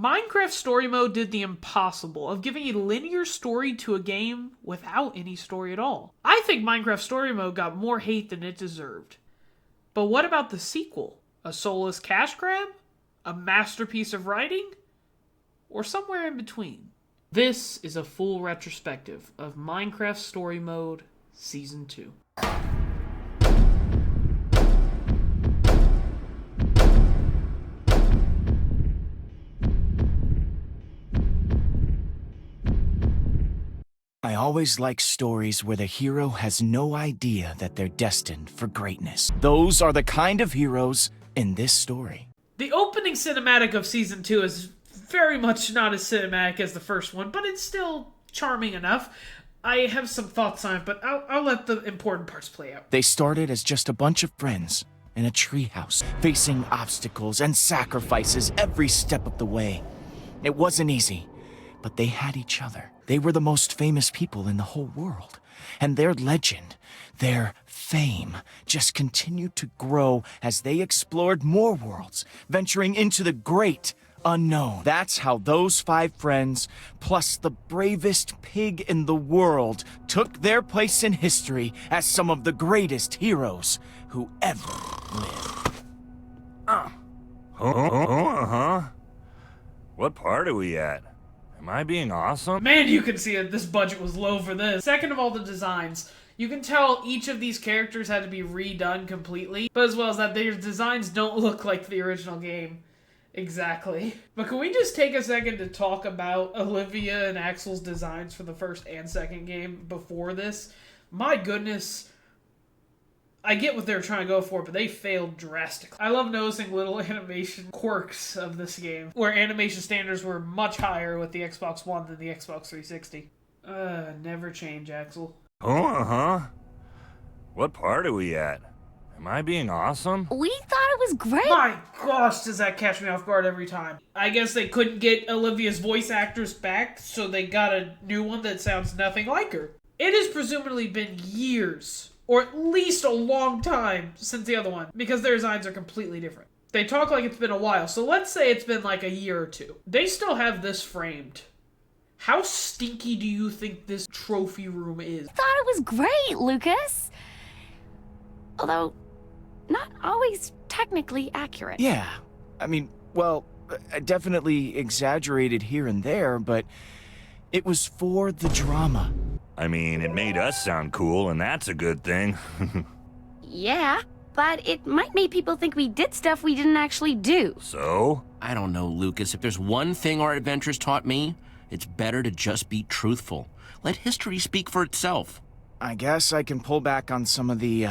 Minecraft Story Mode did the impossible of giving a linear story to a game without any story at all. I think Minecraft Story Mode got more hate than it deserved. But what about the sequel? A soulless cash grab? A masterpiece of writing? Or somewhere in between? This is a full retrospective of Minecraft Story Mode Season 2. I always like stories where the hero has no idea that they're destined for greatness. Those are the kind of heroes in this story. The opening cinematic of Season 2 is very much not as cinematic as the first one, but it's still charming enough. I have some thoughts on it, but I'll let the important parts play out. They started as just a bunch of friends in a treehouse, facing obstacles and sacrifices every step of the way. It wasn't easy, but they had each other. They were the most famous people in the whole world, and their legend, their fame, just continued to grow as they explored more worlds, venturing into the great unknown. That's how those 5 friends, plus the bravest pig in the world, took their place in history as some of the greatest heroes who ever lived. What part are we at? Am I being awesome? Man, you can see that this budget was low for this. Second of all, the designs. You can tell each of these characters had to be redone completely, but as well as that, their designs don't look like the original game. Exactly. But can we just take a second to talk about Olivia and Axel's designs for the first and second game before this? My goodness. I get what they're trying to go for, but they failed drastically. I love noticing little animation quirks of this game, where animation standards were much higher with the Xbox One than the Xbox 360. Never change, Axel. What part are we at? Am I being awesome? We thought it was great. My gosh, does that catch me off guard every time. I guess they couldn't get Olivia's voice actress back, so they got a new one that sounds nothing like her. It has presumably been years, or at least a long time, since the other one, because their designs are completely different. They talk like it's been a while, so let's say it's been like a year or two. They still have this framed. How stinky do you think this trophy room is? I thought it was great, Lucas. Although, not always technically accurate. Yeah, I mean, well, definitely exaggerated here and there, but it was for the drama. I mean, it made us sound cool, and that's a good thing. Yeah, but it might make people think we did stuff we didn't actually do. So? I don't know, Lucas. If there's one thing our adventures taught me, it's better to just be truthful. Let history speak for itself. I guess I can pull back on some of the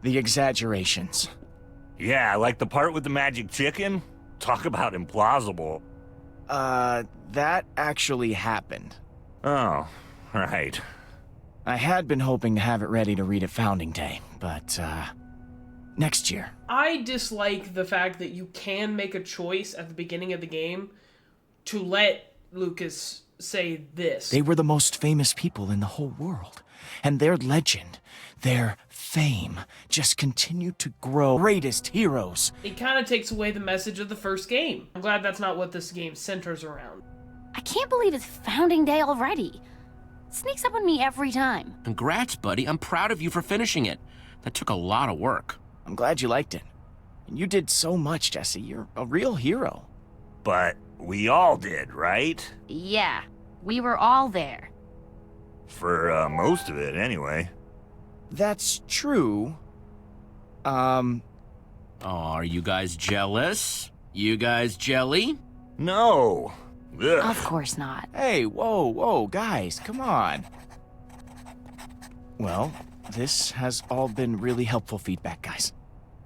exaggerations. Yeah, like the part with the magic chicken? Talk about implausible. That actually happened. Oh, right. I had been hoping to have it ready to read at Founding Day, but, next year. I dislike the fact that you can make a choice at the beginning of the game to let Lucas say this. They were the most famous people in the whole world, and their legend, their fame, just continued to grow. Greatest heroes. It kind of takes away the message of the first game. I'm glad that's not what this game centers around. I can't believe it's Founding Day already. Sneaks up on me every time. Congrats, buddy. I'm proud of you for finishing it. That took a lot of work. I'm glad you liked it. And you did so much, Jesse. You're a real hero. But we all did, right? Yeah, we were all there. For, most of it, anyway. That's true. Oh, are you guys jealous? You guys jelly? No. Ugh. Of course not. Hey, whoa, guys, come on. Well, this has all been really helpful feedback, guys.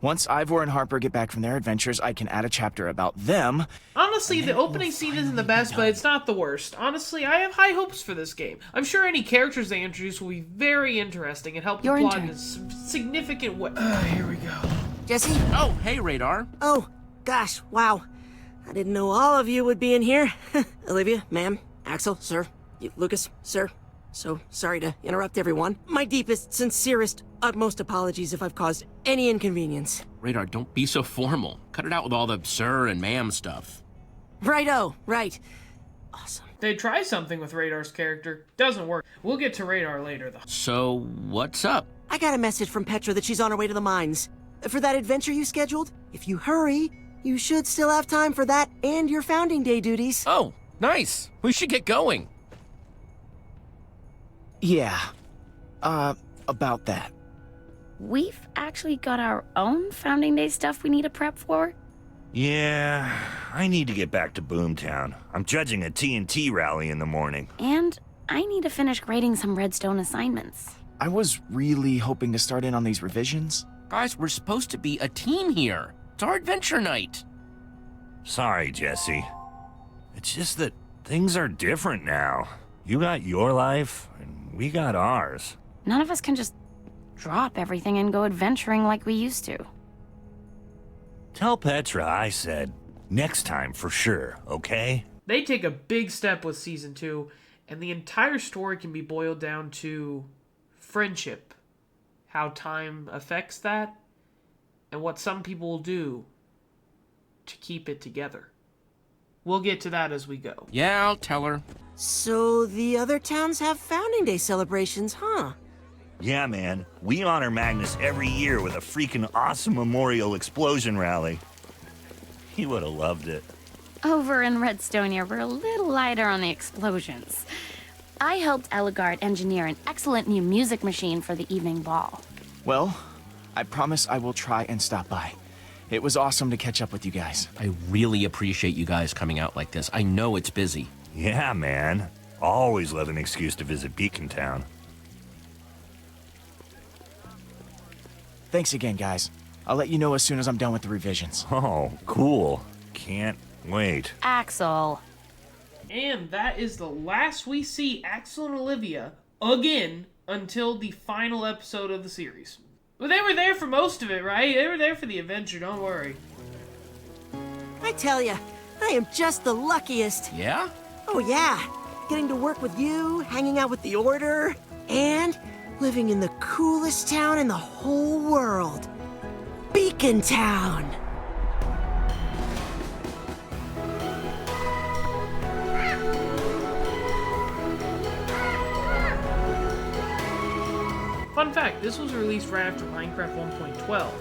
Once Ivor and Harper get back from their adventures, I can add a chapter about them. Honestly, the opening scene isn't the best, but it's not the worst. Honestly, I have high hopes for this game. I'm sure any characters they introduce will be very interesting and help the Your plot turn. in a significant way. Here we go. Jesse? Oh, hey, Radar. Oh, gosh, wow. I didn't know all of you would be in here. Olivia, ma'am, Axel, sir, Lucas, sir. So sorry to interrupt everyone. My deepest, sincerest, utmost apologies if I've caused any inconvenience. Radar, don't be so formal. Cut it out with all the sir and ma'am stuff. Righto, right. Awesome. They try something with Radar's character. Doesn't work. We'll get to Radar later, though. So, what's up? I got a message from Petra that she's on her way to the mines. For that adventure you scheduled, if you hurry, you should still have time for that and your founding day duties. Oh, nice. We should get going. Yeah. About that. We've actually got our own founding day stuff we need to prep for. Yeah, I need to get back to Boomtown. I'm judging a TNT rally in the morning. And I need to finish grading some Redstone assignments. I was really hoping to start in on these revisions. Guys, we're supposed to be a team here. It's our adventure night. Sorry, Jesse. It's just that things are different now. You got your life, and we got ours. None of us can just drop everything and go adventuring like we used to. Tell Petra I said next time for sure, okay? They take a big step with Season 2, and the entire story can be boiled down to friendship. How time affects that, and what some people will do to keep it together. We'll get to that as we go. Yeah, I'll tell her. So the other towns have founding day celebrations, huh? Yeah, man. We honor Magnus every year with a freaking awesome memorial explosion rally. He would have loved it. Over in Redstonia, we're a little lighter on the explosions. I helped Eligard engineer an excellent new music machine for the evening ball. Well, I promise I will try and stop by. It was awesome to catch up with you guys. I really appreciate you guys coming out like this. I know it's busy. Yeah, man. Always love an excuse to visit Beacon Town. Thanks again, guys. I'll let you know as soon as I'm done with the revisions. Oh, cool. Can't wait. Axel. And that is the last we see Axel and Olivia again until the final episode of the series. Well, they were there for most of it, right? They were there for the adventure, don't worry. I tell ya, I am just the luckiest. Yeah? Oh yeah, getting to work with you, hanging out with the Order, and living in the coolest town in the whole world. Beacon Town! Fun fact, this was released right after Minecraft 1.12.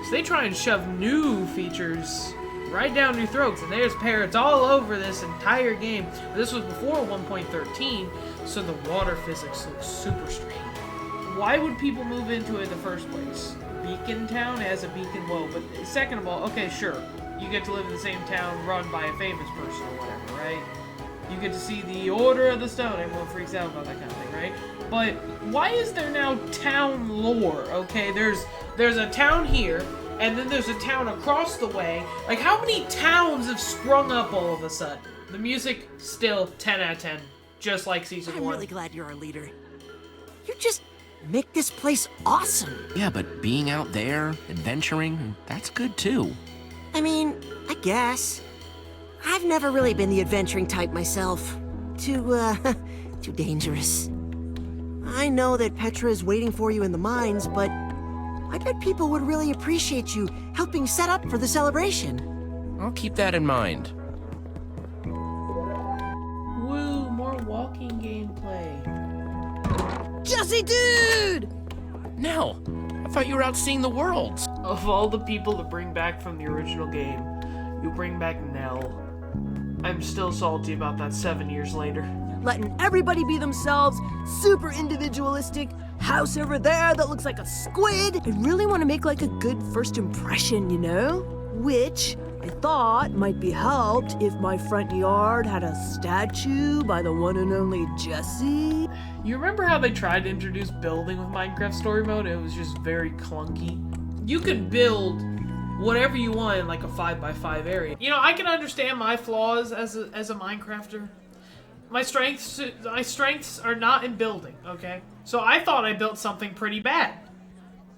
So they try and shove new features right down your throats, and there's parrots all over this entire game. This was before 1.13, so the water physics looks super strange. Why would people move into it in the first place? Beacon Town has a beacon, whoa, but second of all, okay, sure. You get to live in the same town run by a famous person or whatever, right? You get to see the Order of the Stone. Everyone freaks out about that kind of thing, right? But why is there now town lore, okay? There's a town here, and then there's a town across the way. Like, how many towns have sprung up all of a sudden? The music, still 10 out of 10, just like Season 1. I'm really glad you're our leader. You just make this place awesome. Yeah, but being out there, adventuring, that's good too. I mean, I guess. I've never really been the adventuring type myself. Too dangerous. I know that Petra is waiting for you in the mines, but I bet people would really appreciate you helping set up for the celebration. I'll keep that in mind. Woo, more walking gameplay. Jesse, dude! Nell, I thought you were out seeing the worlds. Of all the people to bring back from the original game, you bring back Nell. I'm still salty about that 7 years later. Letting everybody be themselves, super individualistic, house over there that looks like a squid. I really want to make like a good first impression, you know? Which I thought might be helped if my front yard had a statue by the one and only Jesse. You remember how they tried to introduce building with Minecraft Story Mode? It was just very clunky. You can build whatever you want in like a 5x5 area. You know, I can understand my flaws as a Minecrafter. My strengths are not in building, okay? So I thought I built something pretty bad.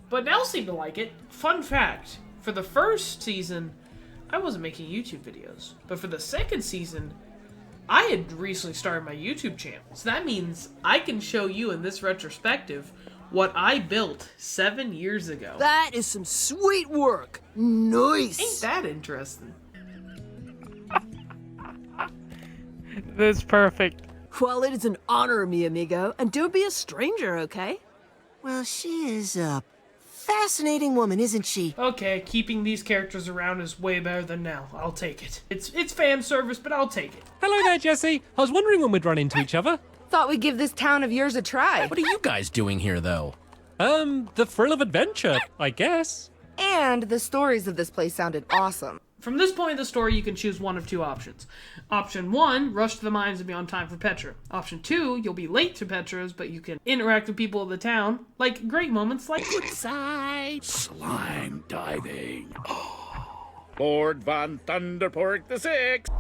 But Nell seemed to like it. Fun fact, for the first season, I wasn't making YouTube videos. But for the second season, I had recently started my YouTube channel. So that means I can show you in this retrospective what I built 7 years ago. That is some sweet work. Nice. Ain't that interesting? That's perfect. Well, it is an honor, mi amigo, and don't be a stranger, okay? Well, she is a fascinating woman, isn't she? Okay, keeping these characters around is way better than now. I'll take it. It's fan service, but I'll take it. Hello there, Jesse. I was wondering when we'd run into each other. Thought we'd give this town of yours a try. What are you guys doing here, though? The thrill of adventure, I guess. And the stories of this place sounded awesome. From this point in the story, you can choose one of two options. Option 1, rush to the mines and be on time for Petra. Option 2, you'll be late to Petra's, but you can interact with people of the town, like great moments like Slime diving. Lord Von Thunderpork the Sixth.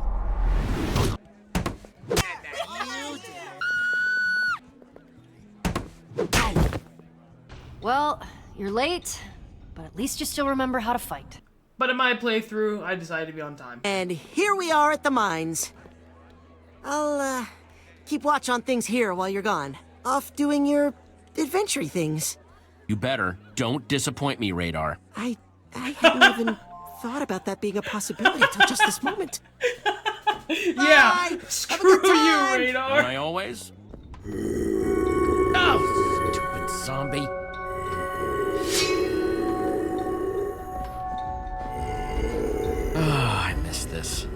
Well, you're late, but at least you still remember how to fight. But in my playthrough, I decided to be on time. And here we are at the mines. I'll, keep watch on things here while you're gone. Off doing your adventure things. You better. Don't disappoint me, Radar. I hadn't even thought about that being a possibility until just this moment. Yeah, Bye. screw you, Am Radar. I always? Oh, stupid zombie. I miss this.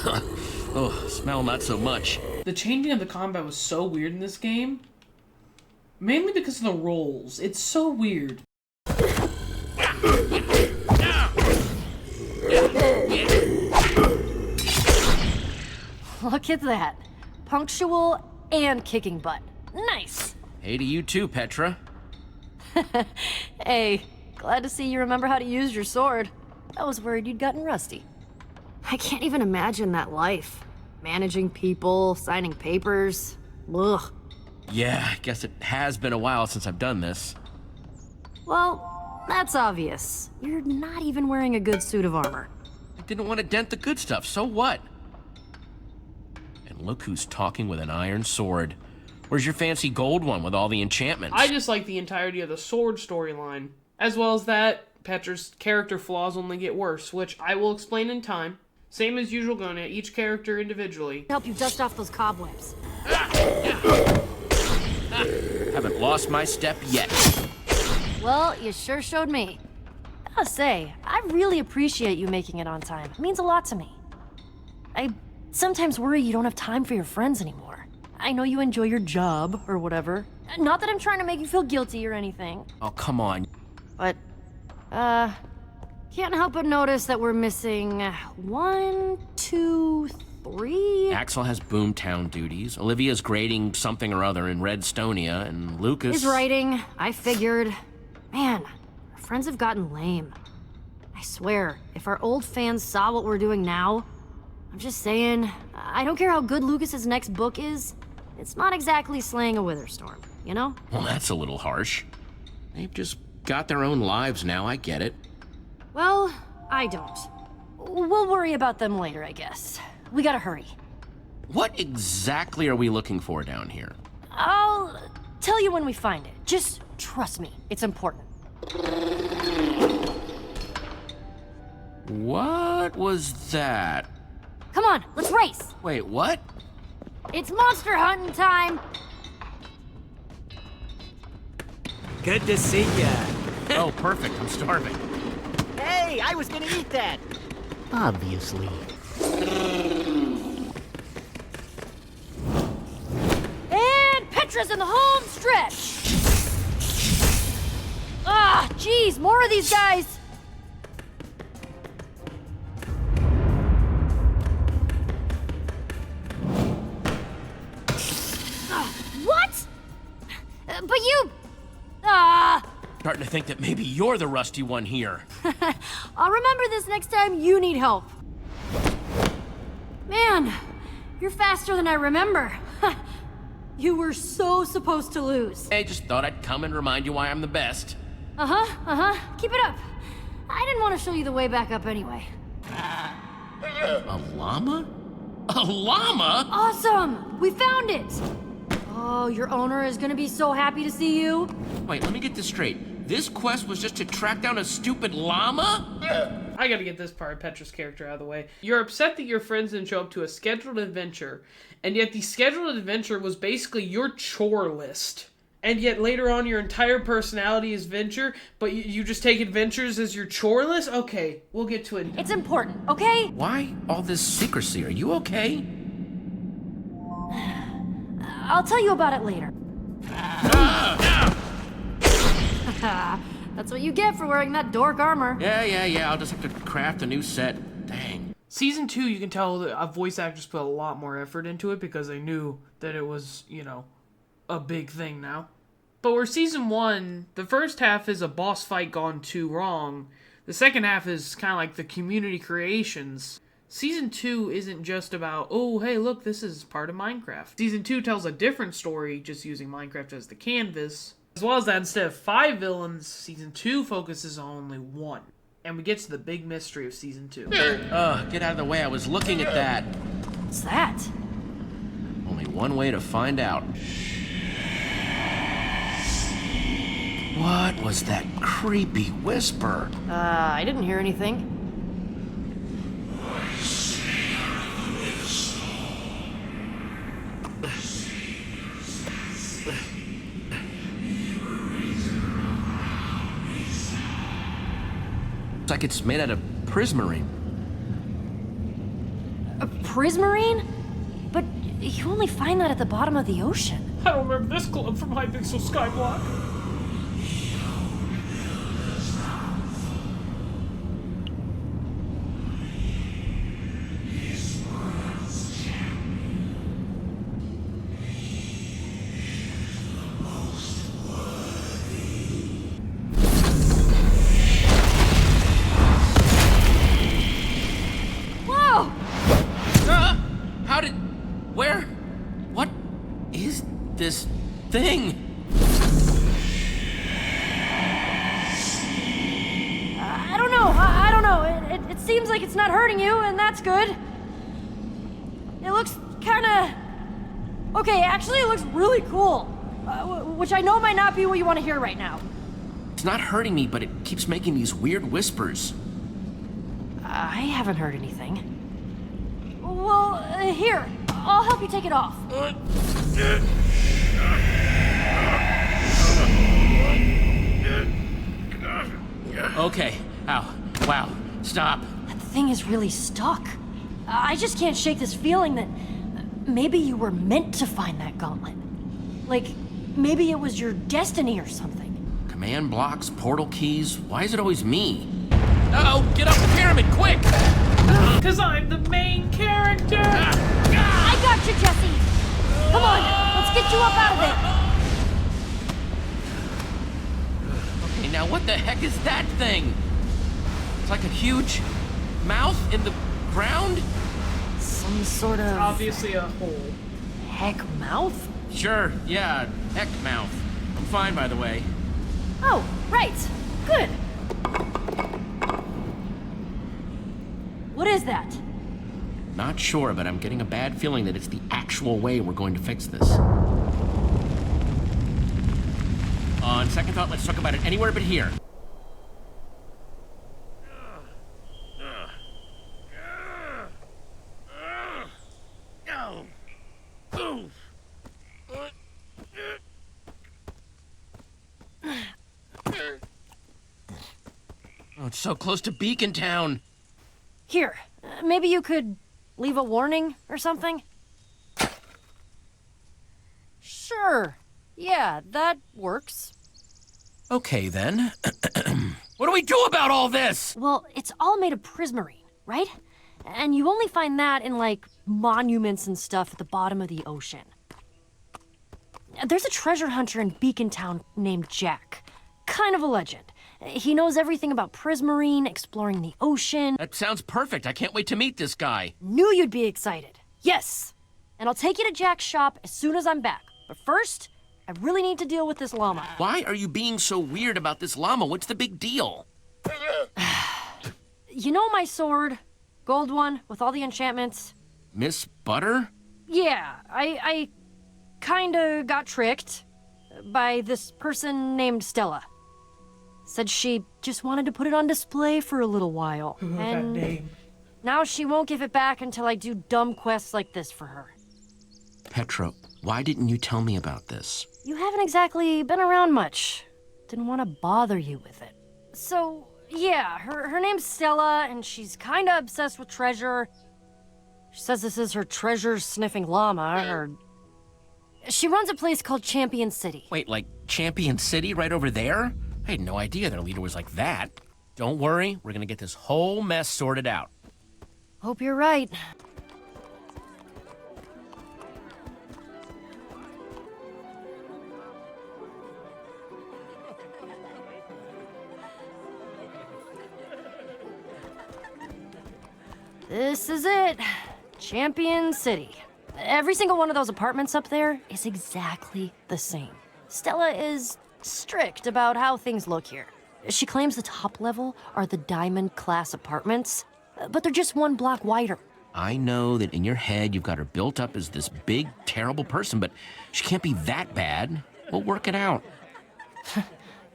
Oh, smell not so much. The changing of the combat was so weird in this game. Mainly because of the rolls. It's so weird. Look at that. Punctual and kicking butt. Nice. Hey to you too, Petra. Hey, glad to see you remember how to use your sword. I was worried you'd gotten rusty. I can't even imagine that life. Managing people, signing papers. Ugh. Yeah, I guess it has been a while since I've done this. Well, that's obvious. You're not even wearing a good suit of armor. I didn't want to dent the good stuff, so what? And look who's talking with an iron sword. Where's your fancy gold one with all the enchantments? I just like the entirety of the sword storyline. As well as that, Petra's character flaws only get worse, which I will explain in time. Same as usual, going at each character individually. Help you dust off those cobwebs. Haven't lost my step yet. Well, you sure showed me. Gotta say, I really appreciate you making it on time. It means a lot to me. I sometimes worry you don't have time for your friends anymore. I know you enjoy your job, or whatever. Not that I'm trying to make you feel guilty or anything. Oh, come on. But, can't help but notice that we're missing 1, 2, 3. Axel has Boomtown duties. Olivia's grading something or other in Redstonia, and Lucas... His writing, I figured. Man, our friends have gotten lame. I swear, if our old fans saw what we're doing now, I'm just saying, I don't care how good Lucas's next book is, it's not exactly slaying a Witherstorm, you know? Well, that's a little harsh. They've just got their own lives now, I get it. Well, I don't. We'll worry about them later, I guess. We gotta hurry. What exactly are we looking for down here? I'll tell you when we find it. Just trust me, it's important. What was that? Come on, let's race! Wait, what? It's monster hunting time! Good to see ya. Oh, perfect, I'm starving. Hey, I was gonna eat that. Obviously. And Petra's in the home stretch! Ah, geez, more of these guys! What? But you... Starting to think that maybe you're the rusty one here. I'll remember this next time you need help. Man, you're faster than I remember. You were so supposed to lose. I just thought I'd come and remind you why I'm the best. Keep it up. I didn't want to show you the way back up anyway. A llama? A llama? Awesome! We found it! Oh, your owner is gonna be so happy to see you. Wait, let me get this straight. This quest was just to track down a stupid llama? I gotta get this part of Petra's character out of the way. You're upset that your friends didn't show up to a scheduled adventure, and yet the scheduled adventure was basically your chore list. And yet later on your entire personality is venture, but you just take adventures as your chore list? Okay, we'll get to it. It's important, okay? Why all this secrecy? Are you okay? I'll tell you about it later. That's what you get for wearing that dork armor. Yeah. I'll just have to craft a new set. Dang. Season 2, you can tell that voice actors put a lot more effort into it because they knew that it was, a big thing now. But where Season 1, the first half is a boss fight gone too wrong. The second half is kind of like the community creations. Season 2 isn't just about, oh, hey, look, this is part of Minecraft. Season 2 tells a different story, just using Minecraft as the canvas. As well as that, instead of 5 villains, Season 2 focuses on only 1. And we get to the big mystery of Season 2. Get out of the way. I was looking at that. What's that? Only one way to find out. What was that creepy whisper? I didn't hear anything. It's like it's made out of prismarine. A prismarine? But you only find that at the bottom of the ocean. I don't remember this club from Hypixel Skyblock. This thing. I don't know. I don't know. It seems like it's not hurting you, and that's good. It looks kinda... Okay, actually it looks really cool. Which I know might not be what you want to hear right now. It's not hurting me, but it keeps making these weird whispers. I haven't heard anything. Well, here. I'll help you take it off. Okay. Ow. Wow. Stop. That thing is really stuck. I just can't shake this feeling that maybe you were meant to find that gauntlet. Like, maybe it was your destiny or something. Command blocks, portal keys. Why is it always me? Uh-oh! Get up the pyramid, quick! Because I'm the main character! I got you, Jesse! Come on, let's get you up out of it! Okay, now what the heck is that thing? It's like a huge mouth in the ground? Some sort of... Obviously a hole. Heck mouth? Sure, yeah, heck mouth. I'm fine, by the way. Oh, right. Good. What is that? Not sure, but I'm getting a bad feeling that it's the actual way we're going to fix this. On second thought, let's talk about it anywhere but here. Oh, it's so close to Beacon Town. Here, maybe you could leave a warning or something? Sure. Yeah, that works. Okay, then. What do we do about all this? Well, it's all made of prismarine, right? And you only find that in, like, monuments and stuff at the bottom of the ocean. There's a treasure hunter in Beacon Town named Jack. Kind of a legend. He knows everything about prismarine, exploring the ocean. That sounds perfect. I can't wait to meet this guy. Knew you'd be excited. Yes! And I'll take you to Jack's shop as soon as I'm back. But first, I really need to deal with this llama. Why are you being so weird about this llama? What's the big deal? You know my sword? Gold one, with all the enchantments? Miss Butter? Yeah, I kinda got tricked by this person named Stella. Said she just wanted to put it on display for a little while. That name. Now she won't give it back until I do dumb quests like this for her. Petra, why didn't you tell me about this? You haven't exactly been around much. Didn't want to bother you with it. So, yeah, her name's Stella, and she's kinda obsessed with treasure. She says this is her treasure-sniffing llama, or... She runs a place called Champion City. Wait, like Champion City right over there? I had no idea their leader was like that. Don't worry, we're gonna get this whole mess sorted out. Hope you're right. This is it. Champion City. Every single one of those apartments up there is exactly the same. Stella is strict about how things look here. She claims the top level are the diamond class apartments, but they're just one block wider. I know that in your head you've got her built up as this big, terrible person, but she can't be that bad. We'll work it out.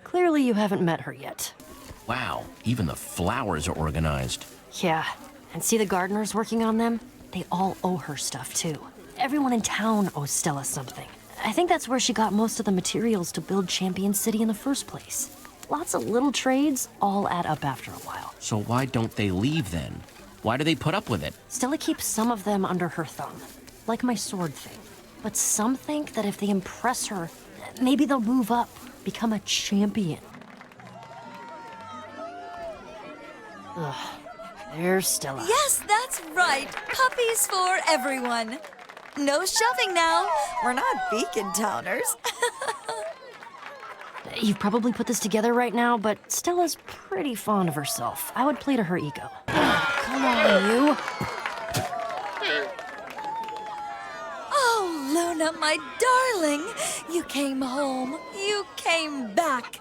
Clearly you haven't met her yet. Wow, even the flowers are organized. Yeah, and see the gardeners working on them? They all owe her stuff, too. Everyone in town owes Stella something. I think that's where she got most of the materials to build Champion City in the first place. Lots of little trades all add up after a while. So why don't they leave then? Why do they put up with it? Stella keeps some of them under her thumb, like my sword thing. But some think that if they impress her, maybe they'll move up, become a champion. Ugh, there's Stella. Yes, that's right. Puppies for everyone. No shoving now. We're not Beacon Towners. You've probably put this together right now, but Stella's pretty fond of herself. I would play to her ego. Come on, you. Oh, Luna, my darling. You came home. You came back.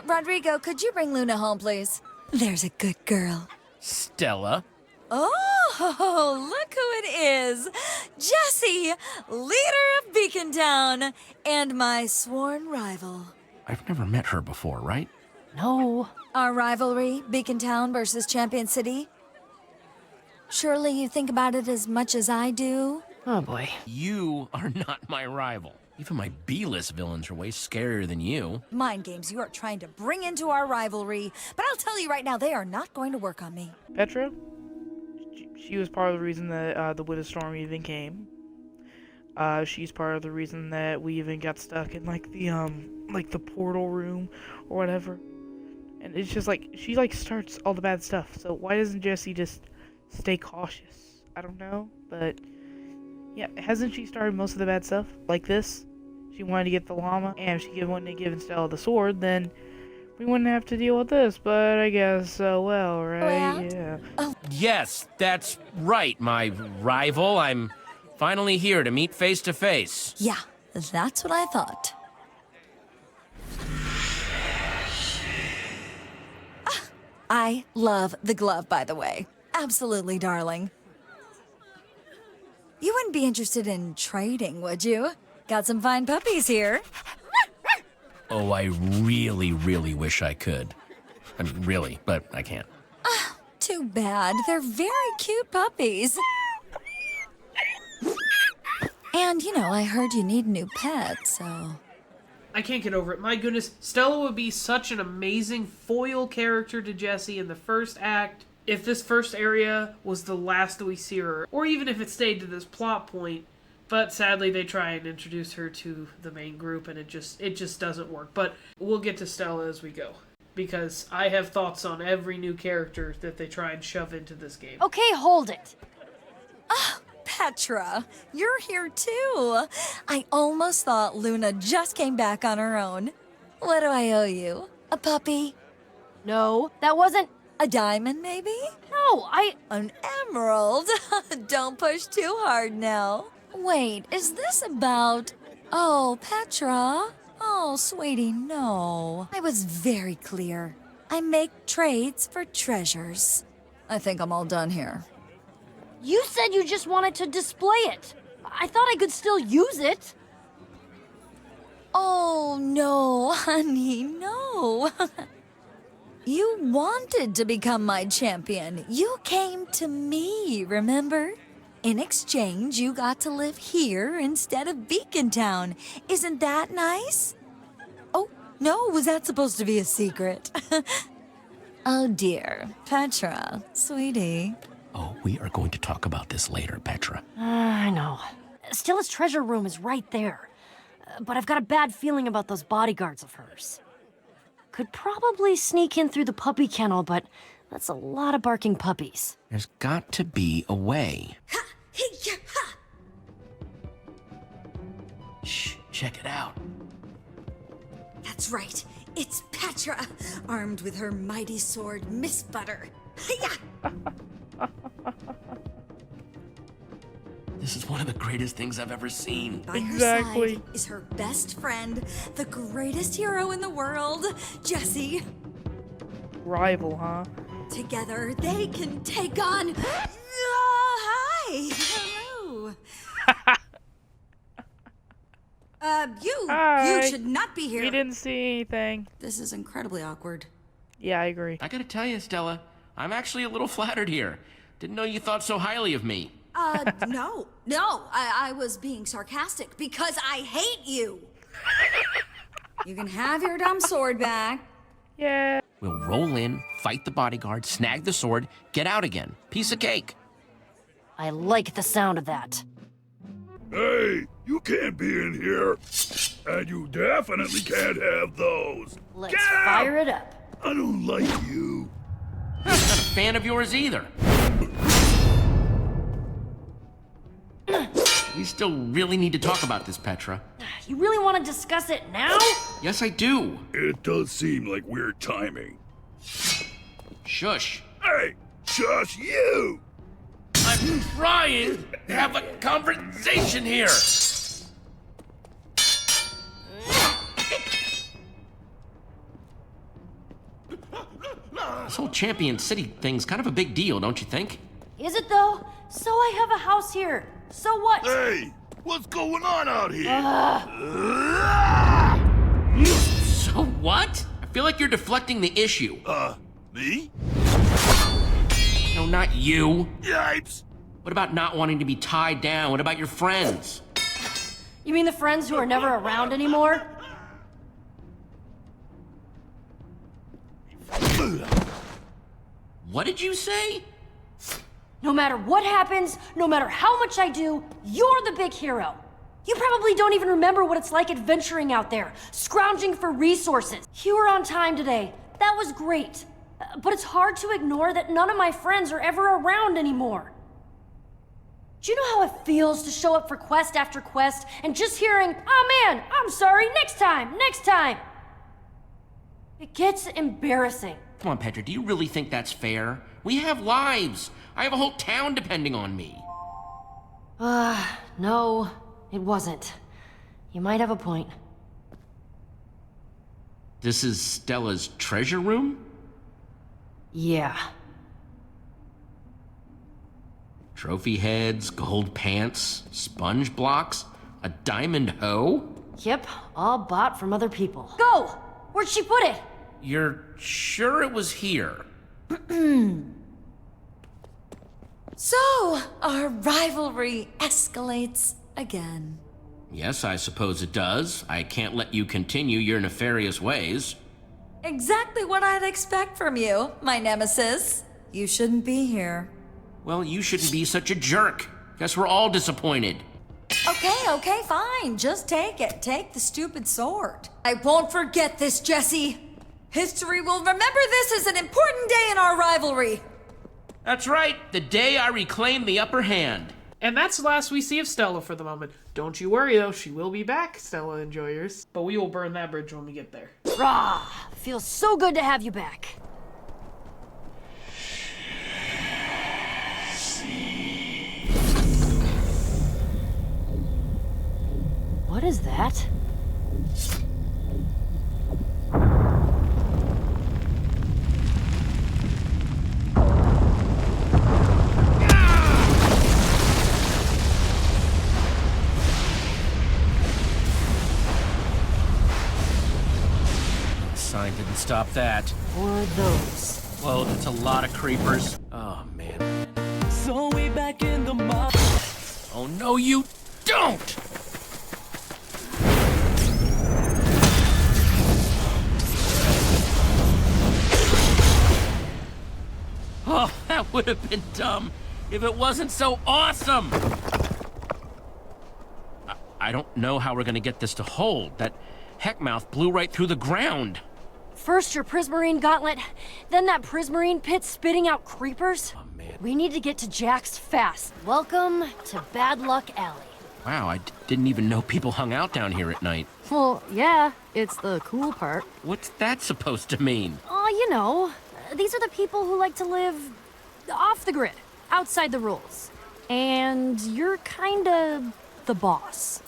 Rodrigo, could you bring Luna home, please? There's a good girl. Stella? Oh, look who it is. Jessie, leader of Beacon Town, and my sworn rival. I've never met her before, right? No. Our rivalry, Beacon Town versus Champion City. Surely you think about it as much as I do? Oh, boy. You are not my rival. Even my B-list villains are way scarier than you. Mind games you are trying to bring into our rivalry, but I'll tell you right now, they are not going to work on me. Petra? She was part of the reason that the Widow Storm even came. She's part of the reason that we even got stuck in like the portal room or whatever. And it's just like she like starts all the bad stuff. So why doesn't Jessie just stay cautious? I don't know, but yeah, hasn't she started most of the bad stuff like this? She wanted to get the llama, and if she wouldn't have given Stella the sword, then we wouldn't have to deal with this. But I guess well, right? Yeah. Oh. Yes, that's right, my rival. I'm finally here to meet face to face. Yeah, that's what I thought. I love the glove, by the way. Absolutely, darling. You wouldn't be interested in trading, would you? Got some fine puppies here. Oh, I really, really wish I could. I mean, really, but I can't. Too bad. They're very cute puppies. And, you know, I heard you need a new pet, so... I can't get over it. My goodness, Stella would be such an amazing foil character to Jessie in the first act if this first area was the last that we see her, or even if it stayed to this plot point. But sadly, they try and introduce her to the main group, and it just doesn't work. But we'll get to Stella as we go, because I have thoughts on every new character that they try and shove into this game. Okay, hold it. Petra, you're here too. I almost thought Luna just came back on her own. What do I owe you? A puppy? No, that wasn't... A diamond, maybe? No, An emerald? Don't push too hard now. Wait, is this about... Oh, Petra? Oh, sweetie, no. I was very clear. I make trades for treasures. I think I'm all done here. You said you just wanted to display it. I thought I could still use it. Oh, no, honey, no. You wanted to become my champion. You came to me, remember? In exchange, you got to live here instead of Beacon Town. Isn't that nice? Oh, no, was that supposed to be a secret? Oh, dear. Petra, sweetie. Oh, we are going to talk about this later, Petra. I know. Stella's treasure room is right there. But I've got a bad feeling about those bodyguards of hers. Could probably sneak in through the puppy kennel, but that's a lot of barking puppies. There's got to be a way. Shh, check it out. That's right. It's Petra, armed with her mighty sword, Miss Butter. This is one of the greatest things I've ever seen. By her side is her best friend, the greatest hero in the world, Jessie. Rival, huh? Together, they can take on... hi! Hello! You should not be here. We didn't see anything. This is incredibly awkward. Yeah, I agree. I gotta tell you, Stella, I'm actually a little flattered here. Didn't know you thought so highly of me. No, I was being sarcastic because I hate you. You can have your dumb sword back. Yeah. We'll roll in, fight the bodyguard, snag the sword, get out again. Piece of cake. I like the sound of that. Hey, you can't be in here. And you definitely can't have those. Let's fire it up. I don't like you. I'm not a fan of yours either. We still really need to talk about this, Petra. You really want to discuss it now? Yes, I do. It does seem like weird timing. Shush. Hey, shush you! I'm trying to have a conversation here. This whole Champion City thing's kind of a big deal, don't you think? Is it though? So I have a house here. So what? Hey, what's going on out here? So what? I feel like you're deflecting the issue. Me? No, not you. Yipes! What about not wanting to be tied down? What about your friends? You mean the friends who are never around anymore? What did you say? No matter what happens, no matter how much I do, you're the big hero. You probably don't even remember what it's like adventuring out there, scrounging for resources. You were on time today. That was great. But it's hard to ignore that none of my friends are ever around anymore. Do you know how it feels to show up for quest after quest and just hearing, "Oh man, I'm sorry, next time, next time"? It gets embarrassing. Come on, Petra, do you really think that's fair? We have lives. I have a whole town depending on me. No, it wasn't. You might have a point. This is Stella's treasure room? Yeah. Trophy heads, gold pants, sponge blocks, a diamond hoe? Yep, all bought from other people. Go! Where'd she put it? You're sure it was here? So, our rivalry escalates again. Yes, I suppose it does. I can't let you continue your nefarious ways. Exactly what I'd expect from you, my nemesis. You shouldn't be here. Well, you shouldn't be such a jerk. Guess we're all disappointed. Okay, fine. Just take it. Take the stupid sword. I won't forget this, Jessie. History will remember this as an important day in our rivalry. That's right, the day I reclaim the upper hand. And that's the last we see of Stella for the moment. Don't you worry though, she will be back, Stella Enjoyers. But we will burn that bridge when we get there. Rah! Feels so good to have you back. What is that? can stop that. Or those. Whoa, that's a lot of creepers. Oh, man. So we back in the mob. Oh, no, you don't! Oh, that would have been dumb if it wasn't so awesome! I don't know how we're gonna get this to hold. That heckmouth blew right through the ground. First your Prismarine gauntlet, then that Prismarine pit spitting out creepers. Oh, man. We need to get to Jack's fast. Welcome to Bad Luck Alley. Wow, I didn't even know people hung out down here at night. Well, yeah, it's the cool part. What's that supposed to mean? Oh, you know, these are the people who like to live off the grid, outside the rules. And you're kinda the boss.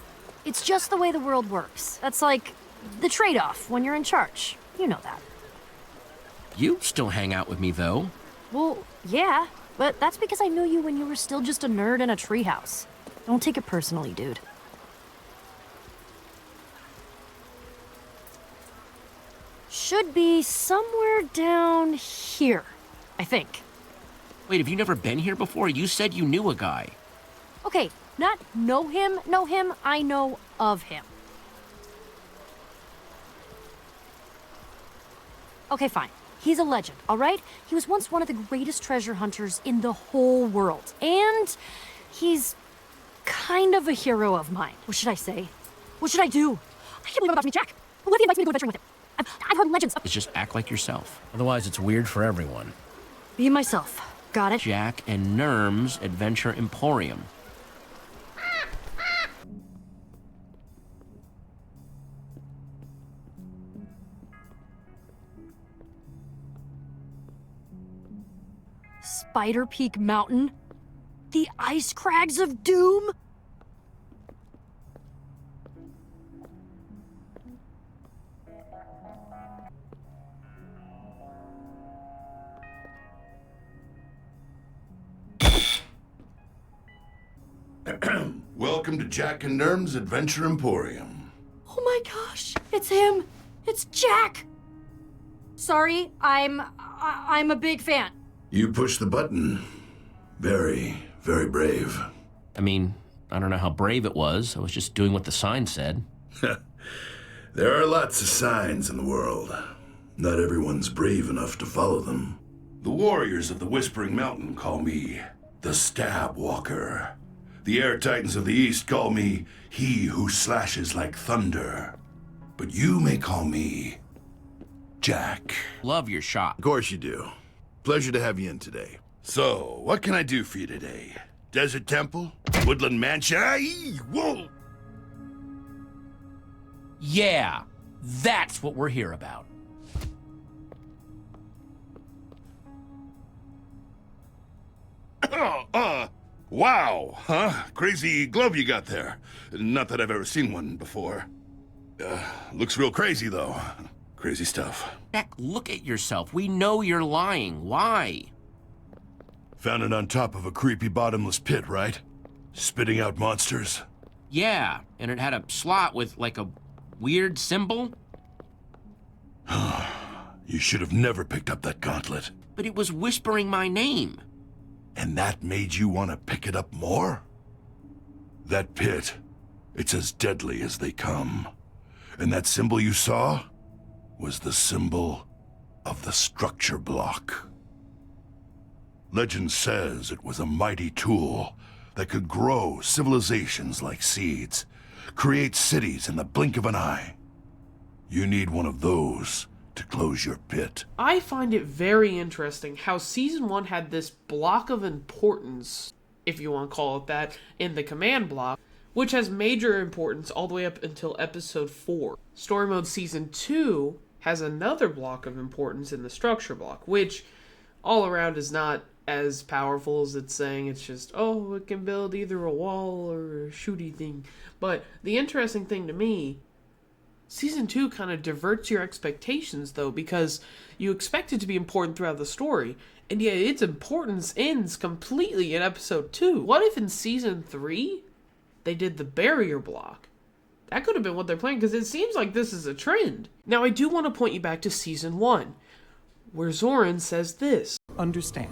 It's just the way the world works. That's like the trade-off when you're in charge. You know that. You still hang out with me, though. Well, yeah, but that's because I knew you when you were still just a nerd in a treehouse. Don't take it personally, dude. Should be somewhere down here, I think. Wait, have you never been here before? You said you knew a guy. Okay, not know him, I know of him. Okay, fine. He's a legend, all right? He was once one of the greatest treasure hunters in the whole world. And he's kind of a hero of mine. What should I say? What should I do? I can't believe I'm about to meet Jack. What if he invites me to go adventuring with him? I've heard legends of... It's just act like yourself. Otherwise, it's weird for everyone. Be myself. Got it? Jack and Nerm's Adventure Emporium. Spider Peak Mountain? The Ice Crags of Doom? Welcome to Jack and Nerm's Adventure Emporium. Oh my gosh, it's him! It's Jack! Sorry, I'm a big fan. You pushed the button. Very, very brave. I mean, I don't know how brave it was. I was just doing what the sign said. There are lots of signs in the world. Not everyone's brave enough to follow them. The warriors of the Whispering Mountain call me the Stab Walker. The Air Titans of the East call me he who slashes like thunder. But you may call me Jack. Love your shot. Of course you do. Pleasure to have you in today. So, what can I do for you today? Desert Temple? Woodland Mansion? Whoa! Yeah, that's what we're here about. Wow, huh? Crazy glove you got there. Not that I've ever seen one before. Looks real crazy, though. Crazy stuff. Jack, look at yourself. We know you're lying. Why? Found it on top of a creepy bottomless pit, right? Spitting out monsters? Yeah, and it had a slot with, like, a weird symbol. You should have never picked up that gauntlet. But it was whispering my name. And that made you want to pick it up more? That pit, it's as deadly as they come. And that symbol you saw was the symbol of the structure block. Legend says it was a mighty tool that could grow civilizations like seeds, create cities in the blink of an eye. You need one of those to close your pit. I find it very interesting how Season 1 had this block of importance, if you want to call it that, in the command block, which has major importance all the way up until Episode 4. Story Mode Season 2 has another block of importance in the structure block, which all around is not as powerful as it's saying. It's just, oh, it can build either a wall or a shooty thing. But the interesting thing to me, Season 2 kind of diverts your expectations, though, because you expect it to be important throughout the story, and yet its importance ends completely in Episode 2. What if in Season 3, they did the barrier block, That could have been what they're playing, because it seems like this is a trend. Now, I do want to point you back to Season 1, where Zoran says this. Understand,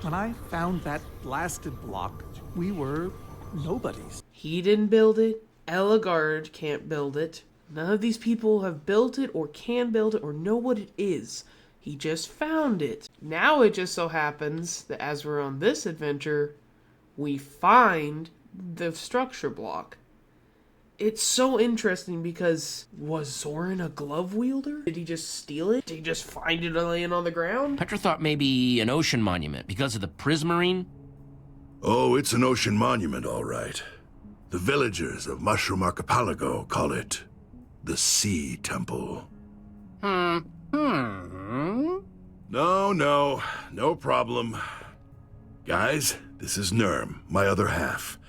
when I found that blasted block, we were nobodies. He didn't build it. Eligard can't build it. None of these people have built it or can build it or know what it is. He just found it. Now it just so happens that as we're on this adventure, we find the structure block. It's so interesting because was Zoran a glove wielder? Did he just steal it? Did he just find it laying on the ground? Petra thought maybe an ocean monument because of the prismarine. Oh, it's an ocean monument, all right. The villagers of Mushroom Archipelago call it the Sea Temple. No problem. Guys, this is Nurm, my other half.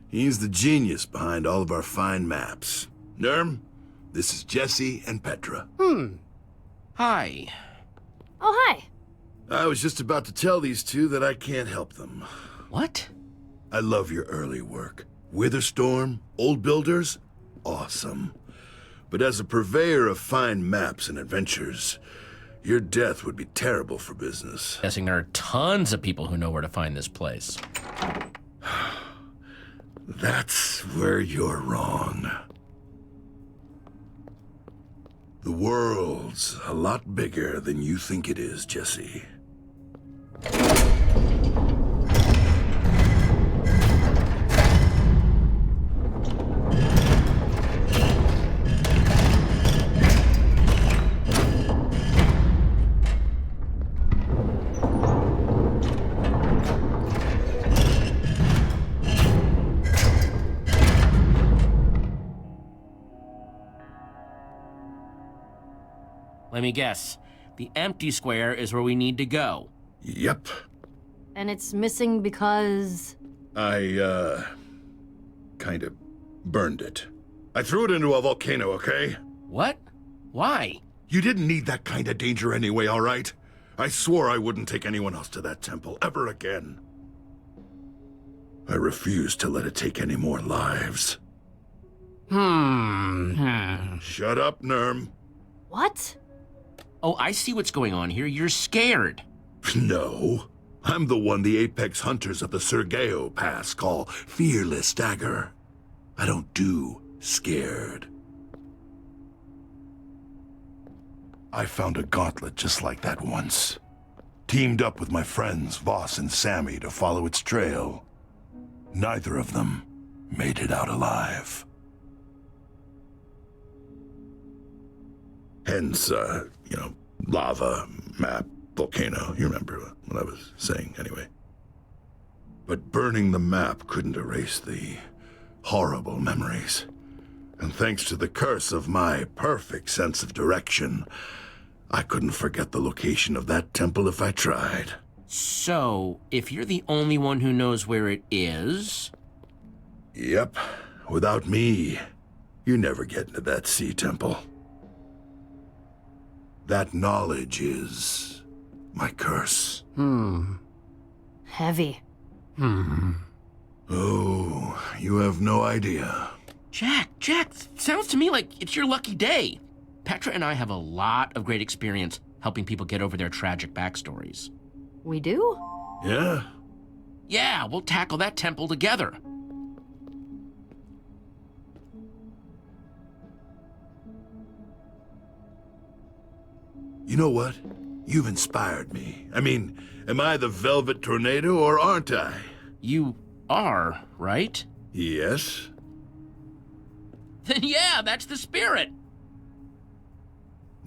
He's the genius behind all of our fine maps. Nurm, this is Jesse and Petra. Hi. Oh, hi. I was just about to tell these two that I can't help them. What? I love your early work. Witherstorm, Old Builders, awesome. But as a purveyor of fine maps and adventures, your death would be terrible for business. Guessing there are tons of people who know where to find this place. That's where you're wrong. The world's a lot bigger than you think it is, Jesse. Let me guess. The empty square is where we need to go. Yep. And it's missing because... I, kind of burned it. I threw it into a volcano, okay? What? Why? You didn't need that kind of danger anyway, all right? I swore I wouldn't take anyone else to that temple ever again. I refused to let it take any more lives. Shut up, Nurm. What? Oh, I see what's going on here. You're scared. No. I'm the one the apex hunters of the Sergeo Pass call Fearless Dagger. I don't do scared. I found a gauntlet just like that once. Teamed up with my friends Voss and Sammy to follow its trail. Neither of them made it out alive. Hence, lava, map, volcano. You remember what I was saying, anyway. But burning the map couldn't erase the horrible memories. And thanks to the curse of my perfect sense of direction, I couldn't forget the location of that temple if I tried. So, if you're the only one who knows where it is... Yep. Without me, you never get into that sea temple. That knowledge is my curse. Heavy. Oh, you have no idea. Jack, sounds to me like it's your lucky day. Petra and I have a lot of great experience helping people get over their tragic backstories. We do? Yeah? Yeah, we'll tackle that temple together. You know what? You've inspired me. I mean, am I the Velvet Tornado or aren't I? You are, right? Yes. Then yeah, that's the spirit.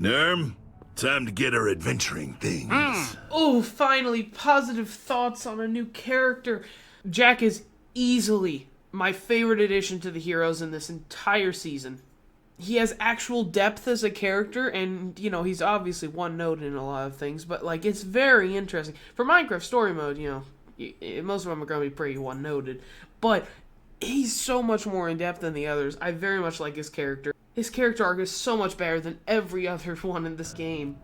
Nurm, time to get our adventuring things. Oh, finally, positive thoughts on a new character. Jack is easily my favorite addition to the heroes in this entire season. He has actual depth as a character, and, he's obviously one note in a lot of things, but, it's very interesting. For Minecraft Story Mode, most of them are going to be pretty one-noted, but he's so much more in-depth than the others. I very much like his character. His character arc is so much better than every other one in this game.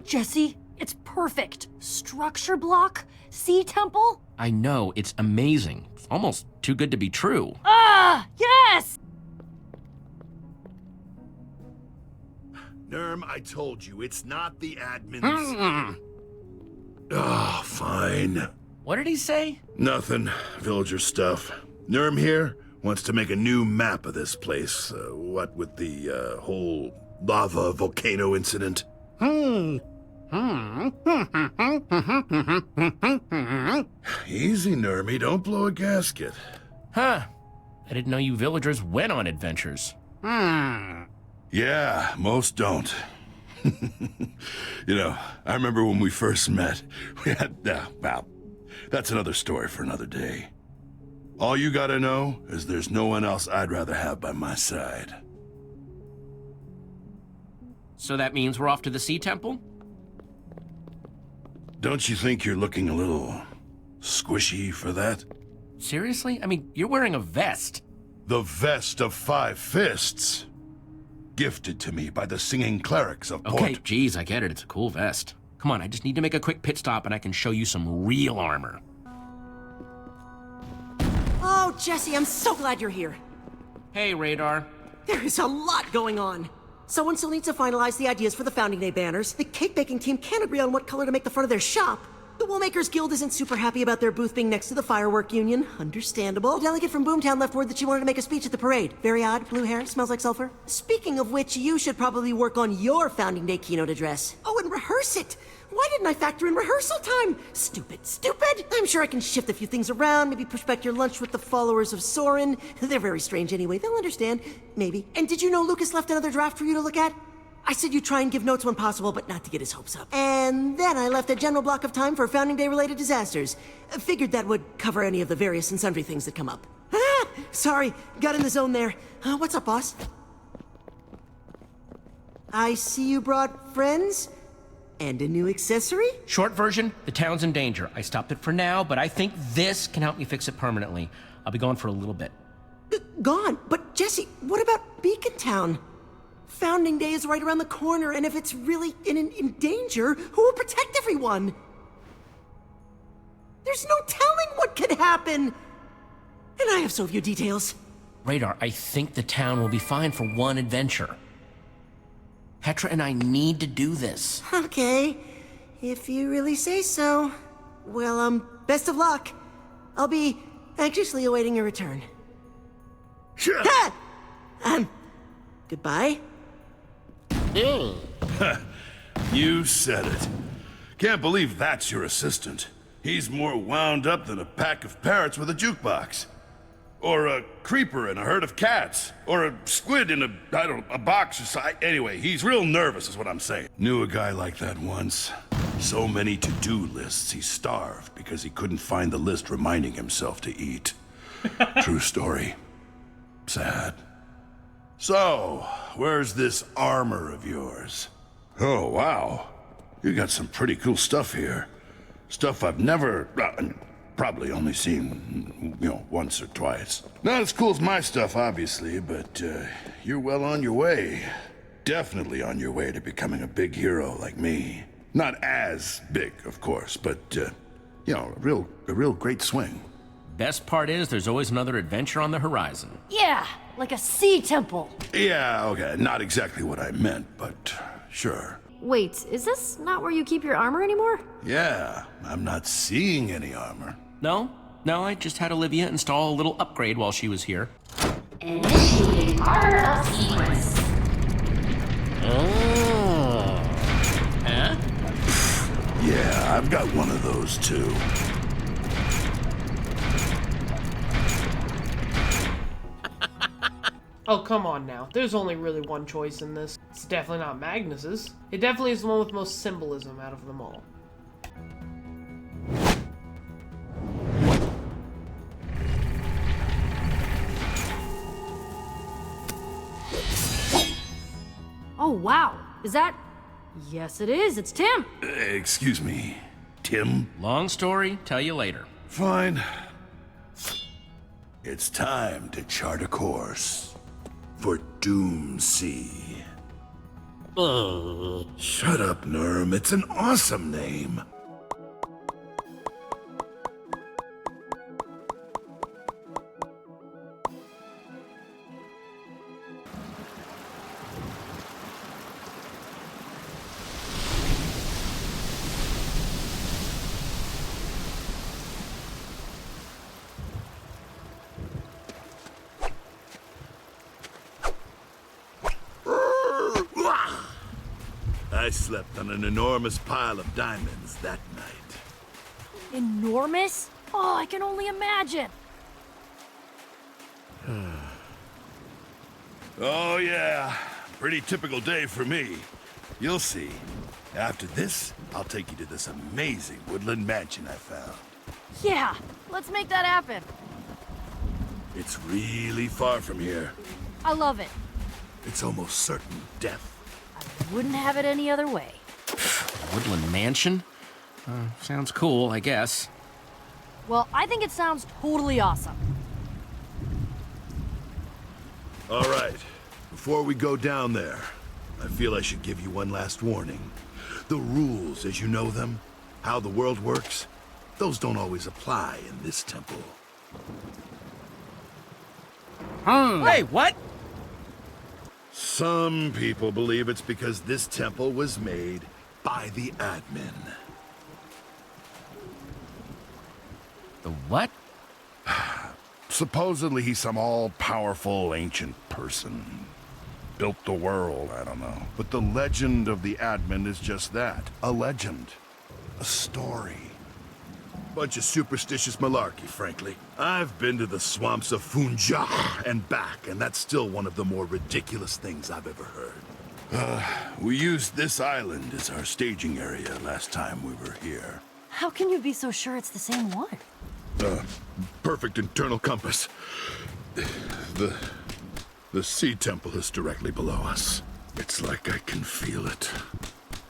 Jesse, it's perfect. Structure block? Sea temple? I know, it's amazing. It's almost too good to be true. Ah, yes! Nerm, I told you, it's not the admins. Ah, fine. What did he say? Nothing. Villager stuff. Nerm here wants to make a new map of this place. What with the whole lava volcano incident. Easy, Nermy. Don't blow a gasket. Huh. I didn't know you villagers went on adventures. Yeah, most don't. You know, I remember when we first met, we had, well, that's another story for another day. All you gotta know is there's no one else I'd rather have by my side. So that means we're off to the Sea Temple? Don't you think you're looking a little squishy for that? Seriously? I mean, you're wearing a vest. The vest of 5 fists. Gifted to me by the singing clerics of Port. Okay, geez, I get it. It's a cool vest. Come on, I just need to make a quick pit stop and I can show you some real armor. Oh, Jesse, I'm so glad you're here. Hey, Radar. There is a lot going on. Someone still needs to finalize the ideas for the Founding Day banners. The cake baking team can't agree on what color to make the front of their shop. The Woolmakers Guild isn't super happy about their booth being next to the Firework Union. Understandable. A delegate from Boomtown left word that she wanted to make a speech at the parade. Very odd. Blue hair. Smells like sulfur. Speaking of which, you should probably work on your Founding Day keynote address. Oh, and rehearse it. Why didn't I factor in rehearsal time? Stupid. I'm sure I can shift a few things around, maybe push back your lunch with the followers of Soren. They're very strange anyway. They'll understand. Maybe. And did you know Lucas left another draft for you to look at? I said you try and give notes when possible, but not to get his hopes up. And then I left a general block of time for Founding Day-related disasters. Figured that would cover any of the various and sundry things that come up. Ah! Sorry, got in the zone there. What's up, boss? I see you brought friends? And a new accessory? Short version, the town's in danger. I stopped it for now, but I think this can help me fix it permanently. I'll be gone for a little bit. Gone? But Jesse, what about Beacon Town? Founding Day is right around the corner, and if it's really in danger, who will protect everyone? There's no telling what could happen! And I have so few details. Radar, I think the town will be fine for one adventure. Petra and I need to do this. Okay, if you really say so. Well, best of luck. I'll be anxiously awaiting your return. Sure. Goodbye. You said it. Can't believe that's your assistant. He's more wound up than a pack of parrots with a jukebox. Or a creeper in a herd of cats. Or a squid in a box or so. Anyway, he's real nervous is what I'm saying. Knew a guy like that once. So many to-do lists, he starved because he couldn't find the list reminding himself to eat. True story. Sad. So, where's this armor of yours? Oh, wow. You got some pretty cool stuff here. Stuff I've never, probably only seen, once or twice. Not as cool as my stuff, obviously, but you're well on your way. Definitely on your way to becoming a big hero like me. Not as big, of course, but, a real great swing. Best part is there's always another adventure on the horizon. Yeah, like a sea temple. Yeah, okay, not exactly what I meant, but sure. Wait, is this not where you keep your armor anymore? Yeah, I'm not seeing any armor. No, I just had Olivia install a little upgrade while she was here. Initiating armor sequence. Oh. Huh? Yeah, I've got one of those too. Oh, come on now. There's only really one choice in this. It's definitely not Magnus's. It definitely is the one with most symbolism out of them all. Oh, wow. Is that... Yes, it is. It's Tim. Excuse me, Tim? Long story, tell you later. Fine. It's time to chart a course for Doomsea. Shut up, Nerm. It's an awesome name. I slept on an enormous pile of diamonds that night. Enormous? Oh, I can only imagine. Oh, yeah. Pretty typical day for me. You'll see. After this, I'll take you to this amazing woodland mansion I found. Yeah, let's make that happen. It's really far from here. I love it. It's almost certain death. I wouldn't have it any other way. Woodland Mansion? Sounds cool, I guess. Well, I think it sounds totally awesome. All right. Before we go down there, I feel I should give you one last warning. The rules as you know them, how the world works, those don't always apply in this temple. Hey, what? Some people believe it's because this temple was made by the admin. The what? Supposedly he's some all-powerful ancient person. Built the world, I don't know. But the legend of the admin is just that. A legend. A story. Bunch of superstitious malarkey, frankly. I've been to the swamps of Funja and back, and that's still one of the more ridiculous things I've ever heard. We used this island as our staging area last time we were here. How can you be so sure it's the same one? Perfect internal compass. The sea temple is directly below us. It's like I can feel it.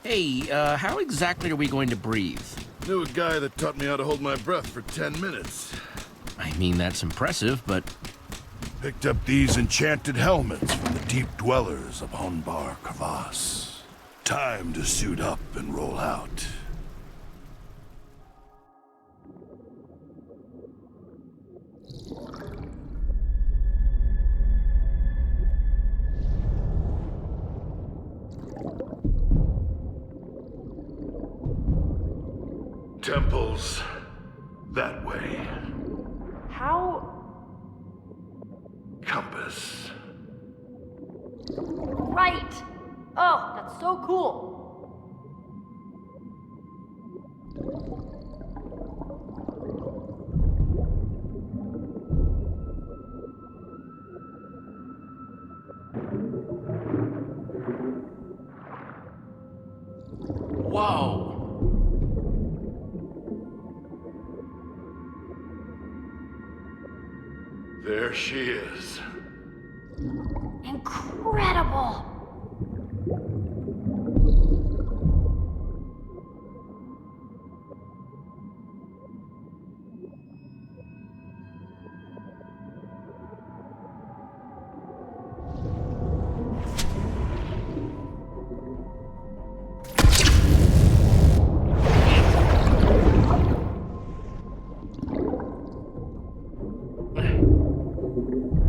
Hey, how exactly are we going to breathe? Knew a guy that taught me how to hold my breath for 10 minutes. I mean, that's impressive, but... Picked up these enchanted helmets from the deep dwellers of Honbar Kavas. Time to suit up and roll out. Temples that way. How? Compass. Right! Oh, that's so cool. Whoa! There she is. Incredible!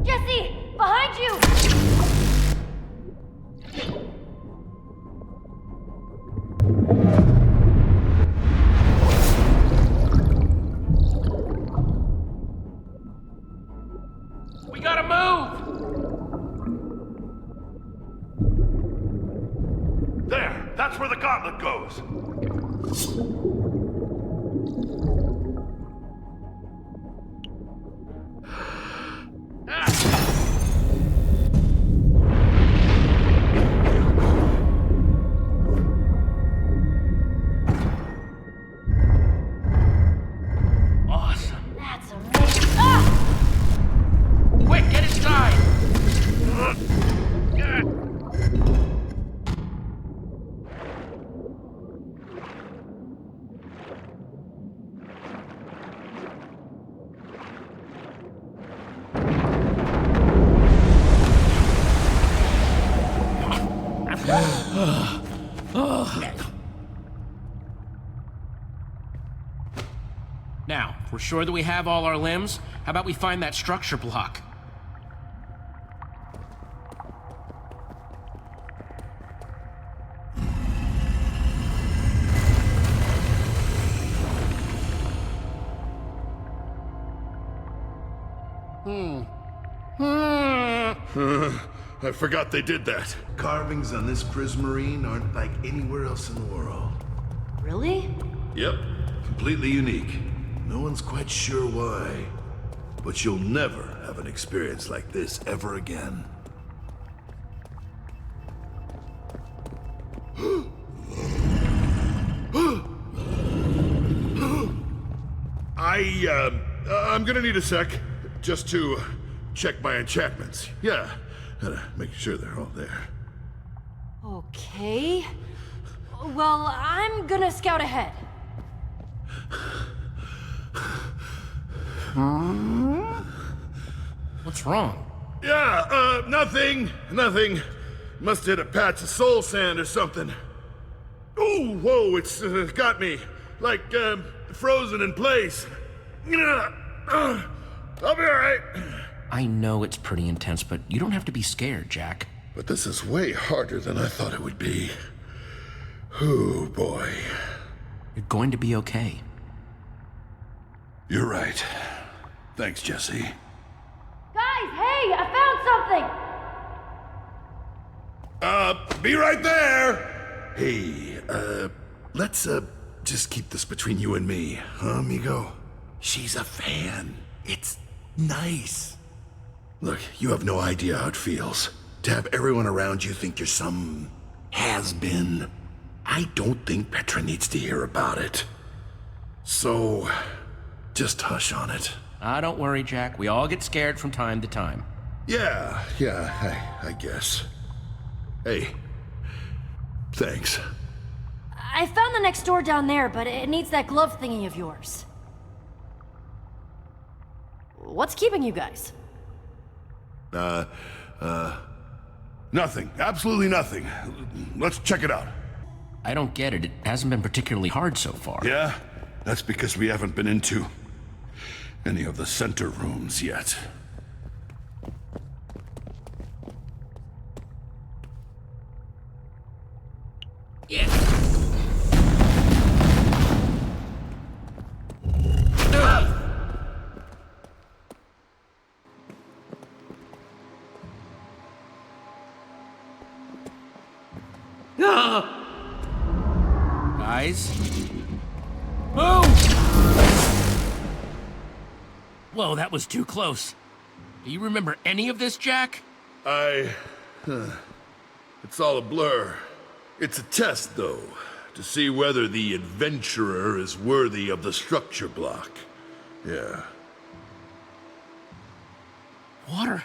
Jesse! Behind you! We gotta move! There! That's where the gauntlet goes! Awesome. That's amazing. Ah! Quick, get inside! Now, if we're sure that we have all our limbs, how about we find that structure block? I forgot they did that. Carvings on this prismarine aren't like anywhere else in the world. Really? Yep, completely unique. No one's quite sure why. But you'll never have an experience like this ever again. I'm gonna need a sec, just to check my enchantments. Yeah, gotta make sure they're all there. Okay. Well, I'm gonna scout ahead. What's wrong? Yeah, nothing. Must hit a patch of soul sand or something. Oh, whoa, it's got me. Like, frozen in place. I'll be alright. I know it's pretty intense, but you don't have to be scared, Jack. But this is way harder than I thought it would be. Oh, boy. You're going to be okay. You're right. Thanks, Jesse. Guys, hey, I found something! Be right there! Hey, let's, just keep this between you and me, huh, amigo? She's a fan. It's nice. Look, you have no idea how it feels to have everyone around you think you're some has-been. I don't think Petra needs to hear about it. So, just hush on it. Don't worry, Jack. We all get scared from time to time. Yeah, I guess. Hey, thanks. I found the next door down there, but it needs that glove thingy of yours. What's keeping you guys? Nothing. Absolutely nothing. Let's check it out. I don't get it. It hasn't been particularly hard so far. Yeah? That's because we haven't been into any of the center rooms yet. Yeah. Guys? Move! Whoa, that was too close. Do you remember any of this, Jack? It's all a blur. It's a test, though, to see whether the adventurer is worthy of the structure block. Yeah. Water?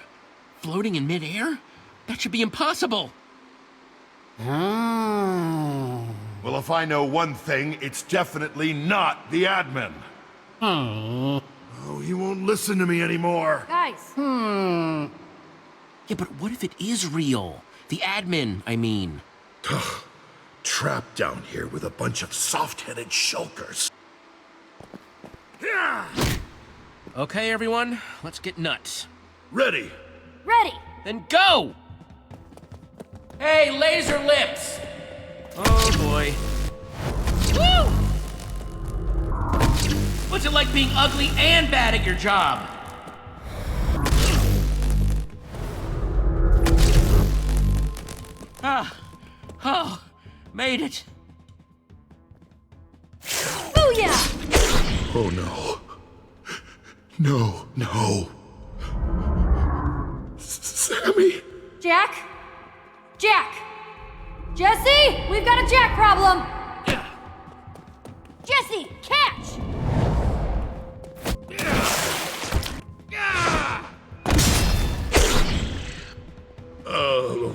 Floating in midair? That should be impossible. Well, if I know one thing, it's definitely not the admin. Oh, he won't listen to me anymore. Guys! Yeah, but what if it is real? The admin, I mean. Trapped down here with a bunch of soft-headed shulkers. Okay, everyone, let's get nuts. Ready. Ready! Then go! Hey, laser lips! Oh boy. Woo! What's it like being ugly and bad at your job? Oh, made it. Booyah! Oh no. No. Sammy! Jack? Jesse, we've got a Jack problem! Jesse, catch! Oh.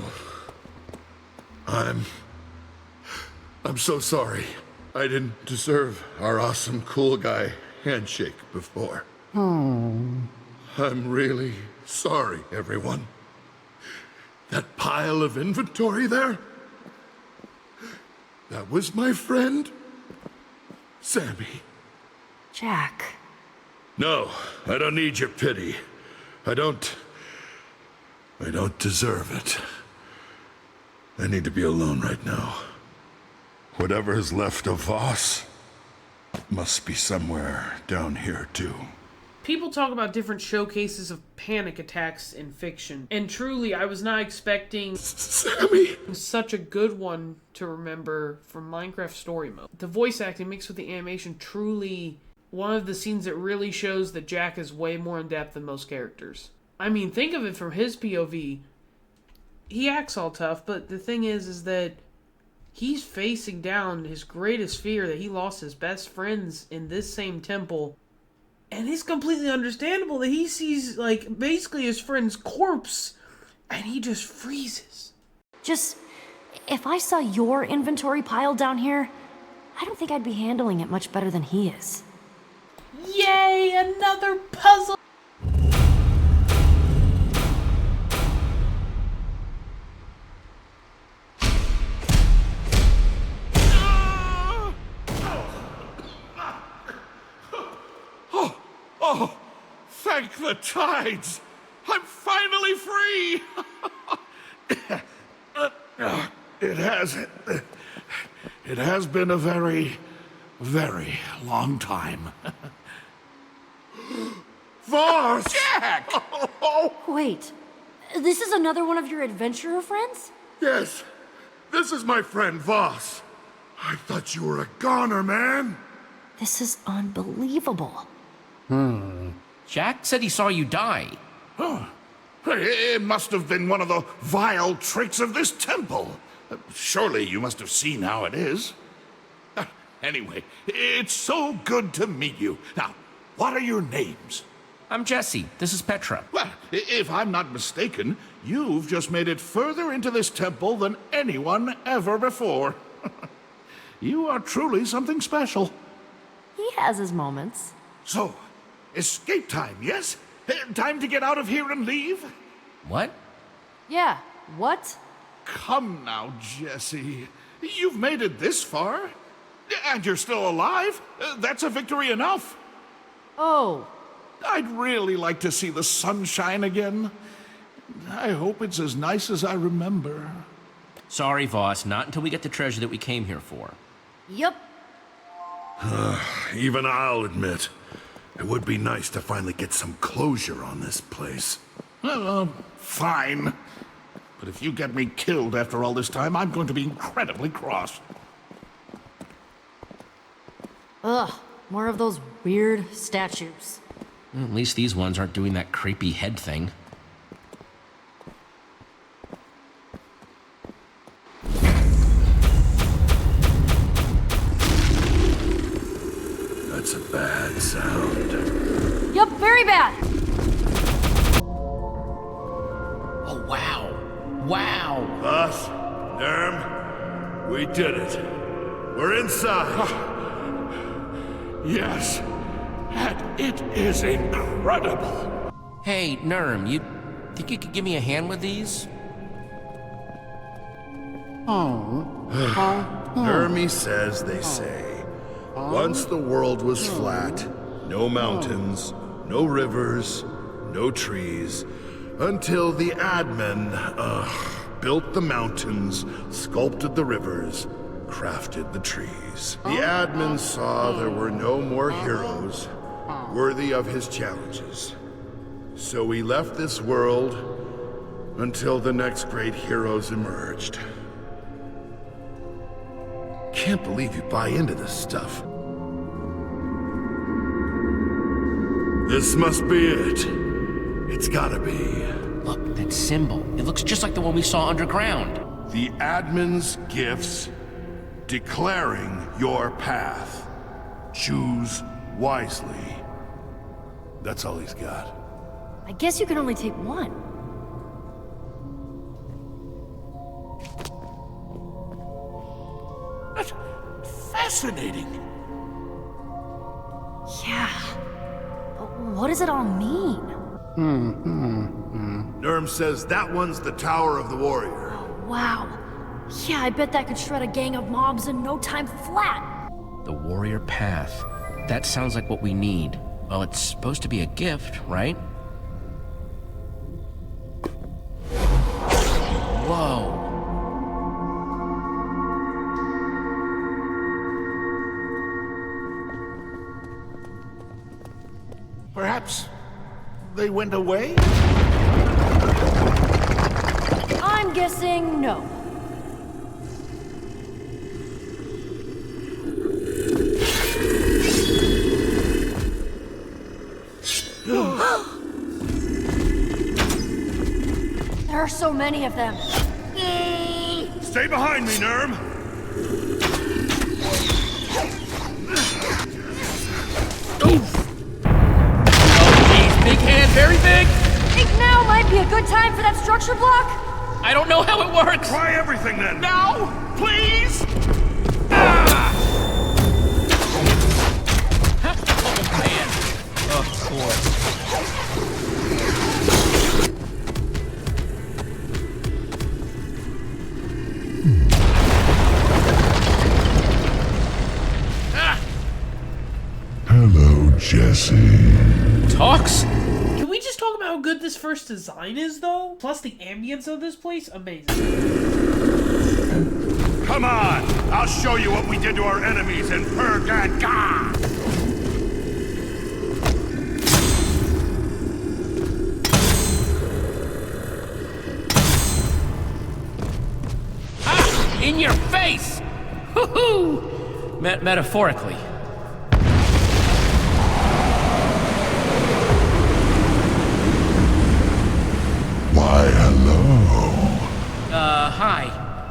I'm so sorry. I didn't deserve our awesome cool guy handshake before. I'm really sorry, everyone. That pile of inventory there? That was my friend, Sammy. Jack. No, I don't need your pity. I don't deserve it. I need to be alone right now. Whatever is left of Voss must be somewhere down here, too. People talk about different showcases of panic attacks in fiction, and truly, I was not expecting Sammy! such a good one to remember from Minecraft Story Mode. The voice acting mixed with the animation, truly one of the scenes that really shows that Jack is way more in depth than most characters. I mean, think of it from his POV. He acts all tough, but the thing is that he's facing down his greatest fear, that he lost his best friends in this same temple. And it's completely understandable that he sees, like, basically his friend's corpse, and he just freezes. Just, if I saw your inventory pile down here, I don't think I'd be handling it much better than he is. Yay, another puzzle! Oh, thank the tides! I'm finally free! It has been a very, very long time. Voss! Jack! Wait, this is another one of your adventurer friends? Yes, this is my friend Voss. I thought you were a goner, man. This is unbelievable. Jack said he saw you die. Oh, it must have been one of the vile tricks of this temple. Surely you must have seen how it is. Anyway, it's so good to meet you. Now, what are your names? I'm Jesse. This is Petra. Well, if I'm not mistaken, you've just made it further into this temple than anyone ever before. You are truly something special. He has his moments. So, escape time, yes? Time to get out of here and leave? What? Yeah, what? Come now, Jesse. You've made it this far. And you're still alive. That's a victory enough. Oh. I'd really like to see the sunshine again. I hope it's as nice as I remember. Sorry, Voss, not until we get the treasure that we came here for. Yep. Even I'll admit, it would be nice to finally get some closure on this place. Fine. But if you get me killed after all this time, I'm going to be incredibly cross. Ugh, more of those weird statues. Well, at least these ones aren't doing that creepy head thing. That's a bad sound. Yup, very bad. Oh, wow. Wow. Us, Nerm, we did it. We're inside. Yes, and it is incredible. Hey, Nerm, you think you could give me a hand with these? Hermie says they say, once the world was flat, no mountains, no rivers, no trees, until the admin, built the mountains, sculpted the rivers, crafted the trees. The admin saw there were no more heroes worthy of his challenges. So he left this world until the next great heroes emerged. Can't believe you buy into this stuff. This must be it. It's gotta be. Look, that symbol. It looks just like the one we saw underground. The admin's gifts declaring your path. Choose wisely. That's all he's got. I guess you can only take one. That's fascinating. Yeah. But what does it all mean? Nerm says that one's the Tower of the Warrior. Wow. Yeah, I bet that could shred a gang of mobs in no time flat. The warrior path. That sounds like what we need. Well, it's supposed to be a gift, right? Whoa. Perhaps They went away? I'm guessing no. There are so many of them. Stay behind me, Nerm! Big hand, very big! Think now might be a good time for that structure block? I don't know how it works! Try everything then! Now! Please! Oh, man. Of course. Hello, Jesse. Talks? Can we just talk about how good this first design is, though? Plus the ambience of this place, amazing. Come on! I'll show you what we did to our enemies in Purgadga! Ha! In your face! Hoo-hoo! Metaphorically. Why, hello. Hi.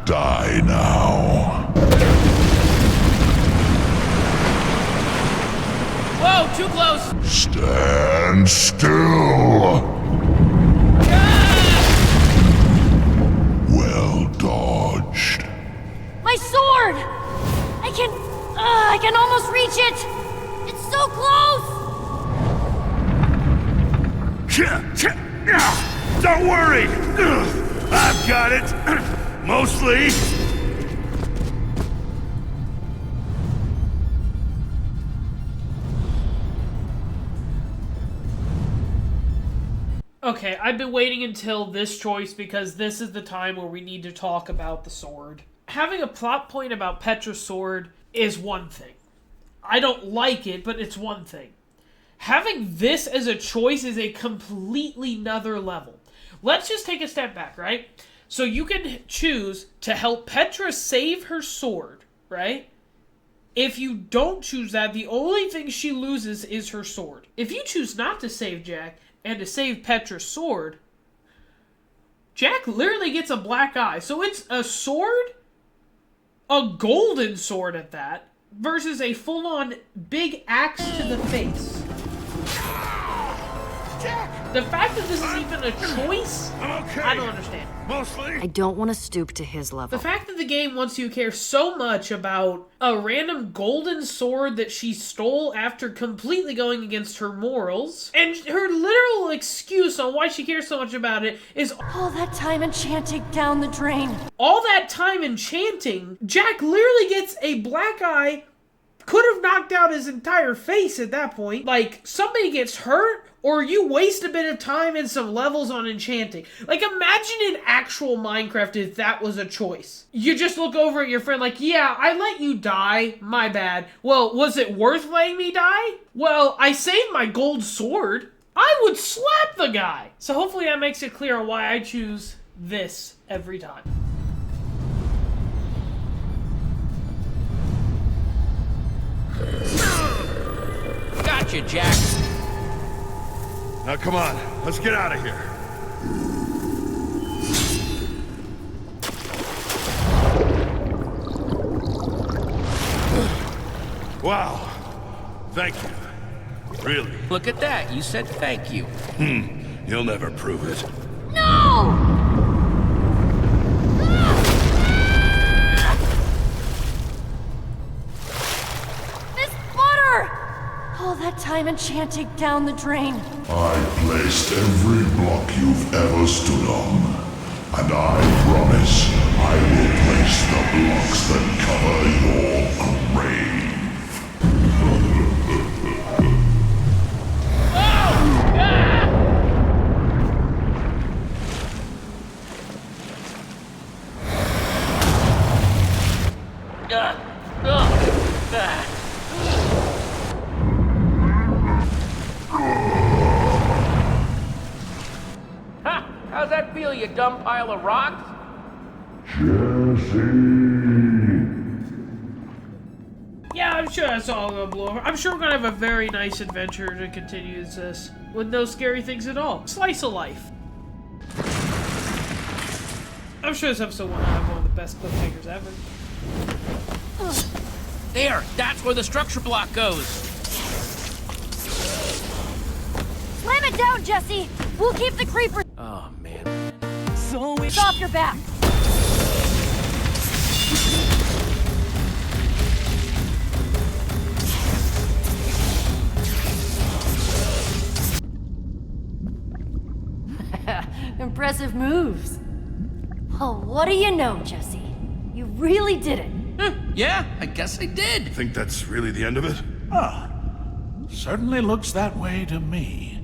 Die now. Whoa, too close! Stand still. Well dodged. My sword! I can almost reach it! It's so close! Don't worry! I've got it! Mostly. Okay, I've been waiting until this choice because this is the time where we need to talk about the sword. Having a plot point about Petra's sword is one thing. I don't like it, but it's one thing. Having this as a choice is a completely another level. Let's just take a step back, right? So you can choose to help Petra save her sword, right? If you don't choose that, the only thing she loses is her sword. If you choose not to save Jack and to save Petra's sword, Jack literally gets a black eye. So it's a sword, a golden sword at that, versus a full-on big axe to the face. The fact that this is even a choice, I don't understand. I don't want to stoop to his level. The fact that the game wants you to care so much about a random golden sword that she stole after completely going against her morals, and her literal excuse on why she cares so much about it is all that time enchanting down the drain. All that time enchanting, Jack literally gets a black eye, could have knocked out his entire face at that point. Like, somebody gets hurt, or you waste a bit of time and some levels on enchanting. Like, imagine in actual Minecraft if that was a choice. You just look over at your friend like, yeah, I let you die, my bad. Well, was it worth letting me die? Well, I saved my gold sword. I would slap the guy. So hopefully that makes it clear on why I choose this every time. Gotcha, Jack. Now come on, let's get out of here. Wow. Thank you. Really. Look at that. You said thank you. You'll never prove it. No! Miss Butter! All that time enchanting down the drain. I placed every block you've ever stood on. And I promise I will place the blocks that cover your grave. you dumb pile of rocks? Yeah, I'm sure that's all gonna blow over. I'm sure we're gonna have a very nice adventure to continue this with no scary things at all. Slice of life. I'm sure this episode will have one of the best cliffhangers ever. There, that's where the structure block goes. Slam it down, Jesse! We'll keep the creeper. Oh, man. It's off your back! Impressive moves. Oh, what do you know, Jesse? You really did it. Yeah, I guess I did. Think that's really the end of it? Certainly looks that way to me.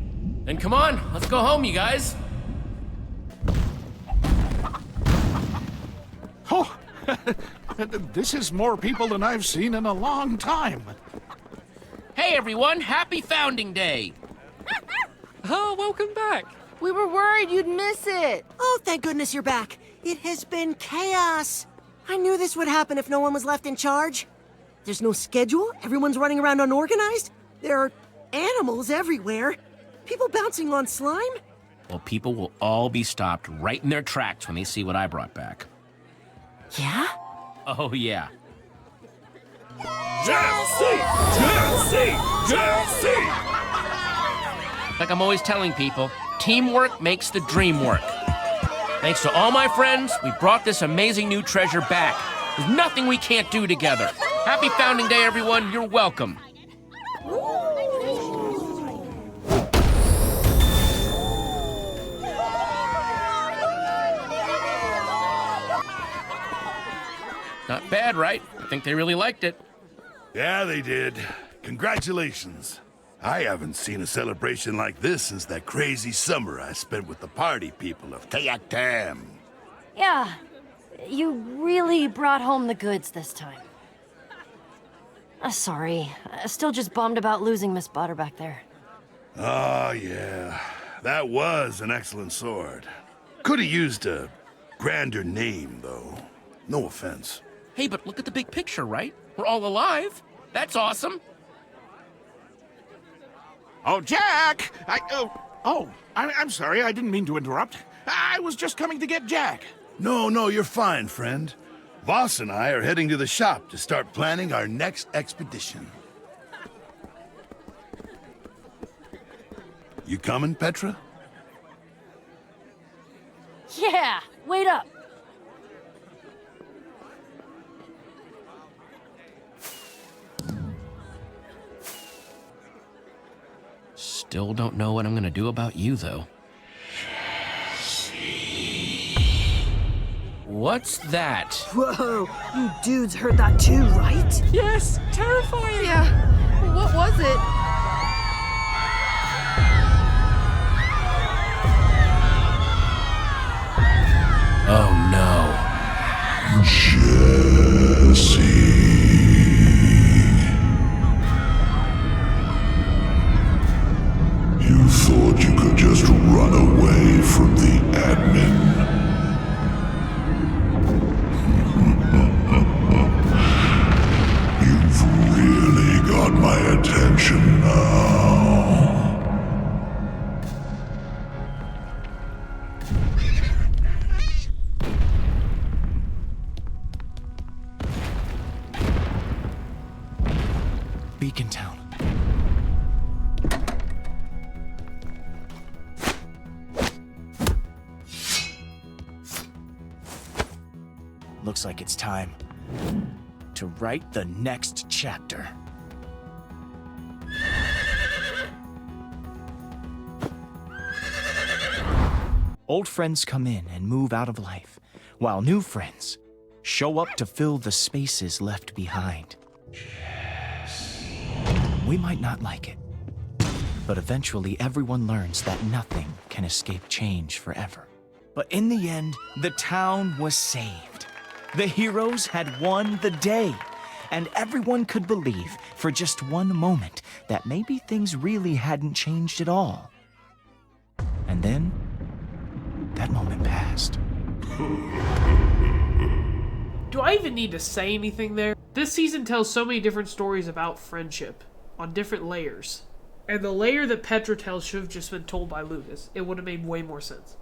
Then come on, let's go home, you guys. Oh, this is more people than I've seen in a long time. Hey, everyone, happy Founding Day. Oh, welcome back. We were worried you'd miss it. Oh, thank goodness you're back. It has been chaos. I knew this would happen if no one was left in charge. There's no schedule, everyone's running around unorganized. There are animals everywhere. People bouncing on slime. Well, people will all be stopped right in their tracks when they see what I brought back. Yeah? Oh, yeah. Jesse! Jesse! Jesse! Like I'm always telling people, teamwork makes the dream work. Thanks to all my friends, we brought this amazing new treasure back. There's nothing we can't do together. Happy Founding Day, everyone. You're welcome. Not bad, right? I think they really liked it. Yeah, they did. Congratulations. I haven't seen a celebration like this since that crazy summer I spent with the party people of Kayak. Yeah, you really brought home the goods this time. Sorry, still just bummed about losing Miss Butter back there. Oh, yeah. That was an excellent sword. Could have used a grander name, though. No offense. Hey, but look at the big picture, right? We're all alive. That's awesome. Oh, Jack! I'm sorry. I didn't mean to interrupt. I was just coming to get Jack. No, you're fine, friend. Voss and I are heading to the shop to start planning our next expedition. You coming, Petra? Yeah, wait up. Still don't know what I'm gonna do about you, though. What's that? Whoa, you dudes heard that too, right? Yes, terrifying. Yeah, what was it? Oh no. Jesse. You thought you could just run away from the admin? You've really got my attention now. Beacon Town. Looks like it's time to write the next chapter. Old friends come in and move out of life, while new friends show up to fill the spaces left behind. We might not like it, but eventually everyone learns that nothing can escape change forever. But in the end, the town was saved. The heroes had won the day, and everyone could believe for just one moment that maybe things really hadn't changed at all. And then, that moment passed. Do I even need to say anything there? This season tells so many different stories about friendship on different layers. And the layer that Petra tells should have just been told by Lucas. It would have made way more sense.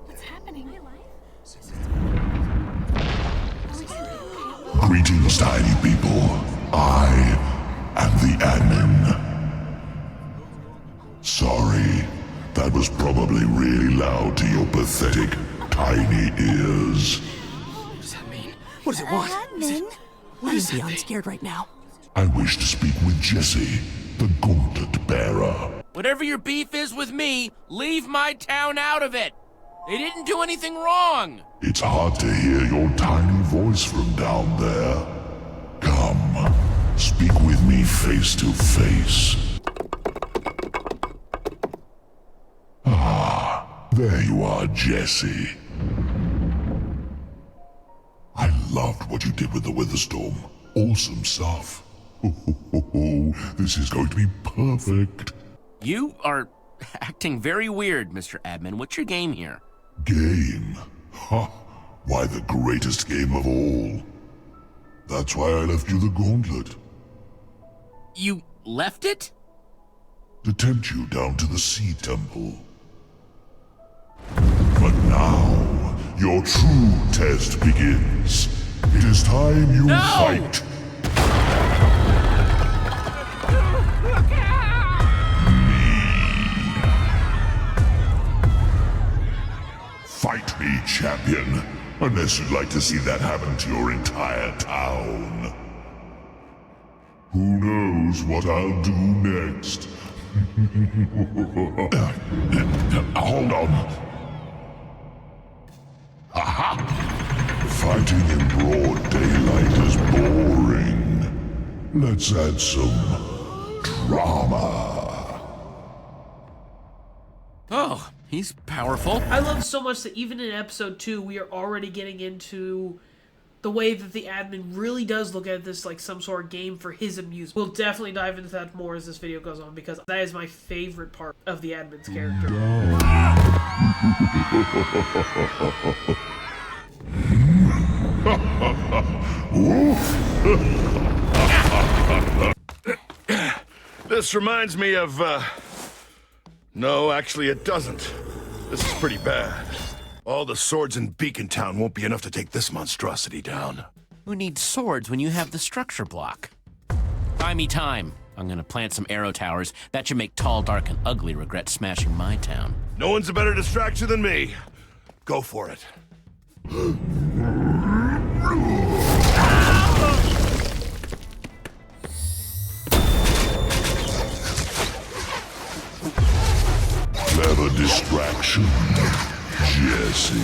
What's happening? Greetings, tiny people. I am the admin. Sorry, that was probably really loud to your pathetic, tiny ears. What does that mean? What does it want? What is beyond scared right now? I wish to speak with Jesse, the Gauntlet Bearer. Whatever your beef is with me, leave my town out of it. They didn't do anything wrong. It's hard to hear your tiny voice from down there. Come, speak with me face to face. Ah, there you are, Jesse. I loved what you did with the Witherstorm. Awesome stuff. This is going to be perfect. You are acting very weird, Mr. Admin. What's your game here? Game? Ha! Why, the greatest game of all. That's why I left you the gauntlet. You left it? To tempt you down to the Sea Temple. But now, your true test begins. It is time you fight. Fight me, champion. Unless you'd like to see that happen to your entire town. Who knows what I'll do next? Hold on. Aha! Fighting in broad daylight is boring. Let's add some drama. Oh, he's powerful. I love so much that even in episode 2, we are already getting into the way that the admin really does look at this like some sort of game for his amusement. We'll definitely dive into that more as this video goes on, because that is my favorite part of the admin's character. This reminds me of, No, actually it doesn't. This is pretty bad. All the swords in Beacon Town won't be enough to take this monstrosity down. Who needs swords when you have the structure block? Buy me time. I'm gonna plant some arrow towers. That should make Tall, Dark, and Ugly regret smashing my town. No one's a better distraction than me. Go for it. Clever distraction, Jesse.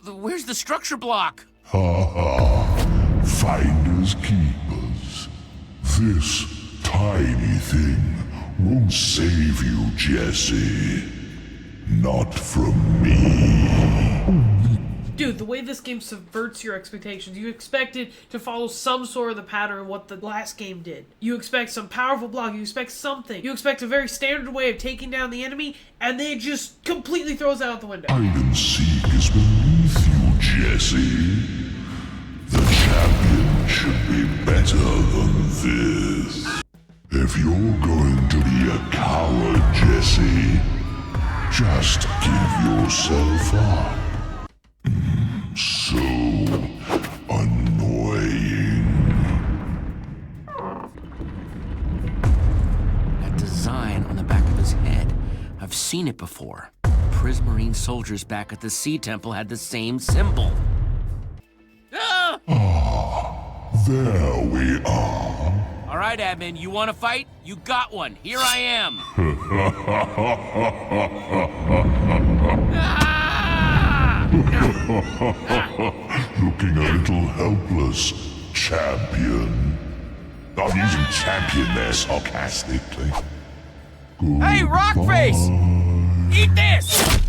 Where's the structure block? Ha ha. Finders keepers. This tiny thing won't save you, Jesse. Not from me. Dude, the way this game subverts your expectations, you expect it to follow some sort of the pattern of what the last game did. You expect some powerful block, you expect something. You expect a very standard way of taking down the enemy, and then it just completely throws it out the window. Hide and seek is beneath you, Jesse. The champion should be better than this. If you're going to be a coward, Jesse, just give yourself up. So annoying. That design on the back of his head. I've seen it before. Prismarine soldiers back at the Sea Temple had the same symbol. Ah! Ah, there we are. All right, admin, you want to fight? You got one. Here I am. Looking a little helpless, champion. I'm using champion there sarcastically. Hey, Rockface! Eat this!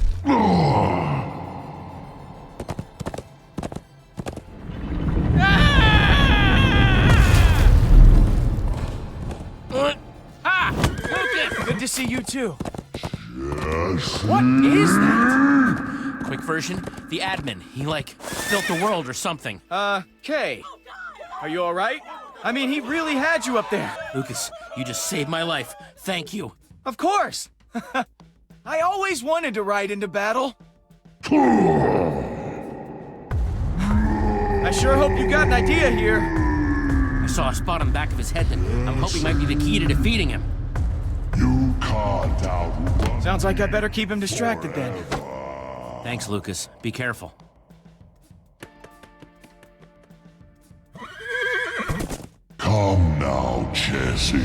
see you too. What is that? Quick version, the admin. He, like, built the world or something. Kay. Are you alright? I mean, he really had you up there. Lucas, you just saved my life. Thank you. Of course. I always wanted to ride into battle. I sure hope you got an idea here. I saw a spot on the back of his head that I'm hoping might be the key to defeating him. You can't outrun. Sounds like I better keep him distracted then. Thanks, Lucas. Be careful. Come now, Jesse.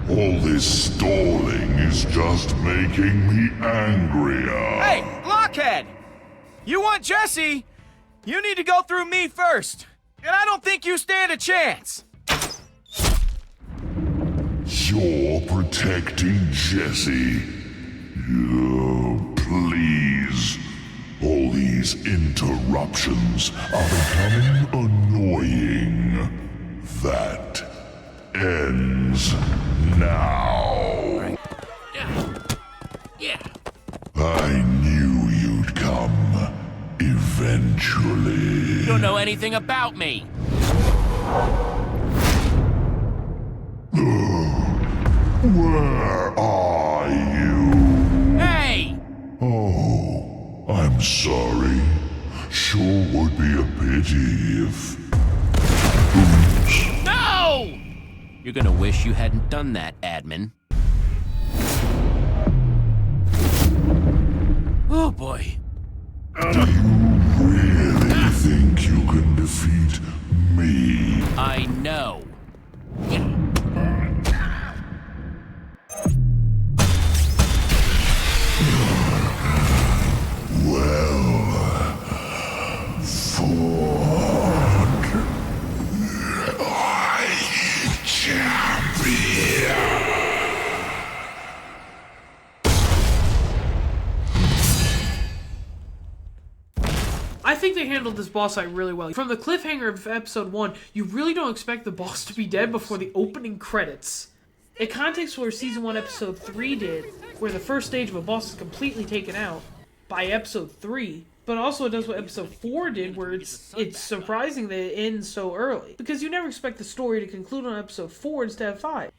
All this stalling is just making me angrier. Hey, blockhead! You want Jesse? You need to go through me first. And I don't think you stand a chance. You're protecting Jesse. Please. All these interruptions are becoming annoying. That ends now. Yeah. I knew you'd come. Eventually. You don't know anything about me. Where are you? Hey! Oh, I'm sorry. Sure would be a pity if... Oops. No! You're gonna wish you hadn't done that, admin. Oh boy. Do you really think you can defeat me? I know. I think they handled this boss fight really well. From the cliffhanger of episode 1, you really don't expect the boss to be dead before the opening credits. It kind of takes where season 1 episode 3 did, where the first stage of a boss is completely taken out by episode 3. But also it does what episode 4 did, where it's surprising that it ends so early. Because you never expect the story to conclude on episode 4 instead of 5.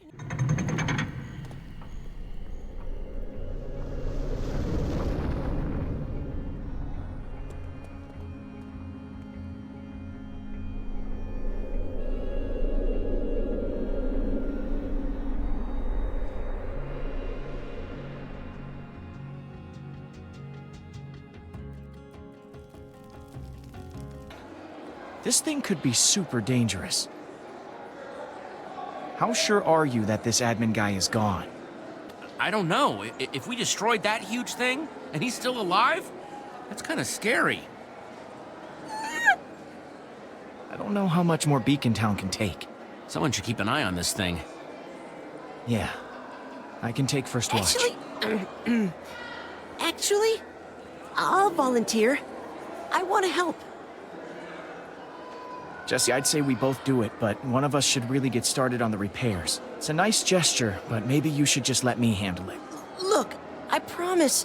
This thing could be super dangerous. How sure are you that this admin guy is gone? I don't know. If we destroyed that huge thing, and he's still alive, that's kind of scary. I don't know how much more Beacon Town can take. Someone should keep an eye on this thing. Yeah, I can take first watch. Actually, I'll volunteer. I want to help. Jesse, I'd say we both do it, but one of us should really get started on the repairs. It's a nice gesture, but maybe you should just let me handle it. Look, I promise.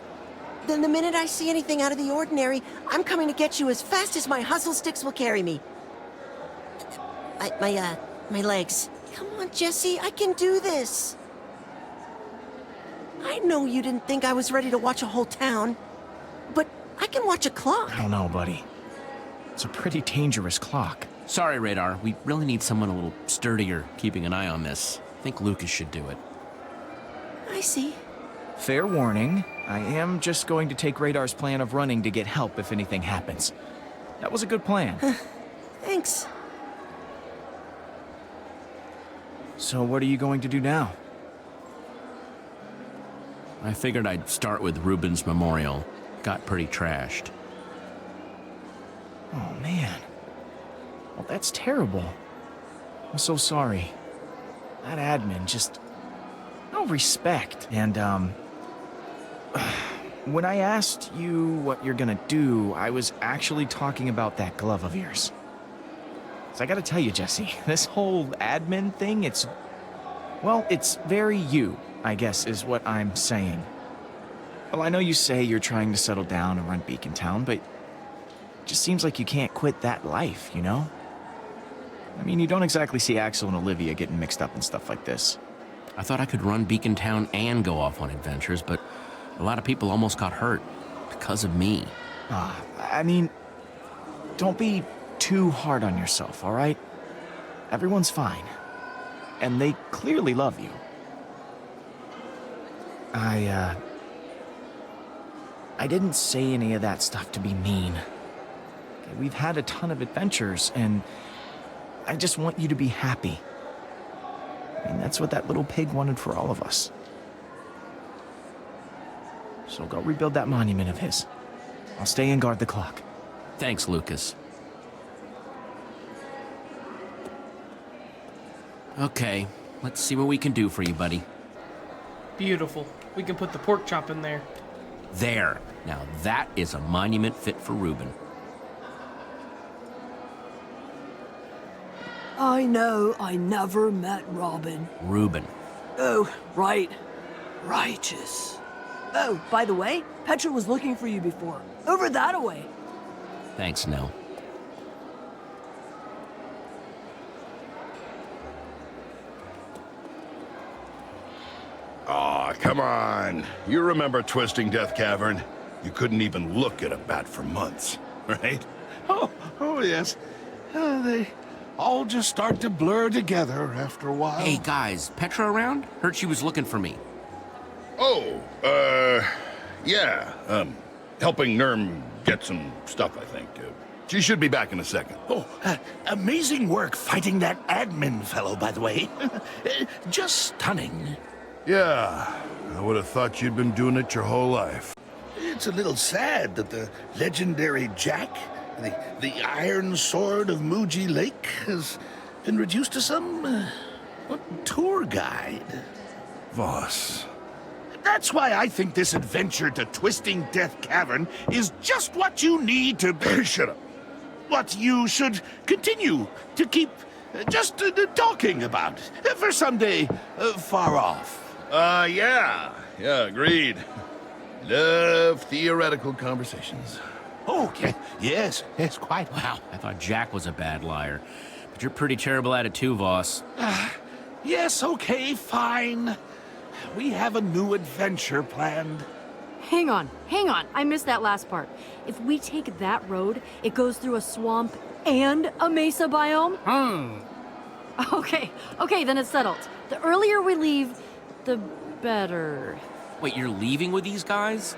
Then the minute I see anything out of the ordinary, I'm coming to get you as fast as my hustle sticks will carry me. My legs. Come on, Jesse, I can do this. I know you didn't think I was ready to watch a whole town, but I can watch a clock. I don't know, buddy. It's a pretty dangerous clock. Sorry, Radar. We really need someone a little sturdier keeping an eye on this. I think Lucas should do it. I see. Fair warning. I am just going to take Radar's plan of running to get help if anything happens. That was a good plan. Thanks. So what are you going to do now? I figured I'd start with Ruben's memorial. Got pretty trashed. Oh, man. Well, that's terrible. I'm so sorry. That admin just... no respect. And, when I asked you what you're gonna do, I was actually talking about that glove of yours. So I gotta tell you, Jesse, this whole admin thing, it's... well, it's very you. I guess, is what I'm saying. Well, I know you say you're trying to settle down and run Beacon Town, but it just seems like you can't quit that life, you know? I mean, you don't exactly see Axel and Olivia getting mixed up in stuff like this. I thought I could run Beacon Town and go off on adventures, but a lot of people almost got hurt because of me. I mean, don't be too hard on yourself, all right? Everyone's fine. And they clearly love you. I didn't say any of that stuff to be mean. Okay, we've had a ton of adventures, and I just want you to be happy. I mean, that's what that little pig wanted for all of us. So go rebuild that monument of his. I'll stay and guard the clock. Thanks, Lucas. Okay, let's see what we can do for you, buddy. Beautiful. We can put the pork chop in there. There. Now that is a monument fit for Reuben. I know I never met Robin. Reuben. Oh, right. Righteous. Oh, by the way, Petra was looking for you before. Over that away. Thanks, Nell. Aw, come on. You remember Twisting Death Cavern? You couldn't even look at a bat for months, right? Oh, yes. They all just start to blur together after a while. Hey, guys, Petra around? Heard she was looking for me. Oh, yeah. Helping Nurm get some stuff, I think. She should be back in a second. Oh, amazing work fighting that admin fellow, by the way. Just stunning. Yeah, I would have thought you'd been doing it your whole life. It's a little sad that the legendary Jack, the Iron Sword of Muji Lake, has been reduced to some tour guide. Voss. That's why I think this adventure to Twisting Death Cavern is just what you need to be. Shut up. What you should continue to keep just talking about for someday far off. Yeah, agreed. Love theoretical conversations. Oh, yes, quite. Wow, I thought Jack was a bad liar. But you're pretty terrible at it too, Voss. Yes, okay, fine. We have a new adventure planned. Hang on. I missed that last part. If we take that road, it goes through a swamp and a mesa biome? Okay, then it's settled. The earlier we leave, the better. Wait, you're leaving with these guys?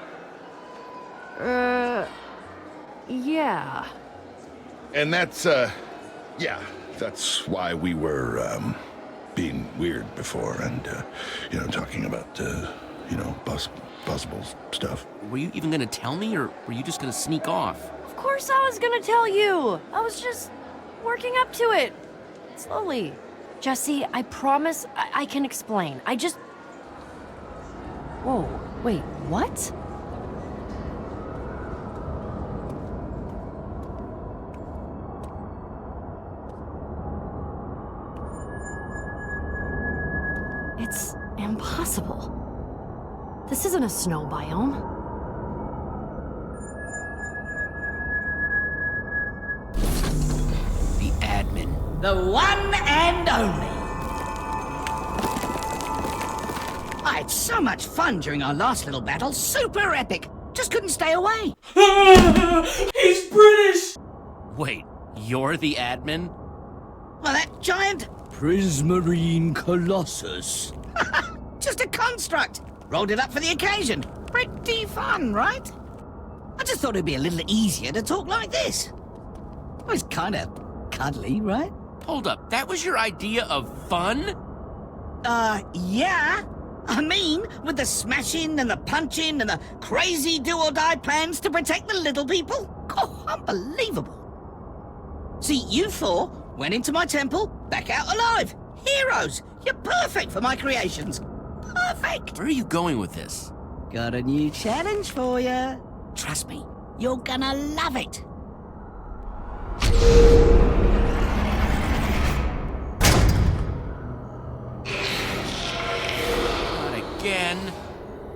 Yeah. And that's why we were, being weird before and, talking about, possible stuff. Were you even gonna tell me, or were you just gonna sneak off? Of course I was gonna tell you. I was just working up to it. Slowly. Jesse, I promise I can explain. Whoa, wait, what? It's impossible. This isn't a snow biome. The admin. The one and only. I had so much fun during our last little battle. Super epic. Just couldn't stay away. He's British! Wait, you're the admin? Well, that giant Prismarine Colossus. just a construct. Rolled it up for the occasion. Pretty fun, right? I just thought it'd be a little easier to talk like this. It was kind of cuddly, right? Hold up, that was your idea of fun? Yeah. I mean, with the smashing and the punching and the crazy do-or-die plans to protect the little people. Oh, unbelievable. See, you four went into my temple, back out alive. Heroes. You're perfect for my creations. Perfect. Where are you going with this? Got a new challenge for you. Trust me, you're gonna love it. Not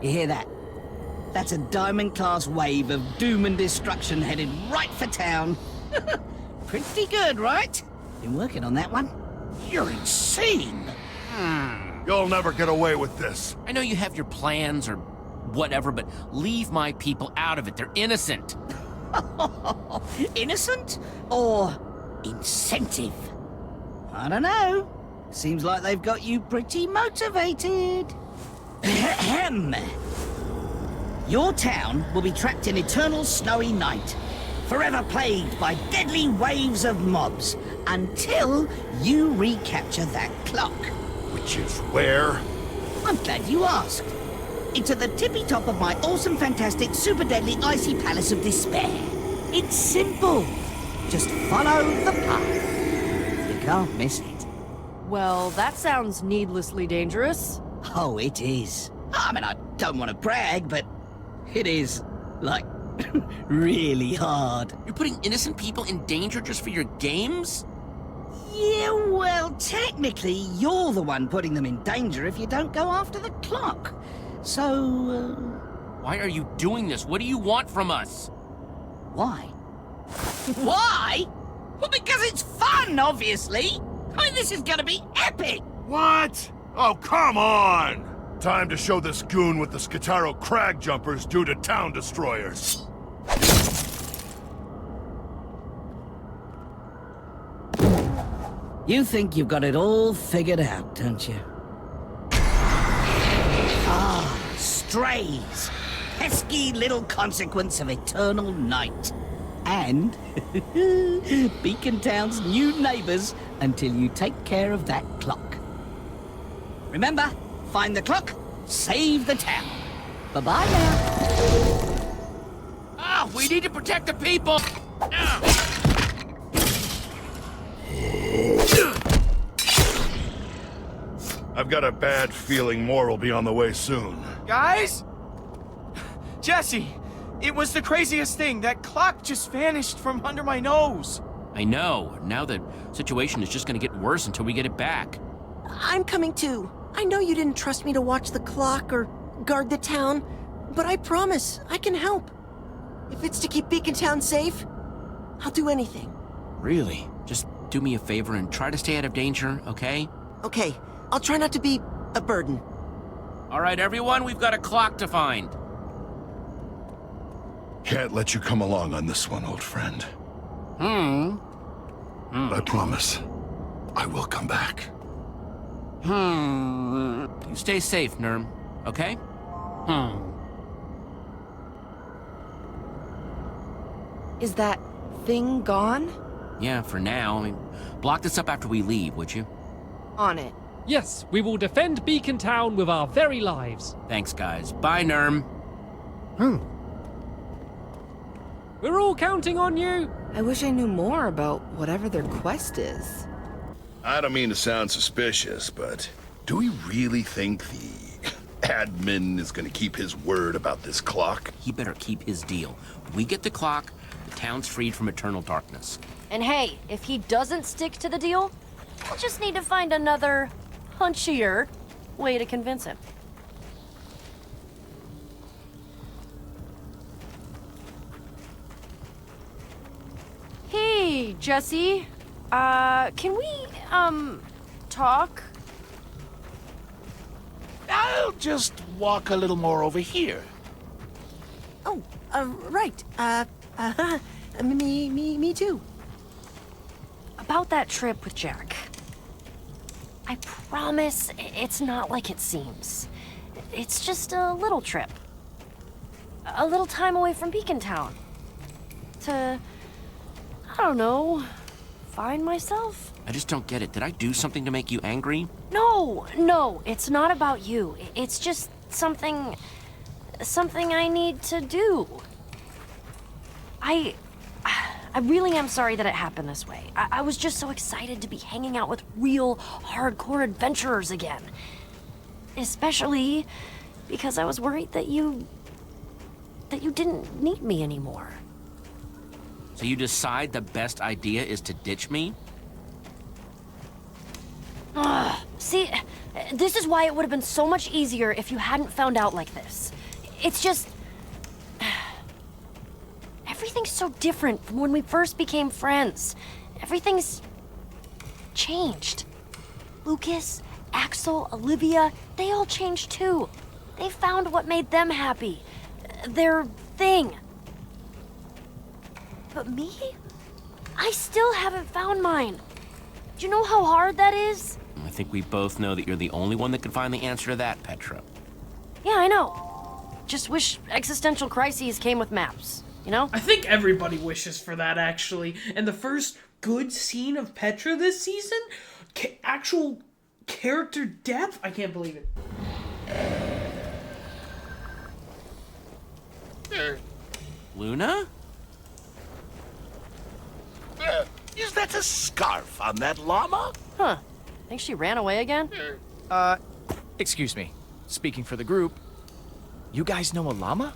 You hear that? That's a diamond-class wave of doom and destruction headed right for town. Pretty good, right? Been working on that one. You're insane! You'll never get away with this. I know you have your plans or whatever, but leave my people out of it. They're innocent. Innocent or incentive? I don't know. Seems like they've got you pretty motivated. Ahem. Your town will be trapped in eternal snowy night, forever plagued by deadly waves of mobs, until you recapture that clock. Which is where? I'm glad you asked. Into the tippy top of my awesome, fantastic, super deadly, icy palace of despair. It's simple. Just follow the path. You can't miss it. Well, that sounds needlessly dangerous. Oh, it is. I mean, I don't want to brag, but it is, like, really hard. You're putting innocent people in danger just for your games? Yeah, well, technically, you're the one putting them in danger if you don't go after the clock. So, Why are you doing this? What do you want from us? Why? Why? Well, because it's fun, obviously. I mean, this is gonna be epic. What? Oh, come on! Time to show this goon what the Skitaro crag jumpers do to town destroyers. You think you've got it all figured out, don't you? Ah, strays. Pesky little consequence of eternal night. And Beacon Town's new neighbors until you take care of that clock. Remember, find the clock, save the town. Bye-bye now. Ah, we need to protect the people! I've got a bad feeling more will be on the way soon. Guys? Jesse, it was the craziest thing. That clock just vanished from under my nose. I know. Now the situation is just gonna get worse until we get it back. I'm coming too. I know you didn't trust me to watch the clock or guard the town, but I promise I can help. If it's to keep Beacon Town safe, I'll do anything. Really? Just do me a favor and try to stay out of danger, okay? Okay, I'll try not to be a burden. All right, everyone, we've got a clock to find. Can't let you come along on this one, old friend. I promise, I will come back. You stay safe, Nerm, okay? Is that thing gone? Yeah, for now. I mean, block this up after we leave, would you? On it. Yes, we will defend Beacon Town with our very lives. Thanks, guys. Bye, Nerm. We're all counting on you. I wish I knew more about whatever their quest is. I don't mean to sound suspicious, but do we really think the admin is gonna keep his word about this clock? He better keep his deal. We get the clock, the town's freed from eternal darkness. And hey, if he doesn't stick to the deal, we'll just need to find another punchier way to convince him. Hey, Jesse. Can we, talk? I'll just walk a little more over here. Oh, right. Me too. About that trip with Jack. I promise it's not like it seems. It's just a little trip. A little time away from Beacon Town. To, I don't know, find myself? I just don't get it. Did I do something to make you angry? No, it's not about you. It's just something I need to do. I really am sorry that it happened this way. I was just so excited to be hanging out with real hardcore adventurers again. Especially because I was worried that you didn't need me anymore. So you decide the best idea is to ditch me? See, This is why it would have been so much easier if you hadn't found out like this. It's just... Everything's so different from when we first became friends. Everything's... changed. Lucas, Axel, Olivia, they all changed too. They found what made them happy. Their thing. But me? I still haven't found mine. Do you know how hard that is? I think we both know that you're the only one that can find the answer to that, Petra. Yeah, I know. Just wish existential crises came with maps, you know? I think everybody wishes for that, actually. And the first good scene of Petra this season? Actual character depth? I can't believe it. Luna? Is that a scarf on that llama? Huh. Think she ran away again? Excuse me. Speaking for the group, you guys know a llama?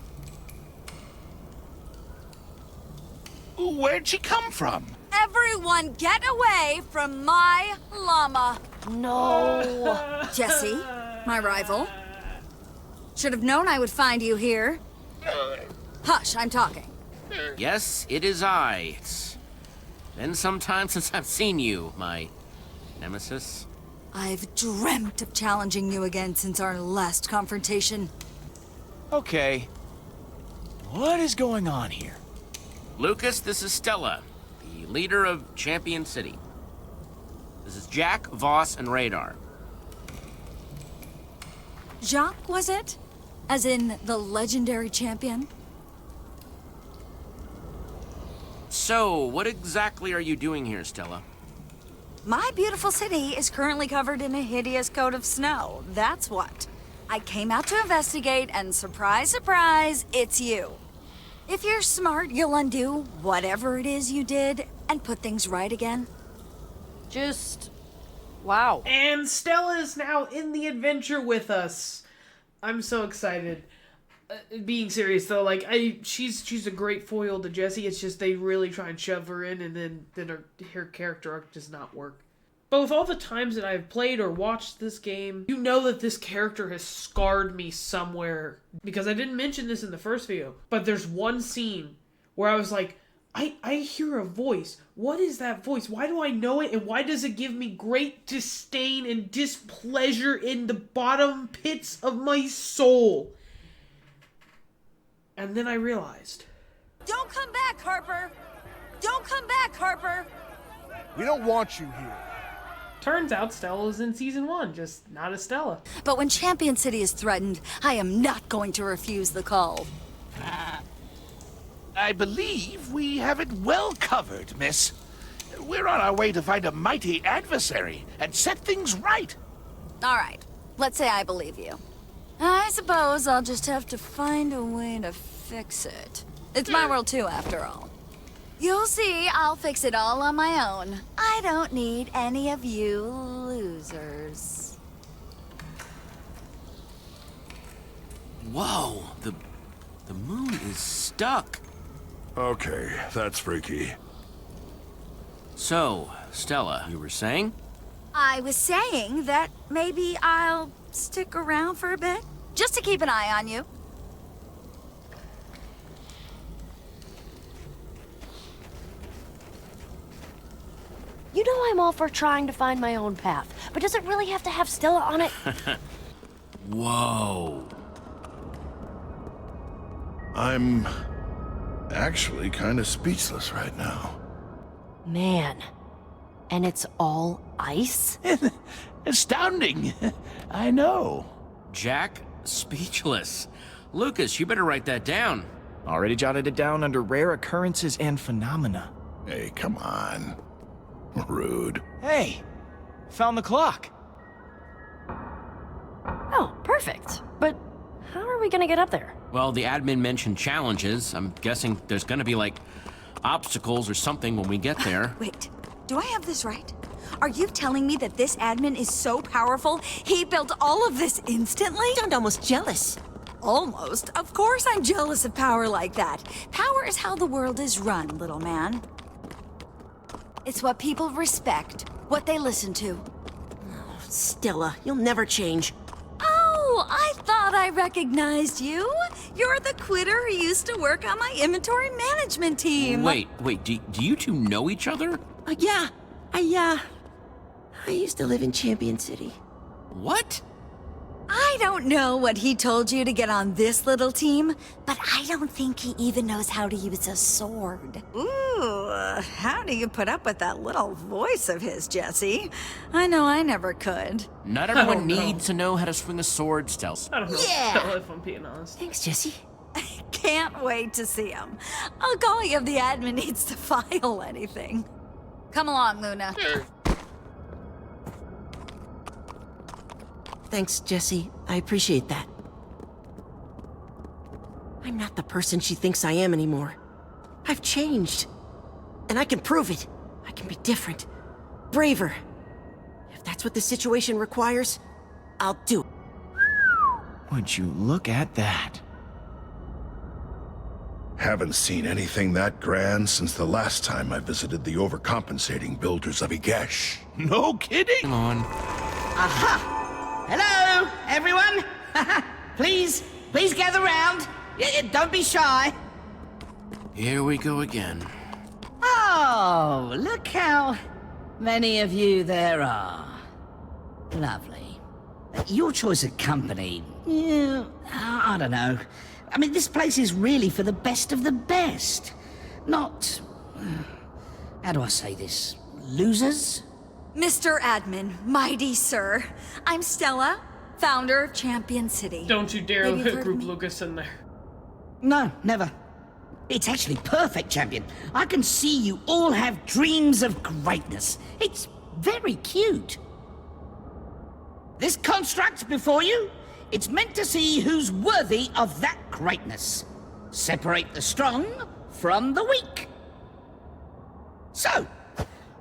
Where'd she come from? Everyone get away from my llama. No. Jesse, my rival. Should have known I would find you here. Hush, I'm talking. Yes, it is I. It's been some time since I've seen you, my nemesis. I've dreamt of challenging you again since our last confrontation. Okay. What is going on here? Lucas, this is Stella, the leader of Champion City. This is Jack, Voss, and Radar. Jacques, was it? As in the legendary champion? So, what exactly are you doing here, Stella? My beautiful city is currently covered in a hideous coat of snow. That's what. I came out to investigate, and surprise, surprise, it's you. If you're smart, you'll undo whatever it is you did and put things right again. Just... wow. And Stella is now in the adventure with us. I'm so excited. Being serious though, like she's a great foil to Jesse. It's just they really try and shove her in, and then her character arc does not work. But with all the times that I've played or watched this game, you know that this character has scarred me somewhere. Because I didn't mention this in the first video, but there's one scene where I was like, I hear a voice. What is that voice? Why do I know it? And why does it give me great disdain and displeasure in the bottom pits of my soul? And then I realized. Don't come back, Harper! Don't come back, Harper! We don't want you here. Turns out Stella's in Season 1, just not as Stella. But when Champion City is threatened, I am not going to refuse the call. I believe we have it well covered, miss. We're on our way to find a mighty adversary and set things right. All right, let's say I believe you. I suppose I'll just have to find a way to fix it. It's my world too, after all. You'll see, I'll fix it all on my own. I don't need any of you losers. Whoa, the moon is stuck. Okay, that's freaky. So, Stella, you were saying? I was saying that maybe I'll stick around for a bit, just to keep an eye on you. You know I'm all for trying to find my own path, but does it really have to have Stella on it? Whoa. I'm actually kind of speechless right now. Man. And it's all ice? Astounding. I know. Jack, speechless. Lucas, you better write that down. Already jotted it down under rare occurrences and phenomena. Hey, come on. Rude. Hey, found the clock. Oh, perfect. But how are we gonna get up there? Well, the admin mentioned challenges. I'm guessing there's gonna be, like, obstacles or something when we get there. Wait, do I have this right? Are you telling me that this admin is so powerful, he built all of this instantly? I'm almost jealous. Almost? Of course I'm jealous of power like that. Power is how the world is run, little man. It's what people respect, what they listen to. Stella, you'll never change. Oh, I thought I recognized you. You're the quitter who used to work on my inventory management team. Wait, do you two know each other? Yeah. I used to live in Champion City. What? I don't know what he told you to get on this little team, but I don't think he even knows how to use a sword. Ooh, how do you put up with that little voice of his, Jesse? I know I never could. Not everyone needs to know how to swing a sword, Stealth. I don't know. Yeah. If I'm being honest. Thanks, Jesse. Can't wait to see him. I'll call you if the admin needs to file anything. Come along, Luna. Thanks, Jesse. I appreciate that. I'm not the person she thinks I am anymore. I've changed. And I can prove it. I can be different. Braver. If that's what the situation requires, I'll do it. Would you look at that? Haven't seen anything that grand since the last time I visited the overcompensating builders of Igesh. No kidding! Come on. Aha! Hello, everyone! Please gather round. Don't be shy. Here we go again. Oh, look how many of you there are. Lovely. Your choice of company, I don't know. I mean, this place is really for the best of the best. Not, how do I say this, losers? Mr. Admin, mighty sir, I'm Stella, founder of Champion City. Don't you dare Maybe you've heard group of me? Lucas in there. No, never. It's actually perfect, Champion. I can see you all have dreams of greatness. It's very cute. This construct before you, it's meant to see who's worthy of that greatness. Separate the strong from the weak. So,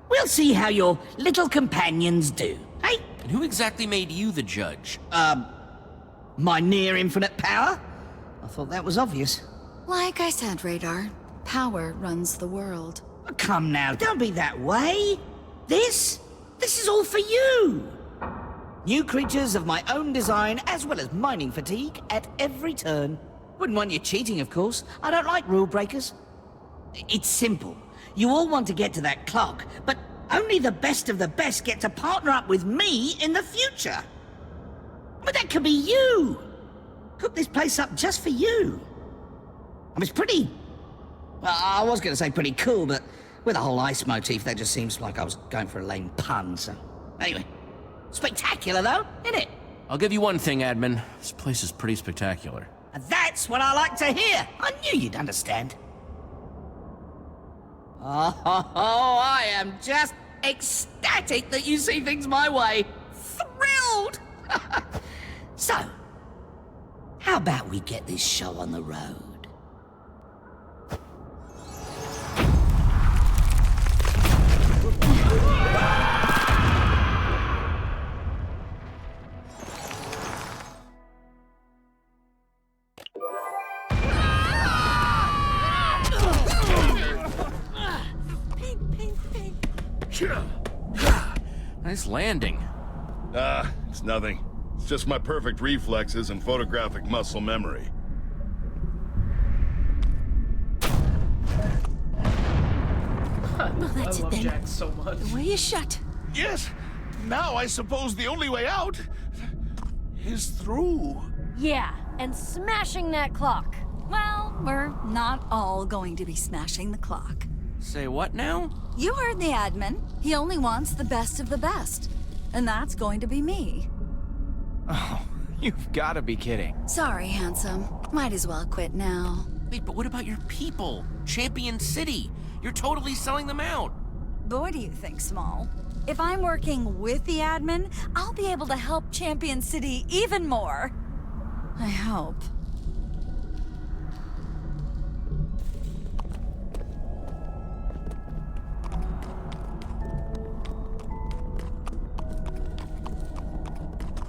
we'll see how your little companions do, hey? And who exactly made you the judge? My near infinite power? I thought that was obvious. Like I said, Radar, power runs the world. Come now, don't be that way. This is all for you. New creatures of my own design, as well as mining fatigue at every turn. Wouldn't want you cheating, of course. I don't like rule breakers. It's simple. You all want to get to that clock, but only the best of the best get to partner up with me in the future. But that could be you. Cook this place up just for you. I mean, it's pretty... Well, I was going to say pretty cool, but with the whole ice motif, that just seems like I was going for a lame pun, so... Anyway, spectacular, though, isn't it? I'll give you one thing, Admin. This place is pretty spectacular. And that's what I like to hear. I knew you'd understand. Oh, I am just ecstatic that you see things my way. Thrilled! So, how about we get this show on the road? Nice landing. It's nothing. It's just my perfect reflexes and photographic muscle memory. Well, that's I it love then. Jack so much. The way is shut. Yes! Now I suppose the only way out is through. Yeah, and smashing that clock. Well, we're not all going to be smashing the clock. Say what now? You heard the admin. He only wants the best of the best. And that's going to be me. Oh, you've got to be kidding. Sorry, handsome. Might as well quit now. Wait, but what about your people? Champion City. You're totally selling them out. Boy, do you think small. If I'm working with the admin, I'll be able to help Champion City even more. I hope.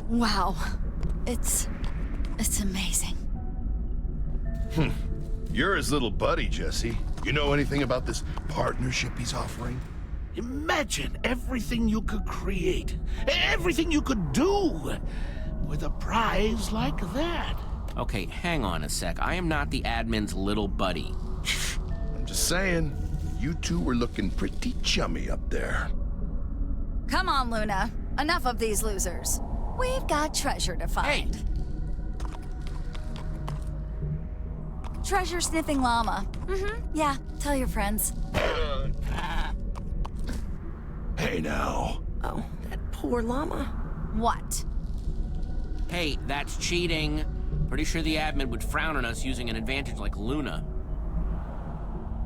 Wow. It's amazing. You're his little buddy, Jesse. You know anything about this partnership he's offering? Imagine everything you could create, everything you could do with a prize like that. Okay, hang on a sec. I am not the admin's little buddy. I'm just saying, you two were looking pretty chummy up there. Come on, Luna. Enough of these losers. We've got treasure to find. Hey. Treasure-sniffing llama. Yeah, tell your friends. Hey now. Oh, that poor llama. What? Hey, that's cheating. Pretty sure the admin would frown on us using an advantage like Luna.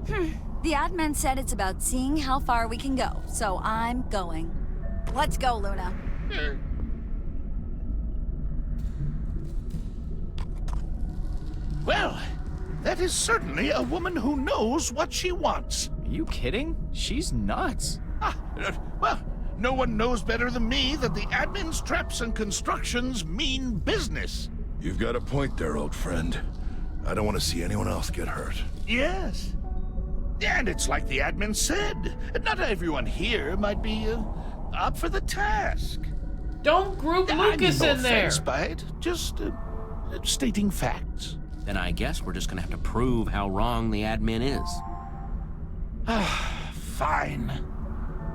The admin said it's about seeing how far we can go, so I'm going. Let's go, Luna. Well, that is certainly a woman who knows what she wants. Are you kidding? She's nuts. Well, no one knows better than me that the admin's traps and constructions mean business. You've got a point there, old friend. I don't want to see anyone else get hurt. Yes. And it's like the admin said. Not everyone here might be up for the task. Don't group Lucas I mean, no in there. offense by it, just stating facts. Then I guess we're just gonna have to prove how wrong the admin is. Fine.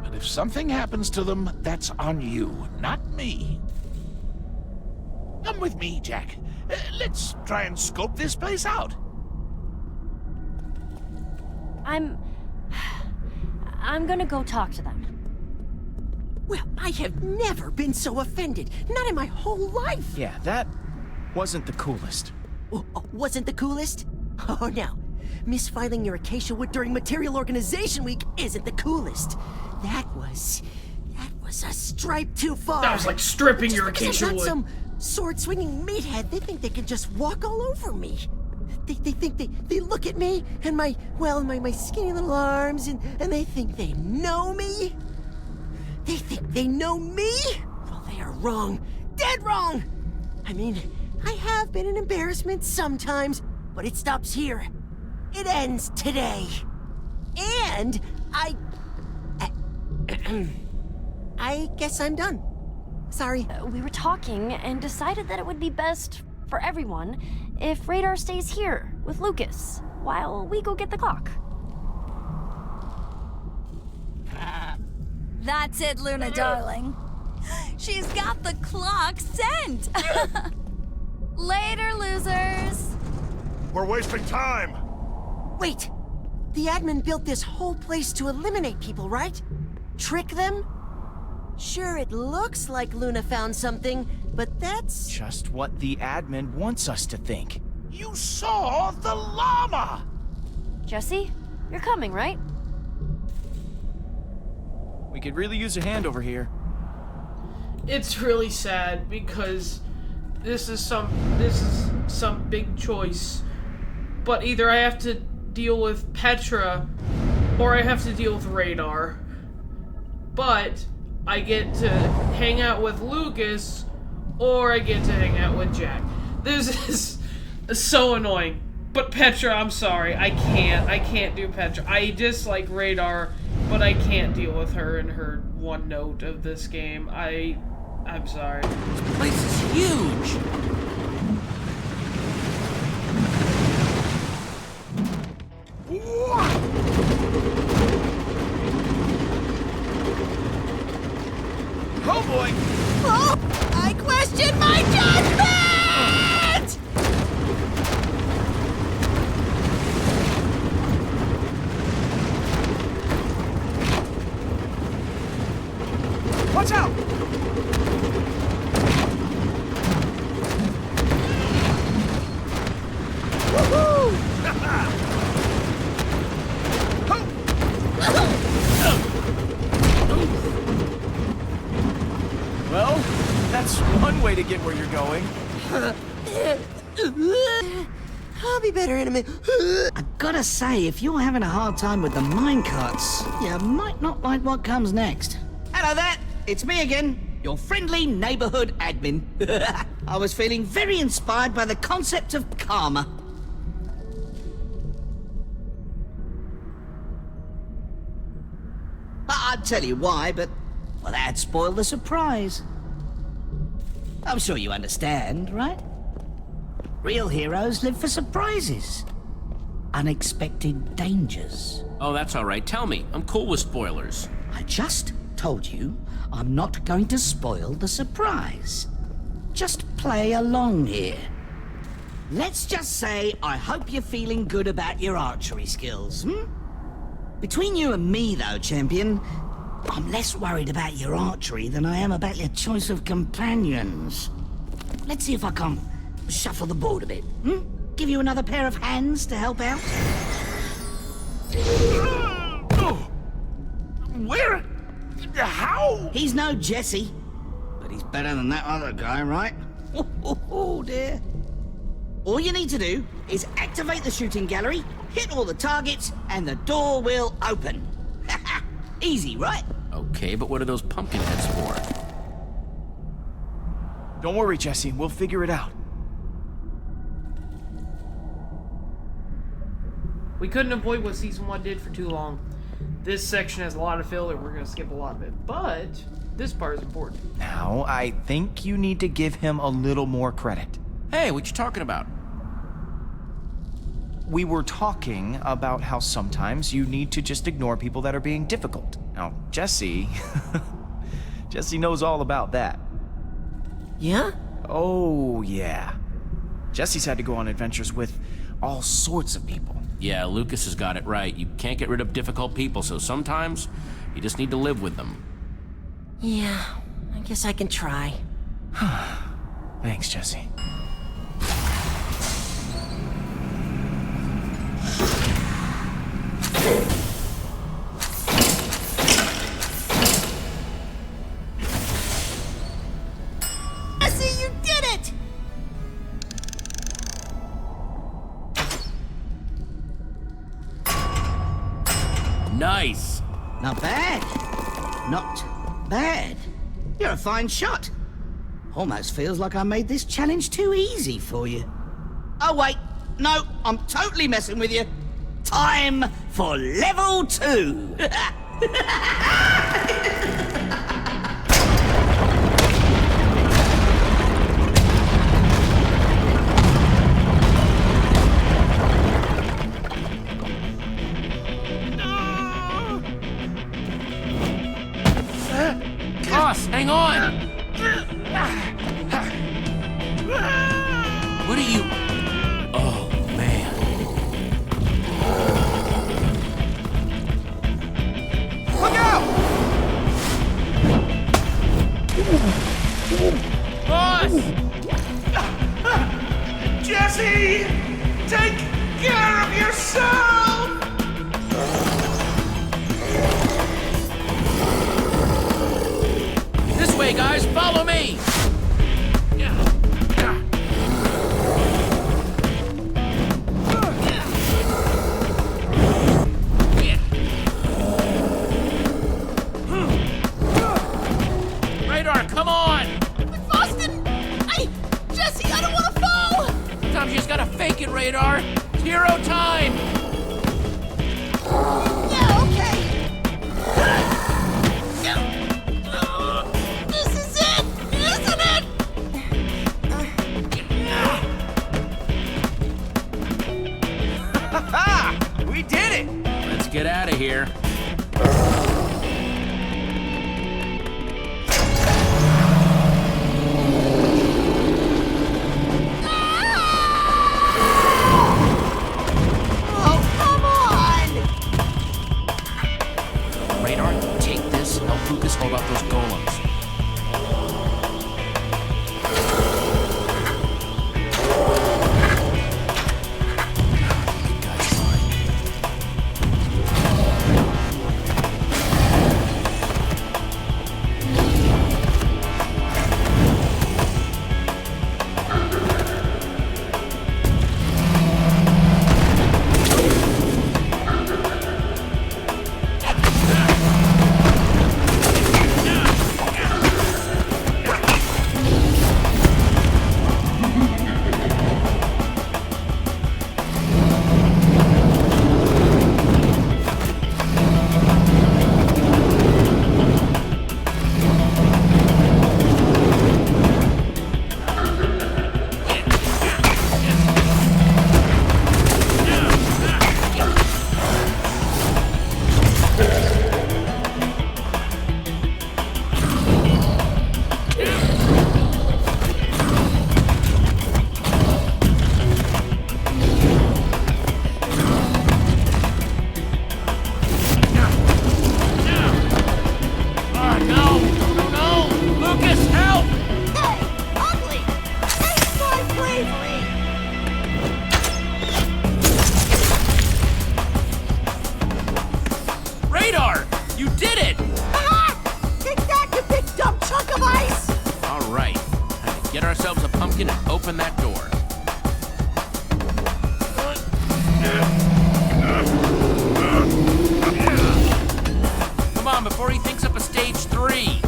But if something happens to them, that's on you, not me. Come with me, Jack. Let's try and scope this place out. I'm gonna go talk to them. Well, I have never been so offended. Not in my whole life. Yeah, that wasn't the coolest. Wasn't the coolest? Oh, no. Misfiling your acacia wood during Material Organization Week isn't the coolest. That was a stripe too far. That was like stripping Just your because acacia I'm not wood. some sword-swinging meathead, they think they can just walk all over me. They think they look at me and my skinny little arms and they think they know me. They think they know me? Well, they are wrong. Dead wrong! I mean, I have been an embarrassment sometimes, but it stops here. It ends today. And I guess I'm done. Sorry. We were talking and decided that it would be best for everyone if Radar stays here with Lucas while we go get the clock. That's it, Luna, darling. She's got the clock sent. Later, losers. We're wasting time. Wait. The admin built this whole place to eliminate people, right? Trick them? Sure, it looks like Luna found something, but that's... Just what the admin wants us to think. You saw the llama! Jesse, you're coming, right? We could really use a hand over here. It's really sad because this is some big choice. But either I have to deal with Petra or I have to deal with Radar. But I get to hang out with Lucas or I get to hang out with Jack. This is so annoying. But Petra, I'm sorry. I can't do Petra. I dislike Radar, but I can't deal with her in her one note of this game. I'm sorry. This place is huge! Oh boy! Oh! I question my judgment! Watch out! Well, that's one way to get where you're going. I'll be better in a minute. I gotta say, if you're having a hard time with the minecarts, you might not like what comes next. Hello there, it's me again, your friendly neighborhood admin. I was feeling very inspired by the concept of karma. I'd tell you why, but, well, that'd spoil the surprise. I'm sure you understand, right? Real heroes live for surprises. Unexpected dangers. Oh, that's all right. Tell me. I'm cool with spoilers. I just told you I'm not going to spoil the surprise. Just play along here. Let's just say I hope you're feeling good about your archery skills, Between you and me, though, champion, I'm less worried about your archery than I am about your choice of companions. Let's see if I can't shuffle the board a bit, Give you another pair of hands to help out? Where? How? He's no Jesse, but he's better than that other guy, right? Oh dear. All you need to do is activate the shooting gallery, hit all the targets, and the door will open. Easy, right? Okay, but what are those pumpkin heads for? Don't worry, Jesse. We'll figure it out. We couldn't avoid what Season 1 did for too long. This section has a lot of filler, we're going to skip a lot of it, but this part is important. Now, I think you need to give him a little more credit. Hey, what you talking about? We were talking about how sometimes you need to just ignore people that are being difficult. Now, Jesse... Jesse knows all about that. Yeah? Oh, yeah. Jesse's had to go on adventures with all sorts of people. Yeah, Lucas has got it right. You can't get rid of difficult people, so sometimes you just need to live with them. Yeah, I guess I can try. Thanks, Jesse. Jesse, you did it! Nice. Not bad. Not bad. You're a fine shot. Almost feels like I made this challenge too easy for you. Oh, wait. No, I'm totally messing with you. Time for level 2. Boss, hang on! What are you... Oh, man. Look out! Boss! Jesse! Take care of yourself! This way, guys, follow me! Radar, come on! Boston! Jesse, I don't want to fall! Sometimes you just gotta fake it, Radar. It's hero time! Yeah, okay. This is it, isn't it? We did it! Let's get out of here. Oh, come on! Radar, take this and help Lucas hold off those golems. ourselves a pumpkin and open that door. Come on, before he thinks up a stage 3.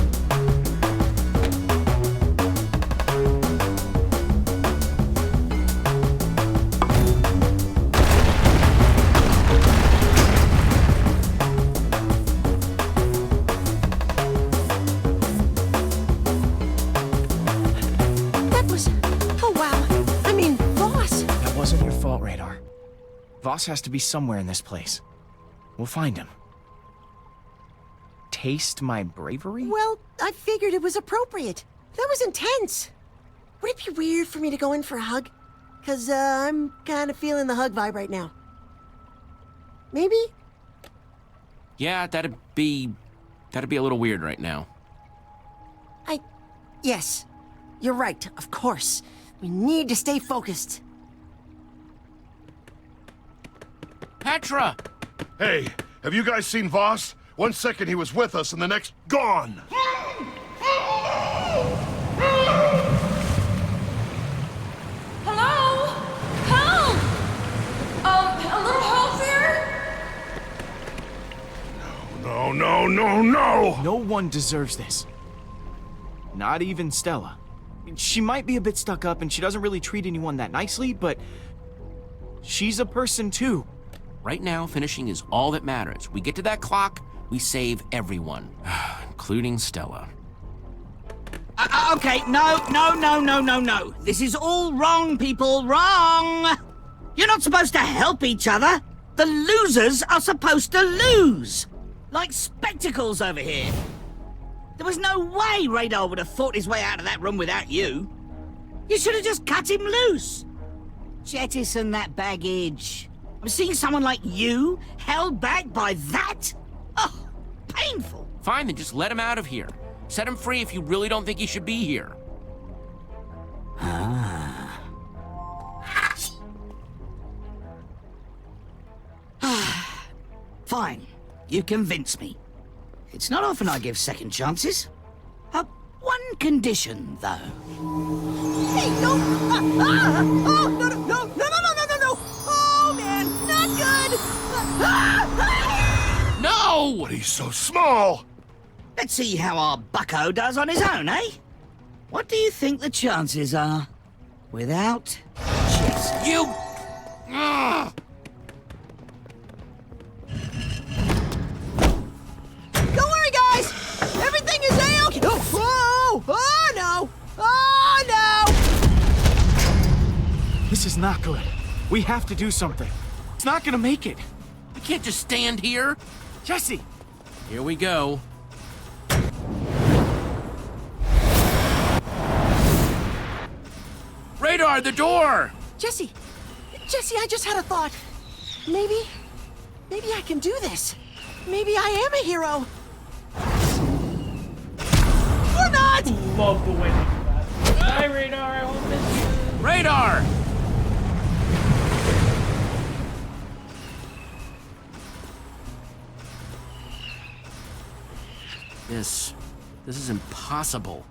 That was... Oh, wow. I mean, Voss. That wasn't your fault, Radar. Voss has to be somewhere in this place. We'll find him. Taste my bravery? Well, I figured it was appropriate. That was intense. Would it be weird for me to go in for a hug? Because I'm kind of feeling the hug vibe right now. Maybe? Yeah, that'd be a little weird right now. Yes. You're right, of course. We need to stay focused. Petra! Hey, have you guys seen Voss? 1 second he was with us and the next, gone! Hello? Help! A little help there? No, no, no, no! No one deserves this. Not even Stella. She might be a bit stuck up and she doesn't really treat anyone that nicely, but she's a person too. Right now, finishing is all that matters. We get to that clock, we save everyone, including Stella. Okay, no. This is all wrong, people, wrong! You're not supposed to help each other. The losers are supposed to lose. Like spectacles over here. There was no way Radar would have fought his way out of that room without you. You should have just cut him loose. Jettison that baggage. I'm seeing someone like you held back by that? Oh, painful. Fine, then just let him out of here. Set him free if you really don't think he should be here. Ah. Fine. You convince me. It's not often I give second chances. One condition, though. Hey, no! Oh, no! Oh, man, not good! No! But he's so small! Let's see how our bucko does on his own, eh? What do you think the chances are? Without Jess. You... Ugh. Don't worry, guys! Everything is A-okay! Oh, no! Oh, no! This is not good. We have to do something. It's not gonna make it. We can't just stand here. Jesse! Here we go. Radar, the door! Jesse, I just had a thought. Maybe I can do this. Maybe I am a hero. Or not! Love the way they do that. Bye, Radar. I won't miss you. Radar! This is impossible.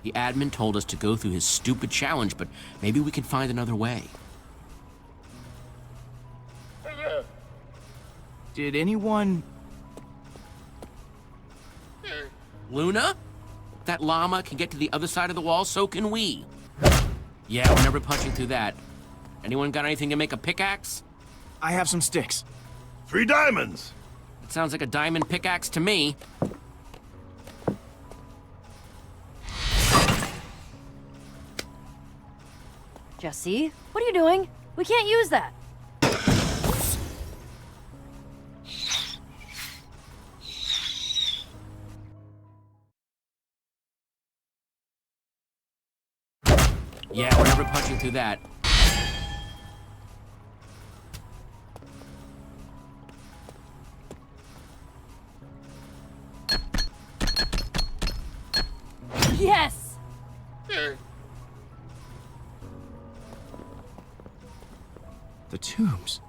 The admin told us to go through his stupid challenge, but maybe we can find another way. Did anyone... Luna? If that llama can get to the other side of the wall, so can we. Yeah, we're never punching through that. Anyone got anything to make a pickaxe? I have some sticks. 3 diamonds! It sounds like a diamond pickaxe to me. Jesse, what are you doing? We can't use that. Yeah, we're never punching through that. Yes! The tombs.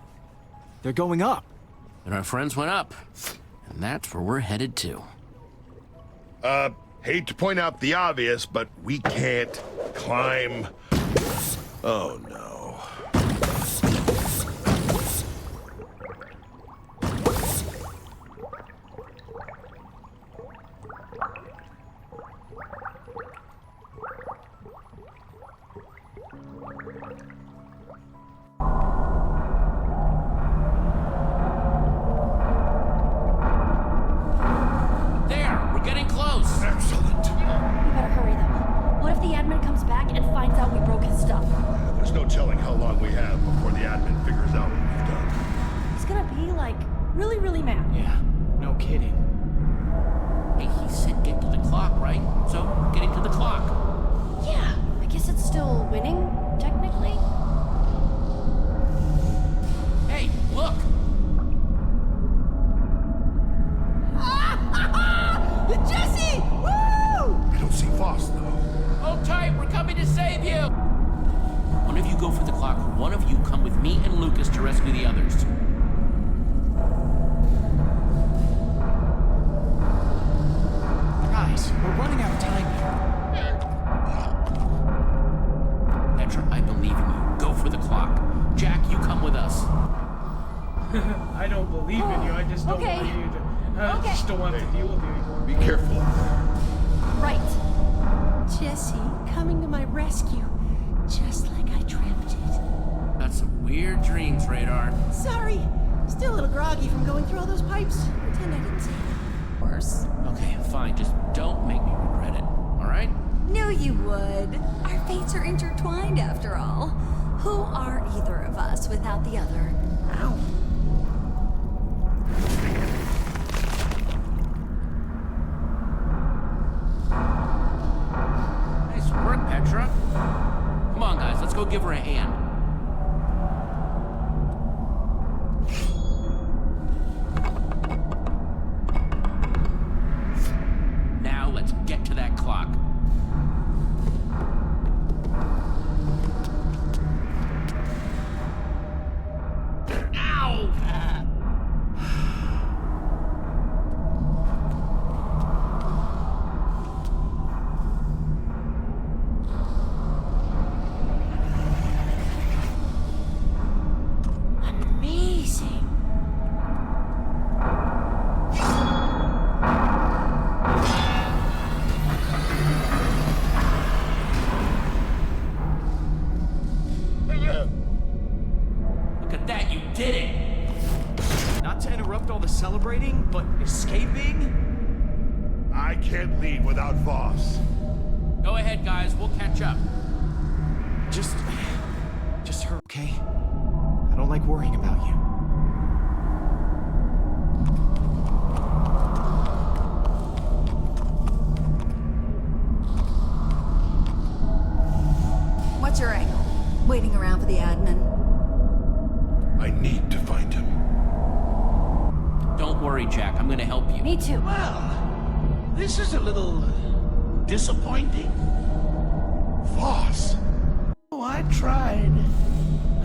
They're going up. And our friends went up. And that's where we're headed to. Hate to point out the obvious, but we can't climb. Oh no. There's no telling how long we have before the admin figures out what we've done. He's gonna be, like, really, really mad. Yeah, no kidding. Hey, he said get to the clock, right? So, we're getting to the clock. Yeah, I guess it's still winning, technically. Hey, look! Jesse! Woo! I don't see Voss, though. Hold tight, we're coming to save you! One of you go for the clock, one of you come with me and Lucas to rescue the others. Guys, we're running out of time here. Petra, I believe in you. Go for the clock. Jack, you come with us. I don't believe in you, I just don't want you to... I just don't want to deal with you anymore. Be careful out there. Right. Jesse, coming to my rescue, just like I dreamt it. Got some weird dreams, Radar. Sorry, still a little groggy from going through all those pipes. Pretend I didn't see it. Worse. Okay, fine, just don't make me regret it, alright? Knew you would. Our fates are intertwined after all. Who are either of us without the other? Ow. Nice work, Petra. Come on, guys, let's go give her a hand. Now let's get to that clock. Ow! Amazing. Look at that, you did it! Not to interrupt all the celebrating, but escaping? I can't leave without Voss. Go ahead, guys, we'll catch up. Just her, okay? I don't like worrying about you. What's your angle? Waiting around for the admin? I need to find him. Don't worry, Jack, I'm gonna help you. Me too. Well, this is a little disappointing. Voss! Oh, I tried.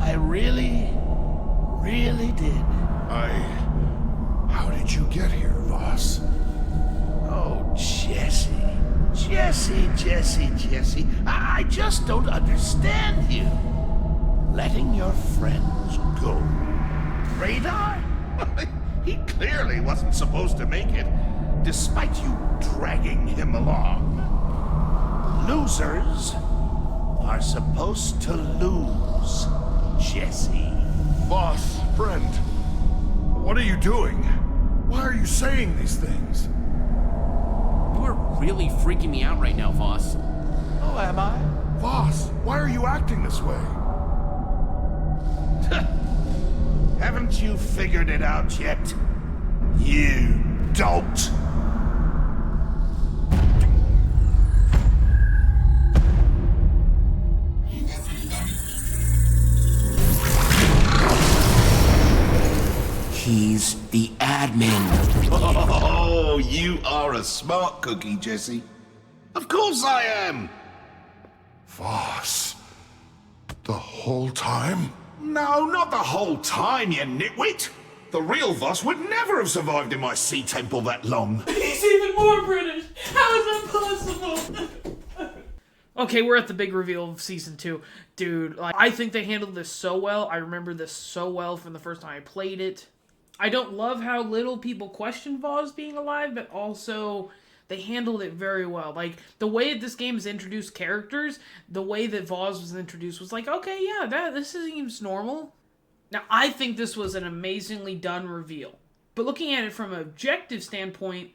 I really did. How did you get here, Voss? Oh, Jesse. Jesse. I just don't understand you. Letting your friends go. Radar? He clearly wasn't supposed to make it, despite you dragging him along. Losers are supposed to lose, Jesse. Voss, friend, what are you doing? Why are you saying these things? You are really freaking me out right now, Voss. Oh, am I? Voss, why are you acting this way? Haven't you figured it out yet? You dolt! He's the admin. Oh, you are a smart cookie, Jesse. Of course I am! Voss, the whole time? No, not the whole time, you nitwit! The real Voss would never have survived in my sea temple that long. He's even more British. How is that possible? Okay, we're at the big reveal of season 2. Dude, like, I think they handled this so well. I remember this so well from the first time I played it. I don't love how little people question Voss being alive, but also they handled it very well. Like, the way this game has introduced characters, the way that Voss was introduced was like, okay, yeah, this seems normal. Now, I think this was an amazingly done reveal. But looking at it from an objective standpoint,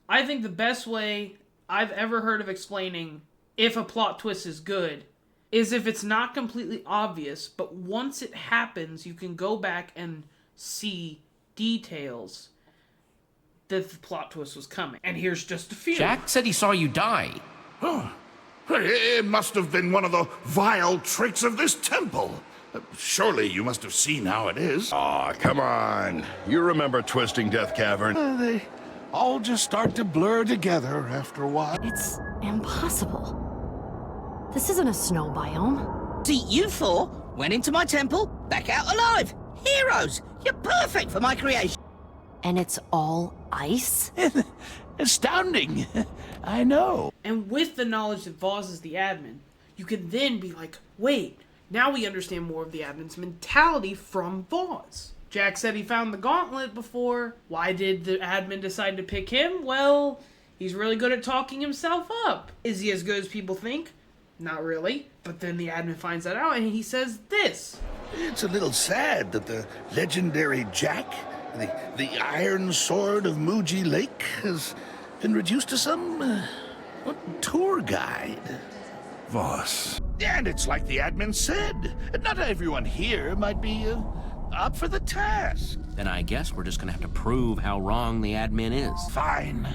I think the best way I've ever heard of explaining if a plot twist is good is if it's not completely obvious, but once it happens, you can go back and see details that the plot twist was coming. And here's just a few. Jack said he saw you die. Oh, it must have been one of the vile tricks of this temple. Surely you must have seen how it is. Aw, come on. You remember Twisting Death Cavern? They all just start to blur together after a while. It's impossible. This isn't a snow biome. See, you four went into my temple, back out alive. Heroes! You're perfect for my creation. And it's all ice? Astounding. I know. And with the knowledge that Voss is the admin, you can then be like, wait, now we understand more of the admin's mentality from Voss. Jack said he found the gauntlet before. Why did the admin decide to pick him? Well, he's really good at talking himself up. Is he as good as people think? Not really. But then the admin finds that out and he says this. It's a little sad that the legendary Jack, the Iron Sword of Muji Lake, has been reduced to some tour guide. Voss. And it's like the admin said. Not everyone here might be up for the task. Then I guess we're just gonna have to prove how wrong the admin is. Fine.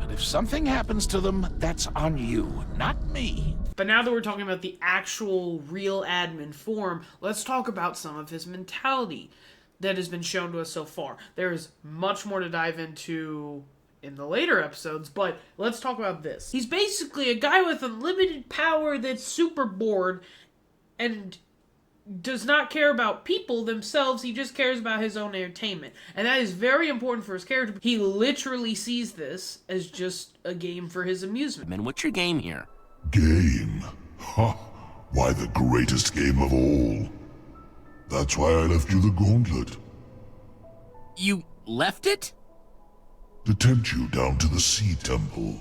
But if something happens to them, that's on you, not me. But now that we're talking about the actual real admin form, let's talk about some of his mentality that has been shown to us so far. There is much more to dive into in the later episodes, but let's talk about this. He's basically a guy with unlimited power that's super bored and does not care about people themselves. He just cares about his own entertainment. And that is very important for his character. He literally sees this as just a game for his amusement. Man, what's your game here? Game? Huh. Why, the greatest game of all. That's why I left you the gauntlet. You left it? To tempt you down to the Sea Temple.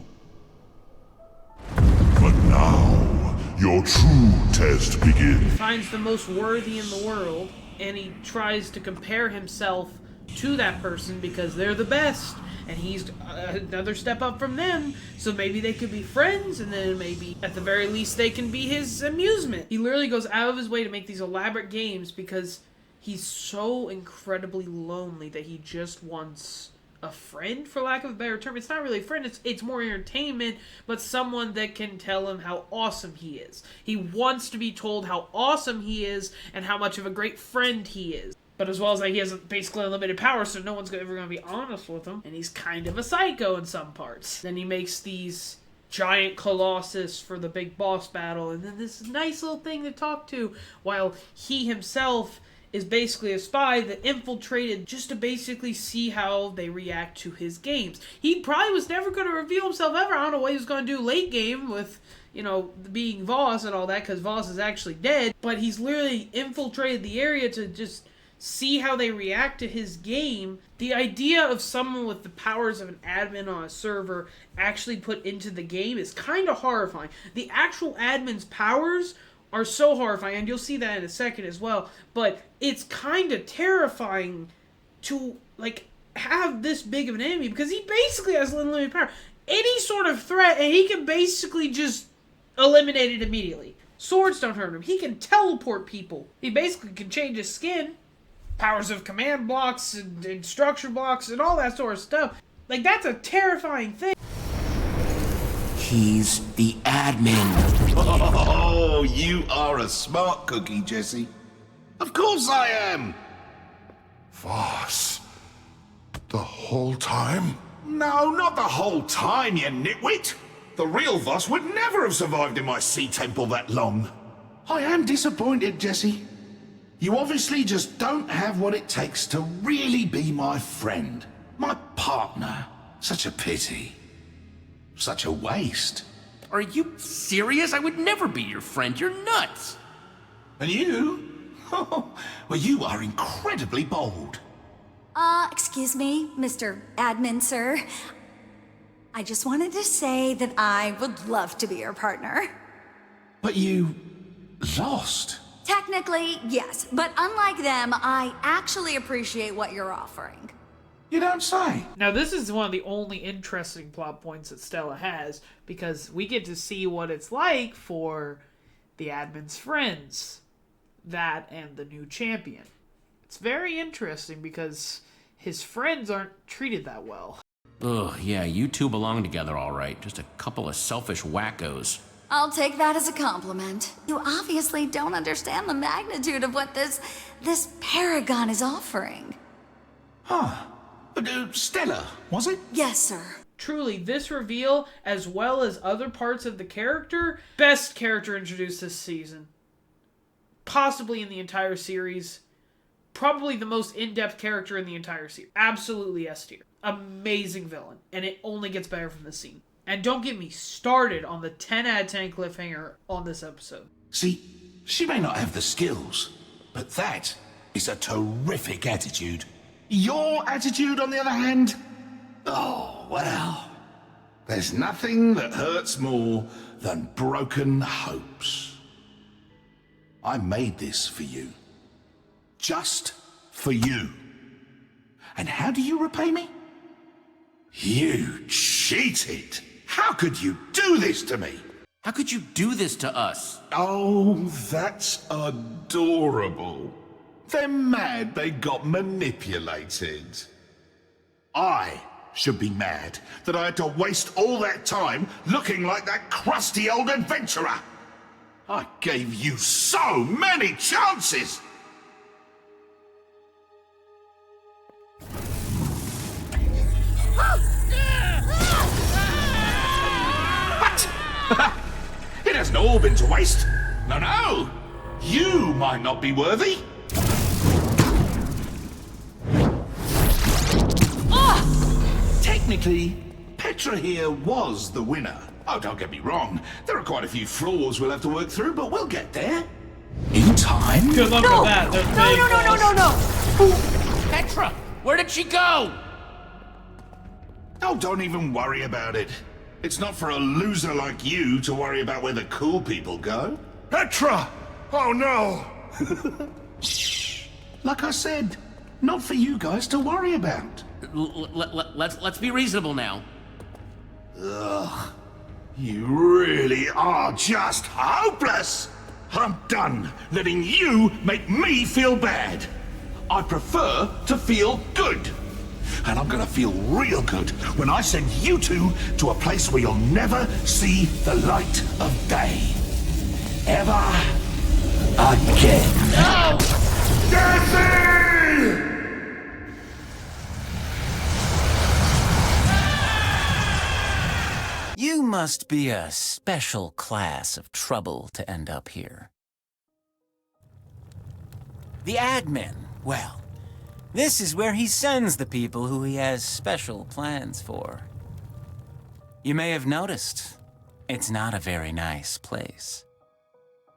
But now, your true test begins. He finds the most worthy in the world, and he tries to compare himself to that person because they're the best, and he's another step up from them, so maybe they could be friends, and then maybe, at the very least, they can be his amusement. He literally goes out of his way to make these elaborate games because he's so incredibly lonely that he just wants a friend, for lack of a better term. It's not really a friend, it's more entertainment, but someone that can tell him how awesome he is. He wants to be told how awesome he is and how much of a great friend he is. But as well as that, he has basically unlimited power, so no one's ever going to be honest with him. And he's kind of a psycho in some parts. Then he makes these giant colossus for the big boss battle, and then this nice little thing to talk to, while he himself is basically a spy that infiltrated just to basically see how they react to his games. He probably was never going to reveal himself ever. I don't know what he was going to do late game with, you know, being Voss and all that, because Voss is actually dead. But he's literally infiltrated the area to just see how they react to his game. The idea of someone with the powers of an admin on a server actually put into the game is kind of horrifying. The actual admin's powers are so horrifying, and you'll see that in a second as well, but it's kind of terrifying to, like, have this big of an enemy, because he basically has unlimited power. Any sort of threat, and he can basically just eliminate it immediately. Swords don't hurt him. He can teleport people. He basically can change his skin. Powers of command blocks and instruction blocks and all that sort of stuff. Like, that's a terrifying thing. He's the admin. Oh, you are a smart cookie, Jesse. Of course I am. Voss. The whole time? No, not the whole time, you nitwit. The real Voss would never have survived in my sea temple that long. I am disappointed, Jesse. You obviously just don't have what it takes to really be my friend, my partner. Such a pity. Such a waste. Are you serious? I would never be your friend. You're nuts. And you? Well, you are incredibly bold. Excuse me, Mr. Admin, sir. I just wanted to say that I would love to be your partner. But you lost. Technically, yes, but unlike them, I actually appreciate what you're offering. You don't say. Now, this is one of the only interesting plot points that Stella has, because we get to see what it's like for the admin's friends. That and the new champion. It's very interesting because his friends aren't treated that well. Ugh, yeah, you two belong together all right. Just a couple of selfish wackos. I'll take that as a compliment. You obviously don't understand the magnitude of what this paragon is offering. Huh. Stella, was it? Yes, sir. Truly, this reveal, as well as other parts of the character, best character introduced this season. Possibly in the entire series. Probably the most in-depth character in the entire series. Absolutely S tier. Amazing villain. And it only gets better from this scene. And don't get me started on the 10 out of 10 cliffhanger on this episode. See, she may not have the skills, but that is a terrific attitude. Your attitude, on the other hand? Oh, well. There's nothing that hurts more than broken hopes. I made this for you. Just for you. And how do you repay me? You cheated! How could you do this to me? How could you do this to us? Oh, that's adorable. They're mad they got manipulated. I should be mad that I had to waste all that time looking like that crusty old adventurer. I gave you so many chances! What? It hasn't all been to waste. No. You might not be worthy. Technically, Petra here was the winner. Oh, don't get me wrong. There are quite a few flaws we'll have to work through, but we'll get there. In time. Good luck with that. No. Petra, where did she go? Oh, don't even worry about it. It's not for a loser like you to worry about where the cool people go. Petra! Oh no! Shh. Like I said, not for you guys to worry about. Let's be reasonable now. Ugh. You really are just hopeless! I'm done letting you make me feel bad. I prefer to feel good. And I'm gonna feel real good when I send you two to a place where you'll never see the light of day. Ever again. No! Jesse! You must be a special class of trouble to end up here. The admin, well, this is where he sends the people who he has special plans for. You may have noticed, it's not a very nice place.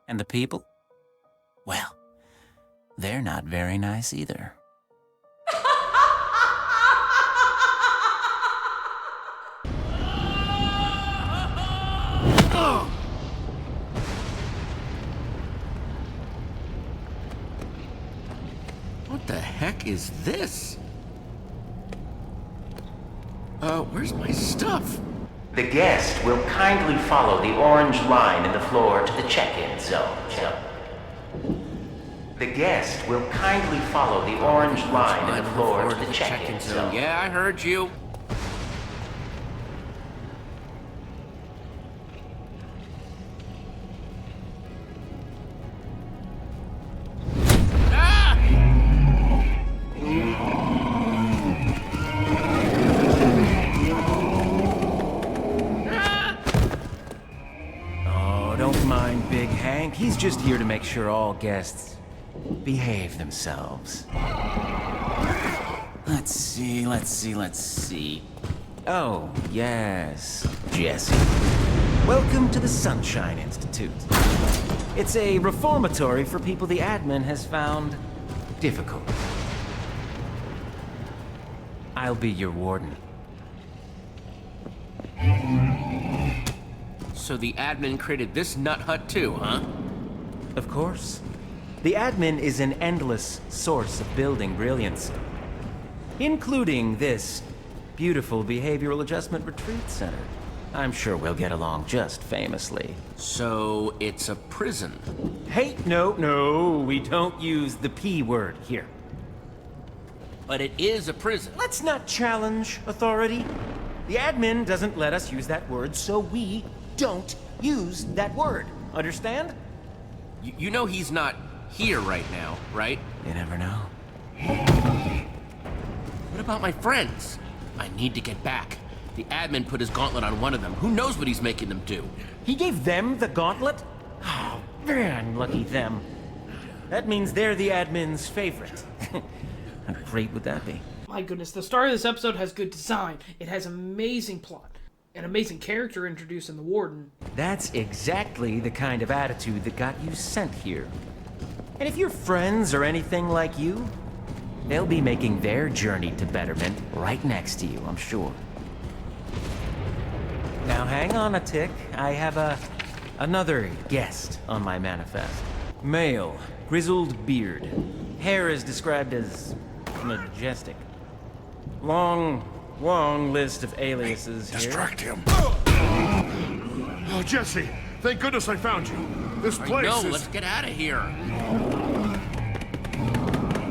And the people? Well, they're not very nice either. What the heck is this? Where's my stuff? The guest will kindly follow the orange line in the floor to the check-in zone. The guest will kindly follow the orange line in the floor to the check-in zone. Yeah, I heard you. He's just here to make sure all guests behave themselves. Let's see. Oh, yes, Jesse. Welcome to the Sunshine Institute. It's a reformatory for people the admin has found difficult. I'll be your warden. So the admin created this nut hut too, huh? Of course. The admin is an endless source of building brilliance, including this beautiful behavioral adjustment retreat center. I'm sure we'll get along just famously. So it's a prison. Hey, no, we don't use the P word here. But it is a prison. Let's not challenge authority. The admin doesn't let us use that word, so we don't use that word. Understand? You know he's not here right now, right? You never know. What about my friends? I need to get back. The admin put his gauntlet on one of them. Who knows what he's making them do? He gave them the gauntlet? Oh, man, lucky them. That means they're the admin's favorite. How great would that be? My goodness, the start of this episode has good design. It has amazing plot. An amazing character introduced in the Warden. That's exactly the kind of attitude that got you sent here. And if your friends are anything like you, they'll be making their journey to betterment right next to you, I'm sure. Now hang on a tick. I have another guest on my manifest. Male, grizzled beard. Hair is described as majestic. Long list of aliases here. Distract him. Oh, Jesse, thank goodness I found you. This place No, is... let's get out of here.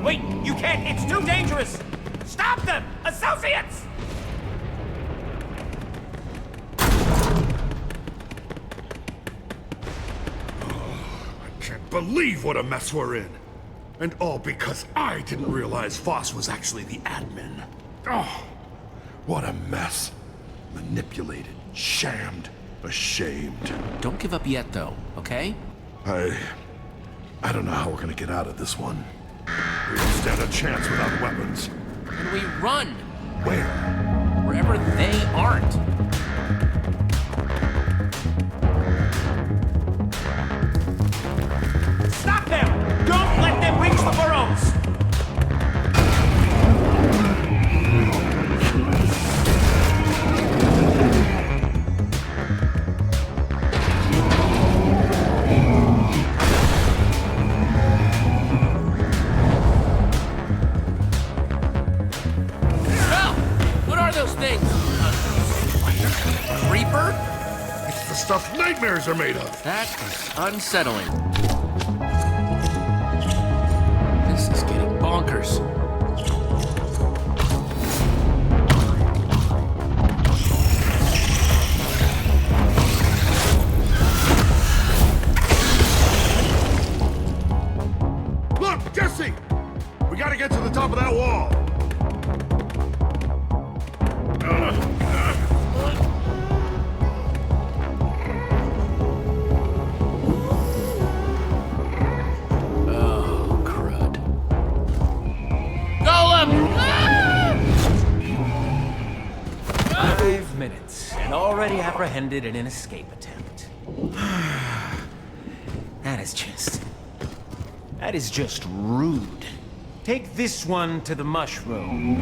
Wait, you can't! It's too dangerous! Stop them! Associates! I can't believe what a mess we're in. And all because I didn't realize Voss was actually the admin. Oh, what a mess. Manipulated, shammed, ashamed. Don't give up yet, though, okay? I don't know how we're gonna get out of this one. We don't stand a chance without weapons. And we run! Where? Wherever they aren't. Stop them! Don't let them reach the burrows! Stuff nightmares are made of. That is unsettling. This is getting bonkers. Look, Jesse! We gotta get to the top of that wall. Already apprehended in an escape attempt. That is just rude. Take this one to the mushroom.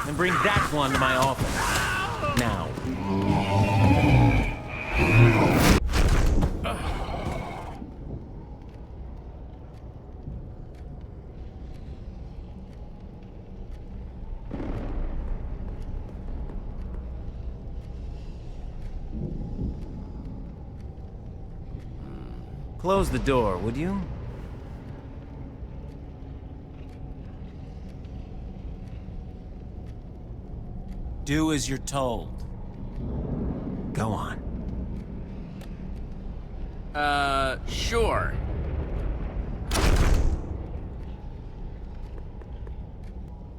And bring that one to my office. Now. Close the door, would you? Do as you're told. Go on. Sure.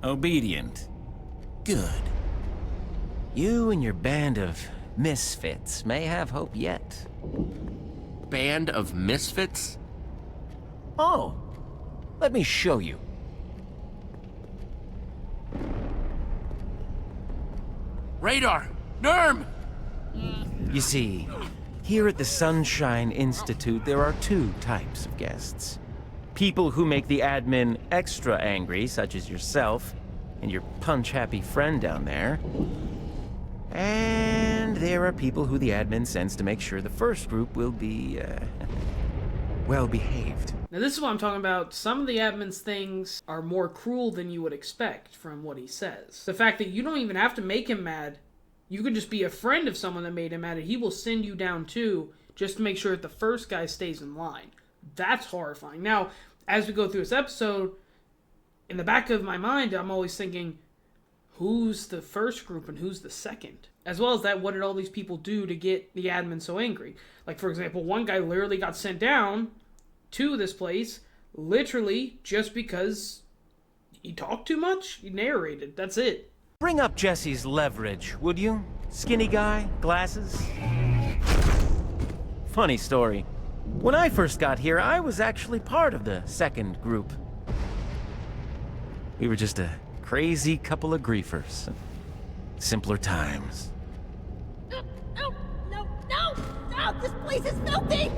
Obedient. Good. You and your band of misfits may have hope yet. Band of misfits? Oh. Let me show you. Radar! Nerm! You see, here at the Sunshine Institute, there are two types of guests. People who make the admin extra angry, such as yourself and your punch-happy friend down there. And there are people who the admin sends to make sure the first group will be, well-behaved. Now this is what I'm talking about. Some of the admin's things are more cruel than you would expect from what he says. The fact that you don't even have to make him mad. You could just be a friend of someone that made him mad, and he will send you down too, just to make sure that the first guy stays in line. That's horrifying. Now, as we go through this episode, in the back of my mind, I'm always thinking, who's the first group and who's the second? As well as that, what did all these people do to get the admin so angry? Like, for example, one guy literally got sent down to this place, literally just because he talked too much. He narrated. That's it. Bring up Jesse's leverage, would you? Skinny guy, glasses. Funny story. When I first got here, I was actually part of the second group. We were just a crazy couple of griefers. Simpler times. No! This place is filthy!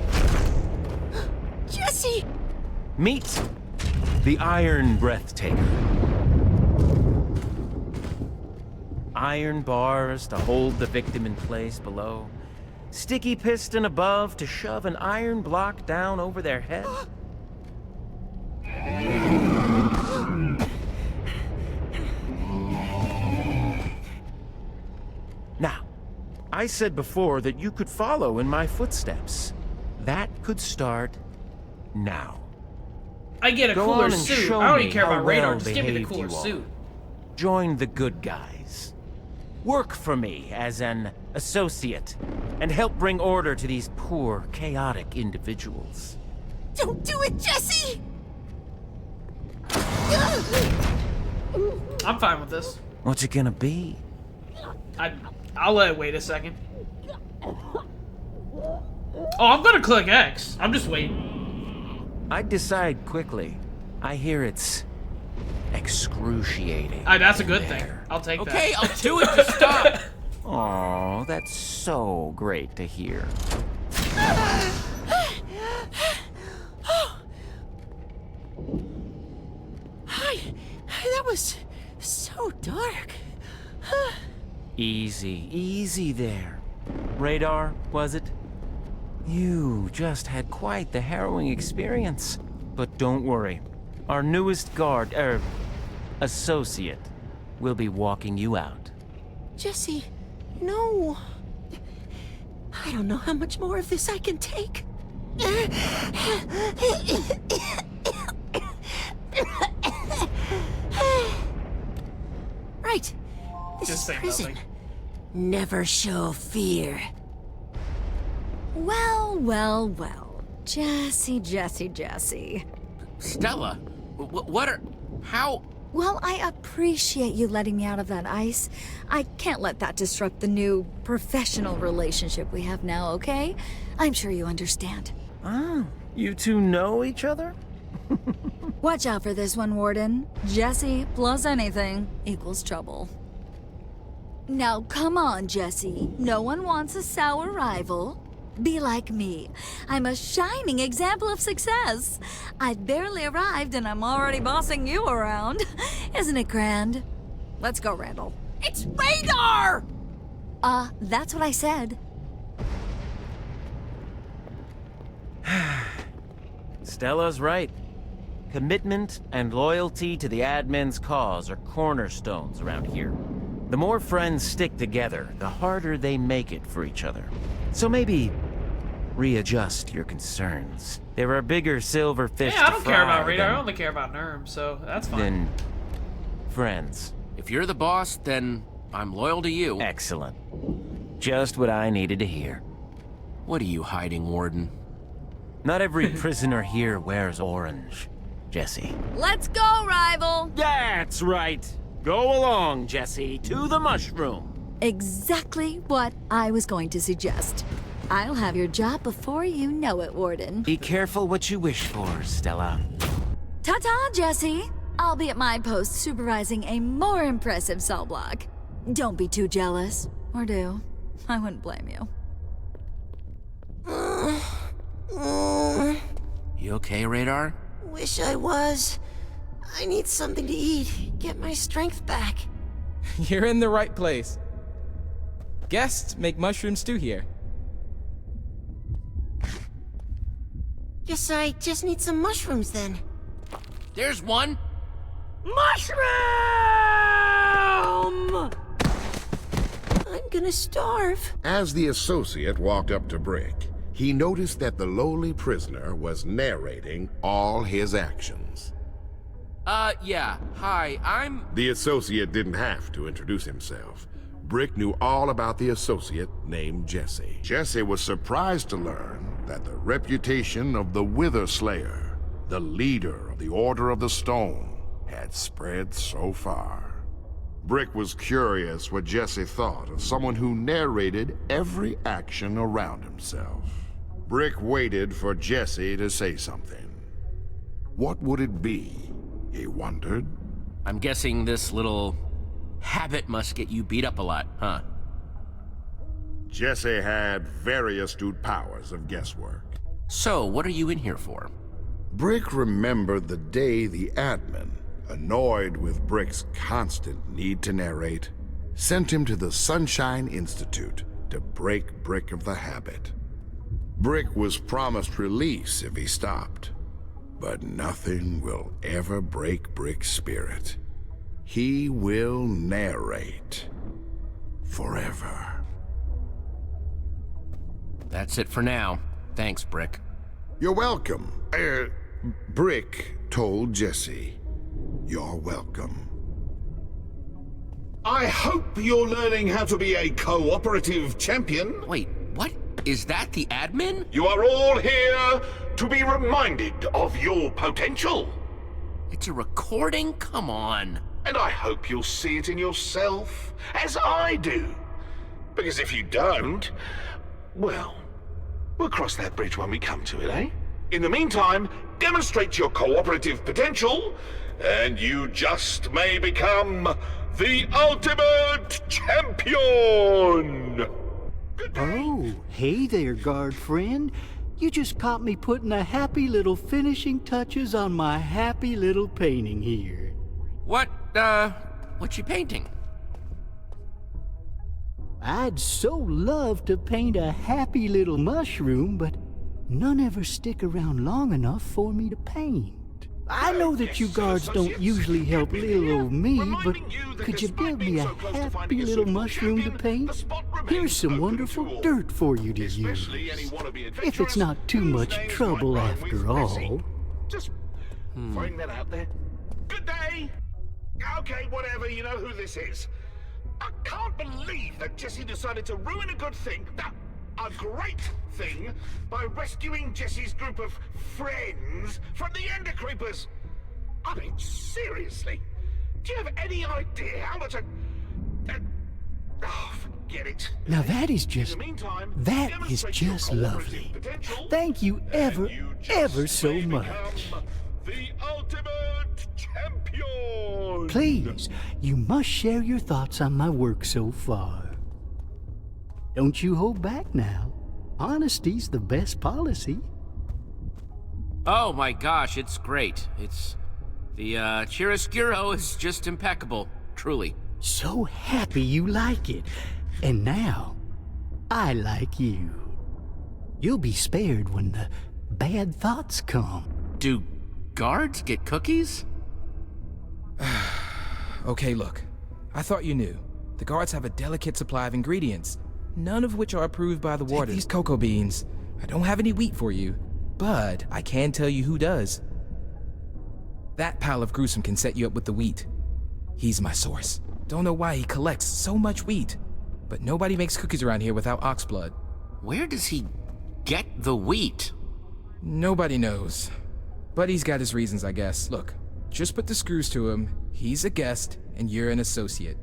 Jesse! Meet the Iron Breathtaker. Iron bars to hold the victim in place below. Sticky piston above to shove an iron block down over their head. Now, I said before that you could follow in my footsteps. That could start now. I get a Go cooler on and suit. show I don't me even care how about radar. well Just give me the behaved cooler you are. suit. Join the good guys. Work for me as an associate and help bring order to these poor, chaotic individuals. Don't do it, Jesse! I'm fine with this. What's it gonna be? I'll let it wait a second. Oh, I'm gonna click X. I'm just waiting. I'd decide quickly. I hear it's excruciating. That's a good thing. I'll take that. Okay, I'll do it. Just stop. Oh, that's so great to hear. That was so dark. Easy there. Radar, was it? You just had quite the harrowing experience. But don't worry. Our newest associate will be walking you out. Jesse, no. I don't know how much more of this I can take. Right. This Just is say prison. nothing. Never show fear. Well. Jesse. Stella, how? Well, I appreciate you letting me out of that ice. I can't let that disrupt the new professional relationship we have now, okay? I'm sure you understand. Ah, you two know each other? Watch out for this one, Warden. Jesse plus anything equals trouble. Now, come on, Jesse. No one wants a sour rival. Be like me. I'm a shining example of success. I've barely arrived and I'm already bossing you around. Isn't it grand? Let's go, Randall. It's radar! That's what I said. Stella's right. Commitment and loyalty to the admin's cause are cornerstones around here. The more friends stick together, the harder they make it for each other. So maybe readjust your concerns. There are bigger silver fish Yeah, I to don't fry care about radar. I than- only care about Nerm, so that's fine. than friends. If you're the boss, then I'm loyal to you. Excellent. Just what I needed to hear. What are you hiding, Warden? Not every prisoner here wears orange, Jesse. Let's go, rival! That's right. Go along, Jesse, to the mushroom. Exactly what I was going to suggest. I'll have your job before you know it, Warden. Be careful what you wish for, Stella. Ta-ta, Jesse. I'll be at my post supervising a more impressive cell block. Don't be too jealous. Or do. I wouldn't blame you. You okay, Radar? Wish I was. I need something to eat. Get my strength back. You're in the right place. Guests make mushroom stew here. Guess I just need some mushrooms then. There's one. Mushroom! I'm gonna starve. As the associate walked up to Brick, he noticed that the lowly prisoner was narrating all his actions. Yeah. Hi, I'm... The associate didn't have to introduce himself. Brick knew all about the associate named Jesse. Jesse was surprised to learn that the reputation of the Wither Slayer, the leader of the Order of the Stone, had spread so far. Brick was curious what Jesse thought of someone who narrated every action around himself. Brick waited for Jesse to say something. What would it be, he wondered? I'm guessing this little habit must get you beat up a lot, huh? Jesse had very astute powers of guesswork. So, what are you in here for? Brick remembered the day the admin, annoyed with Brick's constant need to narrate, sent him to the Sunshine Institute to break Brick of the habit. Brick was promised release if he stopped, but nothing will ever break Brick's spirit. He will narrate forever. That's it for now. Thanks, Brick. You're welcome. Brick told Jesse. You're welcome. I hope you're learning how to be a cooperative champion. Wait, what? Is that the admin? You are all here to be reminded of your potential. It's a recording? Come on. And I hope you'll see it in yourself, as I do. Because if you don't, well, we'll cross that bridge when we come to it, eh? In the meantime, demonstrate your cooperative potential, and you just may become the ultimate champion! Oh, hey there, guard friend. You just caught me putting the happy little finishing touches on my happy little painting here. What you painting? I'd so love to paint a happy little mushroom, but none ever stick around long enough for me to paint. I know that you guards don't usually help little old me, but could you build me a happy little mushroom to paint? Here's some wonderful dirt for you to use. If it's not too much trouble after all. Just throwing that out there. Good day! Okay, whatever, you know who this is. I can't believe that Jesse decided to ruin a good thing, a great thing, by rescuing Jesse's group of friends from the Ender Creepers. I mean, seriously, do you have any idea how much oh, forget it. Now that is just lovely. Thank you ever so much. The ultimate champion! Please, you must share your thoughts on my work so far. Don't you hold back now. Honesty's the best policy. Oh my gosh, it's great. The chiaroscuro is just impeccable, truly. So happy you like it. And now, I like you. You'll be spared when the bad thoughts come. Do guards get cookies? Okay, look. I thought you knew. The guards have a delicate supply of ingredients, none of which are approved by the wardens. Take these cocoa beans. I don't have any wheat for you, but I can tell you who does. That pal of Gruesome can set you up with the wheat. He's my source. Don't know why he collects so much wheat, but nobody makes cookies around here without ox blood. Where does he get the wheat? Nobody knows. But he's got his reasons, I guess. Look, just put the screws to him. He's a guest, and you're an associate.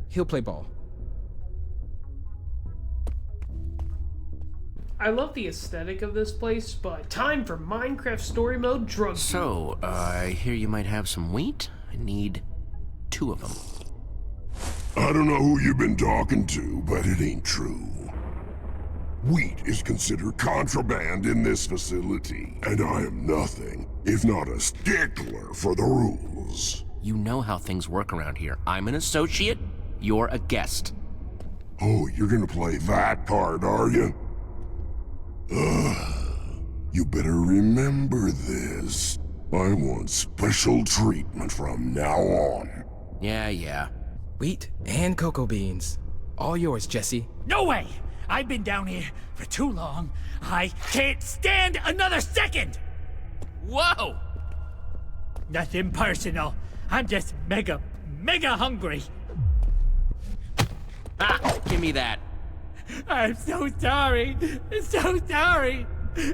He'll play ball. I love the aesthetic of this place, but time for Minecraft Story Mode Drug. So, I hear you might have some wheat. I need 2 of them. I don't know who you've been talking to, but it ain't true. Wheat is considered contraband in this facility, and I am nothing if not a stickler for the rules. You know how things work around here. I'm an associate, you're a guest. Oh, you're gonna play that part, are you? You better remember this. I want special treatment from now on. Yeah. Wheat and cocoa beans. All yours, Jesse. No way! I've been down here for too long. I can't stand another second! Whoa! Nothing personal. I'm just mega hungry. Ah, give me that. I'm so sorry. So sorry.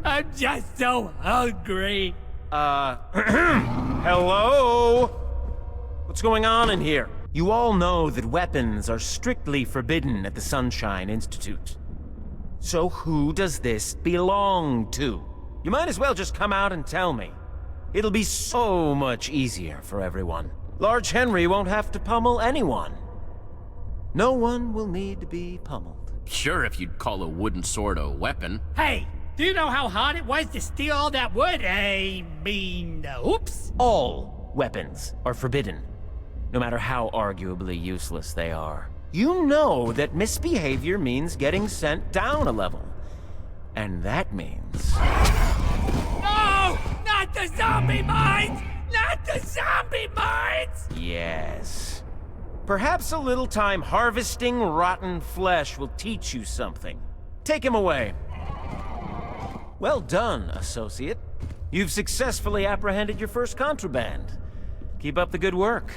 I'm just so hungry. Hello? What's going on in here? You all know that weapons are strictly forbidden at the Sunshine Institute. So who does this belong to? You might as well just come out and tell me. It'll be so much easier for everyone. Large Henry won't have to pummel anyone. No one will need to be pummeled. Sure, if you'd call a wooden sword a weapon. Hey, do you know how hard it was to steal all that wood? Oops. All weapons are forbidden, no matter how arguably useless they are. You know that misbehavior means getting sent down a level. And that means... No! Not the zombie mines! Not the zombie mines! Yes. Perhaps a little time harvesting rotten flesh will teach you something. Take him away. Well done, associate. You've successfully apprehended your first contraband. Keep up the good work.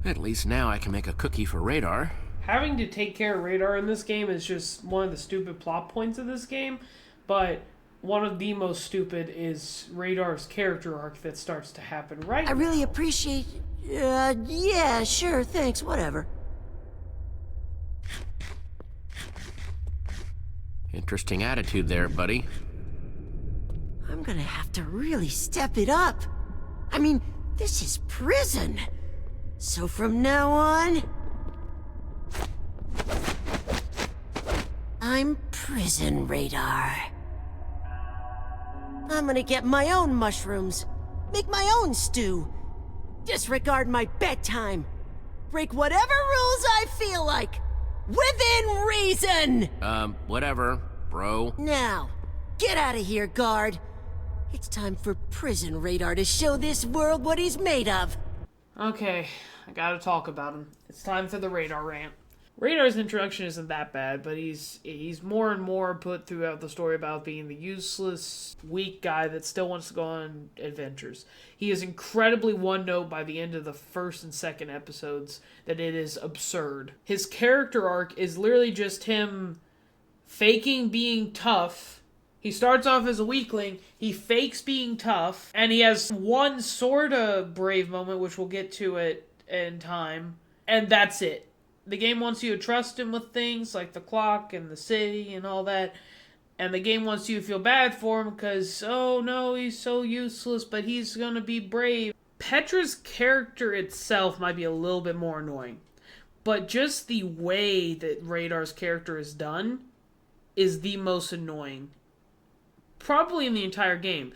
At least now I can make a cookie for Radar. Having to take care of Radar in this game is just one of the stupid plot points of this game, but one of the most stupid is Radar's character arc that starts to happen right I really appreciate... yeah, sure, thanks, whatever. Interesting attitude there, buddy. I'm gonna have to really step it up. I mean, this is prison. So from now on... I'm Prison Radar. I'm gonna get my own mushrooms, make my own stew, disregard my bedtime, break whatever rules I feel like, within reason! Whatever, bro. Now, get out of here, guard. It's time for Prison Radar to show this world what he's made of. Okay, I gotta talk about him. It's time for the Radar rant. Radar's introduction isn't that bad, but he's more and more put throughout the story about being the useless, weak guy that still wants to go on adventures. He is incredibly one-note by the end of the first and second episodes that it is absurd. His character arc is literally just him faking being tough. He starts off as a weakling, he fakes being tough, and he has one sorta brave moment, which we'll get to it in time, and that's it. The game wants you to trust him with things like the clock and the city and all that. And the game wants you to feel bad for him because, oh no, he's so useless, but he's gonna be brave. Petra's character itself might be a little bit more annoying. But just the way that Radar's character is done is the most annoying. Probably in the entire game.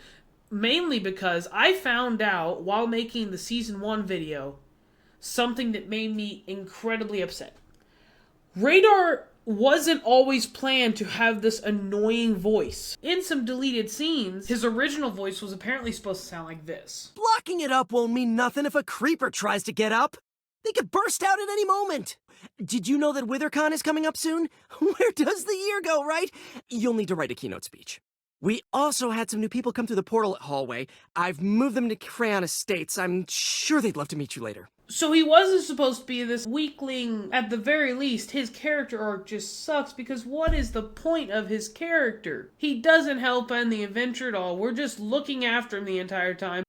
Mainly because I found out while making the Season 1 video something that made me incredibly upset. Radar wasn't always planned to have this annoying voice. In some deleted scenes, his original voice was apparently supposed to sound like this. Blocking it up won't mean nothing if a creeper tries to get up. They could burst out at any moment. Did you know that WitherCon is coming up soon? Where does the year go, right? You'll need to write a keynote speech. We also had some new people come through the portal hallway. I've moved them to Crayon Estates. I'm sure they'd love to meet you later. So he wasn't supposed to be this weakling. At the very least, his character arc just sucks because what is the point of his character? He doesn't help end the adventure at all. We're just looking after him the entire time.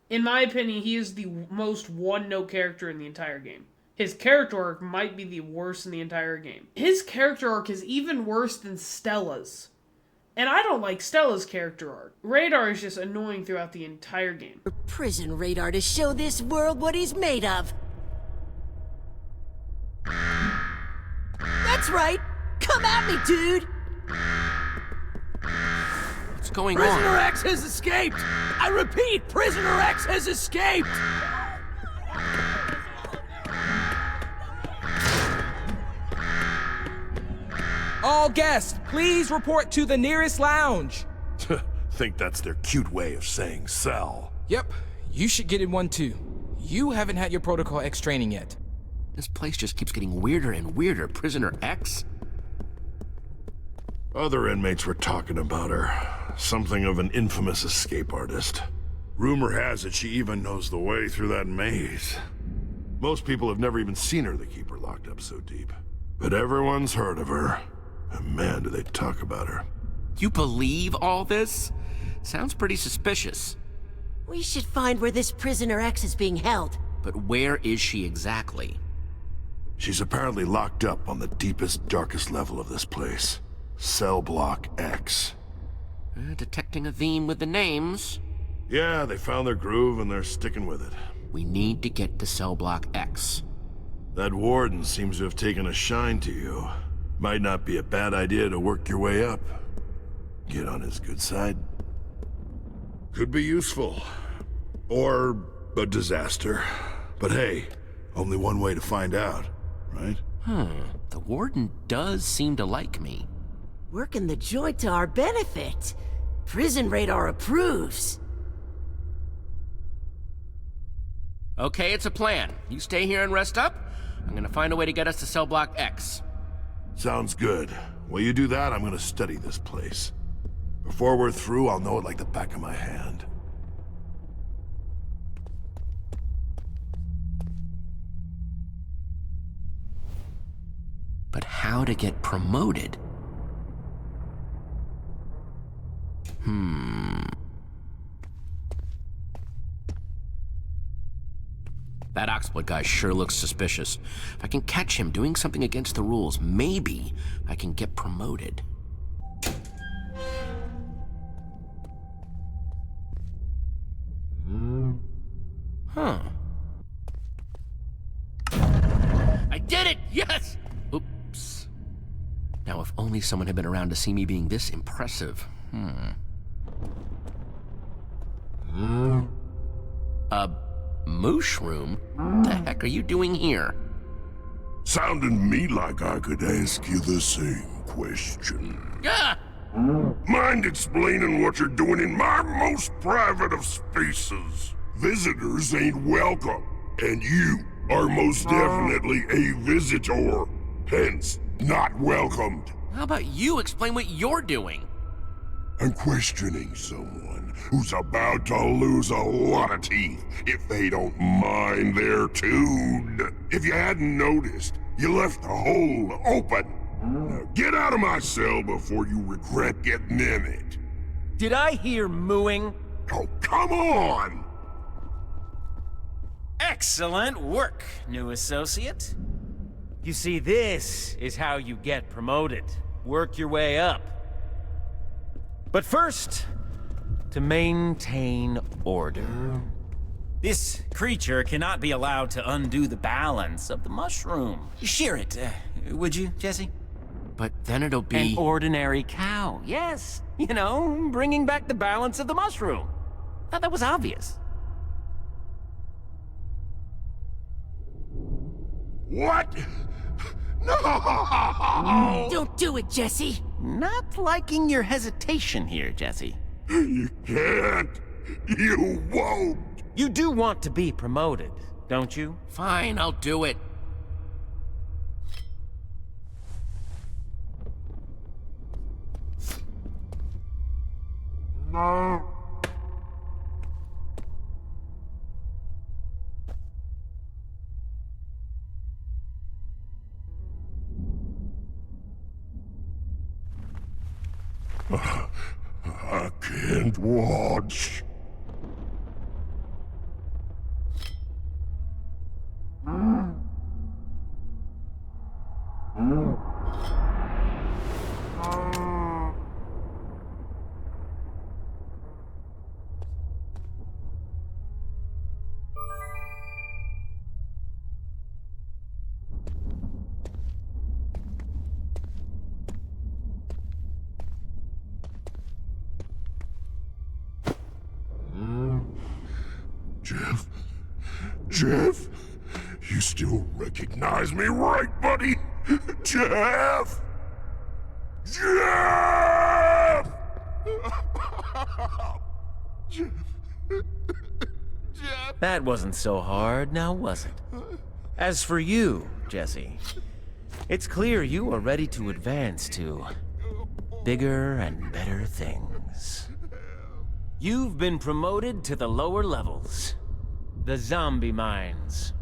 In my opinion, he is the most one-note character in the entire game. His character arc might be the worst in the entire game. His character arc is even worse than Stella's. And I don't like Stella's character arc. Radar is just annoying throughout the entire game. Prison radar to show this world what he's made of. That's right! Come at me, dude! What's going Prisoner on? X has escaped! I repeat, Prisoner X has escaped! All guests, please report to the nearest lounge. Think that's their cute way of saying cell. Yep, you should get in one too. You haven't had your Protocol X training yet. This place just keeps getting weirder and weirder. Prisoner X? Other inmates were talking about her. Something of an infamous escape artist. Rumor has it she even knows the way through that maze. Most people have never even seen her to keep her locked up so deep. But everyone's heard of her. And man, do they talk about her. You believe all this? Sounds pretty suspicious. We should find where this Prisoner X is being held. But where is she exactly? She's apparently locked up on the deepest, darkest level of this place. Cell Block X. Detecting a theme with the names. Yeah, they found their groove and they're sticking with it. We need to get to Cell Block X. That warden seems to have taken a shine to you. Might not be a bad idea to work your way up. Get on his good side. Could be useful. Or a disaster. But hey, only one way to find out, right? The warden does seem to like me. Working the joint to our benefit. Prison radar approves. Okay, it's a plan. You stay here and rest up. I'm gonna find a way to get us to Cell Block X. Sounds good. While you do that, I'm gonna study this place. Before we're through, I'll know it like the back of my hand. But how to get promoted? That Oxblood guy sure looks suspicious. If I can catch him doing something against the rules, maybe I can get promoted. I did it! Yes! Oops. Now, if only someone had been around to see me being this impressive. A moosh room? What the heck are you doing here? Sounded to me like I could ask you the same question. Ah! Mind explaining what you're doing in my most private of spaces? Visitors ain't welcome, and you are most definitely a visitor, hence not welcomed. How about you explain what you're doing? I'm questioning someone who's about to lose a lot of teeth if they don't mind their tune. If you hadn't noticed, you left the hole open. Now get out of my cell before you regret getting in it. Did I hear mooing? Oh, come on! Excellent work, new associate. You see, this is how you get promoted. Work your way up. But first, to maintain order. This creature cannot be allowed to undo the balance of the mushroom. Shear it, would you, Jesse? But then it'll be... An ordinary cow, yes. You know, bringing back the balance of the mushroom. Thought that was obvious. What? No! Don't do it, Jesse! Not liking your hesitation here, Jesse. You can't. You won't. You do want to be promoted, don't you? Fine, I'll do it. No. I can't watch. Jeff? You still recognize me, right, buddy? Jeff! Jeff! Jeff! That wasn't so hard, now was it? As for you, Jesse, it's clear you are ready to advance to bigger and better things. You've been promoted to the lower levels, the zombie mines.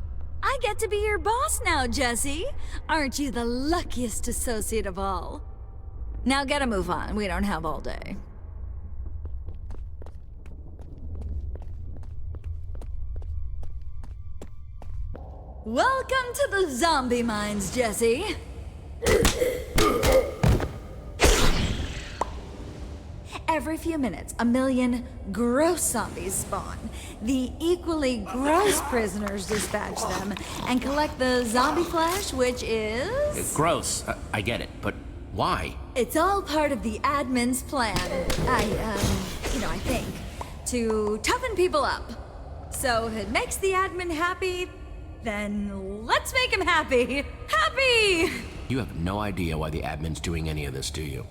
I get to be your boss now, Jesse. Aren't you the luckiest associate of all? Now get a move on. We don't have all day. Welcome to the zombie mines, Jesse. Every few minutes, a million gross zombies spawn. The equally gross prisoners dispatch them and collect the zombie flesh, which is... Gross. I get it, but why? It's all part of the admin's plan. I think, to toughen people up. So if it makes the admin happy, then let's make him happy. Happy! You have no idea why the admin's doing any of this, do you?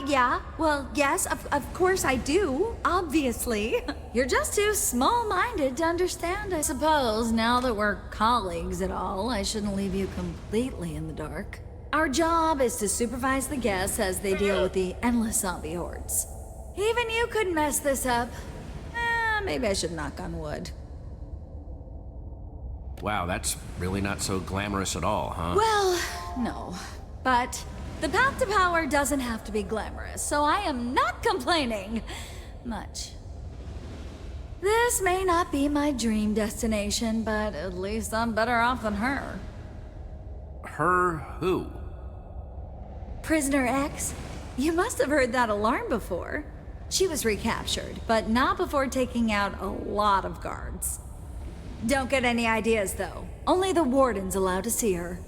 Yeah. Well, yes, of course I do. Obviously. You're just too small-minded to understand, I suppose. Now that we're colleagues at all, I shouldn't leave you completely in the dark. Our job is to supervise the guests as they deal with the endless zombie hordes. Even you couldn't mess this up. Maybe I should knock on wood. Wow, that's really not so glamorous at all, huh? Well, no. But the path to power doesn't have to be glamorous, so I am not complaining much. This may not be my dream destination, but at least I'm better off than her. Her who? Prisoner X? You must have heard that alarm before. She was recaptured, but not before taking out a lot of guards. Don't get any ideas, though. Only the warden's allowed to see her.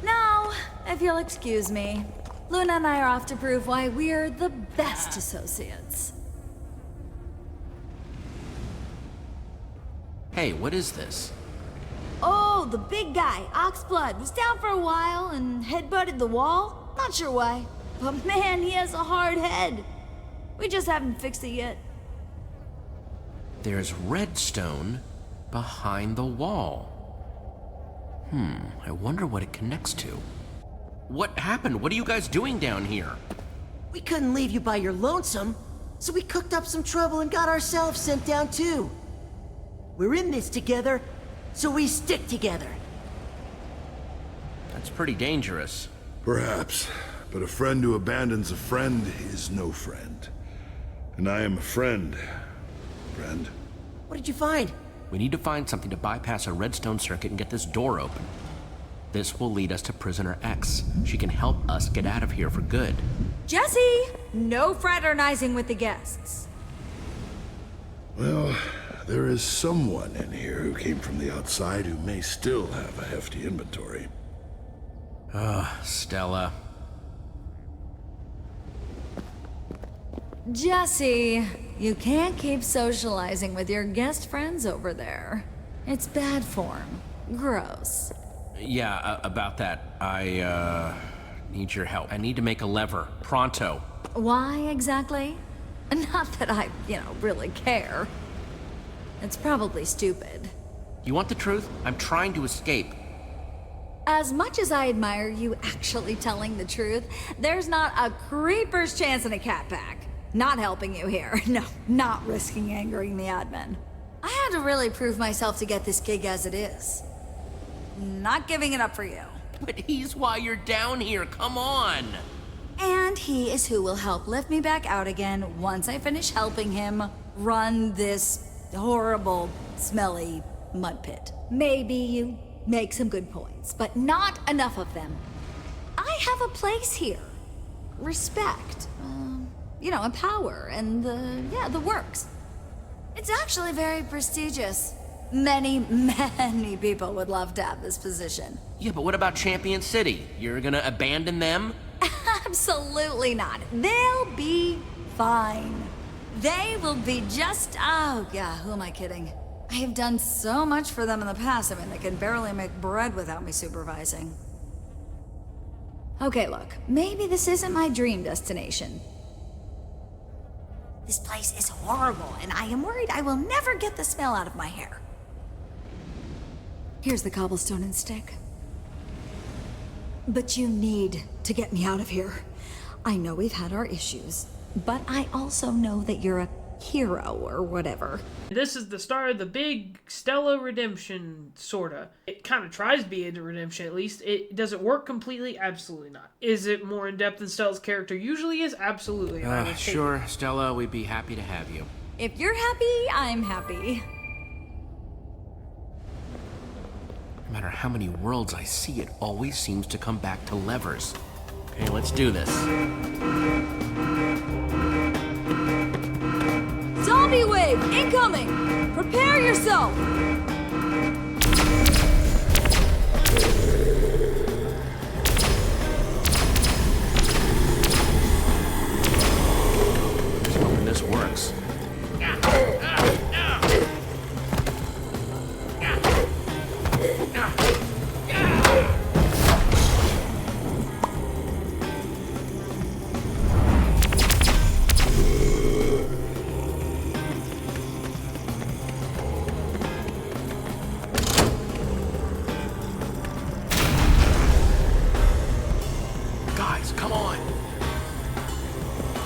Now, if you'll excuse me, Luna and I are off to prove why we're the best associates. Hey, what is this? Oh, the big guy, Oxblood, was down for a while and headbutted the wall. Not sure why, but man, he has a hard head. We just haven't fixed it yet. There's redstone behind the wall. I wonder what it connects to. What happened? What are you guys doing down here? We couldn't leave you by your lonesome, so we cooked up some trouble and got ourselves sent down too. We're in this together, so we stick together. That's pretty dangerous. Perhaps, but a friend who abandons a friend is no friend. And I am a friend. Friend. What did you find? We need to find something to bypass a redstone circuit and get this door open. This will lead us to Prisoner X. She can help us get out of here for good. Jesse! No fraternizing with the guests. Well, there is someone in here who came from the outside who may still have a hefty inventory. Stella. Jesse, you can't keep socializing with your guest friends over there. It's bad form. Gross. Yeah, about that. I need your help. I need to make a lever. Pronto. Why exactly? Not that I, really care. It's probably stupid. You want the truth? I'm trying to escape. As much as I admire you actually telling the truth, there's not a creeper's chance in a cat pack. Not helping you here. No, not risking angering the admin. I had to really prove myself to get this gig as it is. Not giving it up for you. But he's why you're down here. Come on. And he is who will help lift me back out again once I finish helping him run this horrible, smelly mud pit. Maybe you make some good points, but not enough of them. I have a place here. Respect. And power, and the works. It's actually very prestigious. Many, many people would love to have this position. Yeah, but what about Champion City? You're gonna abandon them? Absolutely not. They'll be fine. They will be just... Oh, yeah, who am I kidding? I have done so much for them in the past, I mean, they can barely make bread without me supervising. Okay, look, maybe this isn't my dream destination. This place is horrible, and I am worried I will never get the smell out of my hair. Here's the cobblestone and stick. But you need to get me out of here. I know we've had our issues, but I also know that you're a hero or whatever. This is the start of the big Stella redemption, sorta. It kind of tries to be a redemption, at least. Does it work completely? Absolutely not. Is it more in-depth than Stella's character usually is? Absolutely. Sure, Stella, we'd be happy to have you. If you're happy, I'm happy. No matter how many worlds I see, it always seems to come back to levers. Okay, let's do this. Zombie wave incoming! Prepare yourself! Just hoping this works. Guys, come on!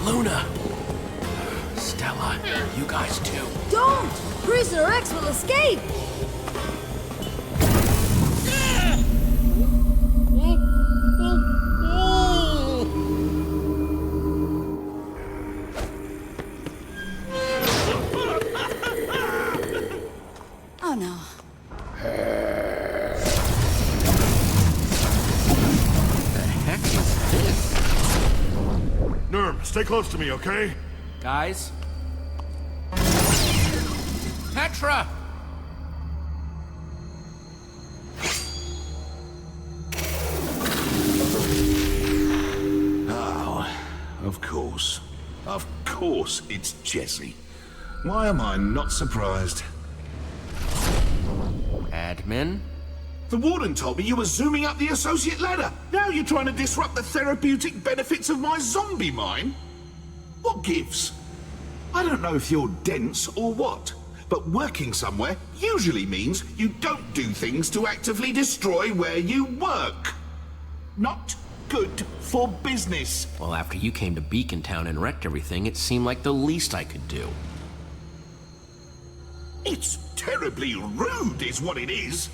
Luna! Stella, you guys too. Don't! Prisoner X will escape! Oh no. Nerm, stay close to me, okay? Guys? Petra! Oh, of course. Of course it's Jesse. Why am I not surprised? Admin? The warden told me you were zooming up the associate ladder. Now you're trying to disrupt the therapeutic benefits of my zombie mine? What gives? I don't know if you're dense or what, but working somewhere usually means you don't do things to actively destroy where you work. Not good for business. Well, after you came to Beacon Town and wrecked everything, it seemed like the least I could do. It's terribly rude is what it is.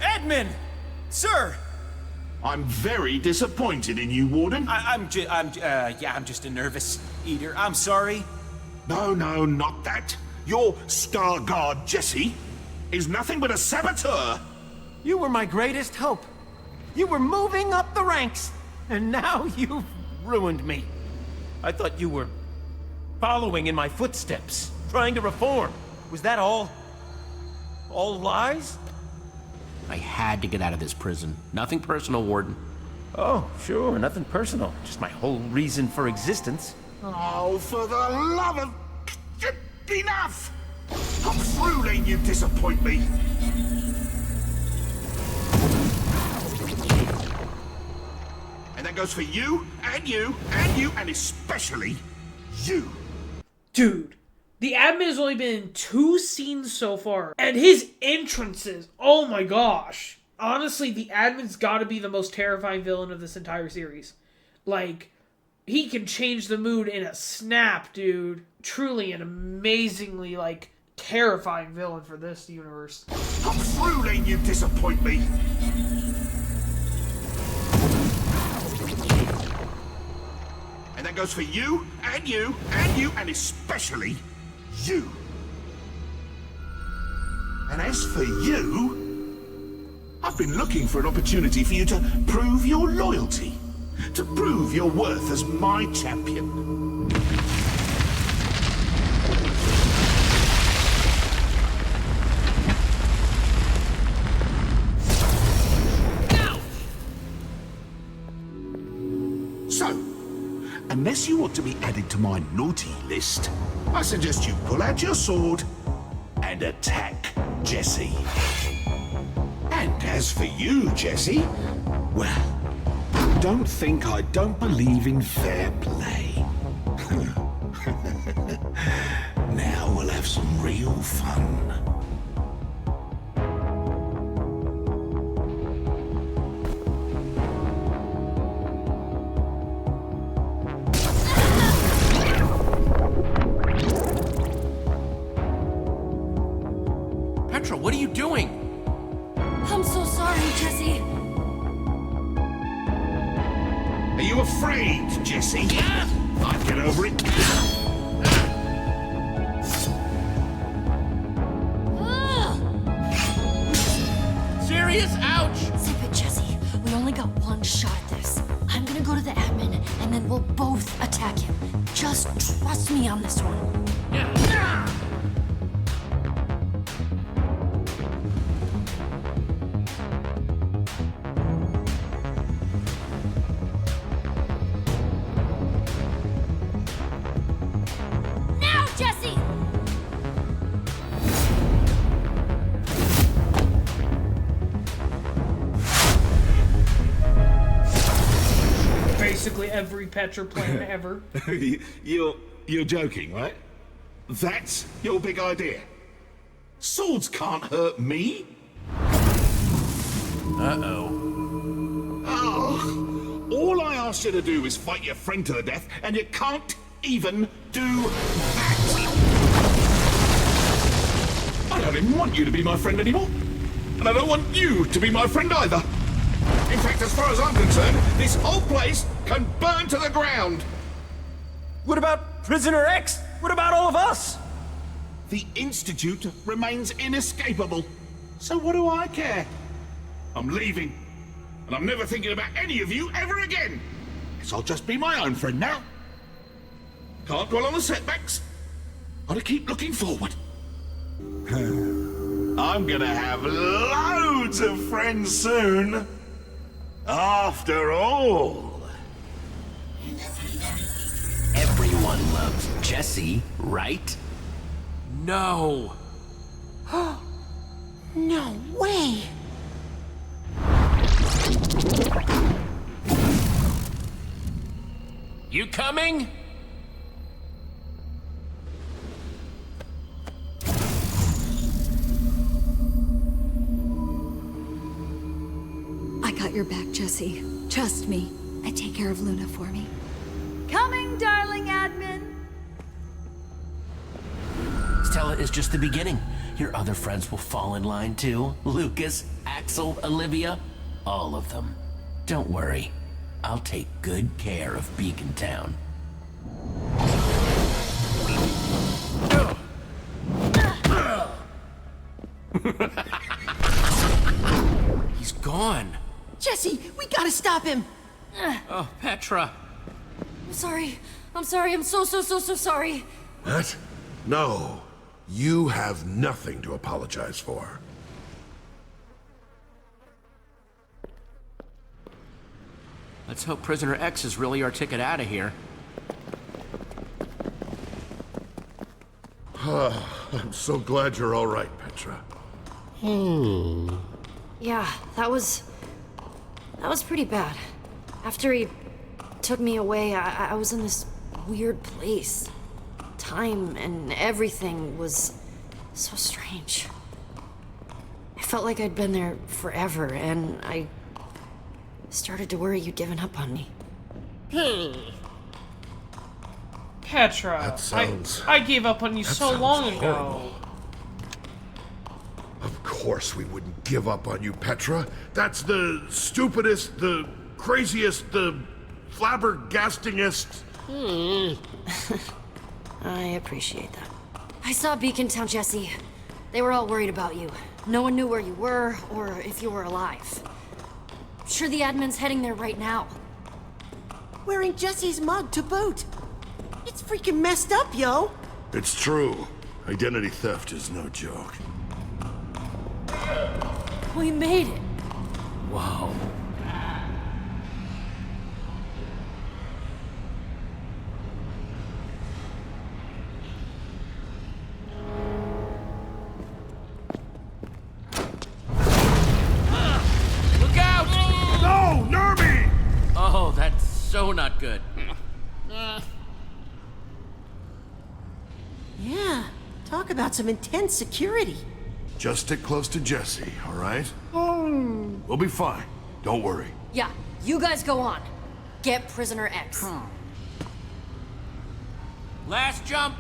Admin! Sir! I'm very disappointed in you, Warden. I'm just a nervous eater. I'm sorry. No, not that. Your star guard, Jesse, is nothing but a saboteur. You were my greatest hope. You were moving up the ranks, and now you've ruined me. I thought you were following in my footsteps, trying to reform. Was that all? All lies? I had to get out of this prison. Nothing personal, Warden. Oh, sure, nothing personal. Just my whole reason for existence. Oh, for the love of... Enough! I'm through letting you disappoint me. And that goes for you, and you, and you, and especially you. Dude, the admin has only been in 2 scenes so far, and his entrances, oh my gosh. Honestly, the admin's gotta be the most terrifying villain of this entire series. Like, he can change the mood in a snap, dude. Truly an amazingly, like, terrifying villain for this universe. I'm through letting you disappoint me. And that goes for you, and you, and you, and especially you. And as for you, I've been looking for an opportunity for you to prove your loyalty, to prove your worth as my champion. So, unless you want to be added to my naughty list, I suggest you pull out your sword and attack Jesse. And as for you, Jesse, well, don't think I don't believe in fair play. Now we'll have some real fun. Petra, what are you doing? I'm so sorry, Jesse. Are you afraid, Jesse? I'd get over it. Serious? Ouch! Zip it, Jesse. We only got one shot at this. I'm gonna go to the admin, and then we'll both attack him. Just trust me on this one. Now, Jesse! Basically every Petra plan ever. You're joking, right? That's your big idea? Swords can't hurt me. Uh-oh. Oh, all I asked you to do is fight your friend to the death, and you can't even do that. I don't even want you to be my friend anymore. And I don't want you to be my friend either. In fact, as far as I'm concerned, this whole place can burn to the ground. What about Prisoner X? What about all of us? The Institute remains inescapable. So what do I care? I'm leaving. And I'm never thinking about any of you ever again. Guess I'll just be my own friend now. Can't dwell on the setbacks. Gotta keep looking forward. I'm gonna have loads of friends soon. After all. Everyone loves Jesse, right? No. No way! You coming? I got your back, Jesse. Trust me. I take care of Luna for me. Coming, darling admin. Stella is just the beginning. Your other friends will fall in line too. Lucas, Axel, Olivia, all of them. Don't worry. I'll take good care of Beacon Town. He's gone. Jesse, we gotta stop him! Oh, Petra. I'm sorry. I'm sorry. I'm so sorry. What? No. You have nothing to apologize for. Let's hope Prisoner X is really our ticket out of here. I'm so glad you're all right, Petra. Yeah, that was pretty bad. After he took me away, I was in this weird place. Time and everything was so strange. I felt like I'd been there forever, and I started to worry you'd given up on me. Petra, That sounds- I gave up on you that so sounds long ago. horrible. Of course we wouldn't give up on you, Petra. That's the stupidest, the craziest, the flabbergastingest. I appreciate that. I saw Beacon Town, Jesse. They were all worried about you. No one knew where you were, or if you were alive. I'm sure the admin's heading there right now. Wearing Jesse's mug to boot. It's freaking messed up, yo! It's true. Identity theft is no joke. We made it. Whoa. so not good. Yeah, talk about some intense security. Just stick close to Jesse, all right? We'll be fine. Don't worry. Yeah, you guys go on. Get Prisoner X. Last jump.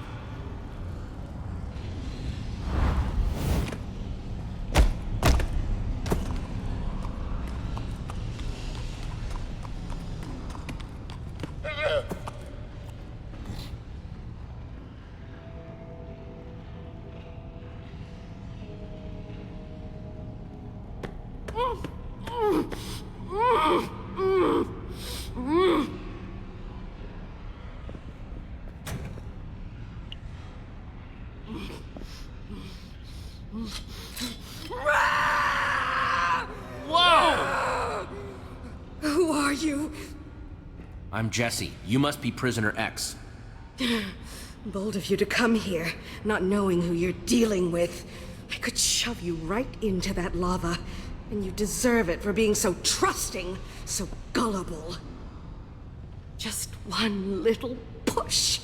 Whoa! Who are you? I'm Jesse. You must be Prisoner X. Bold of you to come here, not knowing who you're dealing with. I could shove you right into that lava, and you deserve it for being so trusting, so gullible. Just one little push.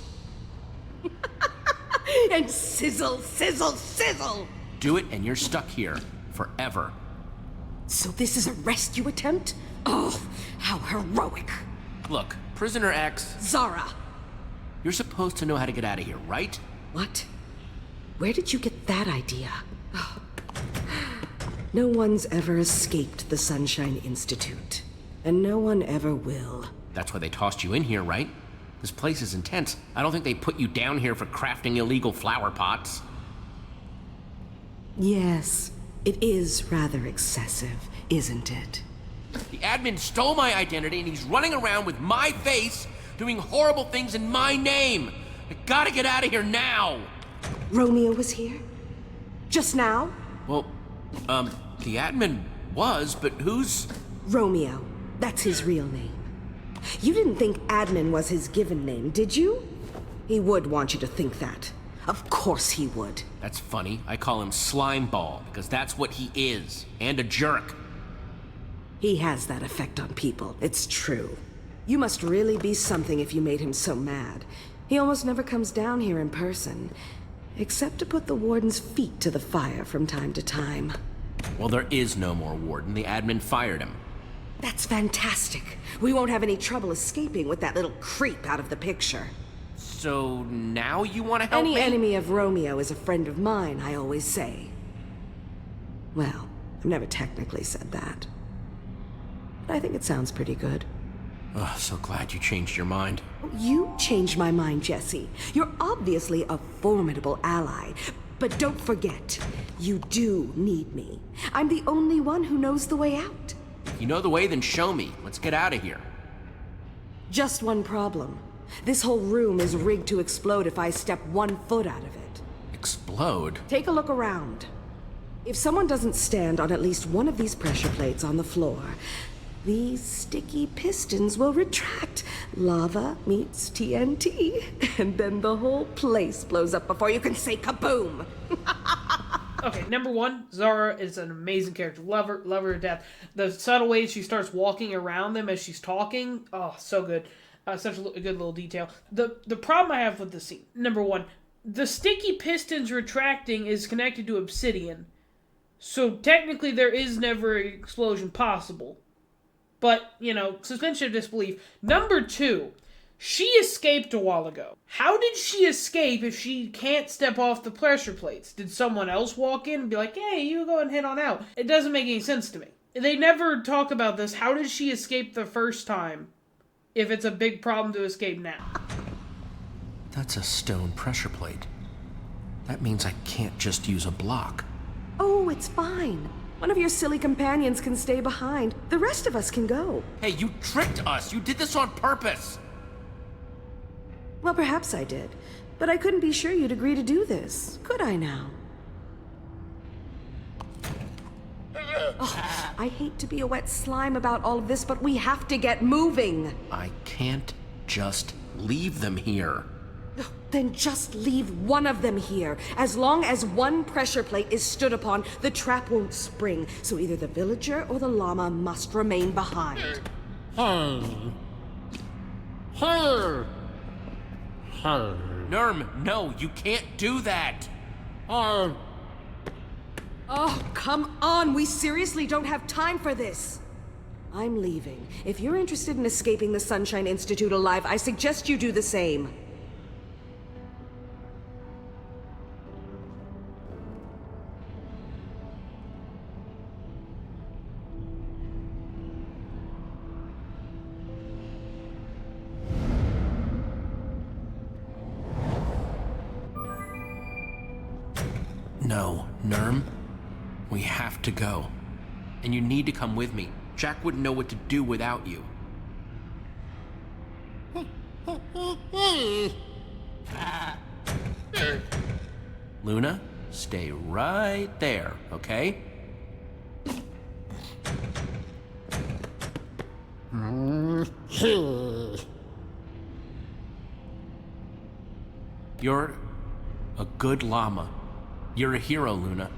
And sizzle, sizzle, sizzle! Do it and you're stuck here forever. So this is a rescue attempt? Oh, how heroic. Look, Prisoner X... Zara! You're supposed to know how to get out of here, right? What? Where did you get that idea? Oh. No one's ever escaped the Sunshine Institute. And no one ever will. That's why they tossed you in here, right? This place is intense. I don't think they put you down here for crafting illegal flower pots. Yes, it is rather excessive, isn't it? The admin stole my identity and he's running around with my face, doing horrible things in my name. I gotta get out of here now. Romeo was here? Just now? Well, the admin was, but who's... Romeo. That's his real name. You didn't think admin was his given name, did you? He would want you to think that. Of course he would. That's funny. I call him Slimeball, because that's what he is. And a jerk. He has that effect on people, it's true. You must really be something if you made him so mad. He almost never comes down here in person, except to put the warden's feet to the fire from time to time. Well, there is no more warden. The admin fired him. That's fantastic. We won't have any trouble escaping with that little creep out of the picture. So now you want to help me? Any enemy of Romeo is a friend of mine, I always say. Well, I've never technically said that. But I think it sounds pretty good. Oh, so glad you changed your mind. You changed my mind, Jesse. You're obviously a formidable ally. But don't forget, you do need me. I'm the only one who knows the way out. If you know the way, then show me. Let's get out of here. Just one problem. This whole room is rigged to explode if I step 1 foot out of it. Explode? Take a look around. If someone doesn't stand on at least one of these pressure plates on the floor, these sticky pistons will retract. Lava meets TNT, and then the whole place blows up before you can say kaboom. Okay, number one, Zara is an amazing character. Love her to death. The subtle ways she starts walking around them as she's talking, oh, so good. Such a good little detail. The problem I have with this scene, number one, the sticky pistons retracting is connected to obsidian. So technically there is never an explosion possible. But, suspension of disbelief. Number two, she escaped a while ago. How did she escape if she can't step off the pressure plates? Did someone else walk in and be like, hey, you go and head on out? It doesn't make any sense to me. They never talk about this. How did she escape the first time if it's a big problem to escape now? That's a stone pressure plate. That means I can't just use a block. Oh, it's fine. One of your silly companions can stay behind. The rest of us can go. Hey, you tricked us! You did this on purpose! Well, perhaps I did. But I couldn't be sure you'd agree to do this, could I now? Oh, I hate to be a wet slime about all of this, but we have to get moving. I can't just leave them here. Then just leave one of them here. As long as one pressure plate is stood upon, the trap won't spring. So either the villager or the llama must remain behind. Nerm, no, you can't do that. Oh, come on. We seriously don't have time for this. I'm leaving. If you're interested in escaping the Sunshine Institute alive, I suggest you do the same. No, Nerm. We have to go. And you need to come with me. Jack wouldn't know what to do without you. Luna, stay right there, okay? You're a good llama. You're a hero, Luna.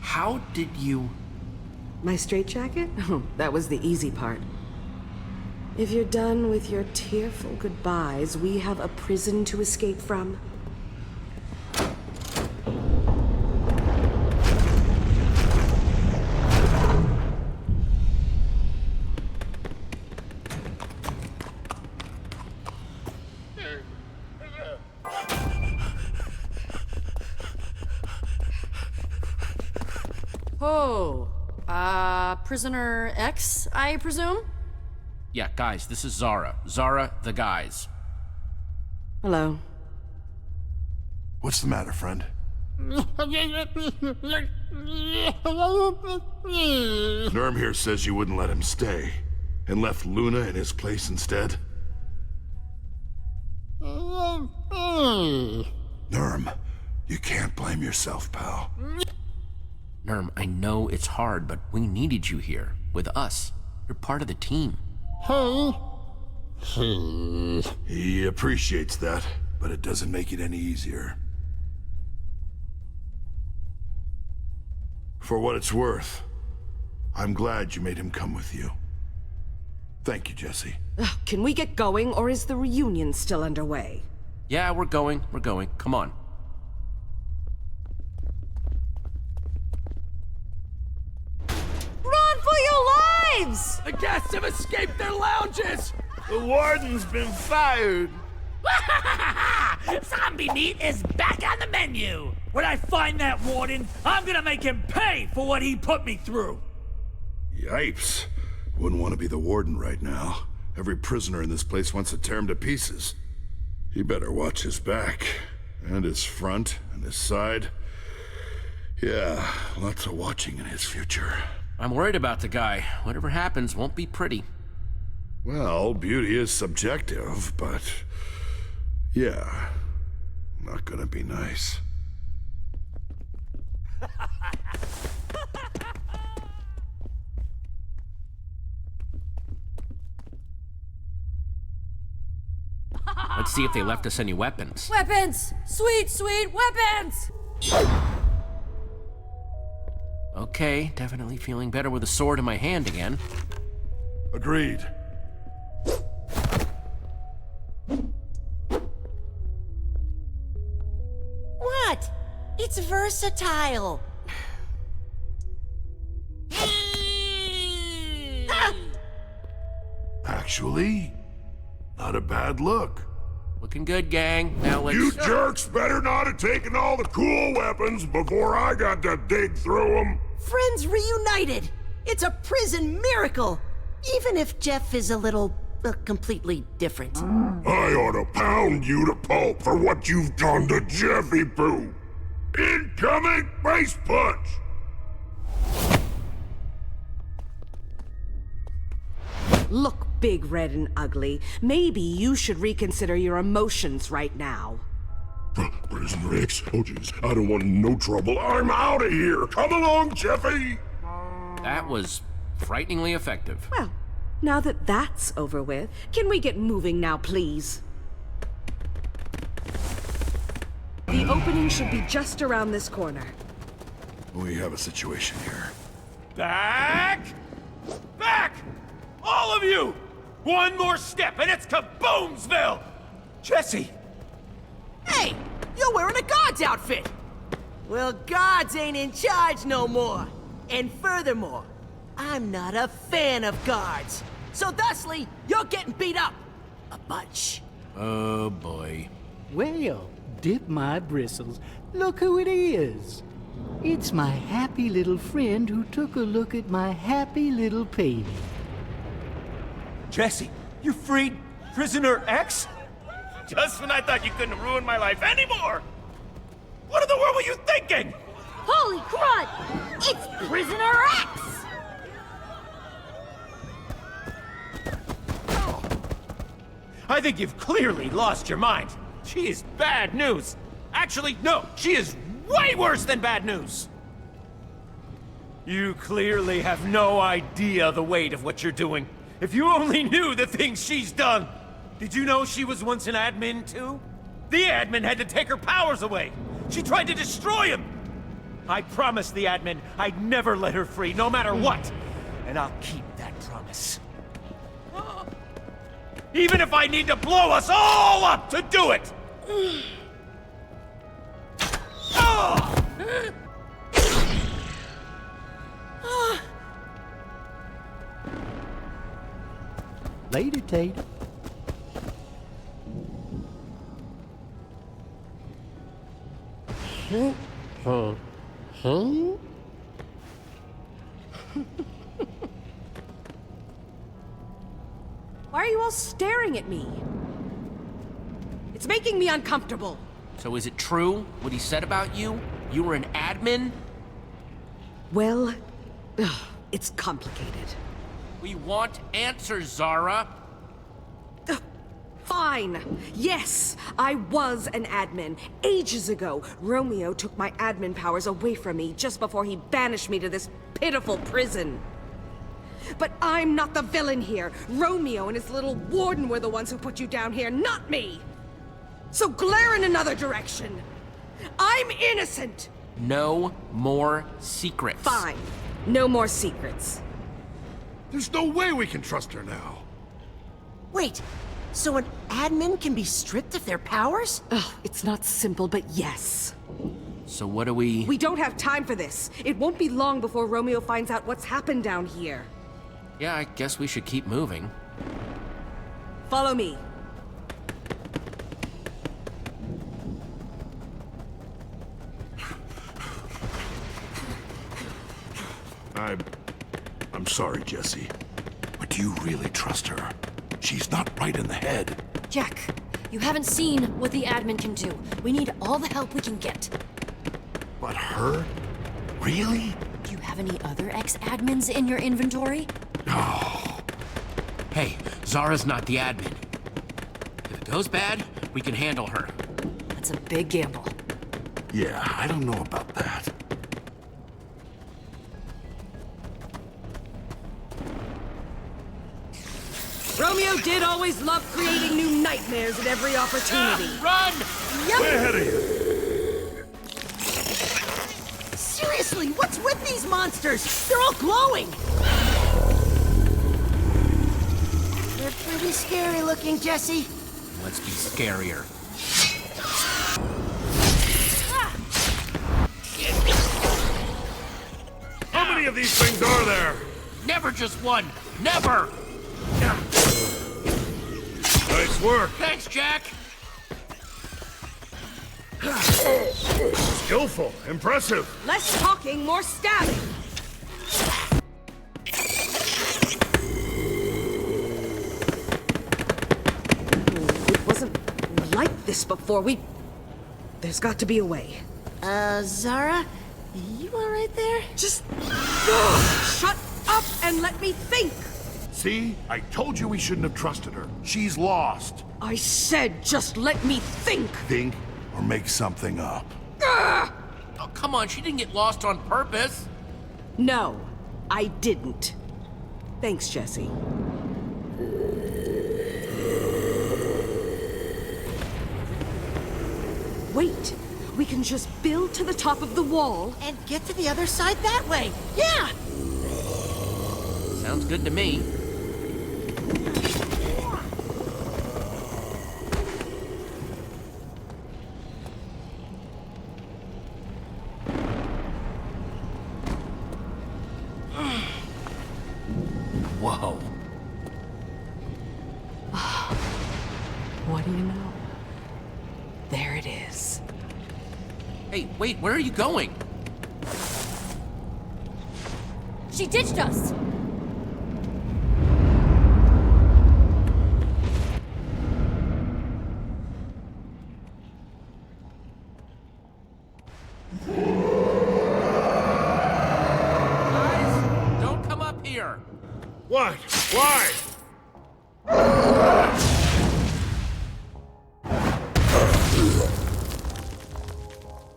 How did you... My straitjacket? Oh, that was the easy part. If you're done with your tearful goodbyes, we have a prison to escape from. Oh, Prisoner X, I presume? Yeah, guys, this is Zara. Zara, the guys. Hello. What's the matter, friend? Nerm here says you wouldn't let him stay, and left Luna in his place instead. Nerm, you can't blame yourself, pal. Nerm, I know it's hard, but we needed you here, with us. You're part of the team. He appreciates that, but it doesn't make it any easier. For what it's worth, I'm glad you made him come with you. Thank you, Jesse. Can we get going, or is the reunion still underway? Yeah, we're going. Come on. Run for your lives! The guests have escaped their lounges! The warden's been fired. Zombie meat is back on the menu! When I find that warden, I'm gonna make him pay for what he put me through! Yipes. Wouldn't want to be the warden right now. Every prisoner in this place wants to tear him to pieces. He better watch his back. And his front, and his side. Yeah, lots of watching in his future. I'm worried about the guy. Whatever happens won't be pretty. Well, beauty is subjective, but... yeah, not gonna be nice. Let's see if they left us any weapons. Weapons! Sweet, sweet weapons! Okay, definitely feeling better with a sword in my hand again. Agreed. What? It's versatile. Actually, not a bad look. Looking good, gang. Now let's... You jerks better not have taken all the cool weapons before I got to dig through them. Friends reunited. It's a prison miracle. Even if Jeff is a little, completely different. I ought to pound you to pulp for what you've done to Jeffy Pooh. Incoming face punch! Look, Big Red and Ugly, maybe you should reconsider your emotions right now. Prisoner X, oh jeez, I don't want no trouble. I'm out of here. Come along, Jeffy. That was frighteningly effective. Well, now that that's over with, can we get moving now, please? The The opening should be just around this corner. We have a situation here. Back! Back! All of you! One more step and it's kaboomsville! Jesse! Hey! You're wearing a guard's outfit! Well, guards ain't in charge no more. And furthermore, I'm not a fan of guards. So thusly, you're getting beat up. A bunch. Oh boy. Well, dip my bristles. Look who it is. It's my happy little friend who took a look at my happy little painting. Jesse, you freed Prisoner X? Just when I thought you couldn't ruin my life anymore! What in the world were you thinking? Holy crud! It's Prisoner X! I think you've clearly lost your mind. She is bad news. Actually, no, she is way worse than bad news. You clearly have no idea the weight of what you're doing. If you only knew the things she's done. Did you know she was once an admin too? The admin had to take her powers away. She tried to destroy him. I promised the admin I'd never let her free, no matter what. And I'll keep that promise. Even if I need to blow us all up to do it! Later, Tate. Why are you all staring at me? It's making me uncomfortable. So is it true, what he said about you? You were an admin? Well, it's complicated. We want answers, Zara. Fine. Yes, I was an admin. Ages ago, Romeo took my admin powers away from me just before he banished me to this pitiful prison. But I'm not the villain here. Romeo and his little warden were the ones who put you down here, not me. So glare in another direction. I'm innocent. No more secrets. Fine. No more secrets. There's no way we can trust her now. Wait, so an admin can be stripped of their powers? Ugh, it's not simple, but yes. So what do we... We don't have time for this. It won't be long before Romeo finds out what's happened down here. Yeah, I guess we should keep moving. Follow me. I'm sorry, Jesse. But do you really trust her? She's not right in the head. Jack, you haven't seen what the admin can do. We need all the help we can get. But her? Really? Do you have any other ex-admins in your inventory? No. Hey, Zara's not the admin. If it goes bad, we can handle her. That's a big gamble. Yeah, I don't know about that. Romeo did always love creating new nightmares at every opportunity. Run! Yep. Way ahead of you. Seriously, what's with these monsters? They're all glowing. They're pretty scary looking, Jesse. Let's be scarier. How many of these things are there? Never just one! Never! Nice work. Thanks, Jack! Skillful. Impressive. Less talking, more stabbing. It wasn't like this before. There's got to be a way. Zara? You all right there? Just... shut up and let me think! See? I told you we shouldn't have trusted her. She's lost. I said just let me think! Think or make something up. Oh, come on, she didn't get lost on purpose. No, I didn't. Thanks, Jesse. Wait, we can just build to the top of the wall. And get to the other side that way. Yeah! Sounds good to me. Whoa. What do you know? There it is. Hey, wait, where are you going? She ditched us! Guys, don't come up here! What? Why?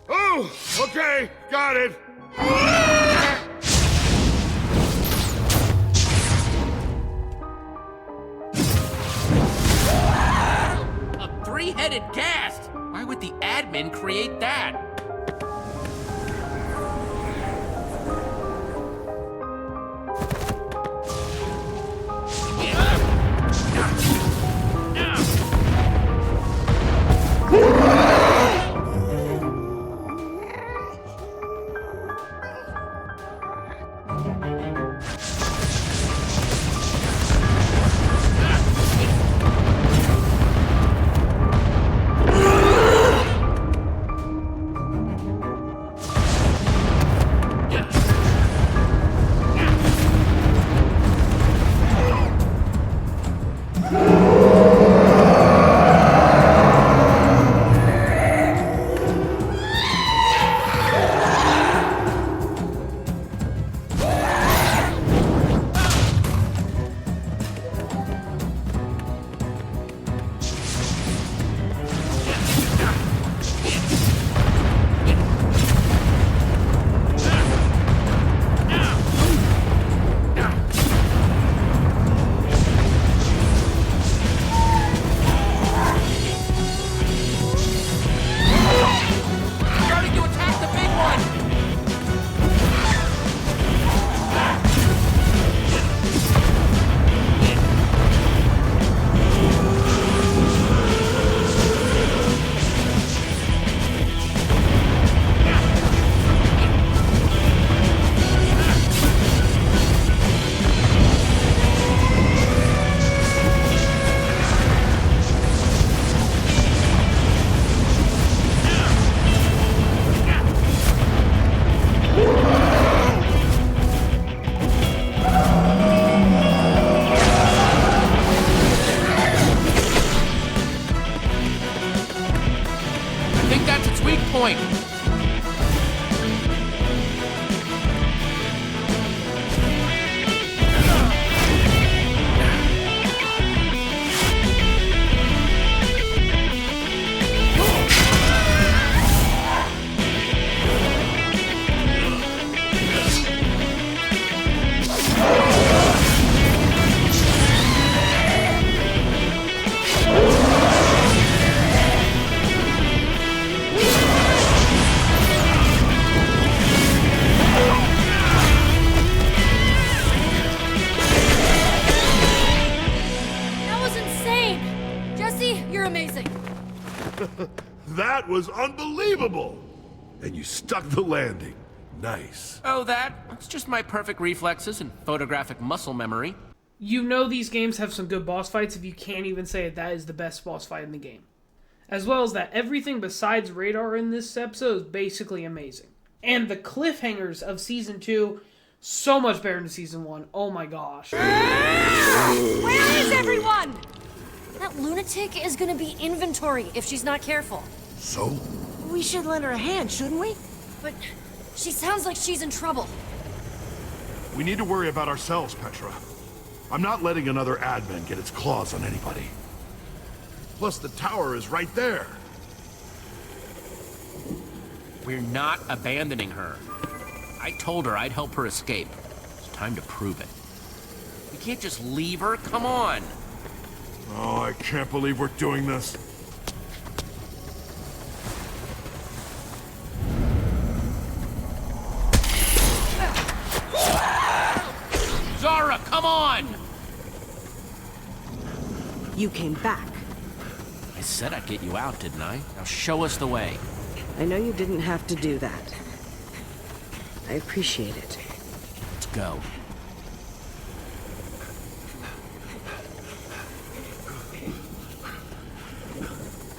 Oh, okay, got it. A three-headed ghast? Why would the admin create that? Point. That was unbelievable! And you stuck the landing. Nice. Oh, that's just my perfect reflexes and photographic muscle memory. You know these games have some good boss fights if you can't even say that is the best boss fight in the game. As well as that everything besides radar in this episode is basically amazing. And the cliffhangers of Season 2, so much better than Season 1. Oh my gosh. Where is everyone? That lunatic is gonna be inventory if she's not careful. So? We should lend her a hand, shouldn't we? But she sounds like she's in trouble. We need to worry about ourselves, Petra. I'm not letting another admin get its claws on anybody. Plus, the tower is right there. We're not abandoning her. I told her I'd help her escape. It's time to prove it. We can't just leave her, come on! Oh, I can't believe we're doing this. You came back. I said I'd get you out, didn't I? Now show us the way. I know you didn't have to do that. I appreciate it. Let's go.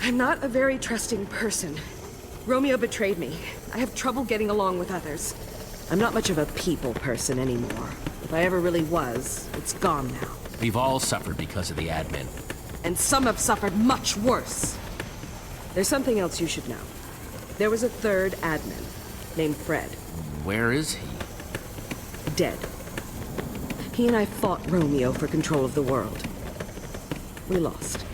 I'm not a very trusting person. Romeo betrayed me. I have trouble getting along with others. I'm not much of a people person anymore. If I ever really was, it's gone now. We've all suffered because of the admin. And some have suffered much worse. There's something else you should know. There was a third admin, named Fred. Where is he? Dead. He and I fought Romeo for control of the world. We lost.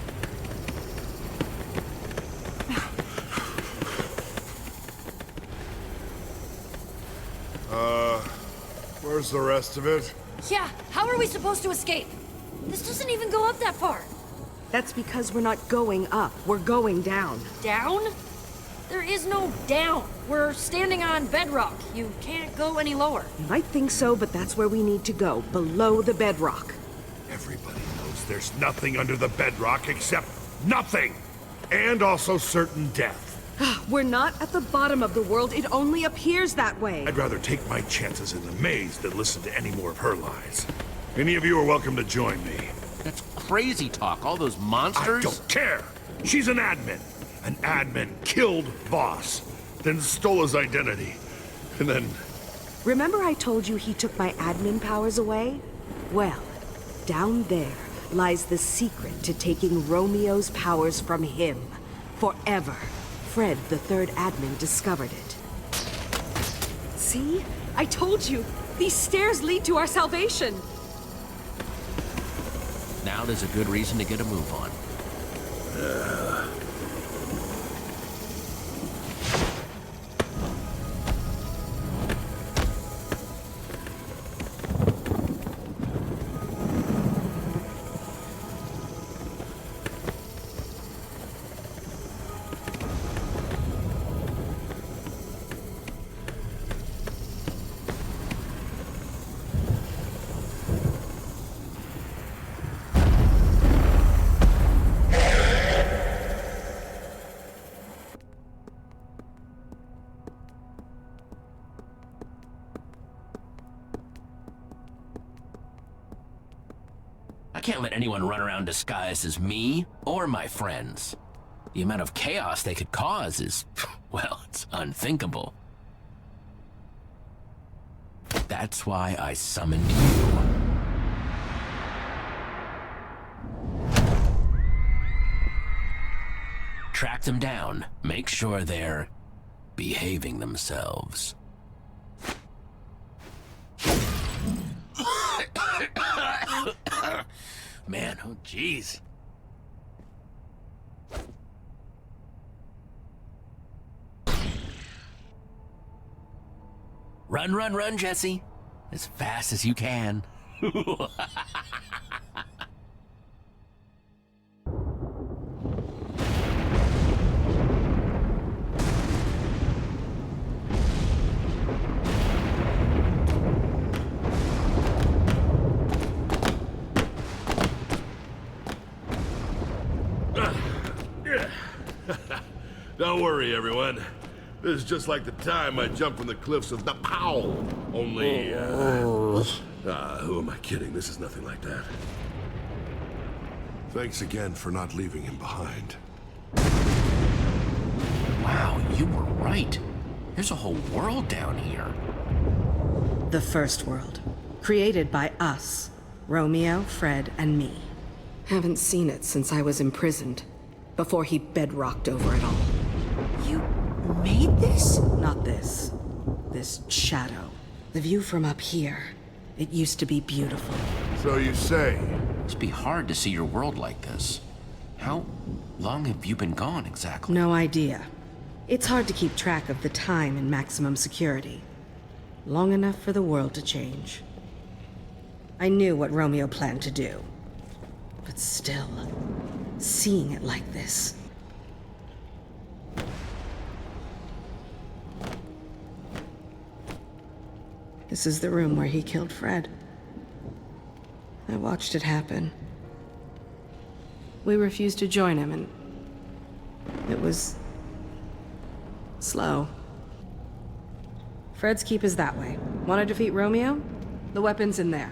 Where's the rest of it? Yeah, how are we supposed to escape? This doesn't even go up that far. That's because we're not going up. We're going down. Down? There is no down. We're standing on bedrock. You can't go any lower. You might think so, but that's where we need to go. Below the bedrock. Everybody knows there's nothing under the bedrock except nothing! And also certain death. We're not at the bottom of the world. It only appears that way. I'd rather take my chances in the maze than listen to any more of her lies. Any of you are welcome to join me. That's crazy talk. All those monsters? I don't care. She's an admin. An admin killed Voss, then stole his identity. And then... Remember I told you he took my admin powers away? Well, down there lies the secret to taking Romeo's powers from him. Forever. Fred, the third admin, discovered it. See? I told you! These stairs lead to our salvation! Now there's a good reason to get a move on. I can't let anyone run around disguised as me or my friends. The amount of chaos they could cause is, well, it's unthinkable. That's why I summoned you. Track them down. Make sure they're behaving themselves. Man, oh jeez. Run, run, run, Jesse. As fast as you can. Don't worry, everyone. This is just like the time I jumped from the cliffs of the Powell. Only, who am I kidding? This is nothing like that. Thanks again for not leaving him behind. Wow, you were right. There's a whole world down here. The first world. Created by us. Romeo, Fred, and me. Haven't seen it since I was imprisoned. Before he bedrocked over it all. You made this? Not this. This shadow. The view from up here. It used to be beautiful. So you say? Must be hard to see your world like this. How long have you been gone exactly? No idea. It's hard to keep track of the time in maximum security. Long enough for the world to change. I knew what Romeo planned to do. But still, seeing it like this. This is the room where he killed Fred. I watched it happen. we refused to join him, and it was slow. Fred's keep is that way. Want to defeat Romeo? The weapon's in there.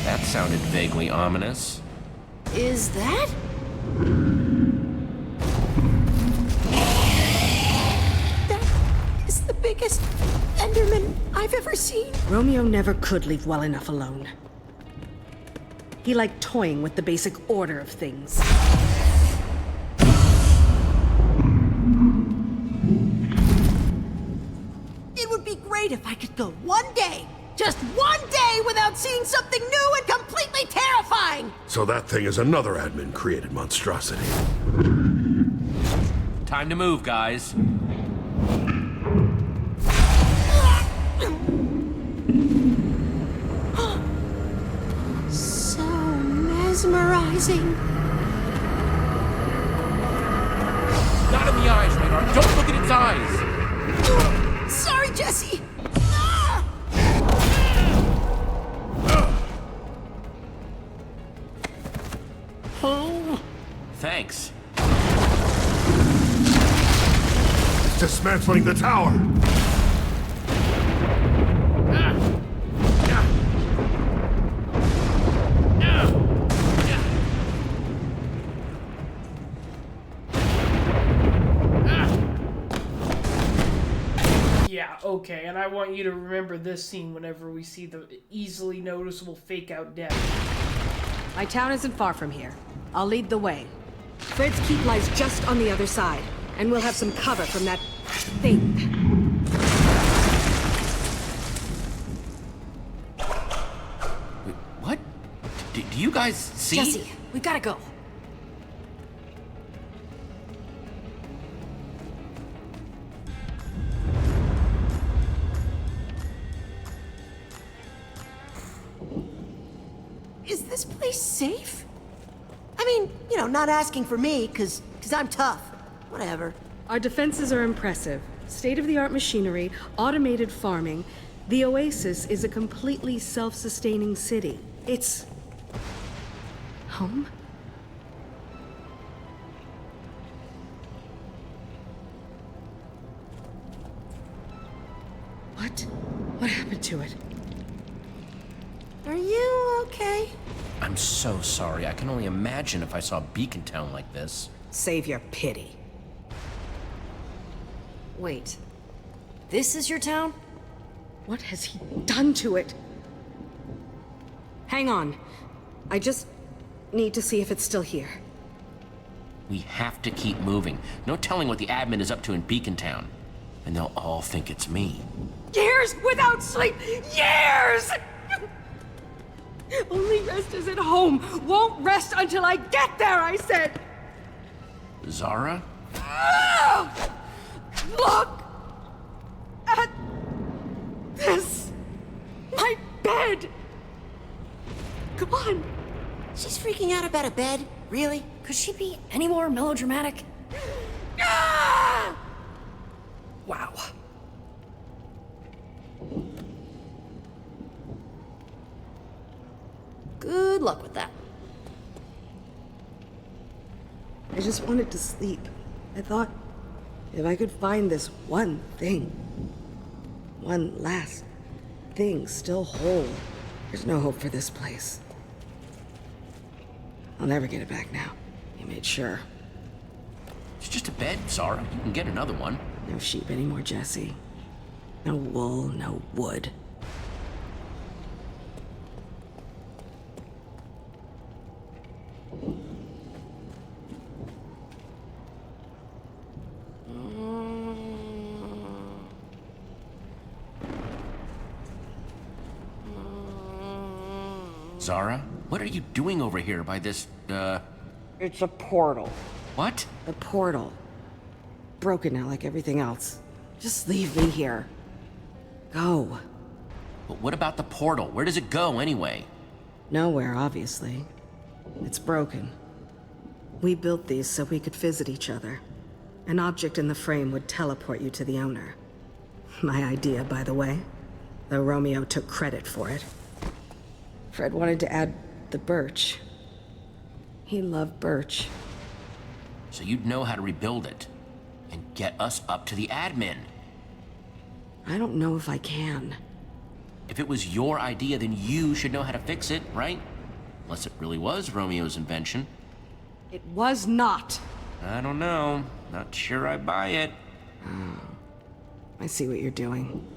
That sounded vaguely ominous. Is that? That is the biggest Enderman I've ever seen. Romeo never could leave well enough alone. He liked toying with the basic order of things. It would be great if I could go one day, just one day, without seeing something new and completely terrifying! So that thing is another admin-created monstrosity. Time to move, guys. So mesmerizing. Not in the eyes, Radar. Don't look at its eyes. Sorry, Jesse. Thanks. It's dismantling the tower! Yeah, okay, and I want you to remember this scene whenever we see the easily noticeable fake-out death. My town isn't far from here. I'll lead the way. Fred's keep lies just on the other side, and we'll have some cover from that thing. Wait, what? Do you guys see? Jesse, we gotta go. Is this place safe? I mean, you know, not asking for me, cause I'm tough. Whatever. Our defenses are impressive. State-of-the-art machinery, automated farming. The Oasis is a completely self-sustaining city. It's... home? What? What happened to it? Are you okay? I'm so sorry. I can only imagine if I saw Beacon Town like this. Save your pity. Wait. This is your town? What has he done to it? Hang on. I just need to see if it's still here. We have to keep moving. No telling what the admin is up to in Beacon Town. And they'll all think it's me. Years without sleep! Years! Only rest is at home. Won't rest until I get there, I said! Zara? Look at this! My bed! Come on! She's freaking out about a bed? Really? Could she be any more melodramatic? Wow. Good luck with that. I just wanted to sleep. I thought, if I could find this one thing, one last thing still whole, there's no hope for this place. I'll never get it back now. He made sure. It's just a bed, Zara. You can get another one. No sheep anymore, Jesse. No wool, no wood. Zara, what are you doing over here by this, It's a portal. What? A portal. Broken now like everything else. Just leave me here. Go. But what about the portal? Where does it go, anyway? Nowhere, obviously. It's broken. We built these so we could visit each other. An object in the frame would teleport you to the owner. My idea, by the way. Though Romeo took credit for it. Fred wanted to add the birch. He loved Birch. So you'd know how to rebuild it and get us up to the admin. I don't know if I can. If it was your idea, then you should know how to fix it, right? Unless it really was Romeo's invention. It was not. I don't know. Not sure I buy it. I see what you're doing.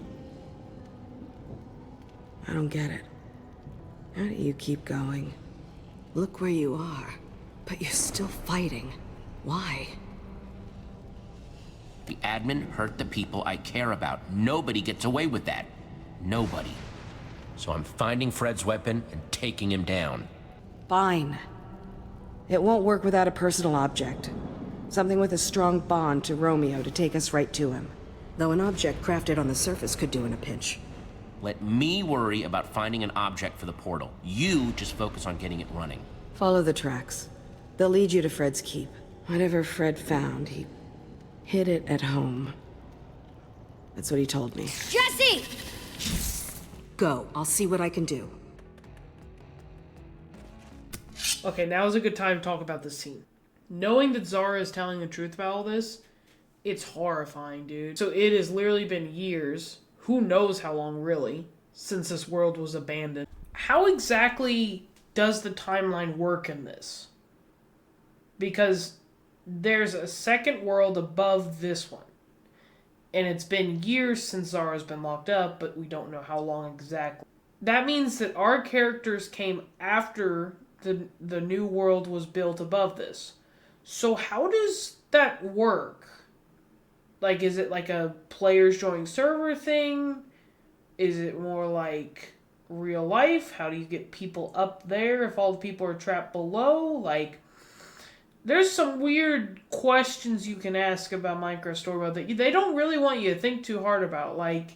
I don't get it. How do you keep going? Look where you are, but you're still fighting. Why? The admin hurt the people I care about. Nobody gets away with that. Nobody. So I'm finding Fred's weapon and taking him down. Fine. It won't work without a personal object. Something with a strong bond to Romeo to take us right to him. Though an object crafted on the surface could do in a pinch. Let me worry about finding an object for the portal. You just focus on getting it running. Follow the tracks. They'll lead you to Fred's keep. Whatever Fred found, he hid it at home. That's what he told me. Jesse! Go. I'll see what I can do. Okay, now is a good time to talk about this scene. Knowing that Zara is telling the truth about all this, it's horrifying, dude. So it has literally been years, who knows how long really, since this world was abandoned. How exactly does the timeline work in this? Because there's a second world above this one. And it's been years since Zara's been locked up, but we don't know how long exactly. That means that our characters came after the new world was built above this. So how does that work? Like, is it like a players join server thing? Is it more like real life? How do you get people up there if all the people are trapped below? Like, there's some weird questions you can ask about Minecraft Story Mode that they don't really want you to think too hard about. Like,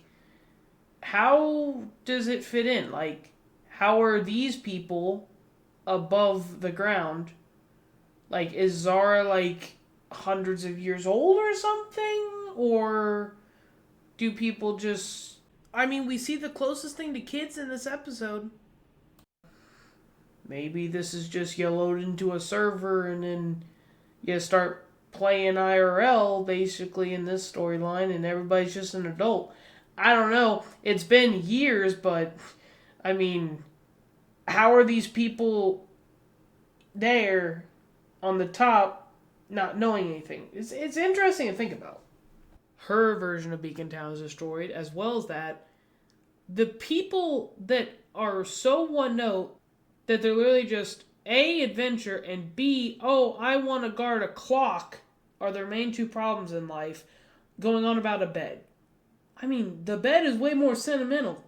how does it fit in? Like, how are these people above the ground? Like, is Zara, like, hundreds of years old or something? Or do people just... I mean, we see the closest thing to kids in this episode. Maybe this is just you load into a server and then you start playing IRL, basically, in this storyline, and everybody's just an adult. I don't know. It's been years, but, I mean, how are these people there on the top not knowing anything? It's interesting to think about. Her version of Beacon Town is destroyed, as well as that. The people that are so one note that they're literally just A, adventure, and B, oh, I want to guard a clock, are their main two problems in life, going on about a bed. I mean, the bed is way more sentimental.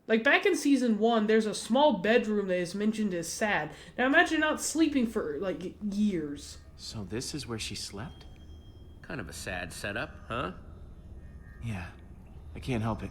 Like, back in Season 1, there's a small bedroom that is mentioned as sad. Now, imagine not sleeping for, like, years. So this is where she slept? Kind of a sad setup, huh? Yeah, I can't help it.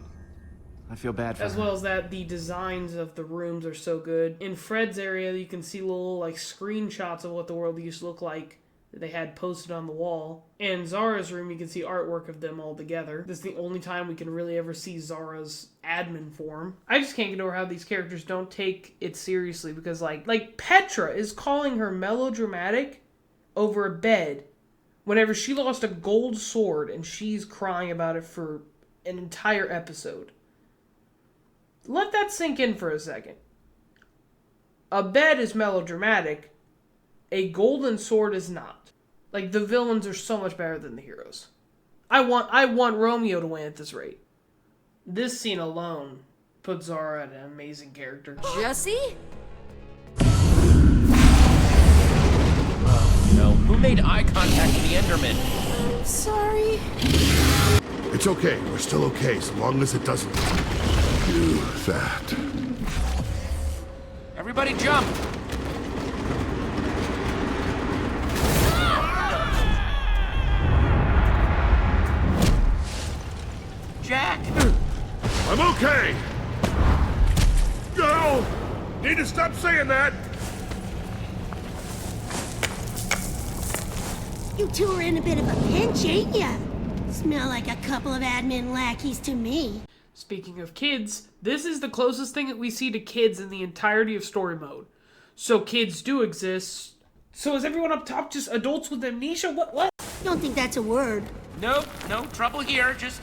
I feel bad for her. As well as that, the designs of the rooms are so good. In Fred's area, you can see little, like, screenshots of what the world used to look like that they had posted on the wall. In Zara's room, you can see artwork of them all together. This is the only time we can really ever see Zara's admin form. I just can't get over how these characters don't take it seriously, because, like Petra is calling her melodramatic over a bed whenever she lost a gold sword and she's crying about it for an entire episode. Let that sink in for a second. A bed is melodramatic. A golden sword is not. Like, the villains are so much better than the heroes. I want Romeo to win at this rate. This scene alone puts Zara at an amazing character. Jesse? No. Who made eye contact with the Enderman? Sorry. It's okay. We're still okay, so long as it doesn't do that. Everybody jump! Jack! I'm okay! No! Need to stop saying that! You two are in a bit of a pinch, ain't ya? Smell like a couple of admin lackeys to me. Speaking of kids, this is the closest thing that we see to kids in the entirety of story mode. So kids do exist, So is everyone up top just adults with amnesia? What? Don't think that's a word. Nope, no trouble here. Just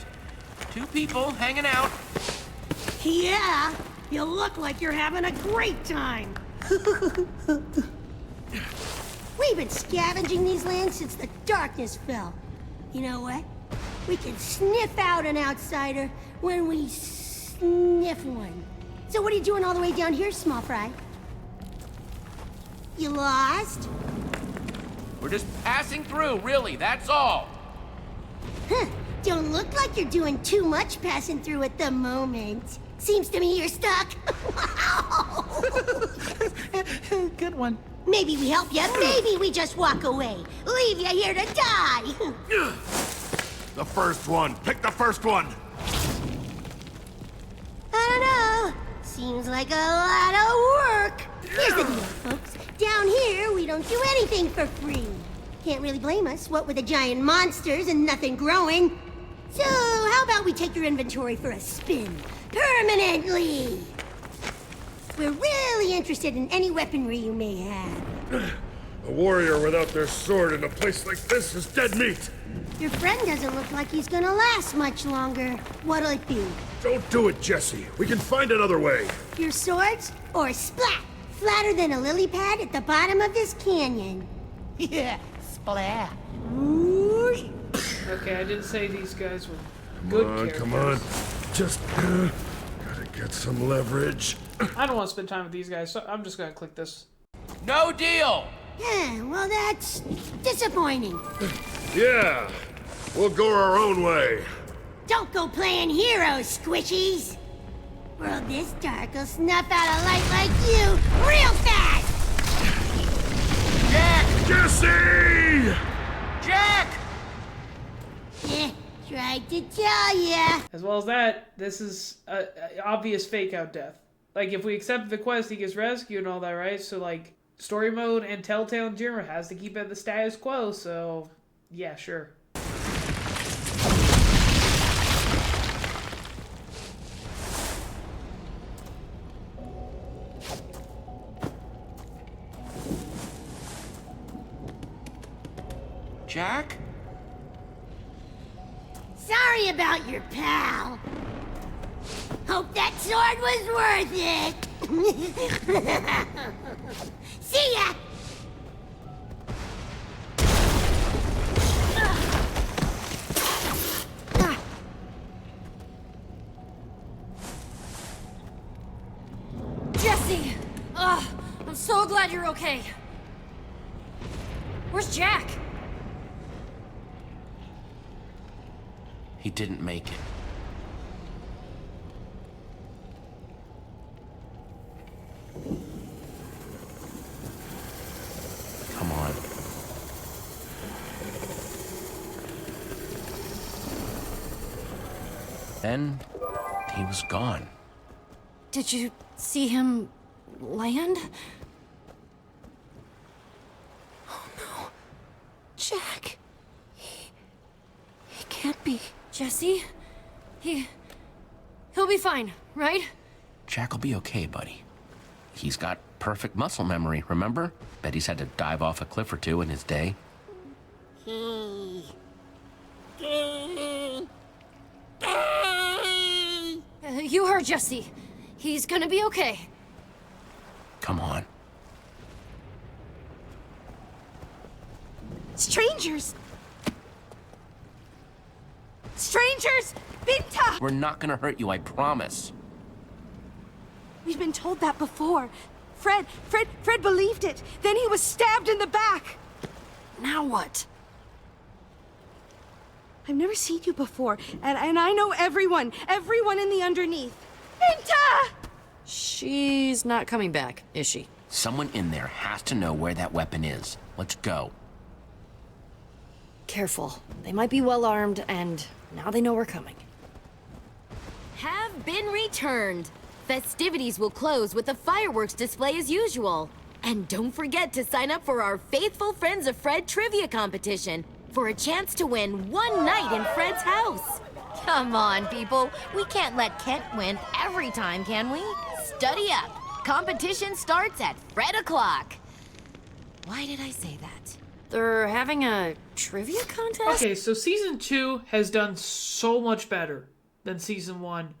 two people hanging out. Yeah, you look like you're having a great time. We've been scavenging these lands since the darkness fell. You know what? We can sniff out an outsider when we sniff one. So what are you doing all the way down here, small fry? You lost? We're just passing through, really, that's all. Huh, don't look like you're doing too much passing through at the moment. Seems to me you're stuck. Good one. Maybe we help you, maybe we just walk away. Leave you here to die. The first one. Pick the first one. I don't know. Seems like a lot of work. Here's the deal, folks. Down here, we don't do anything for free. Can't really blame us, what with the giant monsters and nothing growing. So, how about we take your inventory for a spin? Permanently! We're really interested in any weaponry you may have. A warrior without their sword in a place like this is dead meat. Your friend doesn't look like he's gonna last much longer. What'll it be? Don't do it, Jesse. We can find another way. Your swords? Or splat! Flatter than a lily pad at the bottom of this canyon. Yeah, splat. Okay, I didn't say these guys were good characters. Come on. Just gotta get some leverage. I don't want to spend time with these guys, so I'm just gonna click this. No deal! Yeah, well that's disappointing. Yeah, we'll go our own way. Don't go playing heroes, squishies! World this dark will snuff out a light like you real fast! Jack! Jesse! Jack! Tried to tell ya! As well as that, this is a obvious fake-out death. Like, if we accept the quest, he gets rescued and all that, right? So, like, story mode and Telltale in general has to keep it the status quo, so yeah, sure. Jack? Sorry about your pal. Hope that sword was worth it. See ya! Jesse! Ugh, I'm so glad you're okay. Where's Jack? He didn't make it. Come on. Then he was gone. Did you see him land? Oh no. Jack. He can't be. Jesse? He'll be fine, right? Jack will be okay, buddy. He's got perfect muscle memory, remember? Bet he's had to dive off a cliff or two in his day. You heard Jesse. He's gonna be okay. Come on. Strangers! Strangers! Binta! We're not gonna hurt you, I promise. We've been told that before. Fred believed it. Then he was stabbed in the back. Now what? I've never seen you before, and I know everyone in the underneath. Binta! She's not coming back, is she? Someone in there has to know where that weapon is. Let's go. Careful. They might be well armed, and now they know we're coming. Have been returned. Festivities will close with a fireworks display as usual. And don't forget to sign up for our Faithful Friends of Fred trivia competition for a chance to win one night in Fred's house. Come on, people. We can't let Kent win every time, can we? Study up. Competition starts at Fred o'clock. Why did I say that? They're having a trivia contest? Okay, so Season 2 has done so much better than Season 1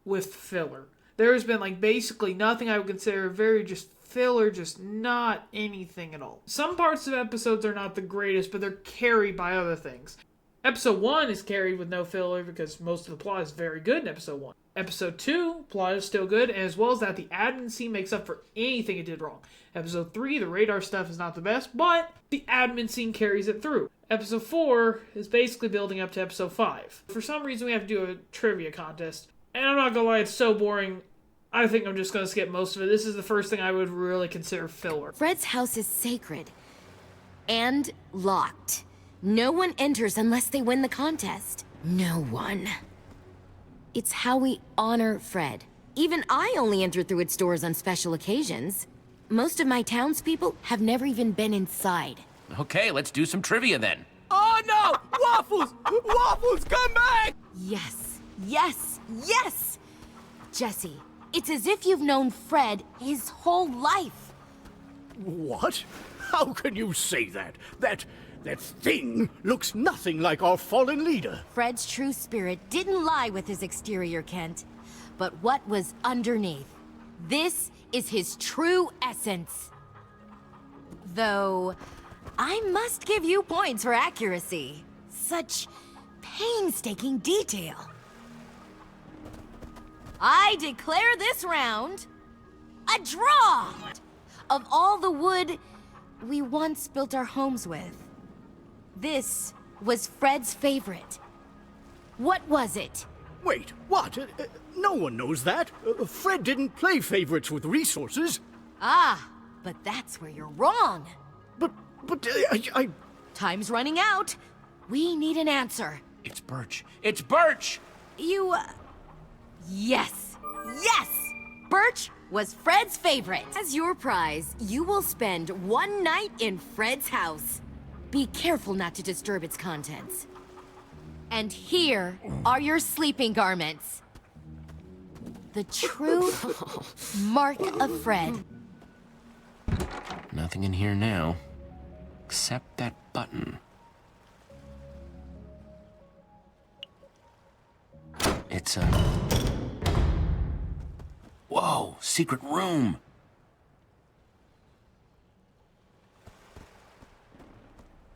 with filler. There has been, like, basically nothing I would consider very just filler, just not anything at all. Some parts of episodes are not the greatest, but they're carried by other things. Episode 1 is carried with no filler because most of the plot is very good in Episode 1. Episode 2, plot is still good, and as well as that, the admin scene makes up for anything it did wrong. Episode 3, the radar stuff is not the best, but the admin scene carries it through. Episode 4 is basically building up to Episode 5. For some reason, we have to do a trivia contest. And I'm not gonna lie, it's so boring. I think I'm just gonna skip most of it. This is the first thing I would really consider filler. Fred's house is sacred. And locked. No one enters unless they win the contest. No one. It's how we honor Fred. Even I only enter through its doors on special occasions. Most of my townspeople have never even been inside. Okay, let's do some trivia then. Oh no! Waffles! Waffles, come back! Yes, yes, yes! Jesse, it's as if you've known Fred his whole life. What? How can you say that? That thing looks nothing like our fallen leader. Fred's true spirit didn't lie with his exterior, Kent. But what was underneath? This is his true essence. Though, I must give you points for accuracy. Such painstaking detail. I declare this round a draw! Of all the wood we once built our homes with, this was Fred's favorite. What was it? Wait, what? No one knows that. Fred didn't play favorites with resources. Ah, but that's where you're wrong. But I... Time's running out. We need an answer. It's Birch. It's Birch! You, Yes! Yes! Birch was Fred's favorite. As your prize, you will spend one night in Fred's house. Be careful not to disturb its contents. And here are your sleeping garments. The true mark of Fred. Nothing in here now, except that button. It's a... Whoa, secret room.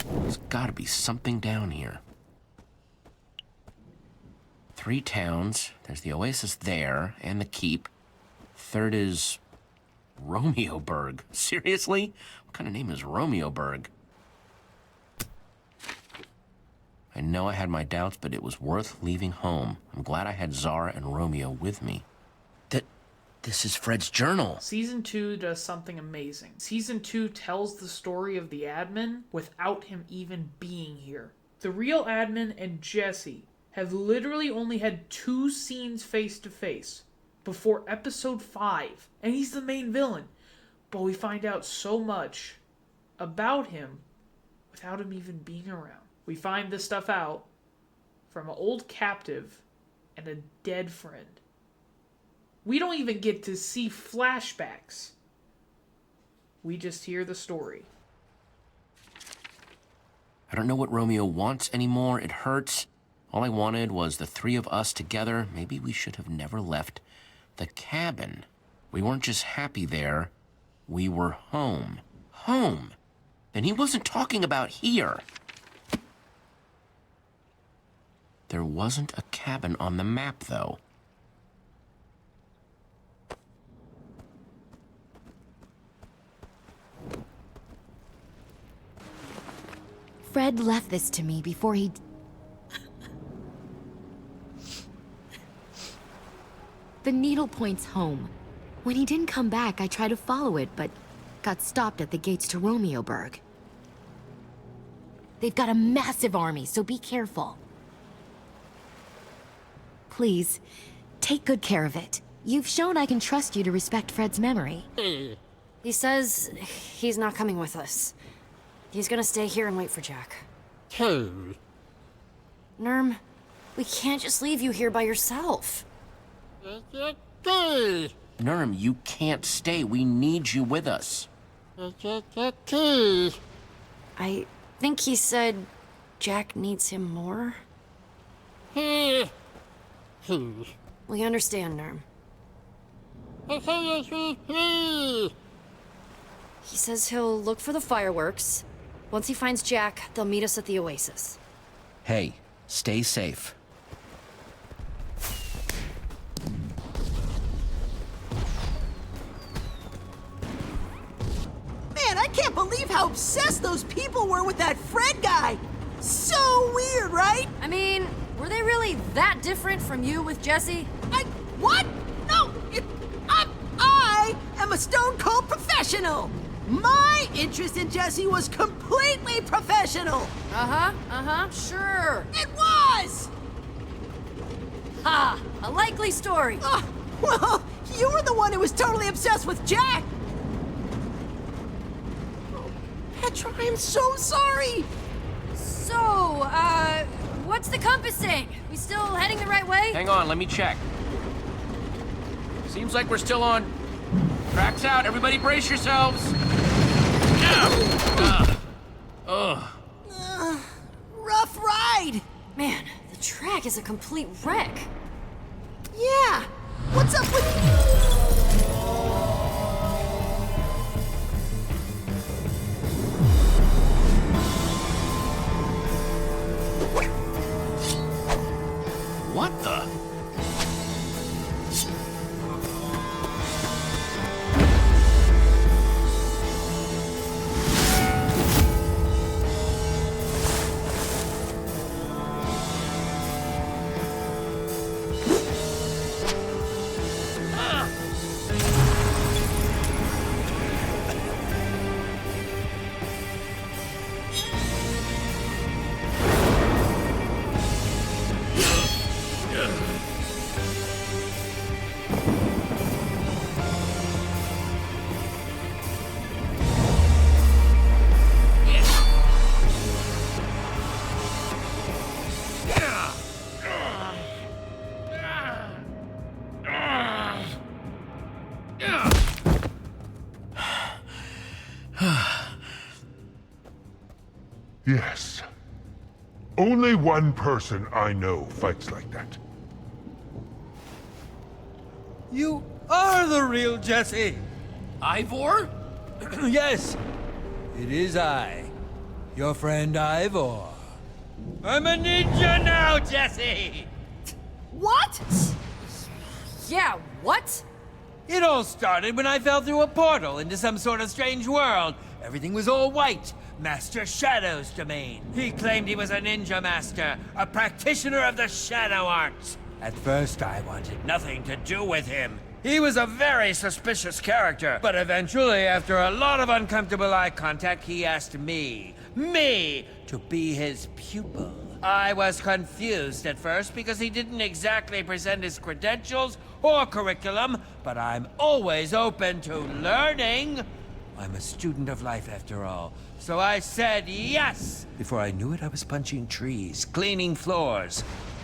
There's gotta be something down here. 3 towns. There's the oasis there, and the keep. Third is... Romeoburg. Seriously? What kind of name is Romeoburg? I know I had my doubts, but it was worth leaving home. I'm glad I had Zara and Romeo with me. This is Fred's journal. Season 2 does something amazing. Season 2 tells the story of the admin without him even being here. The real admin and Jesse have literally only had 2 scenes face to face before episode 5, and he's the main villain. But we find out so much about him without him even being around. We find this stuff out from an old captive and a dead friend. We don't even get to see flashbacks. We just hear the story. I don't know what Romeo wants anymore. It hurts. All I wanted was the 3 of us together. Maybe we should have never left the cabin. We weren't just happy there. We were home. Home. And he wasn't talking about here. There wasn't a cabin on the map, though. Fred left this to me before he... The needle points home. When he didn't come back, I tried to follow it, but got stopped at the gates to Romeoburg. They've got a massive army, so be careful. Please, take good care of it. You've shown I can trust you to respect Fred's memory. He says he's not coming with us. He's gonna stay here and wait for Jack. Hey. Nerm, we can't just leave you here by yourself. Nurm, you can't stay. We need you with us. I think he said Jack needs him more. We understand, Nerm. He says he'll look for the fireworks. Once he finds Jack, they'll meet us at the Oasis. Hey, stay safe. Man, I can't believe how obsessed those people were with that Fred guy. So weird, right? I mean, were they really that different from you with Jesse? What? No, I am a stone cold professional. My interest in Jesse was completely professional. Sure. It was! Ha! A likely story. Well, you were the one who was totally obsessed with Jack. Petra, I'm so sorry. So, what's the compass saying? We still heading the right way? Hang on, let me check. Seems like we're still on. Tracks out, everybody brace yourselves. Rough ride. Man, the track is a complete wreck. Yeah. What's up with... What the? Yes. Only one person I know fights like that. You are the real Jesse! Ivor? Yes, it is I, your friend Ivor. I'm a ninja now, Jesse! What? Yeah, what? It all started when I fell through a portal into some sort of strange world. Everything was all white. Master Shadow's domain. He claimed he was a ninja master, a practitioner of the shadow arts. At first, I wanted nothing to do with him. He was a very suspicious character, but eventually, after a lot of uncomfortable eye contact, he asked me, to be his pupil. I was confused at first because he didn't exactly present his credentials or curriculum, but I'm always open to learning. I'm a student of life after all, so I said yes! Before I knew it, I was punching trees, cleaning floors,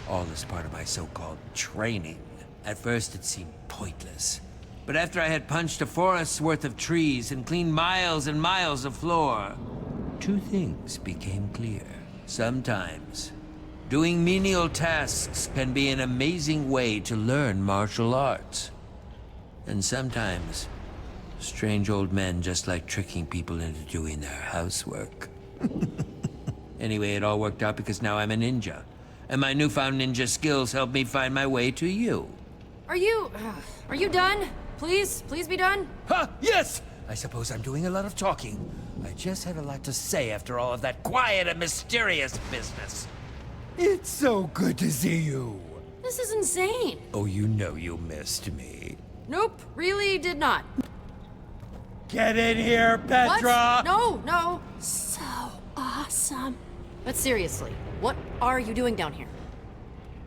all as part of my so-called training. At first it seemed pointless, but after I had punched a forest's worth of trees and cleaned miles and miles of floor, two things became clear. Sometimes, doing menial tasks can be an amazing way to learn martial arts. And sometimes, strange old men just like tricking people into doing their housework. Anyway, it all worked out because now I'm a ninja. And my newfound ninja skills help me find my way to you. Are you done? Please be done? Huh, yes! I suppose I'm doing a lot of talking. I just had a lot to say after all of that quiet and mysterious business. It's so good to see you. This is insane. Oh, you know you missed me. Nope, really did not. Get in here, Petra! What? No. So awesome. But seriously, what are you doing down here?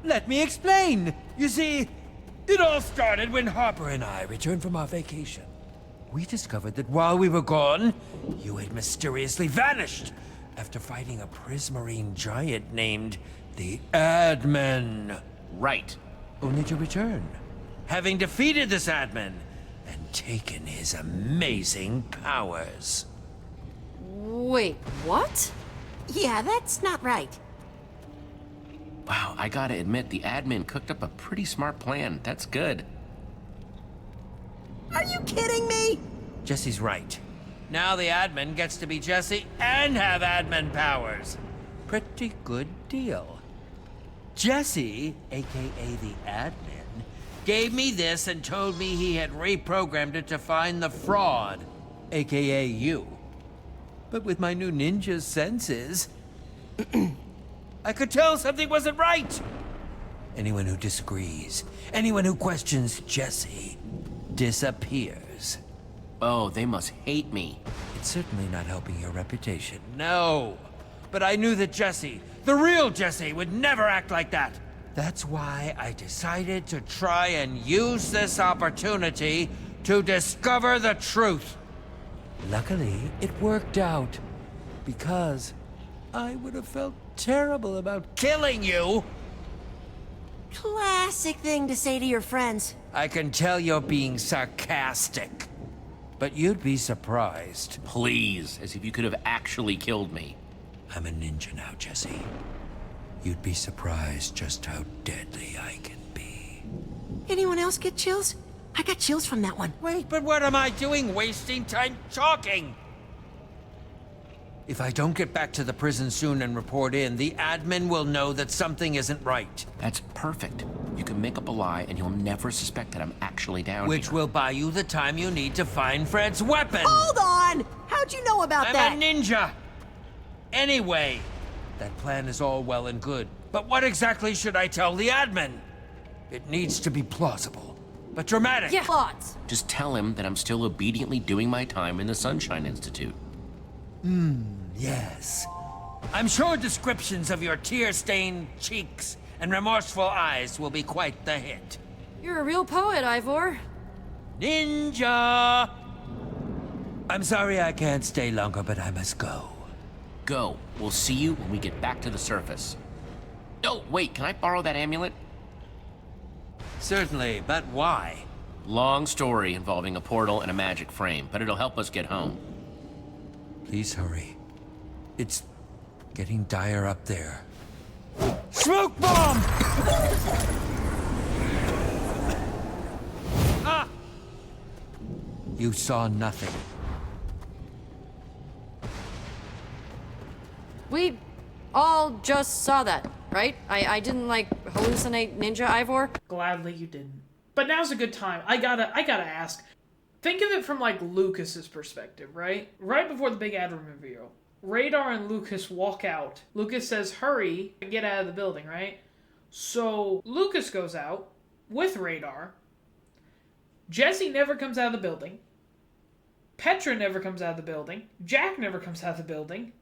Let me explain. You see, it all started when Harper and I returned from our vacation. We discovered that while we were gone, you had mysteriously vanished after fighting a prismarine giant named the Admin. Right. Only to return. Having defeated this Admin, and taken his amazing powers. Wait, what? Yeah, that's not right. Wow, I gotta admit, the admin cooked up a pretty smart plan. That's good. Are you kidding me? Jesse's right. Now the admin gets to be Jesse and have admin powers. Pretty good deal. Jesse, aka the admin, gave me this and told me he had reprogrammed it to find the fraud, aka you. But with my new ninja senses, I could tell something wasn't right. Anyone who disagrees, anyone who questions Jesse, disappears. Oh, they must hate me. It's certainly not helping your reputation, no. But I knew that Jesse, the real Jesse, would never act like that. That's why I decided to try and use this opportunity to discover the truth. Luckily, it worked out. Because I would have felt terrible about killing you. Classic thing to say to your friends. I can tell you're being sarcastic. But you'd be surprised. Please, as if you could have actually killed me. I'm a ninja now, Jesse. You'd be surprised just how deadly I can be. Anyone else get chills? I got chills from that one. Wait, but what am I doing wasting time talking? If I don't get back to the prison soon and report in, the admin will know that something isn't right. That's perfect. You can make up a lie and you'll never suspect that I'm actually down Which here. will buy you the time you need to find Fred's weapon. Hold on! How'd you know about that? I'm a ninja! Anyway, that plan is all well and good, but what exactly should I tell the admin? It needs to be plausible, but dramatic. Yeah, plots. Just tell him that I'm still obediently doing my time in the Sunshine Institute. Yes. I'm sure descriptions of your tear-stained cheeks and remorseful eyes will be quite the hit. You're a real poet, Ivor. Ninja! I'm sorry I can't stay longer, but I must go. Go. We'll see you when we get back to the surface. Oh, wait, can I borrow that amulet? Certainly, but why? Long story involving a portal and a magic frame, but it'll help us get home. Please hurry. It's getting dire up there. Smoke bomb! Ah! You saw nothing. We all just saw that, right? I didn't, like, hallucinate Ninja Ivor? Gladly you didn't. But now's a good time. I gotta ask. Think of it from, like, Lucas's perspective, right? Right before the big ad reveal, Radar and Lucas walk out. Lucas says, hurry, get out of the building, right? So Lucas goes out with Radar. Jesse never comes out of the building. Petra never comes out of the building. Jack never comes out of the building.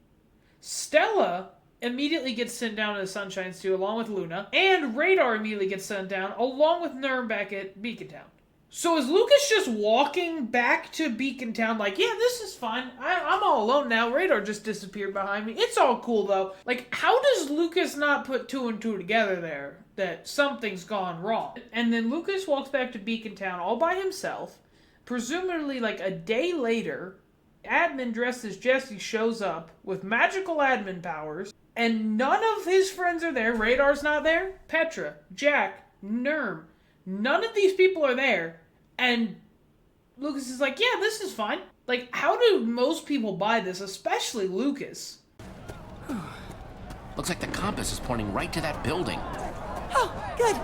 Stella immediately gets sent down to the Sunshine Institute along with Luna. And Radar immediately gets sent down along with Nurm back at Beacon Town. So is Lucas just walking back to Beacon Town like, yeah, this is fine. I'm all alone now. Radar just disappeared behind me. It's all cool, though. Like, how does Lucas not put two and two together there that something's gone wrong? And then Lucas walks back to Beacon Town all by himself. Presumably, like, a day later, admin dressed as Jesse shows up with magical admin powers, and none of his friends are there. Radar's not there. Petra, Jack, Nurm. None of these people are there. And Lucas is like, yeah, this is fine. Like, how do most people buy this, especially Lucas? Looks like the compass is pointing right to that building. Oh, good.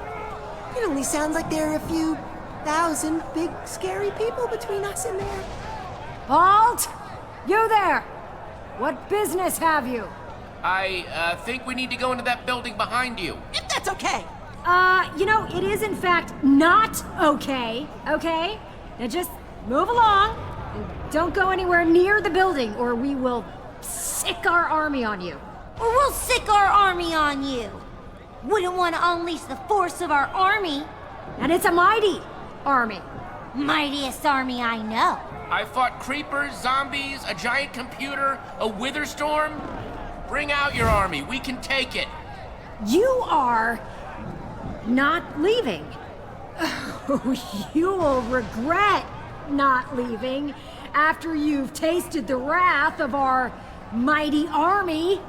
It only sounds like there are a few thousand big, scary people between us and there. Halt! You there! What business have you? I think we need to go into that building behind you. If that's okay. You know, it is in fact not okay, okay? Now just move along and don't go anywhere near the building or we will sick our army on you. Or we'll sick our army on you. Wouldn't want to unleash the force of our army. And it's a mighty army. Mightiest army I know. I fought creepers, zombies, a giant computer, a wither storm. Bring out your army. We can take it. You are not leaving. Oh, you will regret not leaving after you've tasted the wrath of our mighty army.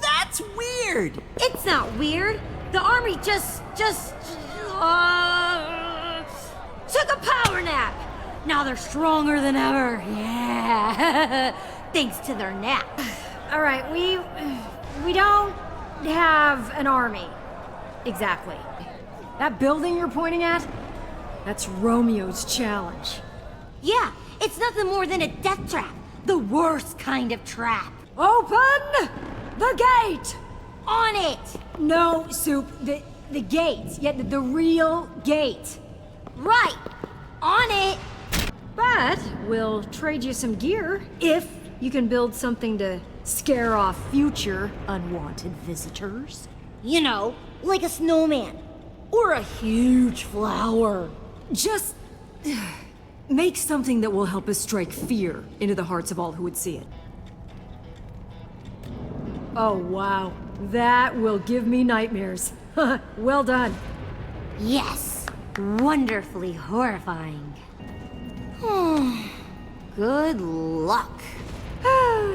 That's weird. It's not weird. The army just took a power nap. Now they're stronger than ever. Yeah. Thanks to their nap. All right, we don't have an army. Exactly. That building you're pointing at? That's Romeo's challenge. Yeah, it's nothing more than a death trap. The worst kind of trap. Open the gate! On it! No, Soup, the gate. Yeah, the real gate. Right! On it! But we'll trade you some gear if you can build something to scare off future unwanted visitors. You know, like a snowman. Or a huge flower. Just make something that will help us strike fear into the hearts of all who would see it. Oh, wow. That will give me nightmares. Well done. Yes. Wonderfully horrifying. Good luck.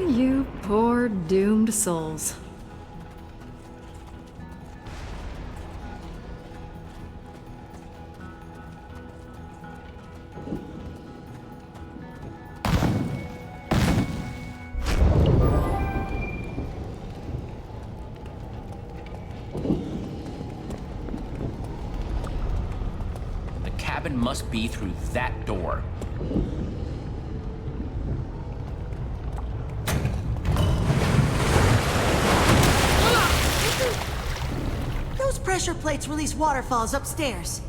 You poor doomed souls. The cabin must be through that door. Those pressure plates release waterfalls upstairs.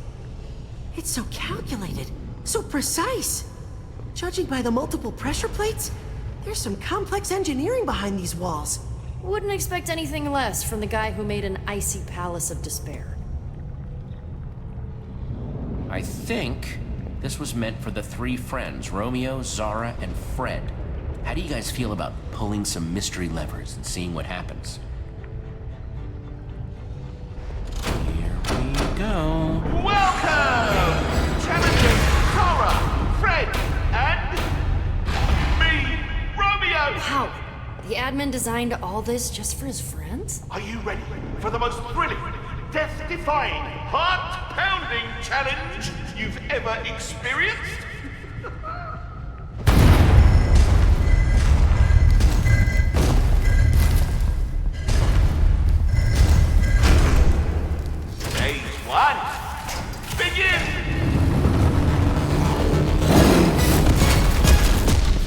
It's so calculated, so precise. Judging by the multiple pressure plates, there's some complex engineering behind these walls. Wouldn't expect anything less from the guy who made an icy palace of despair. I think this was meant for the three friends, Romeo, Zara, and Fred. How do you guys feel about pulling some mystery levers and seeing what happens? Here we go. Welcome! Challenging Zara, Fred, and me, Romeo! How? The admin designed all this just for his friends? Are you ready for the most thrilling, death-defying, heart-pounding challenge you've ever experienced? Stage 1, begin!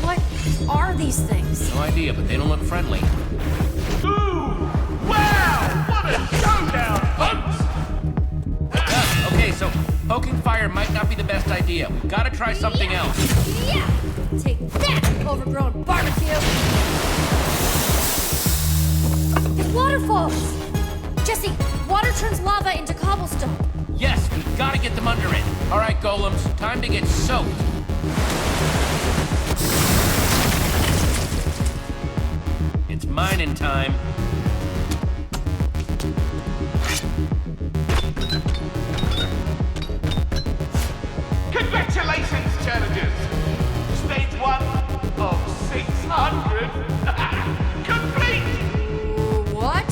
What are these things? No idea, but they don't look friendly. Ooh! Wow! What a showdown, folks! Okay, so poking fire might not be the best idea. We've got to try something else. Yeah! Take that, overgrown barbecue! It's waterfalls! Jesse, water turns lava into cobblestone. Yes, we've got to get them under it. All right, golems, time to get soaked. It's mining time. Congratulations, challengers! Stage 1 of 600 complete! What?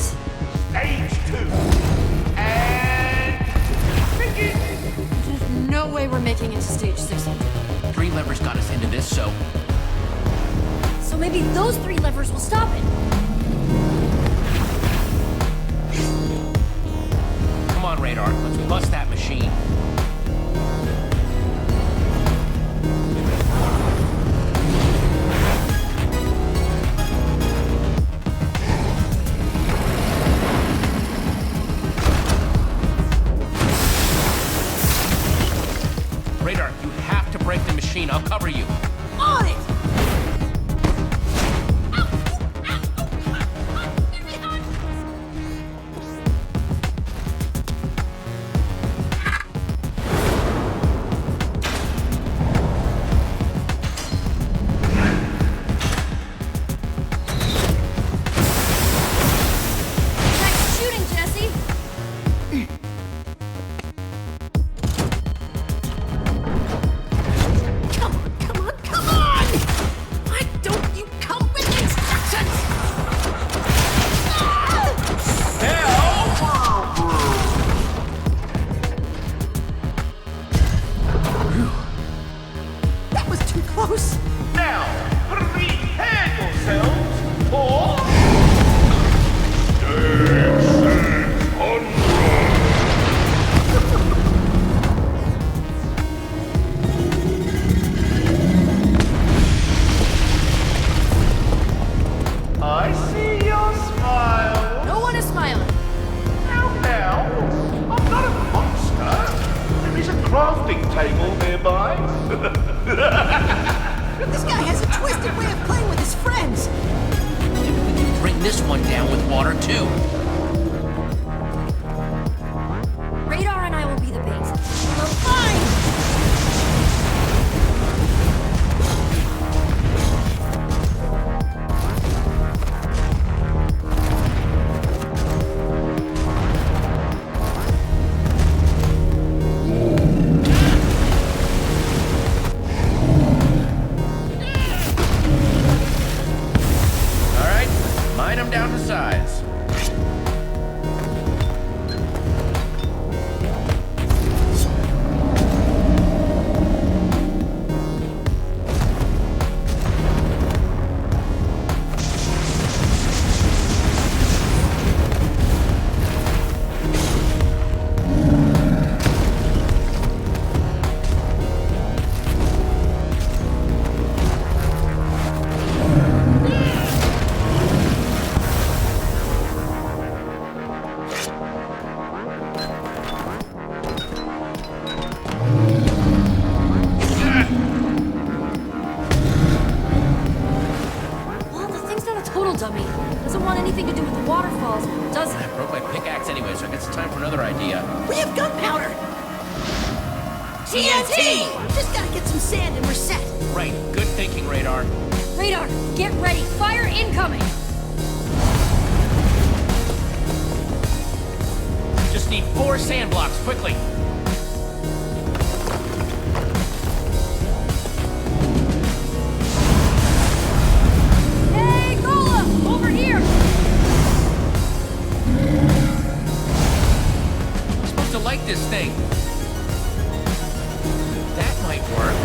Stage 2 and begin! There's no way we're making it to stage 600. 3 levers got us into this, so So maybe those 3 levers will stop it. come on, Radar, let's bust that machine. crafting table nearby? This guy has a twisted way of playing with his friends. Maybe we can bring this one down with water, too. Radar and I will be the bait. Well, fine. Down to size. Dummy. Doesn't want anything to do with the waterfalls, does it? I broke my pickaxe anyway, so I guess it's time for another idea. We have gunpowder! TNT! Just gotta get some sand and we're set. Right. Good thinking, Radar. Radar, get ready. Fire incoming! Just need 4 sand blocks, quickly. Over here! I'm supposed to like this thing. That might work.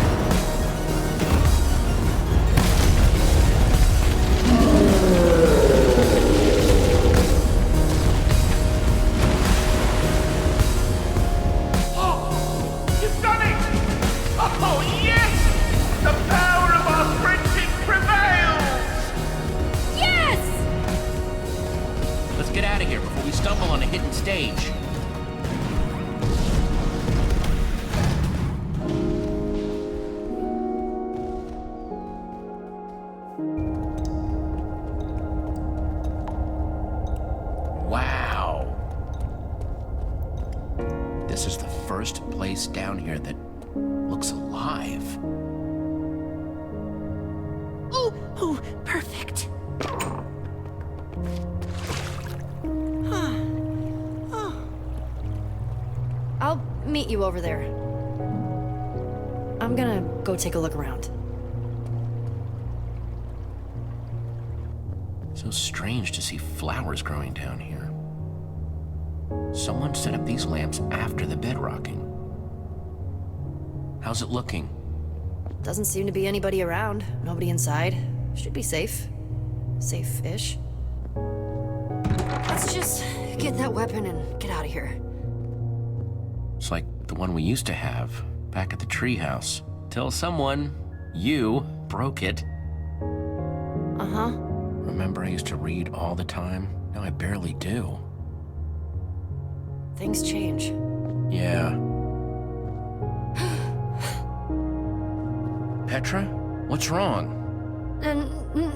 Oh! You've done it! Oh, yes! The power of our friendship prevails! Let's get out of here before we stumble on a hidden stage. Wow. This is the first place down here that looks alive. Oh, perfect. I'll meet you over there. I'm gonna go take a look around. So strange to see flowers growing down here. Someone set up these lamps after the bedrocking. How's it looking? Doesn't seem to be anybody around. Nobody inside. Should be safe. Safe-ish. Let's just get that weapon and get out of here. It's like the one we used to have back at the treehouse. Till someone, you, broke it. Uh-huh. Remember I used to read all the time? Now I barely do. Things change. Yeah. Petra? What's wrong?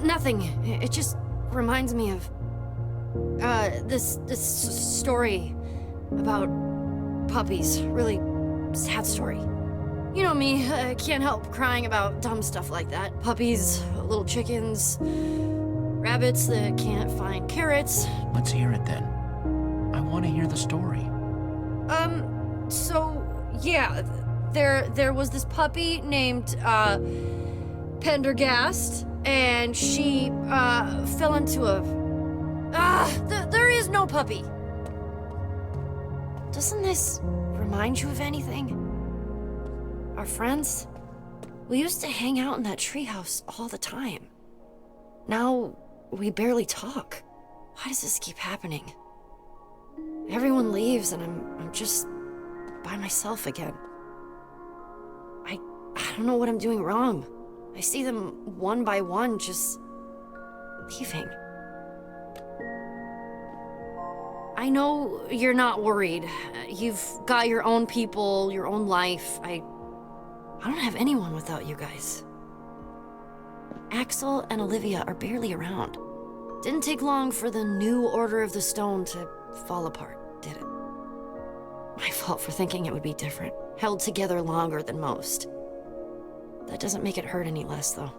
Nothing. It just reminds me of this story about puppies. Really sad story. You know me, I can't help crying about dumb stuff like that. Puppies, little chickens, rabbits that can't find carrots. Let's hear it then. I want to hear the story. So, yeah, there was this puppy named, Pendergast, and she, fell into a... there is no puppy! Doesn't this remind you of anything? Our friends? We used to hang out in that treehouse all the time. Now, we barely talk. Why does this keep happening? Everyone leaves and I'm just by myself again. I don't know what I'm doing wrong. I see them one by one just leaving. I know you're not worried. You've got your own people, your own life. I don't have anyone without you guys. Axel and Olivia are barely around. Didn't take long for the new Order of the Stone to fall apart, did it? My fault for thinking it would be different. Held together longer than most. That doesn't make it hurt any less, though.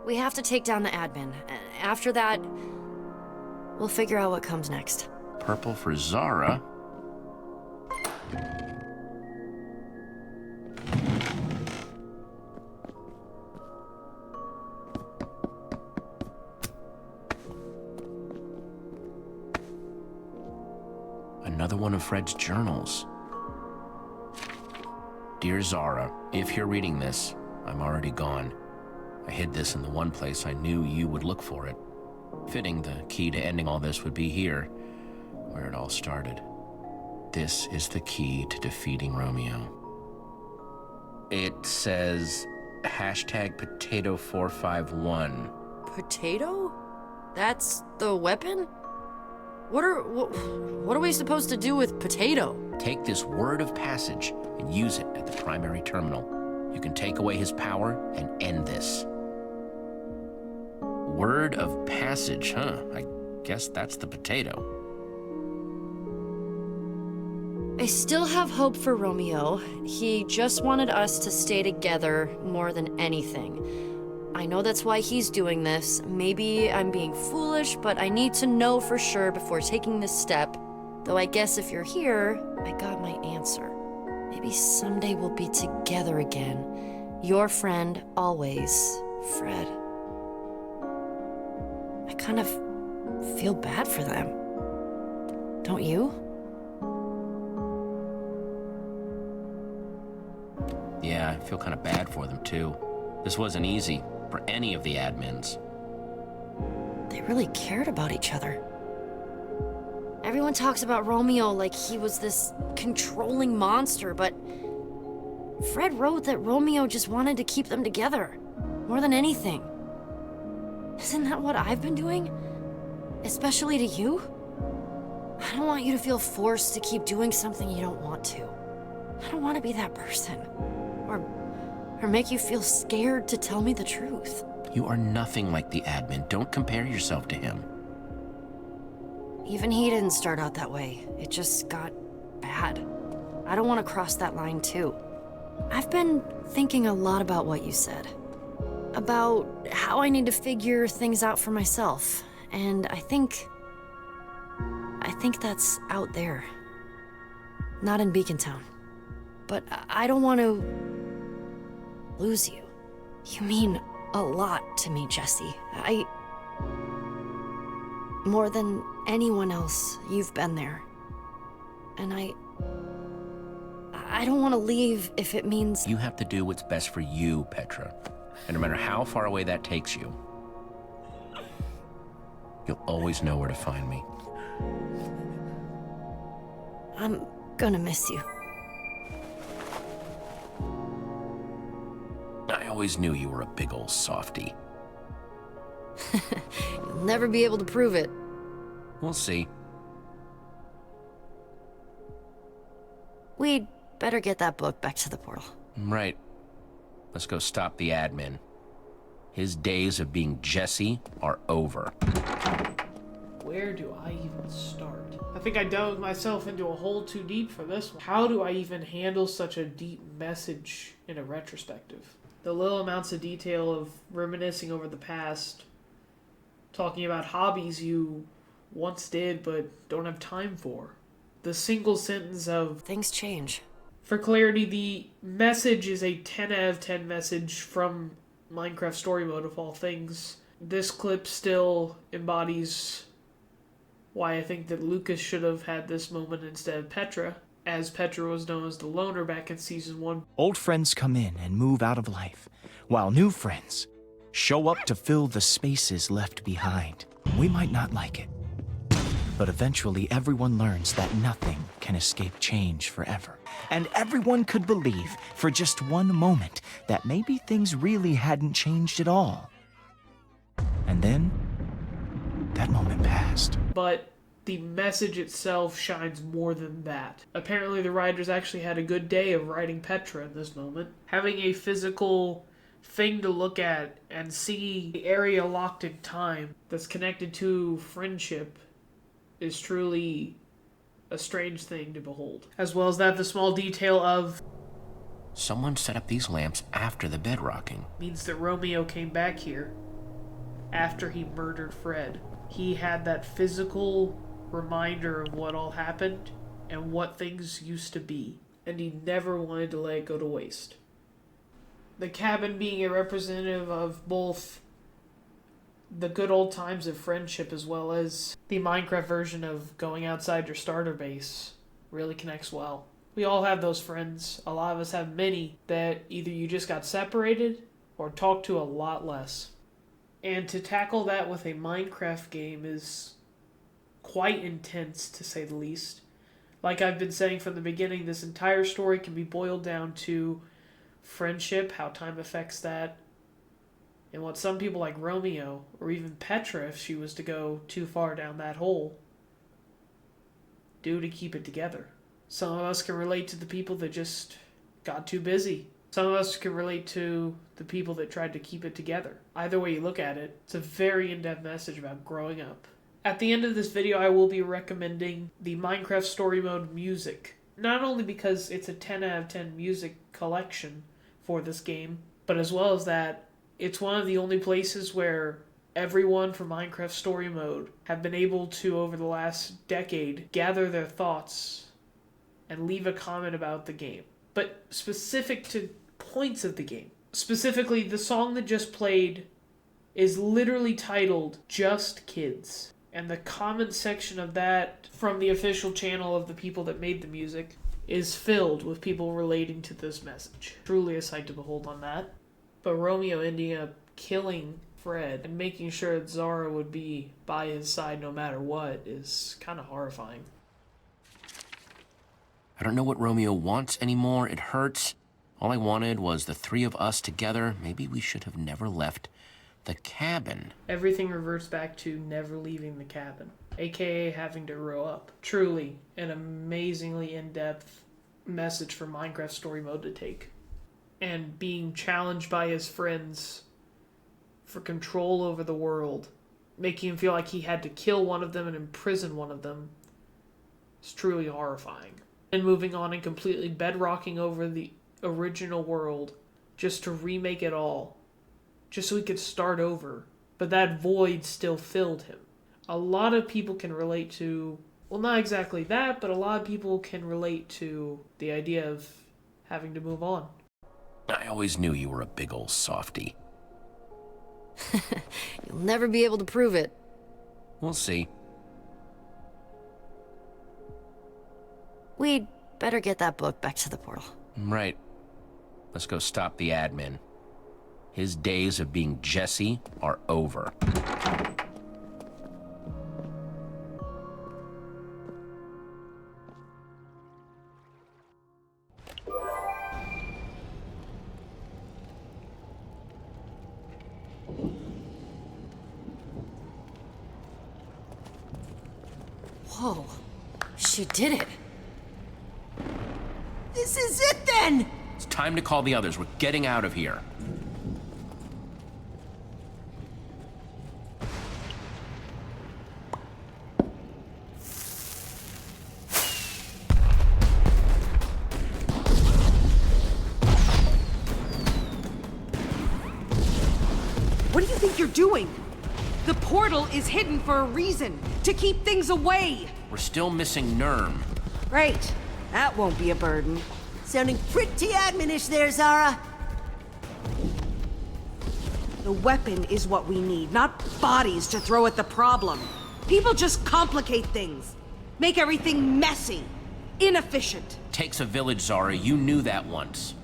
We have to take down the admin. After that, we'll figure out what comes next. Purple for Zara? Another one of Fred's journals. Dear Zara, if you're reading this, I'm already gone. I hid this in the one place I knew you would look for it. Fitting the key to ending all this would be here, where it all started. This is the key to defeating Romeo. It says #potato451. Potato? That's the weapon? What are we supposed to do with potato? Take this word of passage and use it at the primary terminal. You can take away his power and end this. Word of passage, huh? I guess that's the potato. I still have hope for Romeo. He just wanted us to stay together more than anything. I know that's why he's doing this. Maybe I'm being foolish, but I need to know for sure before taking this step. Though I guess if you're here, I got my answer. Maybe someday we'll be together again. Your friend, always, Fred. I kind of feel bad for them. Don't you? Yeah, I feel kind of bad for them, too. This wasn't easy for any of the admins. They really cared about each other. Everyone talks about Romeo like he was this controlling monster, but Fred wrote that Romeo just wanted to keep them together, more than anything. Isn't that what I've been doing? Especially to you? I don't want you to feel forced to keep doing something you don't want to. I don't want to be that person. Or make you feel scared to tell me the truth. You are nothing like the admin. Don't compare yourself to him. Even he didn't start out that way. It just got bad. I don't want to cross that line too. I've been thinking a lot about what you said. About how I need to figure things out for myself. And I think that's out there. Not in Beacon Town. But I don't want to lose you. You mean a lot to me, Jesse. More than anyone else, you've been there. And I don't want to leave if it means... You have to do what's best for you, Petra. And no matter how far away that takes you, you'll always know where to find me. I'm gonna miss you. I always knew you were a big old softy. You'll never be able to prove it. We'll see. We'd better get that book back to the portal. Right. Let's go stop the admin. His days of being Jesse are over. Where do I even start? I think I dove myself into a hole too deep for this one. How do I even handle such a deep message in a retrospective? The little amounts of detail of reminiscing over the past, talking about hobbies you once did but don't have time for. The single sentence of... Things change. For clarity, the message is a 10 out of 10 message from Minecraft Story Mode of all things. This clip still embodies why I think that Lucas should have had this moment instead of Petra, as Petra was known as the loner back in Season 1. Old friends come in and move out of life, while new friends show up to fill the spaces left behind. We might not like it, but eventually everyone learns that nothing can escape change forever. And everyone could believe for just one moment that maybe things really hadn't changed at all. And then, that moment passed. But the message itself shines more than that. Apparently the writers actually had a good day of writing Petra in this moment. Having a physical thing to look at and see the area locked in time that's connected to friendship is truly a strange thing to behold. As well as that, the small detail of someone set up these lamps after the bedrocking. Means that Romeo came back here after he murdered Fred. He had that physical reminder of what all happened and what things used to be, and he never wanted to let it go to waste. The cabin being a representative of both the good old times of friendship as well as the Minecraft version of going outside your starter base really connects well. We all have those friends. A lot of us have many that either you just got separated or talk to a lot less. And to tackle that with a Minecraft game is quite intense, to say the least. Like I've been saying from the beginning, this entire story can be boiled down to friendship, how time affects that, and what some people like Romeo, or even Petra, if she was to go too far down that hole, do to keep it together. Some of us can relate to the people that just got too busy. Some of us can relate to the people that tried to keep it together. Either way you look at it, it's a very in-depth message about growing up. At the end of this video, I will be recommending the Minecraft Story Mode music. Not only because it's a 10 out of 10 music collection for this game, but as well as that, it's one of the only places where everyone from Minecraft Story Mode have been able to, over the last decade, gather their thoughts and leave a comment about the game. But specific to points of the game. Specifically, the song that just played is literally titled Just Kids. And the comment section of that from the official channel of the people that made the music is filled with people relating to this message. Truly a sight to behold on that. But Romeo ending up killing Fred and making sure that Zara would be by his side no matter what is kind of horrifying. I don't know what Romeo wants anymore. It hurts. All I wanted was the three of us together. Maybe we should have never left the cabin. Everything reverts back to never leaving the cabin, aka having to grow up. Truly an amazingly in-depth message for Minecraft Story Mode to take. And being challenged by his friends for control over the world, making him feel like he had to kill one of them and imprison one of them, is truly horrifying. And moving on and completely bedrocking over the original world just to remake it all, just so he could start over. But that void still filled him. A lot of people can relate to, well, not exactly that, but a lot of people can relate to the idea of having to move on. I always knew you were a big old softy. You'll never be able to prove it. We'll see. We'd better get that book back to the portal. Right. Let's go stop the admin. His days of being Jesse are over. Whoa. She did it. This is it then! It's time to call the others. We're getting out of here. What do you think you're doing? The portal is hidden for a reason, to keep things away. We're still missing Nurm. Great. That won't be a burden. Sounding pretty admonish there, Zara. The weapon is what we need, not bodies to throw at the problem. People just complicate things. Make everything messy. Inefficient. Takes a village, Zara. You knew that once.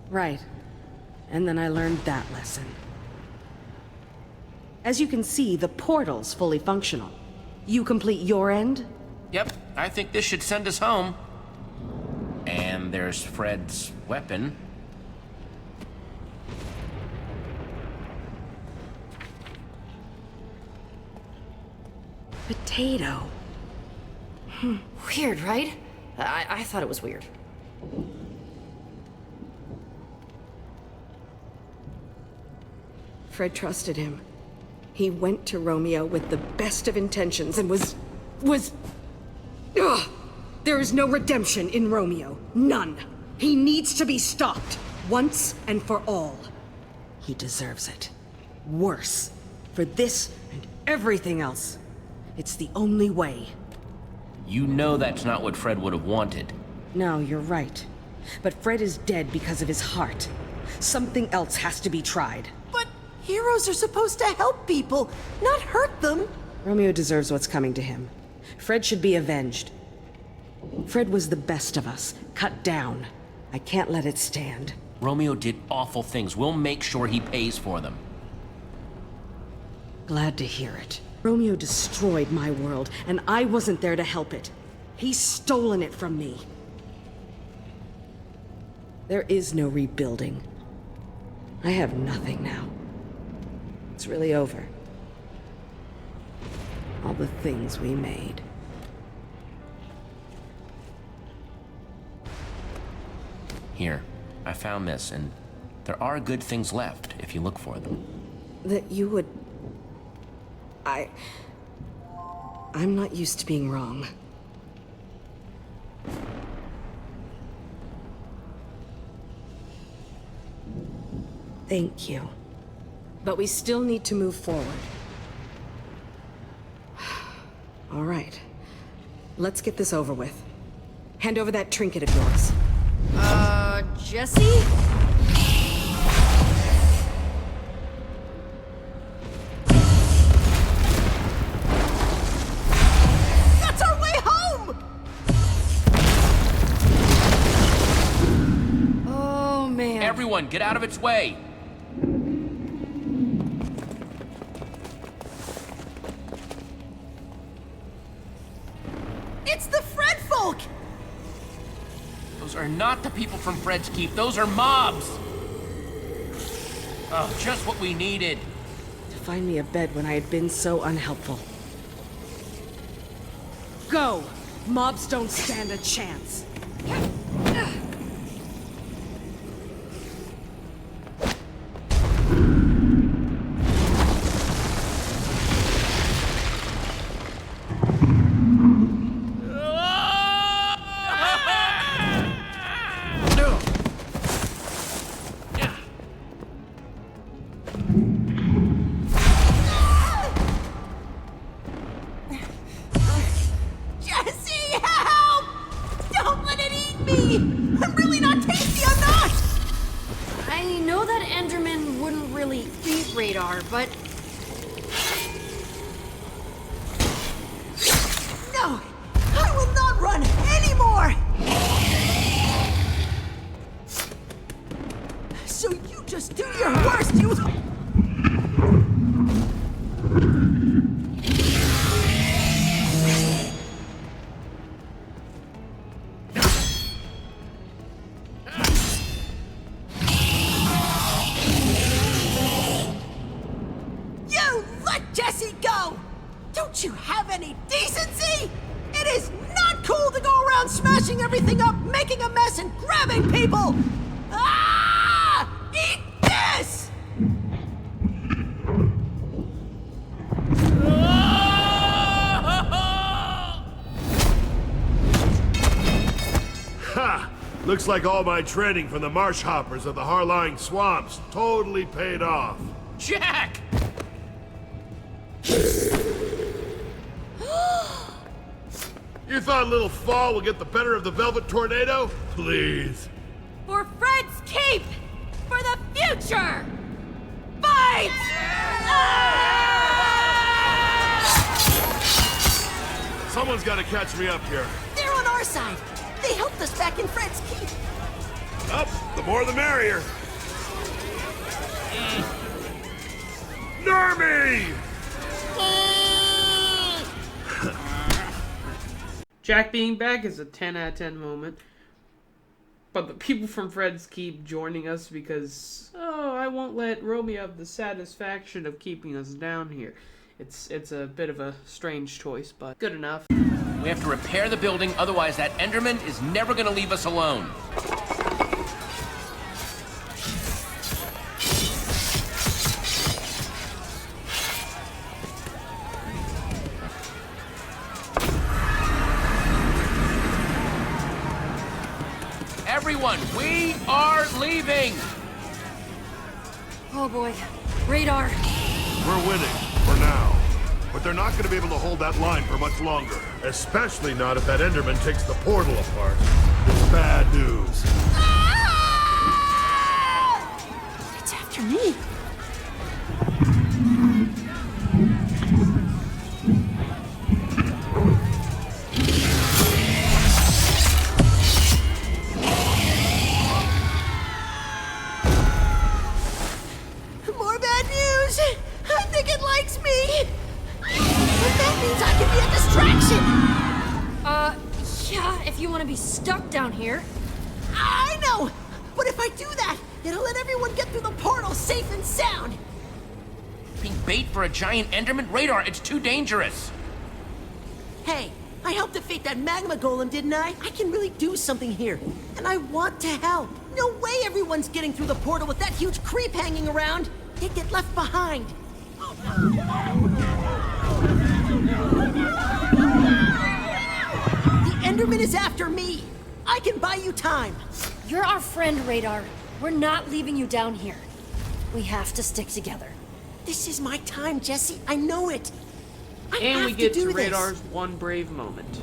Right. And then I learned that lesson. As you can see, the portal's fully functional. You complete your end? Yep, I think this should send us home. And there's Fred's weapon. Potato. Weird, right? I thought it was weird. Fred trusted him. He went to Romeo with the best of intentions and was... Ugh! There is no redemption in Romeo. None. He needs to be stopped. Once and for all. He deserves it. Worse. For this and everything else. It's the only way. You know that's not what Fred would have wanted. No, you're right. But Fred is dead because of his heart. Something else has to be tried. But heroes are supposed to help people, not hurt them. Romeo deserves what's coming to him. Fred should be avenged. Fred was the best of us, cut down. I can't let it stand. Romeo did awful things. We'll make sure he pays for them. Glad to hear it. Romeo destroyed my world, and I wasn't there to help it. He's stolen it from me. There is no rebuilding. I have nothing now. It's really over. All the things we made. Here, I found this, and there are good things left if you look for them. That you would... I'm not used to being wrong. Thank you. But we still need to move forward. All right. Let's get this over with. Hand over that trinket of yours. Jesse? That's our way home! Oh, man. Everyone, get out of its way! It's the Fred folk! Those are not the people from Fred's Keep. Those are mobs! Oh, just what we needed. To find me a bed when I had been so unhelpful. Go! Mobs don't stand a chance. Jesse, help! Don't let it eat me! I'm really not tasty, I'm not! I know that Enderman wouldn't really eat Radar, but... No! I will not run anymore! So you just do your worst, you... You let Jesse go! Don't you have any decency? It is not cool to go around smashing everything up, making a mess, and grabbing people! Ah! Eat this! Ha! Looks like all my training from the marsh hoppers of the Harlying swamps totally paid off. Jack! You thought a little fall would get the better of the Velvet Tornado? Please. For Fred's Keep! For the future! Fight! Someone's got to catch me up here. They're on our side. They helped us back in Fred's Keep. Up, the more the merrier. Normie! Jack being back is a 10 out of 10 moment. But the people from Fred's Keep joining us because, oh, I won't let Romeo have the satisfaction of keeping us down here, It's a bit of a strange choice, but good enough. We have to repair the building, otherwise that Enderman is never gonna leave us alone. Everyone, we are leaving! Oh boy. Radar. We're winning, for now. But they're not going to be able to hold that line for much longer. Especially not if that Enderman takes the portal apart. It's bad news. It's after me. More bad news! I think it likes me! But that means I can be a distraction! Yeah, if you want to be stuck down here. I know! But if I do that, it'll let everyone get through the portal safe and sound! Being bait for a giant Enderman? Radar, it's too dangerous. Hey, I helped defeat that magma golem, didn't I? I can really do something here, and I want to help. No way everyone's getting through the portal with that huge creep hanging around. They'd get left behind. The Enderman is after me. I can buy you time. You're our friend, Radar. We're not leaving you down here. We have to stick together. This is my time, Jesse. I know it. And we get to this. Radar's one brave moment.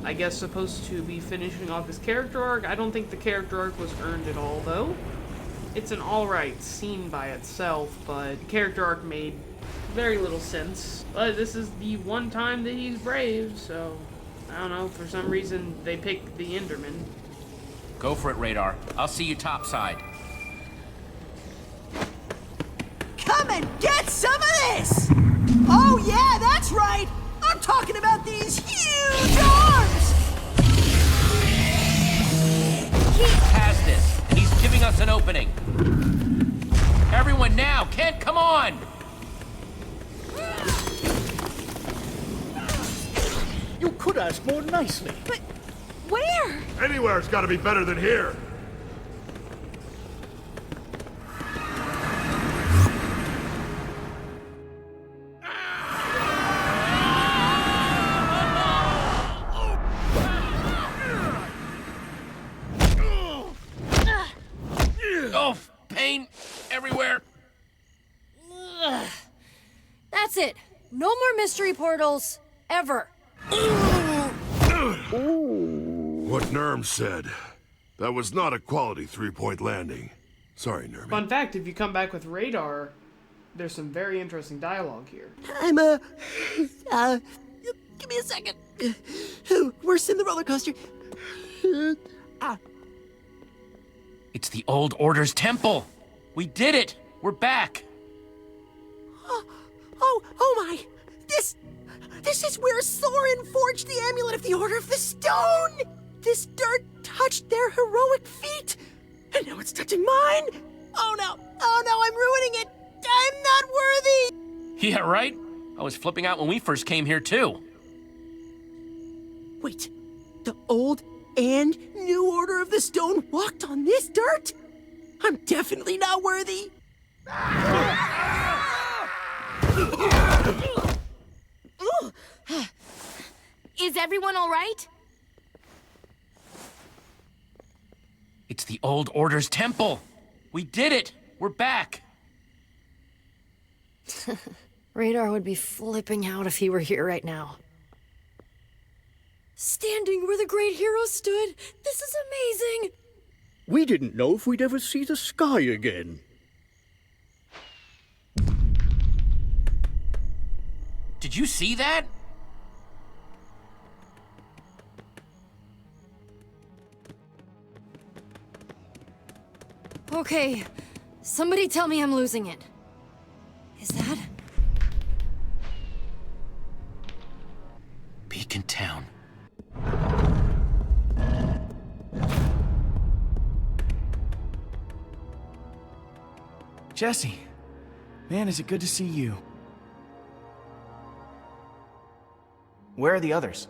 I guess supposed to be finishing off his character arc. I don't think the character arc was earned at all, though. It's an alright scene by itself, but the character arc made very little sense. But this is the one time that he's brave, so I don't know. For some reason, they picked the Enderman. Go for it, Radar. I'll see you topside. Come and get some of this! Oh yeah, that's right! I'm talking about these huge arms! He has this, and he's giving us an opening. Everyone now! Kent, come on! You could ask more nicely. But where? Anywhere's got to be better than here. Oh, pain everywhere. That's it. No more mystery portals. Ever. What Nerm said. That was not a quality three-point landing. Sorry, Nerm. Fun fact, if you come back with Radar, there's some very interesting dialogue here. I'm, give me a second. Worse than the roller coaster. It's the Old Order's temple. We did it. We're back. Oh my! This is where Soren forged the amulet of the Order of the Stone! This dirt touched their heroic feet! And now it's touching mine! Oh no, I'm ruining it! I'm not worthy! Yeah, right? I was flipping out when we first came here, too. Wait, the Old and New Order of the Stone walked on this dirt? I'm definitely not worthy! Is everyone all right? It's the Old Order's temple. We did it. We're back. Radar would be flipping out if he were here right now. Standing where the great hero stood. This is amazing. We didn't know if we'd ever see the sky again. Did you see that? Okay, somebody tell me I'm losing it. Is that? Beacon Town. Jesse, man, is it good to see you. Where are the others?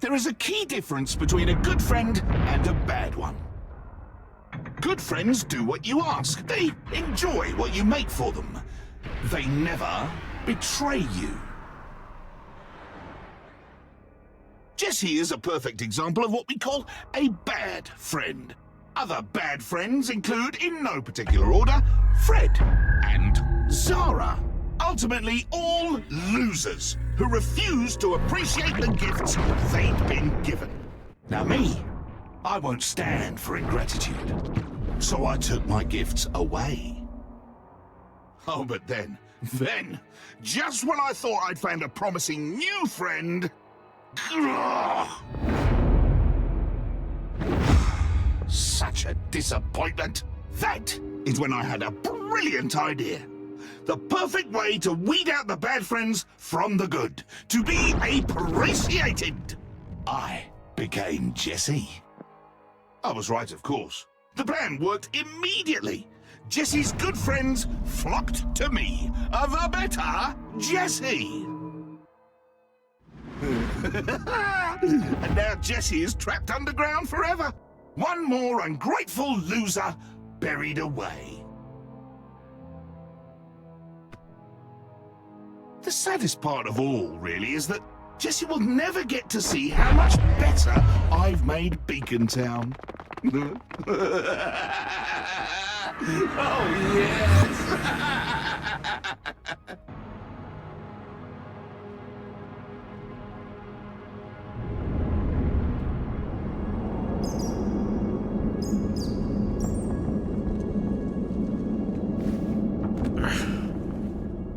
There is a key difference between a good friend and a bad one. Good friends do what you ask. They enjoy what you make for them. They never betray you. Jesse is a perfect example of what we call a bad friend. Other bad friends include, in no particular order, Fred and Zara. Ultimately, all losers who refuse to appreciate the gifts they'd been given. Now me, I won't stand for ingratitude. So I took my gifts away. Oh, but then, just when I thought I'd found a promising new friend... Such a disappointment. That is when I had a brilliant idea. The perfect way to weed out the bad friends from the good. To be appreciated. I became Jesse. I was right, of course. The plan worked immediately. Jesse's good friends flocked to me. The better Jesse. And now Jesse is trapped underground forever. One more ungrateful loser buried away. The saddest part of all, really, is that Jesse will never get to see how much better I've made Beacon Town. Oh, yes!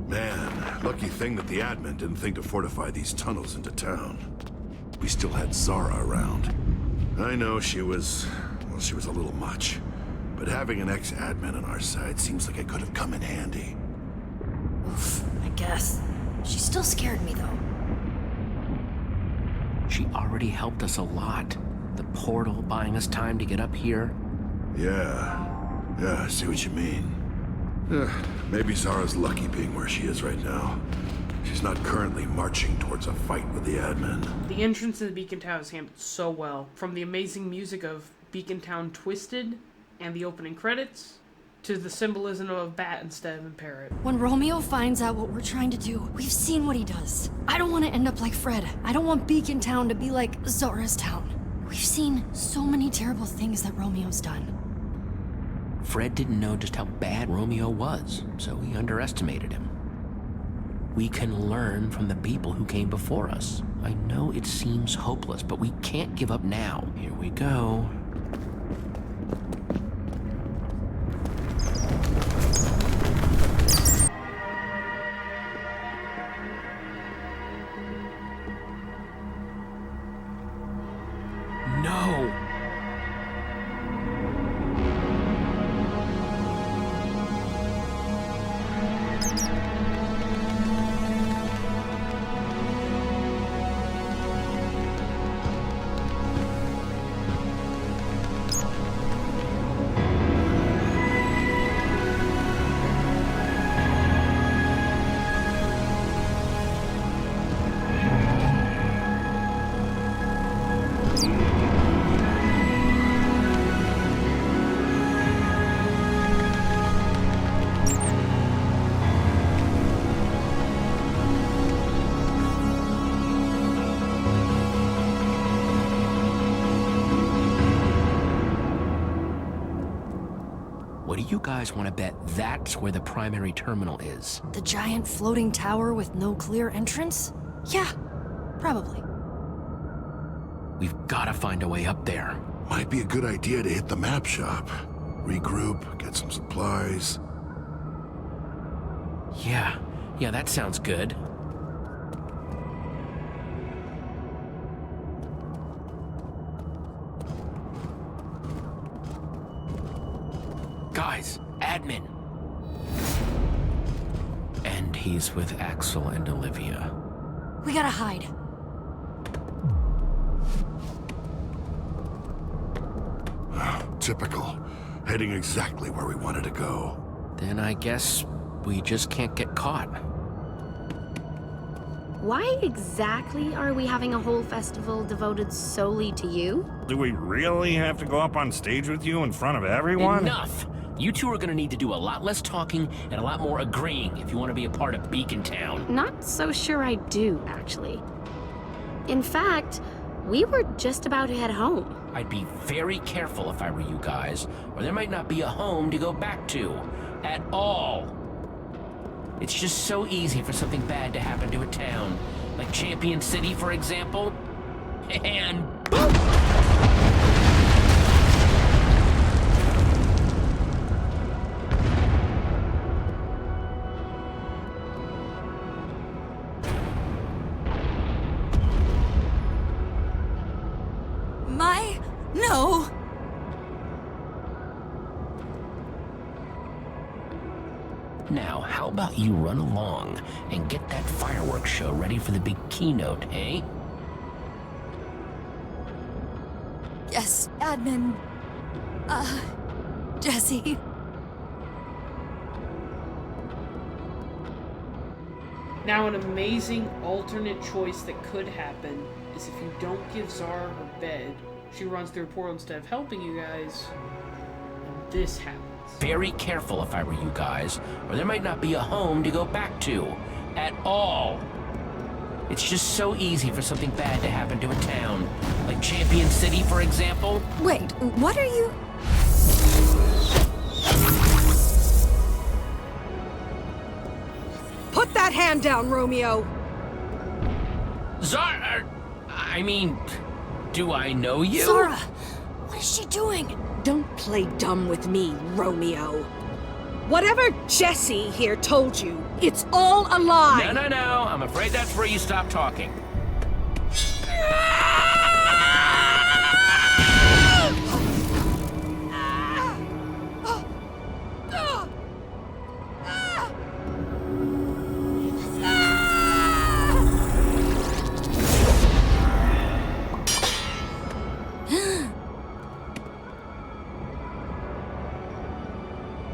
Man, lucky thing that the admin didn't think to fortify these tunnels into town. We still had Zara around. I know she was a little much. But having an ex-admin on our side seems like it could have come in handy. Oof, I guess. She still scared me, though. She already helped us a lot. The portal buying us time to get up here. Yeah, I see what you mean. Maybe Zara's lucky being where she is right now. She's not currently marching towards a fight with the admin. The entrance to the Beacon Town is handled so well. From the amazing music of Beacon Town Twisted and the opening credits, to the symbolism of a bat instead of a parrot. When Romeo finds out what we're trying to do, we've seen what he does. I don't want to end up like Fred. I don't want Beacon Town to be like Zara's town. We've seen so many terrible things that Romeo's done. Fred didn't know just how bad Romeo was, so he underestimated him. We can learn from the people who came before us. I know it seems hopeless, but we can't give up now. Here we go. No! What do you guys want to bet that's where the primary terminal is? The giant floating tower with no clear entrance? Yeah, probably. We've got to find a way up there. Might be a good idea to hit the map shop. Regroup, get some supplies. Yeah, that sounds good. Guys, admin. And he's with Axel and Olivia. We gotta hide. Typical. Heading exactly where we wanted to go. Then I guess We just can't get caught. Why exactly are we having a whole festival devoted solely to you? Do we really have to go up on stage with you in front of everyone? Enough! You two are gonna need to do a lot less talking and a lot more agreeing if you want to be a part of Beacon Town. Not so sure I do, actually. In fact, we were just about to head home. I'd be very careful if I were you guys, or there might not be a home to go back to. At all. It's just so easy for something bad to happen to a town. Like Champion City, for example. And boom! No! Now, how about you run along and get that fireworks show ready for the big keynote, eh? Yes, admin. Jesse. Now, an amazing alternate choice that could happen is if you don't give Zara her bed, she runs through a portal instead of helping you guys, and this happens. Very careful if I were you guys, or there might not be a home to go back to. At all. It's just so easy for something bad to happen to a town. Like Champion City, for example. Wait, what are you... Put that hand down, Romeo! Zara! I mean, do I know you? Zara! What is she doing? Don't play dumb with me, Romeo. Whatever Jesse here told you, it's all a lie! No. I'm afraid that's where you stop talking.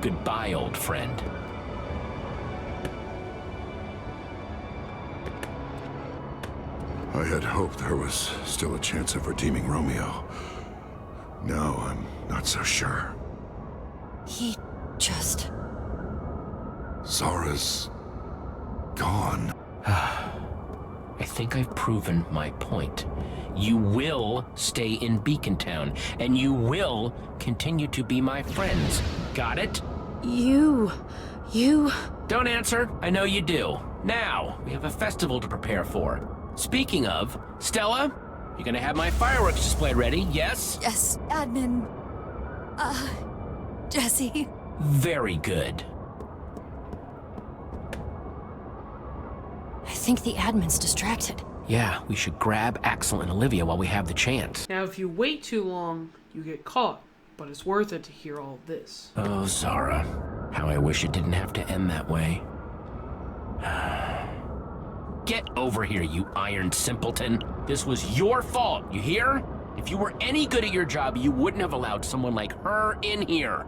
Goodbye, old friend. I had hoped there was still a chance of redeeming Romeo. Now I'm not so sure. He just... Zara's gone. I think I've proven my point. You will stay in Beacon Town, and you will continue to be my friends. Got it? You... Don't answer. I know you do. Now, we have a festival to prepare for. Speaking of, Stella, you gonna have my fireworks display ready, yes? Yes, admin. Jesse. Very good. I think the admin's distracted. Yeah, we should grab Axel and Olivia while we have the chance. Now, if you wait too long, you get caught. But it's worth it to hear all of this. Oh, Zara. How I wish it didn't have to end that way. Get over here, you iron simpleton. This was your fault, you hear? If you were any good at your job, you wouldn't have allowed someone like her in here.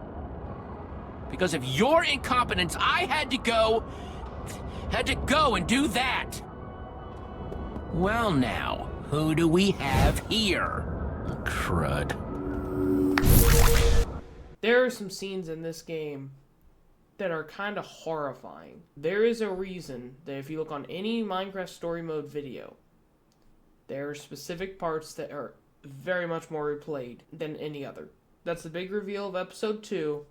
Because of your incompetence, I had to go and do that. Well now, who do we have here? Oh, crud. There are some scenes in this game that are kind of horrifying. There is a reason that if you look on any Minecraft story mode video, there are specific parts that are very much more replayed than any other. That's the big reveal of episode 2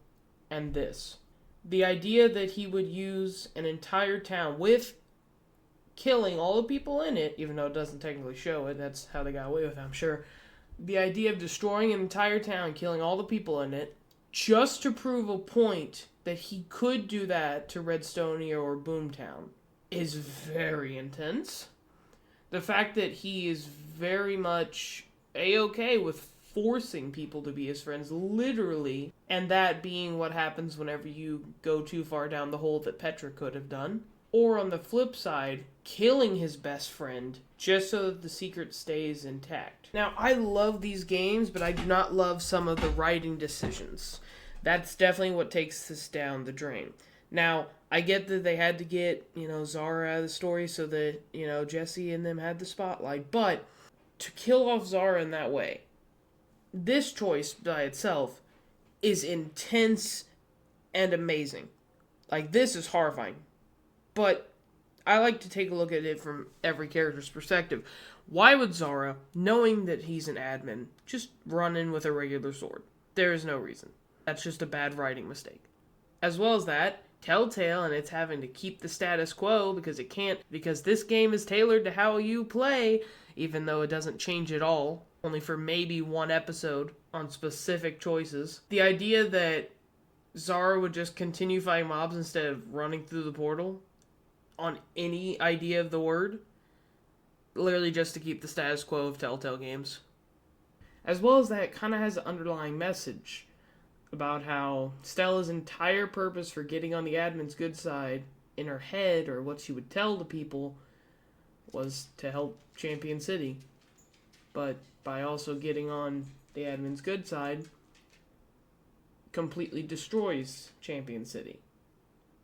and this. The idea that he would use an entire town with killing all the people in it, even though it doesn't technically show it, that's how they got away with it, I'm sure. The idea of destroying an entire town, killing all the people in it, just to prove a point that he could do that to Redstonia or Boomtown is very intense. The fact that he is very much A-okay with forcing people to be his friends, literally, and that being what happens whenever you go too far down the hole that Petra could have done. Or on the flip side, killing his best friend just so that the secret stays intact. Now, I love these games, but I do not love some of the writing decisions. That's definitely what takes this down the drain. Now, I get that they had to get, Zara out of the story so that, Jesse and them had the spotlight, but to kill off Zara in that way, this choice by itself is intense and amazing. Like, this is horrifying. But I like to take a look at it from every character's perspective. Why would Zara, knowing that he's an admin, just run in with a regular sword? There is no reason. That's just a bad writing mistake. As well as that, Telltale and it's having to keep the status quo because this game is tailored to how you play, even though it doesn't change at all, only for maybe one episode on specific choices. The idea that Zara would just continue fighting mobs instead of running through the portal on any idea of the word, literally just to keep the status quo of Telltale games. As well as that, it kind of has an underlying message about how Stella's entire purpose for getting on the admin's good side in her head, or what she would tell the people, was to help Champion City. But by also getting on the admin's good side, completely destroys Champion City.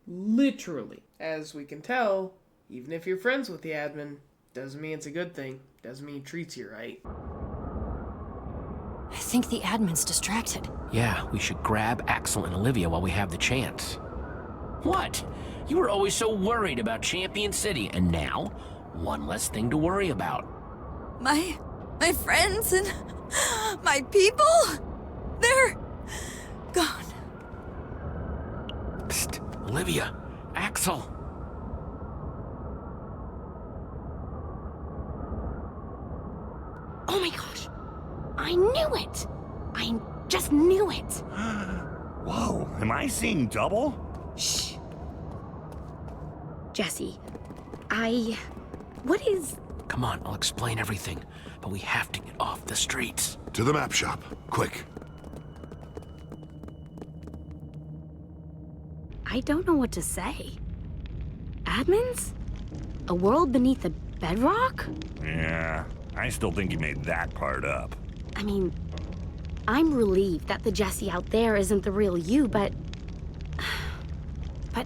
Literally. As we can tell, even if you're friends with the admin, doesn't mean it's a good thing. Doesn't mean he treats you right. I think the admin's distracted. Yeah, we should grab Axel and Olivia while we have the chance. What? You were always so worried about Champion City, and now, one less thing to worry about. My friends and my people, they're gone. Psst, Olivia, Axel. Oh my gosh! I knew it! I just knew it! Whoa, am I seeing double? Shh. Jesse, what is... Come on, I'll explain everything, but we have to get off the streets. To the map shop, quick. I don't know what to say. Admins? A world beneath the bedrock? Yeah, I still think you made that part up. I mean, I'm relieved that the Jesse out there isn't the real you, but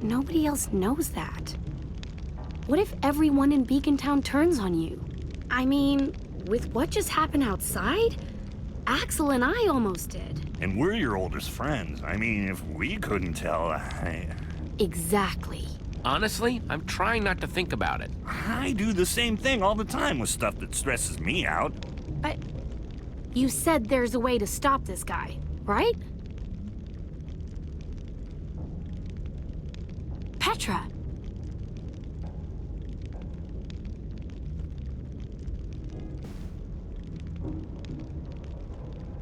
nobody else knows that. What if everyone in Beacon Town turns on you? I mean, with what just happened outside, Axel and I almost did. And we're your oldest friends. I mean, if we couldn't tell, Exactly. Honestly, I'm trying not to think about it. I do the same thing all the time with stuff that stresses me out. But you said there's a way to stop this guy, right? Petra.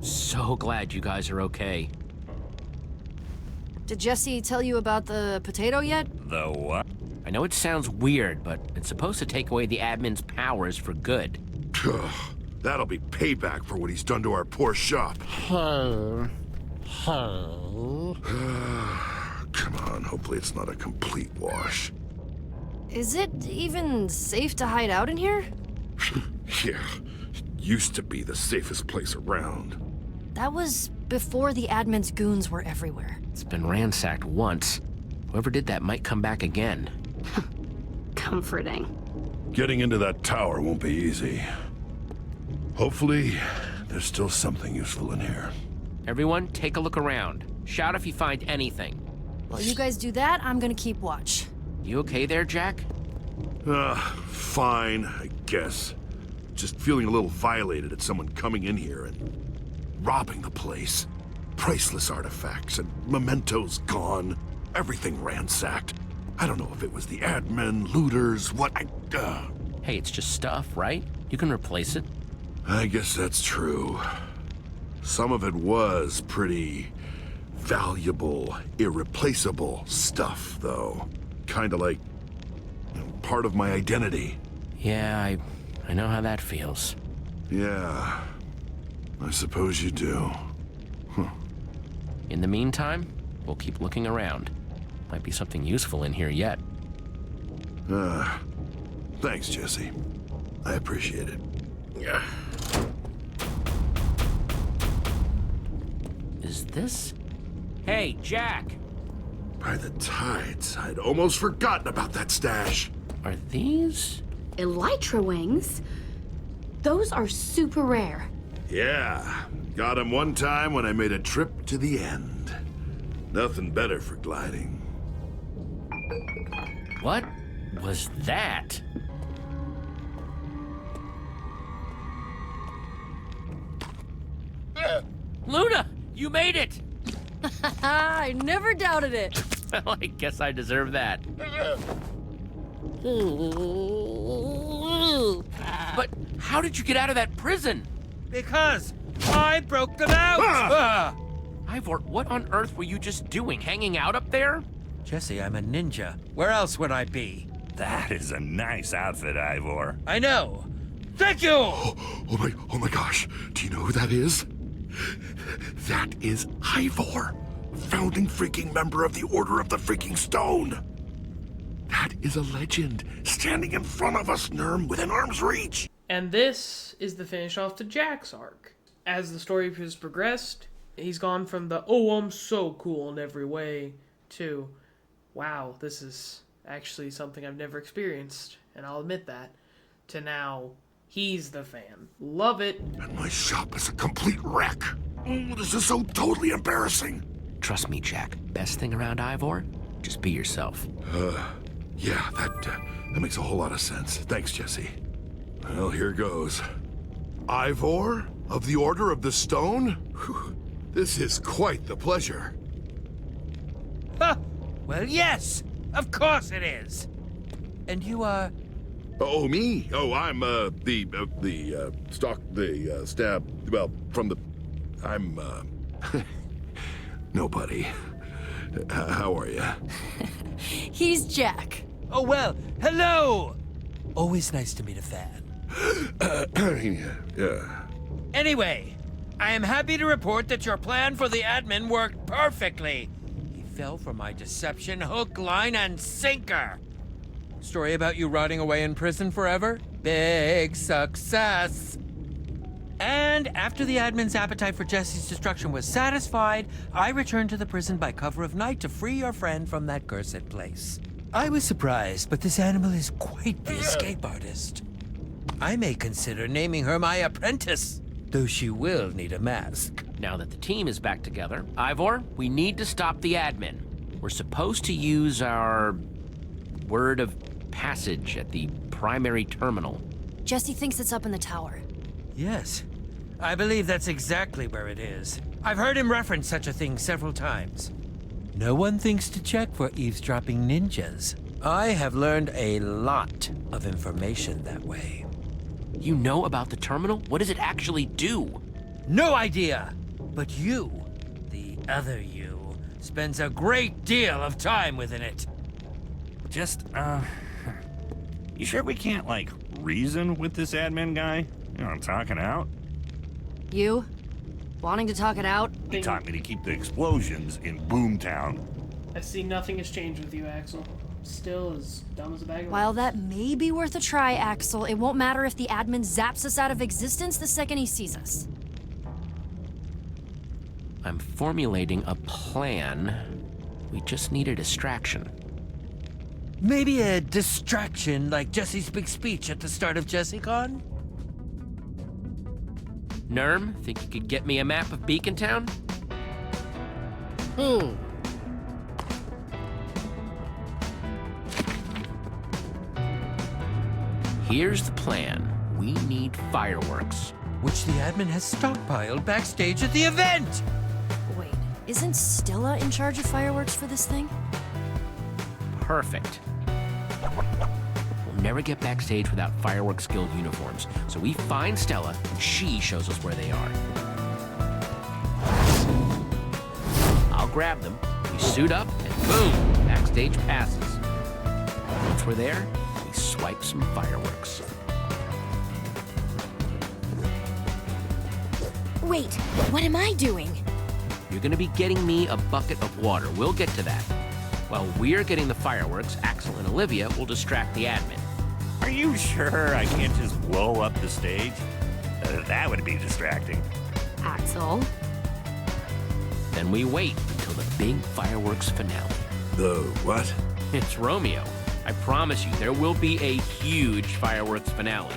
So glad you guys are okay. Did Jesse tell you about the potato yet? The what? I know it sounds weird, but it's supposed to take away the admin's powers for good. That'll be payback for what he's done to our poor shop. Come on, hopefully it's not a complete wash. Is it even safe to hide out in here? Yeah, it used to be the safest place around. That was before the admin's goons were everywhere. It's been ransacked once. Whoever did that might come back again. Comforting. Getting into that tower won't be easy. Hopefully, there's still something useful in here. Everyone, take a look around. Shout if you find anything. While you guys do that, I'm gonna keep watch. You okay there, Jack? Fine, I guess. Just feeling a little violated at someone coming in here and robbing the place. Priceless artifacts and mementos gone. Everything ransacked. I don't know if it was the admin, looters, what Hey, it's just stuff, right? You can replace it. I guess that's true. Some of it was pretty valuable, irreplaceable stuff, though. Kinda like part of my identity. Yeah, I know how that feels. Yeah, I suppose you do. In the meantime, we'll keep looking around. Might be something useful in here yet. Thanks, Jesse. I appreciate it. Yeah. Is this? Hey, Jack! By the tides, I'd almost forgotten about that stash. Are these? Elytra wings? Those are super rare. Yeah, got him one time when I made a trip to the end. Nothing better for gliding. What was that? Luna, you made it! I never doubted it. Well, I guess I deserve that. But how did you get out of that prison? Because I broke them out! Ivor, what on earth were you just doing, hanging out up there? Jesse, I'm a ninja. Where else would I be? That is a nice outfit, Ivor. I know. Thank you! Oh my gosh. Do you know who that is? That is Ivor, founding freaking member of the Order of the Freaking Stone. That is a legend, standing in front of us, Nurm, within arm's reach. And this is the finish off to Jack's arc. As the story has progressed, he's gone from the, oh, I'm so cool in every way, to, wow, this is actually something I've never experienced, and I'll admit that, to now, he's the fan. Love it. And my shop is a complete wreck. Oh, this is so totally embarrassing. Trust me, Jack. Best thing around Ivor? Just be yourself. Yeah, that makes a whole lot of sense. Thanks, Jesse. Well, here goes. Ivor of the Order of the Stone? Whew, this is quite the pleasure. Huh. Well, yes. Of course it is. And you are... Oh, me? Oh, I'm, stab, well, from the... I'm, nobody. How are you? He's Jack. Oh, well, hello! Always nice to meet a fan. Yeah. Anyway, I am happy to report that your plan for the admin worked perfectly. He fell for my deception hook, line, and sinker. Story about you rotting away in prison forever? Big success! And after the admin's appetite for Jesse's destruction was satisfied, I returned to the prison by cover of night to free your friend from that cursed place. I was surprised, but this animal is quite the escape artist. I may consider naming her my apprentice, though she will need a mask. Now that the team is back together, Ivor, we need to stop the admin. We're supposed to use our word of passage at the primary terminal. Jesse thinks it's up in the tower. Yes, I believe that's exactly where it is. I've heard him reference such a thing several times. No one thinks to check for eavesdropping ninjas. I have learned a lot of information that way. You know about the terminal? What does it actually do? No idea! But you, the other you, spends a great deal of time within it. Just, you sure we can't, like, reason with this admin guy? You know, I'm talking out. You? Wanting to talk it out? He taught me to keep the explosions in Boomtown. I see nothing has changed with you, Axel. Still as dumb as a bag of While rocks. that may be worth a try, Axel, it won't matter if the admin zaps us out of existence the second he sees us. I'm formulating a plan. We just need a distraction. Maybe a distraction like Jesse's big speech at the start of JesseCon? Nurm, think you could get me a map of Beacon Town? Here's the plan. We need fireworks. Which the admin has stockpiled backstage at the event! Wait, isn't Stella in charge of fireworks for this thing? Perfect. We'll never get backstage without Fireworks Guild uniforms, so we find Stella and she shows us where they are. I'll grab them, we suit up, and boom, backstage passes. Once we're there, we swipe some fireworks. Wait, what am I doing? You're gonna be getting me a bucket of water. We'll get to that. While we're getting the fireworks, Axel and Olivia will distract the admin. Are you sure I can't just blow up the stage? That would be distracting. Axel? Then we wait until the big fireworks finale. The what? It's Romeo. I promise you, there will be a huge fireworks finale.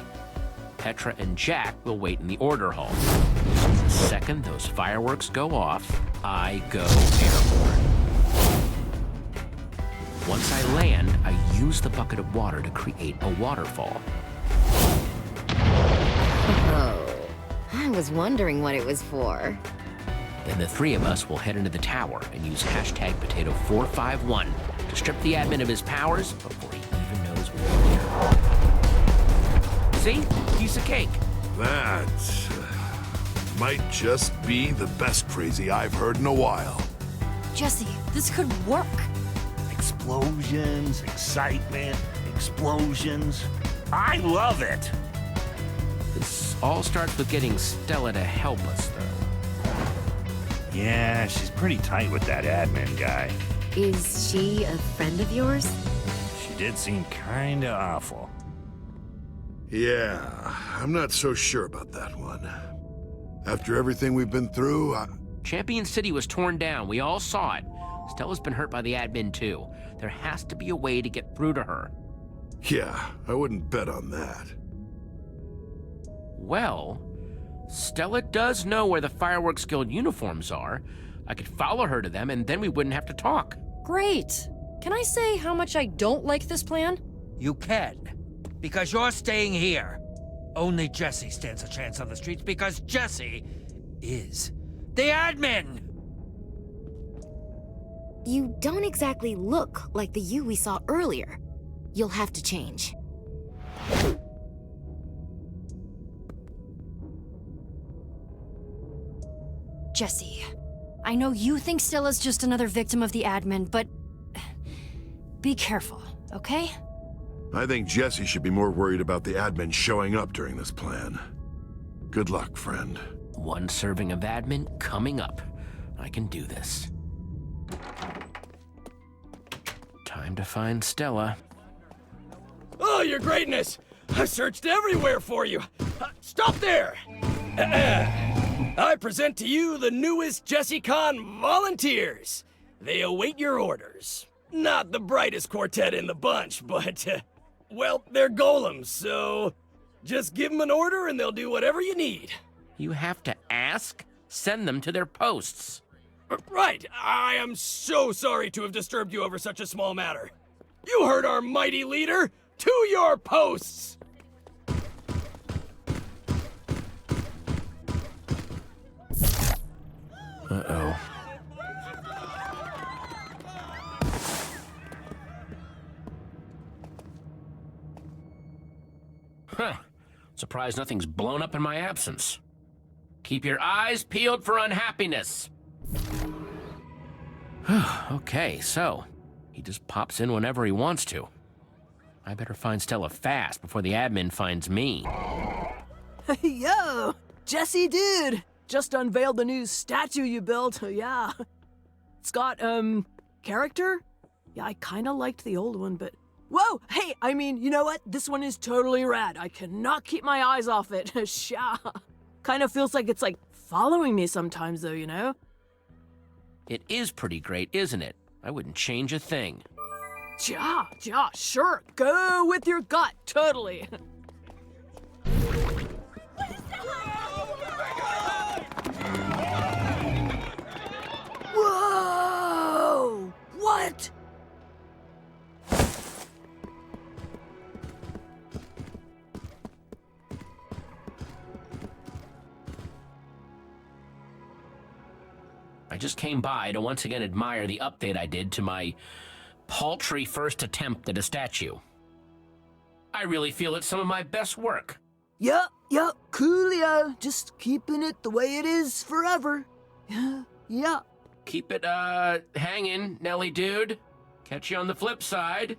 Petra and Jack will wait in the order hall. The second those fireworks go off, I go airborne. Once I land, I use the bucket of water to create a waterfall. Oh, I was wondering what it was for. Then the three of us will head into the tower and use hashtag Potato451 to strip the admin of his powers before he even knows we're here. See? Piece of cake. That might just be the best crazy I've heard in a while. Jesse, this could work. Explosions, excitement, explosions. I love it. This all starts with getting Stella to help us, though. Yeah, she's pretty tight with that admin guy. Is she a friend of yours? She did seem kinda awful. Yeah, I'm not so sure about that one. After everything we've been through, Champion City was torn down. We all saw it. Stella's been hurt by the admin, too. There has to be a way to get through to her. Yeah, I wouldn't bet on that. Well, Stella does know where the Fireworks Guild uniforms are. I could follow her to them, and then we wouldn't have to talk. Great. Can I say how much I don't like this plan? You can, because you're staying here. Only Jesse stands a chance on the streets because Jesse is the admin! You don't exactly look like the you we saw earlier. You'll have to change. Jesse, I know you think Stella's just another victim of the admin, but be careful, okay? I think Jesse should be more worried about the admin showing up during this plan. Good luck, friend. One serving of admin coming up. I can do this. Time to find Stella. Oh, your greatness! I searched everywhere for you! Stop there! I present to you the newest JesseCon volunteers. They await your orders. Not the brightest quartet in the bunch, but, well, they're golems, so just give them an order and they'll do whatever you need. You have to ask? Send them to their posts. Right. I am so sorry to have disturbed you over such a small matter. You heard our mighty leader. To your posts! Uh-oh. Huh. Surprised nothing's blown up in my absence. Keep your eyes peeled for unhappiness. Okay, so he just pops in whenever he wants to. I better find Stella fast before the admin finds me. Yo, Jesse dude, just unveiled the new statue you built. Yeah. It's got, character? Yeah, I kinda liked the old one, but... Whoa, hey, I mean, you know what? This one is totally rad. I cannot keep my eyes off it. Sha. Kinda feels like it's, like, following me sometimes, though, you know? It is pretty great, isn't it? I wouldn't change a thing. Yeah, sure. Go with your gut, totally. Whoa! What? I just came by to once again admire the update I did to my paltry first attempt at a statue. I really feel it's some of my best work. Yup, coolio. Just keeping it the way it is forever. Yeah. Keep it, hanging, Nelly dude. Catch you on the flip side.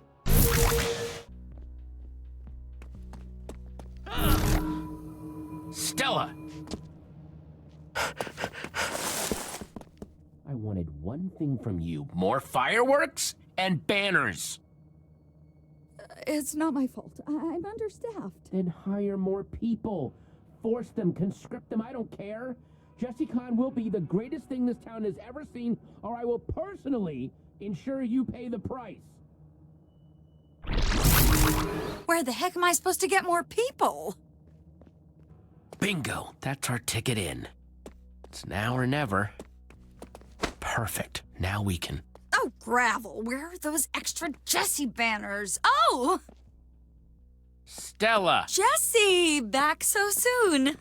Stella! I wanted one thing from you. More fireworks and banners. It's not my fault. I'm understaffed. Then hire more people. Force them, conscript them, I don't care. JesseCon will be the greatest thing this town has ever seen, or I will personally ensure you pay the price. Where the heck am I supposed to get more people? Bingo, that's our ticket in. It's now or never. Perfect, now we can... Oh, Gravel, where are those extra Jessie banners? Oh! Stella! Jessie, back so soon.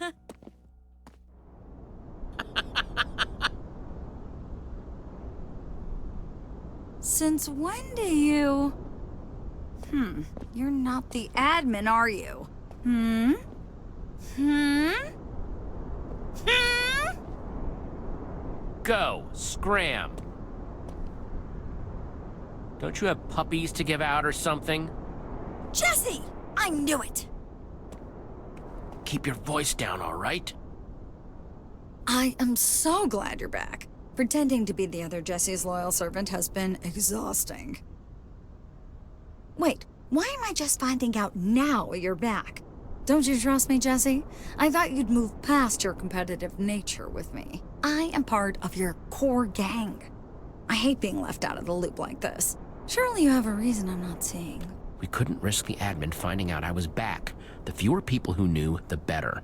Since when do you... You're not the admin, are you? Go, scram. Don't you have puppies to give out or something? Jessie! I knew it! Keep your voice down, all right? I am so glad you're back. Pretending to be the other Jessie's loyal servant has been exhausting. Wait, why am I just finding out now you're back? Don't you trust me, Jessie? I thought you'd move past your competitive nature with me. I am part of your core gang. I hate being left out of the loop like this. Surely you have a reason I'm not seeing. We couldn't risk the admin finding out I was back. The fewer people who knew, the better.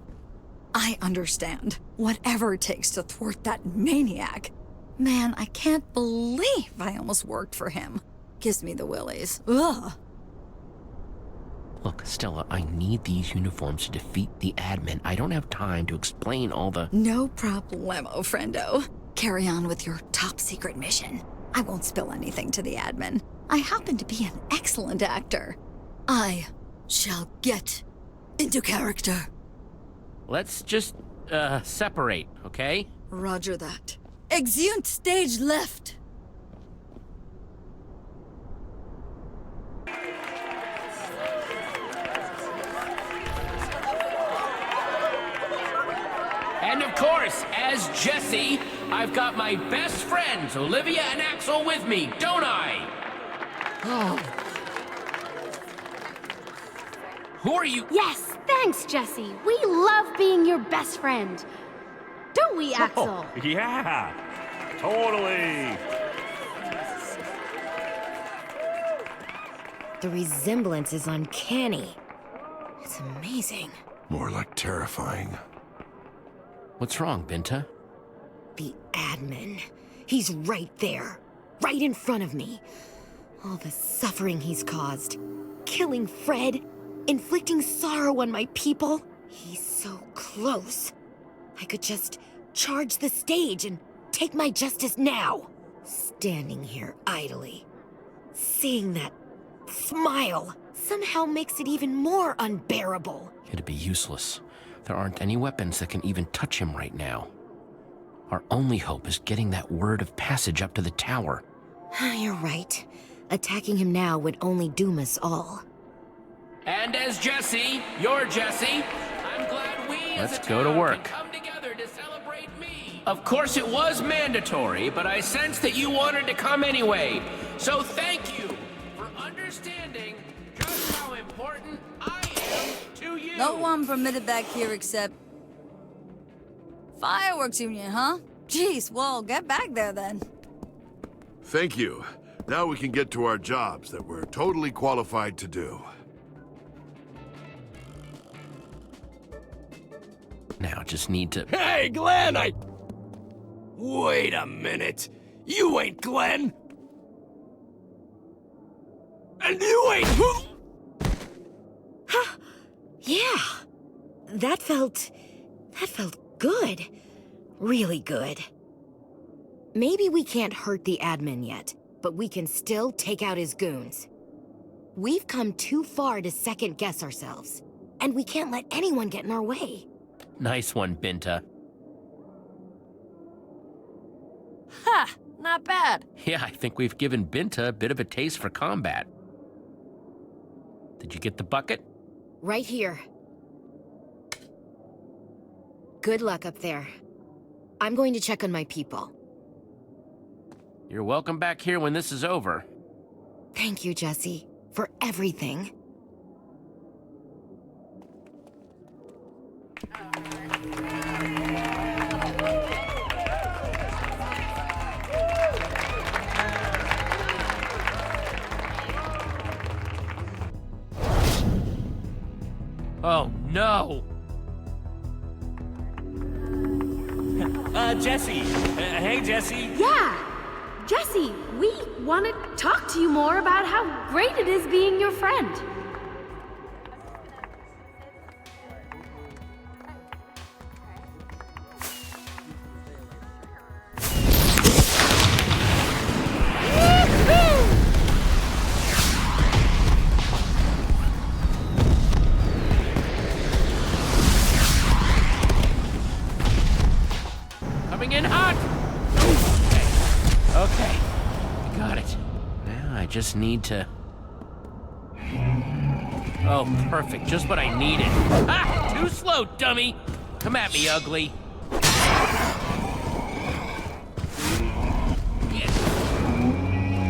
I understand. Whatever it takes to thwart that maniac. Man, I can't believe I almost worked for him. Gives me the willies. Ugh. Look, Stella, I need these uniforms to defeat the admin. I don't have time to explain all the... No problemo, friendo. Carry on with your top secret mission. I won't spill anything to the admin. I happen to be an excellent actor. I shall get into character. Let's just, separate, okay? Roger that. Exeunt stage left. And of course, as Jessie, I've got my best friends, Olivia and Axel, with me, don't I? Oh. Who are you? Yes, thanks, Jessie. We love being your best friend. Don't we, Axel? Oh, yeah, totally. The resemblance is uncanny. It's amazing. More like terrifying. What's wrong, Binta? The admin. He's right there. Right in front of me. All the suffering he's caused. Killing Fred. Inflicting sorrow on my people. He's so close. I could just charge the stage and take my justice now. Standing here idly. Seeing that smile somehow makes it even more unbearable. It'd be useless. There aren't any weapons that can even touch him right now. Our only hope is getting that word of passage up to the tower. You're right. Attacking him now would only doom us all. And as Jessie, you're Jessie, I'm glad we Let's as a go to town work. can Come together to celebrate me. Of course it was mandatory, but I sensed that you wanted to come anyway. So thank you for understanding just how important I am to you. No one permitted back here except... Fireworks Union, huh? Jeez, well, get back there then. Thank you. Now we can get to our jobs that we're totally qualified to do. Now just need to... Hey, Glenn, Wait a minute. You ain't Glenn. And you ain't... Yeah. That felt good. Really good. Maybe we can't hurt the admin yet, but we can still take out his goons. We've come too far to second-guess ourselves, and we can't let anyone get in our way. Nice one, Binta. Ha! Not bad. Yeah, I think we've given Binta a bit of a taste for combat. Did you get the bucket? Right here. Good luck up there. I'm going to check on my people. You're welcome back here when this is over. Thank you, Jessie, for everything. Oh, no! Jesse. Hey, Jesse. Yeah! Jesse, we want to talk to you more about how great it is being your friend. Coming in hot! Okay. I got it. Now I just need to... Oh, perfect. Just what I needed. Ah! Too slow, dummy! Come at me, ugly.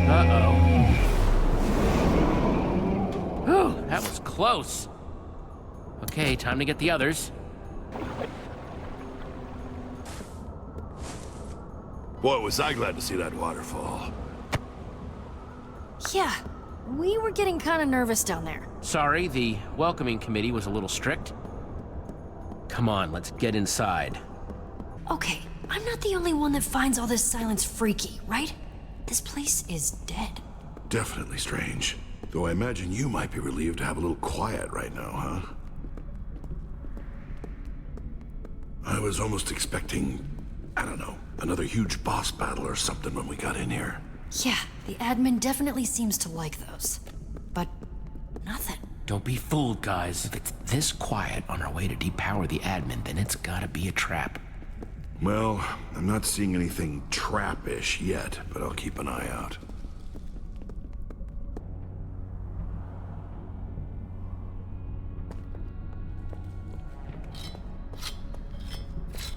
Uh-oh. Whew, that was close. Okay, time to get the others. Boy, was I glad to see that waterfall. Yeah, we were getting kind of nervous down there. Sorry, the welcoming committee was a little strict. Come on, let's get inside. Okay, I'm not the only one that finds all this silence freaky, right? This place is dead. Definitely strange. Though I imagine you might be relieved to have a little quiet right now, huh? I was almost expecting, I don't know, another huge boss battle or something when we got in here. Yeah, the admin definitely seems to like those. But nothing. Don't be fooled, guys. If it's this quiet on our way to depower the admin, then it's gotta be a trap. Well, I'm not seeing anything trap-ish yet, but I'll keep an eye out.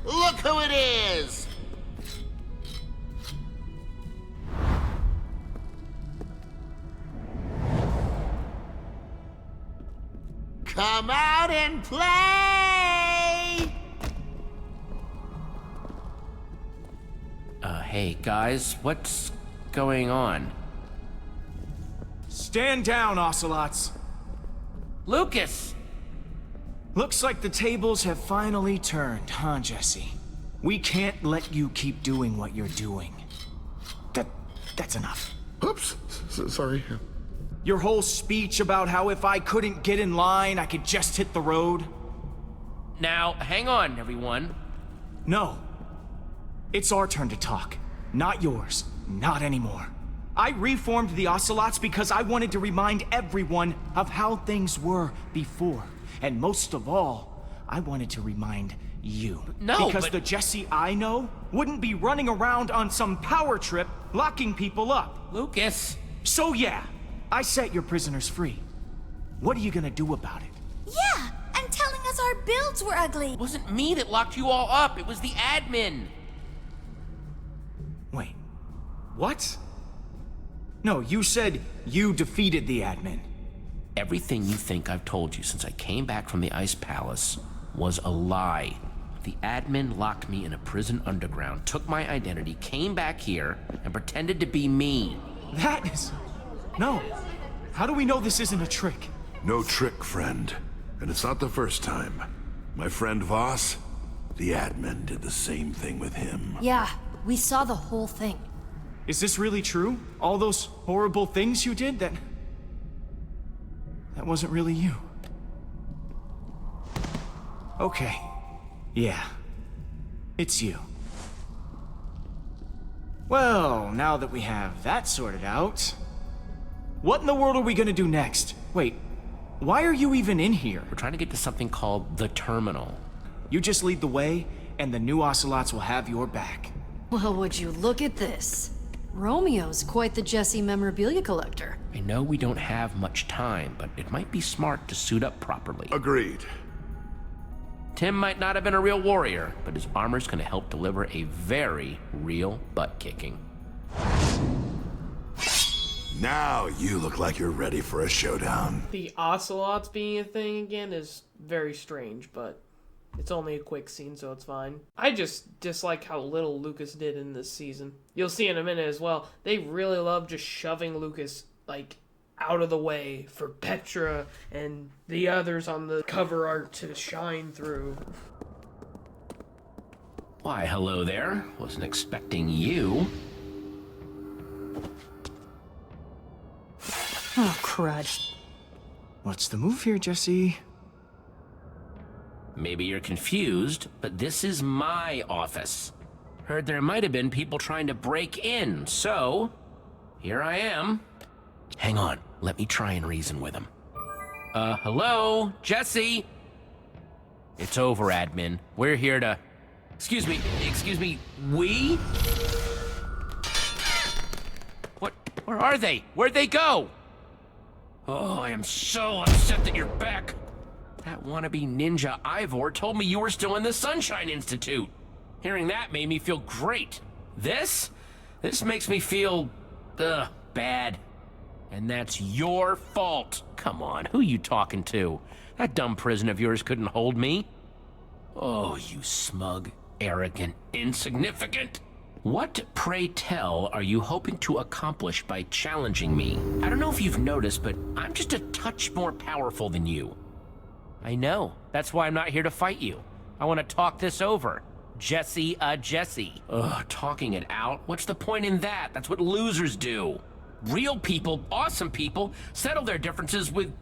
Look who it is! Come out and play! Hey, guys, what's going on? Stand down, Ocelots. Lucas! Looks like the tables have finally turned, huh, Jesse? We can't let you keep doing what you're doing. That's enough. Oops, sorry. Your whole speech about how if I couldn't get in line, I could just hit the road. Now, hang on, everyone. No. It's our turn to talk. Not yours. Not anymore. I reformed the Ocelots because I wanted to remind everyone of how things were before. And most of all, I wanted to remind you. No, because the Jesse I know wouldn't be running around on some power trip locking people up. Lucas! So yeah, I set your prisoners free. What are you gonna do about it? Yeah, and telling us our builds were ugly. It wasn't me that locked you all up, it was the admin. Wait, what? No, you said you defeated the admin. Everything you think I've told you since I came back from the Ice Palace was a lie. The admin locked me in a prison underground, took my identity, came back here, and pretended to be me. That is... No. How do we know this isn't a trick? No trick, friend. And it's not the first time. My friend Voss, the admin did the same thing with him. Yeah, we saw the whole thing. Is this really true? All those horrible things you did? That wasn't really you. Okay. Yeah. It's you. Well, now that we have that sorted out, what in the world are we gonna do next? Wait, why are you even in here? We're trying to get to something called the Terminal. You just lead the way, and the new Ocelots will have your back. Well, would you look at this? Romeo's quite the Jesse memorabilia collector. I know we don't have much time, but it might be smart to suit up properly. Agreed. Tim might not have been a real warrior, but his armor's gonna help deliver a very real butt-kicking. Now you look like you're ready for a showdown. The Ocelots being a thing again is very strange, but it's only a quick scene, so it's fine. I just dislike how little Lucas did in this season. You'll see in a minute as well. They really love just shoving Lucas, like, out of the way for Petra and the others on the cover art to shine through. Why, hello there. Wasn't expecting you. Oh, crud. What's the move here, Jesse? Maybe you're confused, but this is my office. Heard there might have been people trying to break in, so here I am. Hang on, let me try and reason with him. Hello? Jesse? It's over, admin. We're here to... Excuse me, we? What? Where are they? Where'd they go? Oh, I am so upset that you're back. That wannabe ninja Ivor told me you were still in the Sunshine Institute. Hearing that made me feel great. This makes me feel, bad. And that's your fault. Come on, who you talking to? That dumb prison of yours couldn't hold me. Oh, you smug, arrogant, insignificant. What, pray tell, are you hoping to accomplish by challenging me? I don't know if you've noticed, but I'm just a touch more powerful than you. I know. That's why I'm not here to fight you. I want to talk this over. Jesse. Ugh, talking it out? What's the point in that? That's what losers do. Real people, awesome people, settle their differences with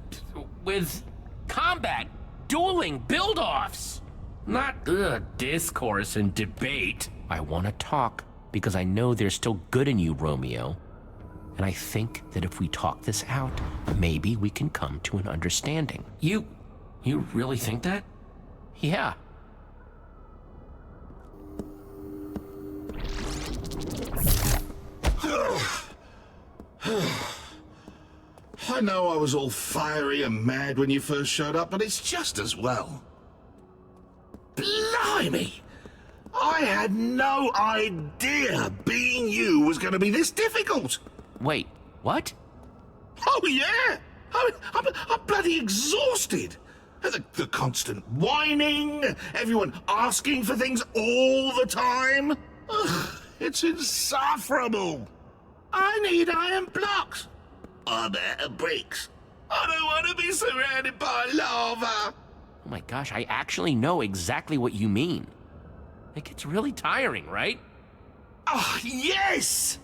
combat, dueling, build-offs. Not, discourse and debate. I want to talk because I know there's still good in you, Romeo. And I think that if we talk this out, maybe we can come to an understanding. You really think that? Yeah. I know I was all fiery and mad when you first showed up, but it's just as well. Blimey! I had no idea being you was going to be this difficult. Wait, what? Oh, yeah! I'm bloody exhausted. The constant whining, everyone asking for things all the time. Ugh, it's insufferable. I need iron blocks. I'm out of bricks. I don't want to be surrounded by lava. Oh my gosh, I actually know exactly what you mean. It gets really tiring, right? Oh, yes!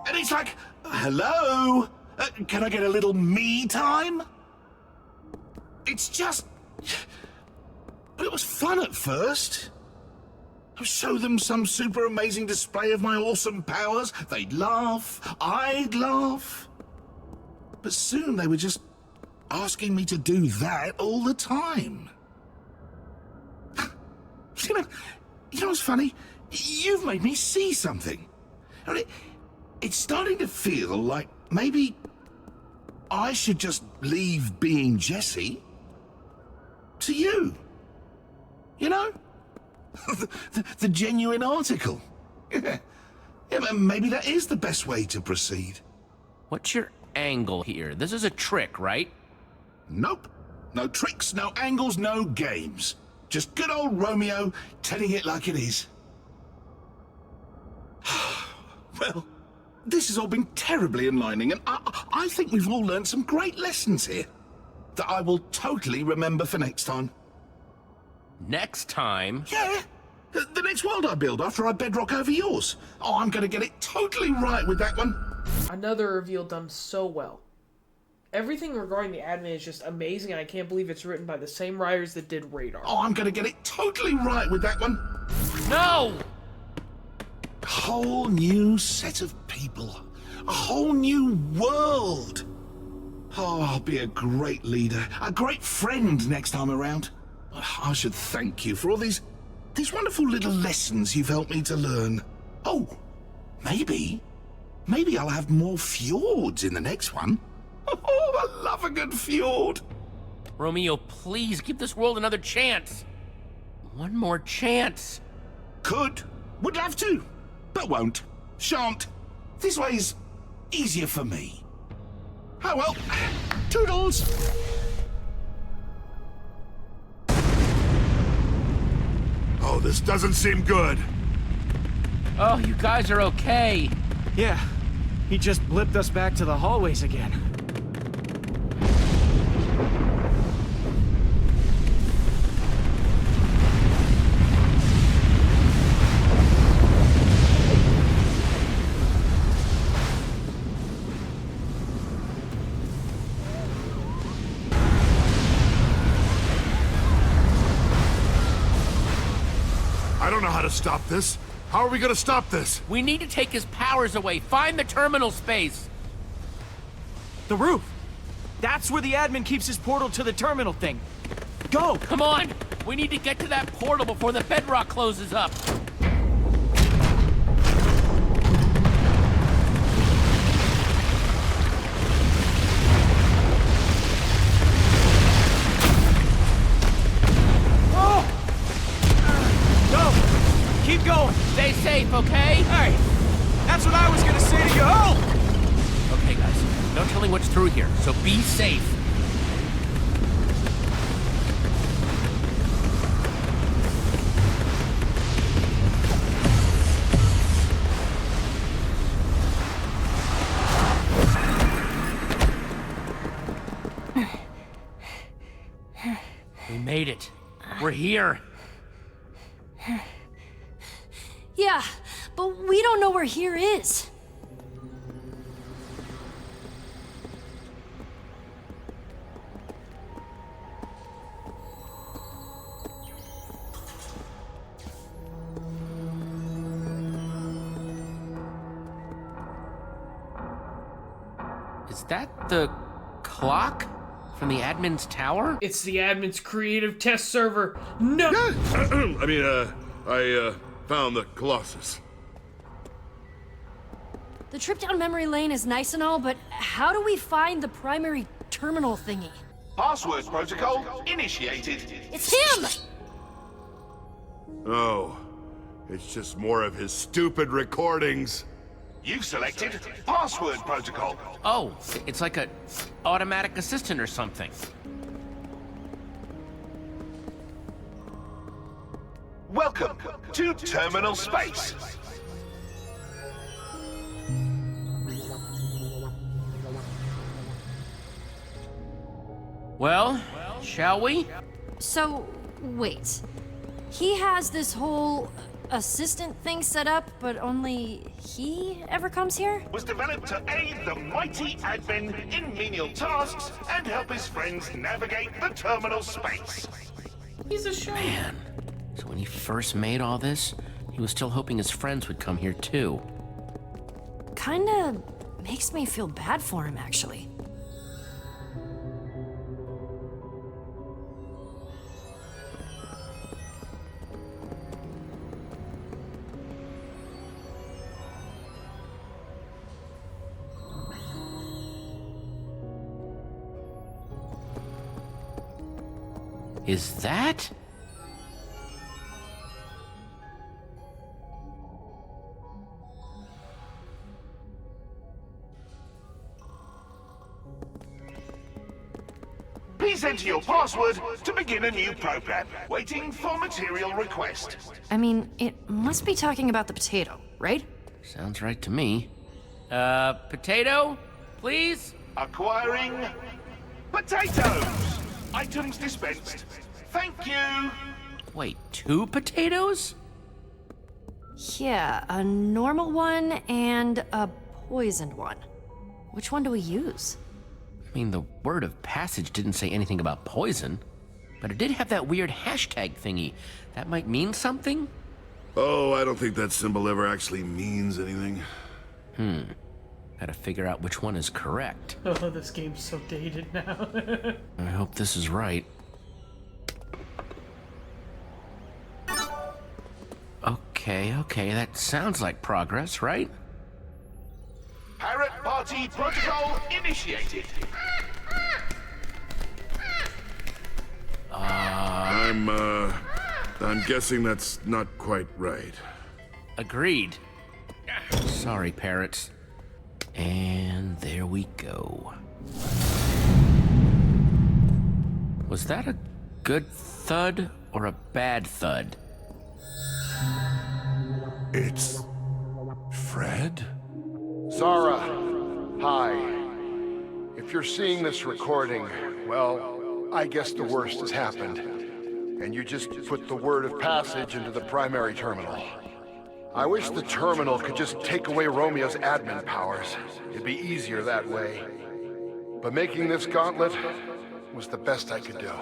And it's like, hello? Can I get a little me time? It's just... But it was fun at first. I'd show them some super amazing display of my awesome powers. They'd laugh. I'd laugh. But soon they were just asking me to do that all the time. You know what's funny? You've made me see something. I mean, it's starting to feel like maybe I should just leave being Jesse to you. You know? the genuine article. Yeah, but maybe that is the best way to proceed. What's your angle here? This is a trick, right? Nope. No tricks, no angles, no games. Just good old Romeo telling it like it is. Well, this has all been terribly enlightening, and I think we've all learned some great lessons here that I will totally remember for next time. Next time? Yeah. The next world I build after I bedrock over yours. Oh, I'm going to get it totally right with that one. Another reveal done so well. Everything regarding the admin is just amazing, and I can't believe it's written by the same writers that did Radar. Oh, I'm going to get it totally right with that one. No! A whole new set of people. A whole new world. Oh, I'll be a great leader. A great friend next time around. I should thank you for all these wonderful little lessons you've helped me to learn. Oh, maybe I'll have more fjords in the next one. Oh, I love a good fjord. Romeo, please give this world another chance. One more chance. Could. Would love to. But won't. Shan't. This way's easier for me. Oh well. Toodles. Oh, this doesn't seem good. Oh, you guys are okay. Yeah. He just blipped us back to the hallways again. I don't know how to stop this. How are we gonna stop this? We need to take his powers away. Find the terminal space. The roof! That's where the admin keeps his portal to the terminal thing. Go! Come on! We need to get to that portal before the bedrock closes up. Keep going! Stay safe, okay? Hey! That's what I was gonna say to you! Oh! Okay, guys. No telling what's through here, so be safe. We made it. We're here. Yeah, but we don't know where here is. Is that the clock from the admin's tower? It's the admin's creative test server. No! I found the Colossus. The trip down memory lane is nice and all, but how do we find the primary terminal thingy? Password protocol initiated. It's him! Oh, it's just more of his stupid recordings. You've selected password protocol. Oh, it's like a automatic assistant or something. Welcome to terminal space. Well, shall we? So, wait. He has this whole assistant thing set up, but only he ever comes here? Was developed to aid the mighty admin in menial tasks and help his friends navigate the terminal space. He's a show. Man, so when he first made all this, he was still hoping his friends would come here too. Kinda makes me feel bad for him, actually. Is that? Please enter your password to begin a new program. Waiting for material request. I mean, it must be talking about the potato, right? Sounds right to me. Potato, please? Acquiring potatoes. Items dispensed. Thank you. Wait, 2 potatoes? Yeah, a normal one and a poisoned one. Which one do we use? I mean, the word of passage didn't say anything about poison, but it did have that weird hashtag thingy. That might mean something? Oh, I don't think that symbol ever actually means anything. Gotta figure out which one is correct. Oh, this game's so dated now. I hope this is right. Okay, that sounds like progress, right? Parrot party protocol initiated. I'm guessing that's not quite right. Agreed. Sorry, parrots. And there we go. Was that a good thud or a bad thud? It's Fred? Zara, hi. If you're seeing this recording, well, I guess the worst has happened. And you just put the word of passage into the primary terminal. I wish the terminal could just take away Romeo's admin powers. It'd be easier that way. But making this gauntlet was the best I could do.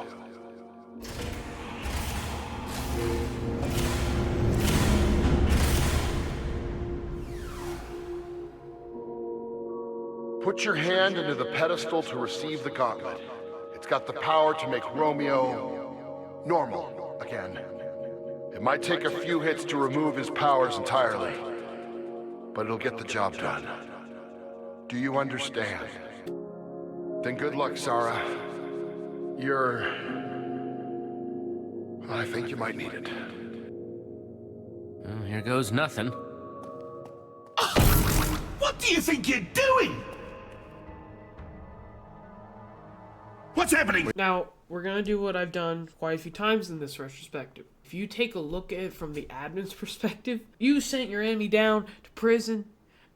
Put your hand into the pedestal to receive the gauntlet. It's got the power to make Romeo normal again. It might take a few hits to remove his powers entirely, but it'll get the job done. Do you understand? Then good luck, Sarah. I think you might need it. Well, here goes nothing. What do you think you're doing? What's happening? Now, we're gonna do what I've done quite a few times in this retrospective. If you take a look at it from the admin's perspective, you sent your enemy down to prison,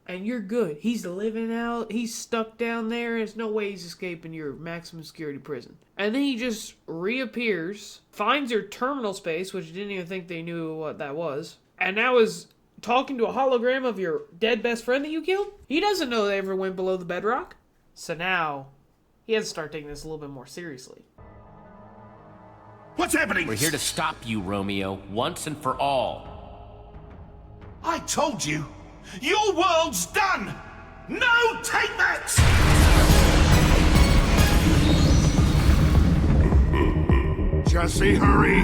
and you're good. He's living out, he's stuck down there, there's no way he's escaping your maximum security prison. And then he just reappears, finds your terminal space, which you didn't even think they knew what that was, and now is talking to a hologram of your dead best friend that you killed? He doesn't know they ever went below the bedrock. So now, he has to start taking this a little bit more seriously. What's happening? We're here to stop you, Romeo, once and for all. I told you, your world's done. No, take that! Jesse, hurry!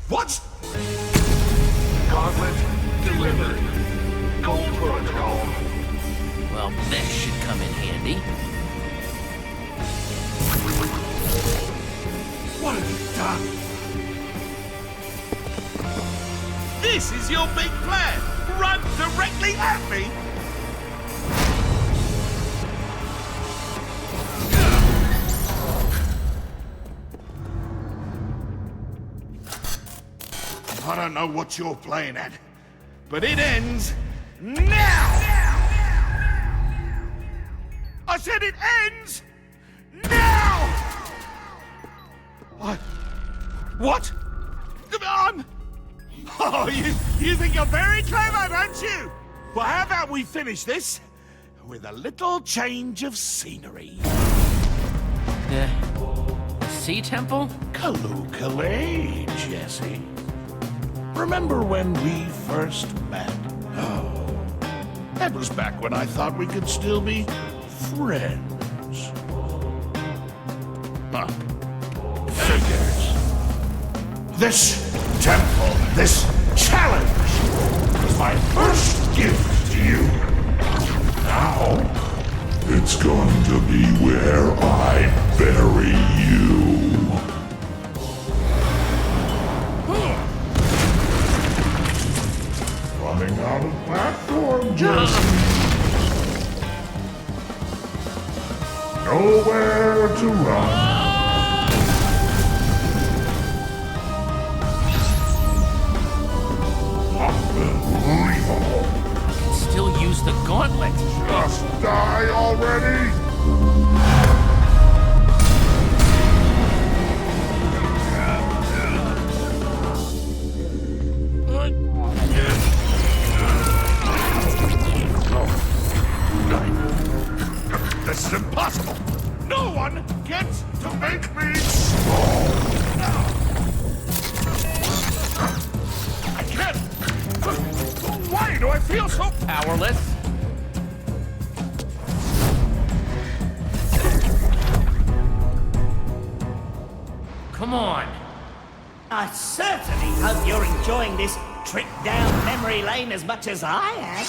What? Gauntlet delivered. Gold protocol. Well, this should come in handy. What have you done? This is your big plan. Run directly at me. I don't know what you're playing at, but it ends now! I said it ends now! What? Oh, you think you're very clever, don't you? Well, how about we finish this with a little change of scenery? The Sea Temple? Kaloo-Kalay, Jesse. Remember when we first met? Oh, that was back when I thought we could still be friends. Huh. Figures. This temple, this challenge, was my first gift to you. Now, It's going to be where I bury you. Running out of platform, Jesse. Nowhere to run. Still use the gauntlet. Just die already? This is impossible! No one gets to make me strong! I can't! Why do I feel so powerless? Come on! I certainly hope you're enjoying this trip down memory lane as much as I am.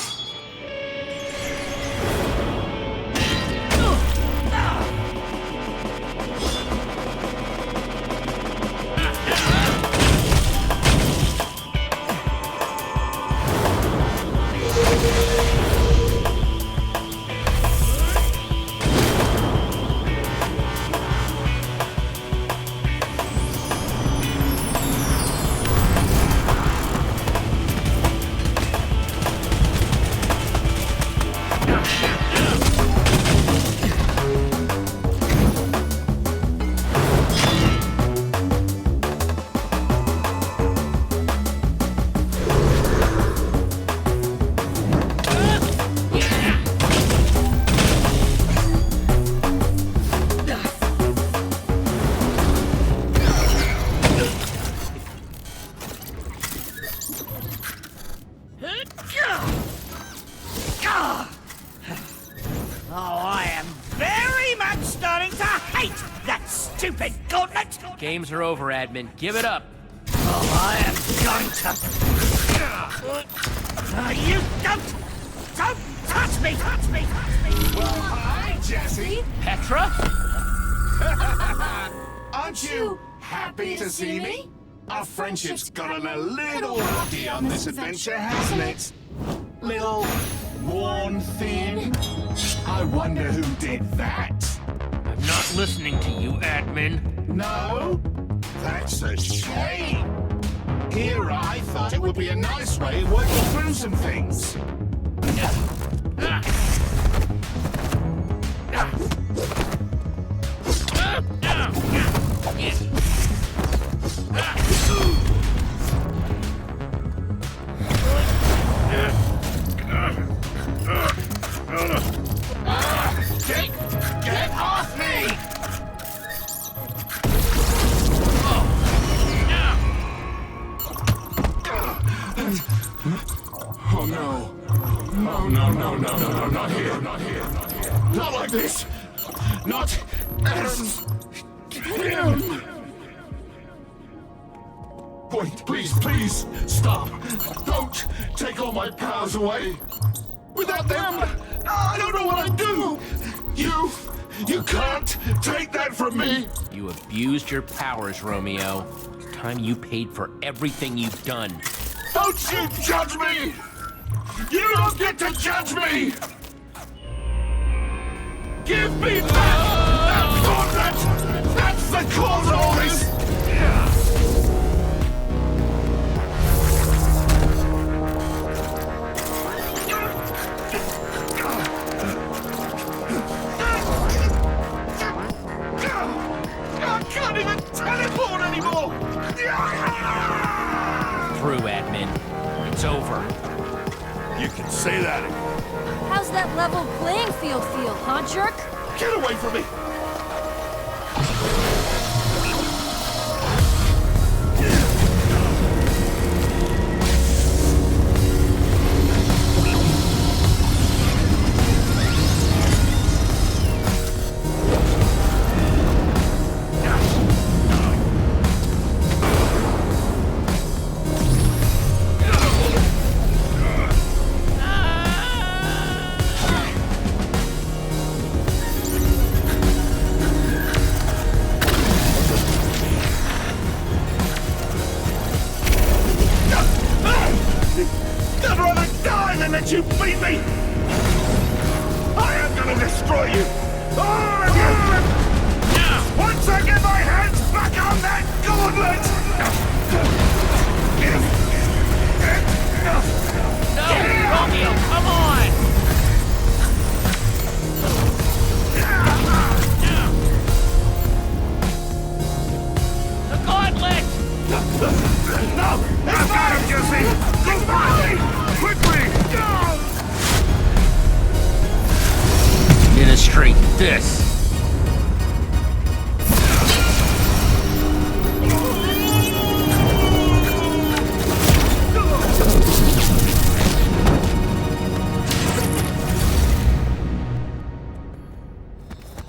Oh, I am very much starting to hate that stupid gauntlet! Games are over, admin. Give it up. Oh, I am going to... you don't touch me! Touch me! Touch me! Well, hi, Jesse. Petra? Aren't you happy to see me? Our friendship's gotten a little rocky on this adventure, hasn't it? Little worn thin. I wonder who did that. I'm not listening to you, admin. No? That's a shame. Here I thought it would be a nice way of working through some things. Get off me! Oh no. Oh no, not here, not here. Not like this. Not as him. Wait, please, stop. Don't take all my powers away. Without them, I don't know what I'd do. You can't take that from me. You abused your powers, Romeo. It's time you paid for everything you've done. Don't you judge me! You don't get to judge me! Give me that gauntlet! That's the cause of all this! I can't even teleport anymore! Through, admin. It's over. You can say that. How's that level playing field feel, huh, jerk? Get away from me! I'd rather die than let you beat me! I am gonna destroy you! All of you! Once I get my hands back on that gauntlet! No, Romeo, come on! The gauntlet! No! I've got him, Jesse! Goodbye! Quickly! Illustrate this.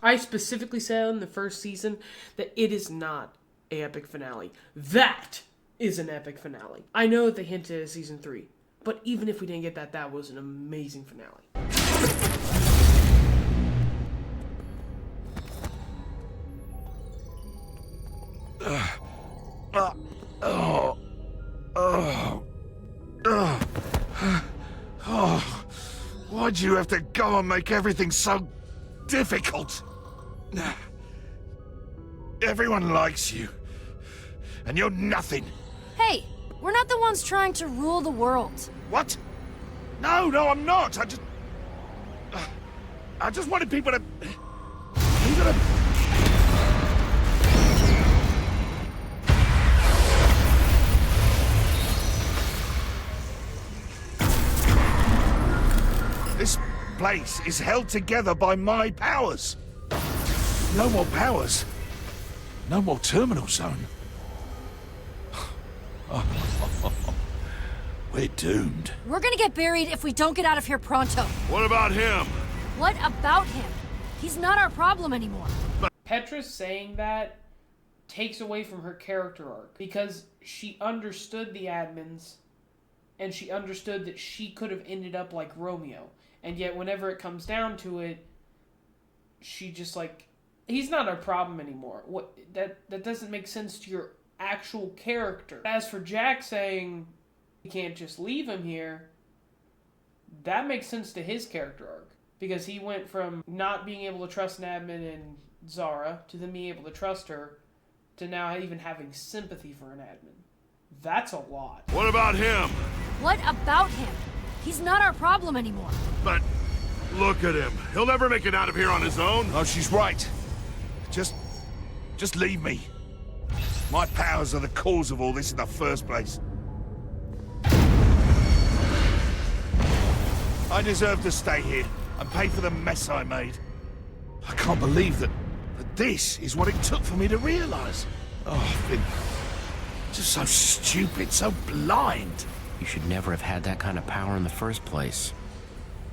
I specifically said in the first season that it is not an epic finale. That is an epic finale. I know that they hinted at season 3, but even if we didn't get that, that was an amazing finale. Why'd you have to go and make everything so difficult? Everyone likes you, and you're nothing. Hey, we're not the ones trying to rule the world. What? No, I'm not. I just wanted people to... This place is held together by my powers. No more powers. No more terminal zone. We're doomed. We're gonna get buried if we don't get out of here pronto. What about him? What about him? He's not our problem anymore. Petra saying that takes away from her character arc because she understood the admins and she understood that she could have ended up like Romeo. And yet whenever it comes down to it, she just like, he's not our problem anymore. What that doesn't make sense to your actual character. As for Jack saying you can't just leave him here, that makes sense to his character arc. Because he went from not being able to trust an admin and Zara to then being able to trust her to now even having sympathy for an admin. That's a lot. What about him? What about him? He's not our problem anymore. But look at him. He'll never make it out of here on his own. Oh, she's right. Just leave me. My powers are the cause of all this in the first place. I deserve to stay here and pay for the mess I made. I can't believe that this is what it took for me to realize. Oh, I've been just so stupid, so blind. You should never have had that kind of power in the first place.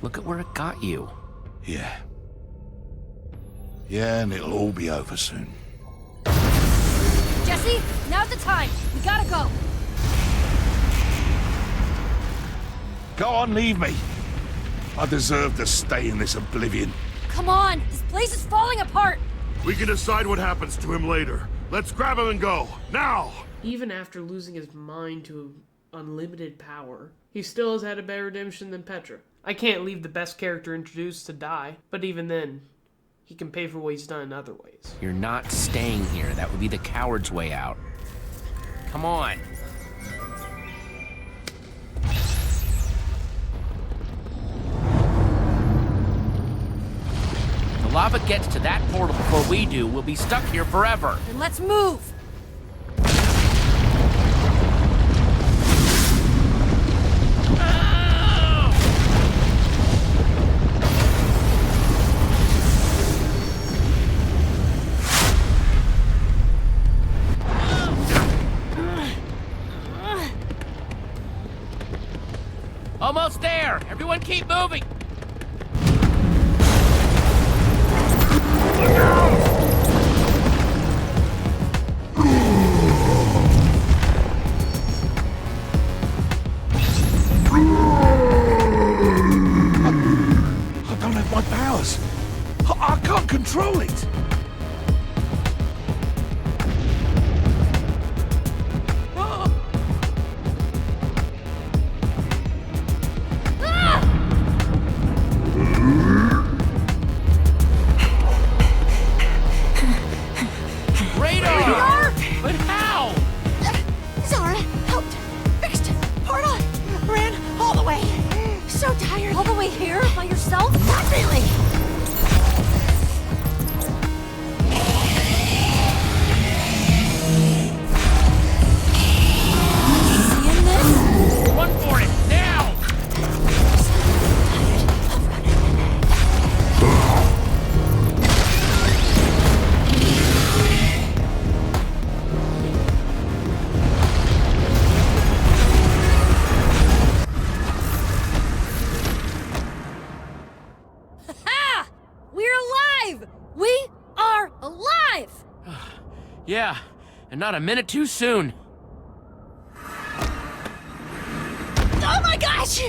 Look at where it got you. Yeah. Yeah, and it'll all be over soon. Jesse, now's the time. We gotta go. Go on, leave me. I deserve to stay in this oblivion. Come on, this place is falling apart. We can decide what happens to him later. Let's grab him and go. Now! Even after losing his mind to unlimited power, he still has had a better redemption than Petra. I can't leave the best character introduced to die, but even then, he can pay for what he's done in other ways. You're not staying here. That would be the coward's way out. Come on. If the lava gets to that portal before we do, we'll be stuck here forever. Then let's move. Almost there! Everyone keep moving! I don't have my powers. I can't control it. Radar! But how? Zara helped, fixed, portal, ran all the way. So tired. All the way here by yourself? Not really. Seeing this? Run for it, now! Ha! We're alive! We are alive! Yeah, and not a minute too soon. Oh my gosh!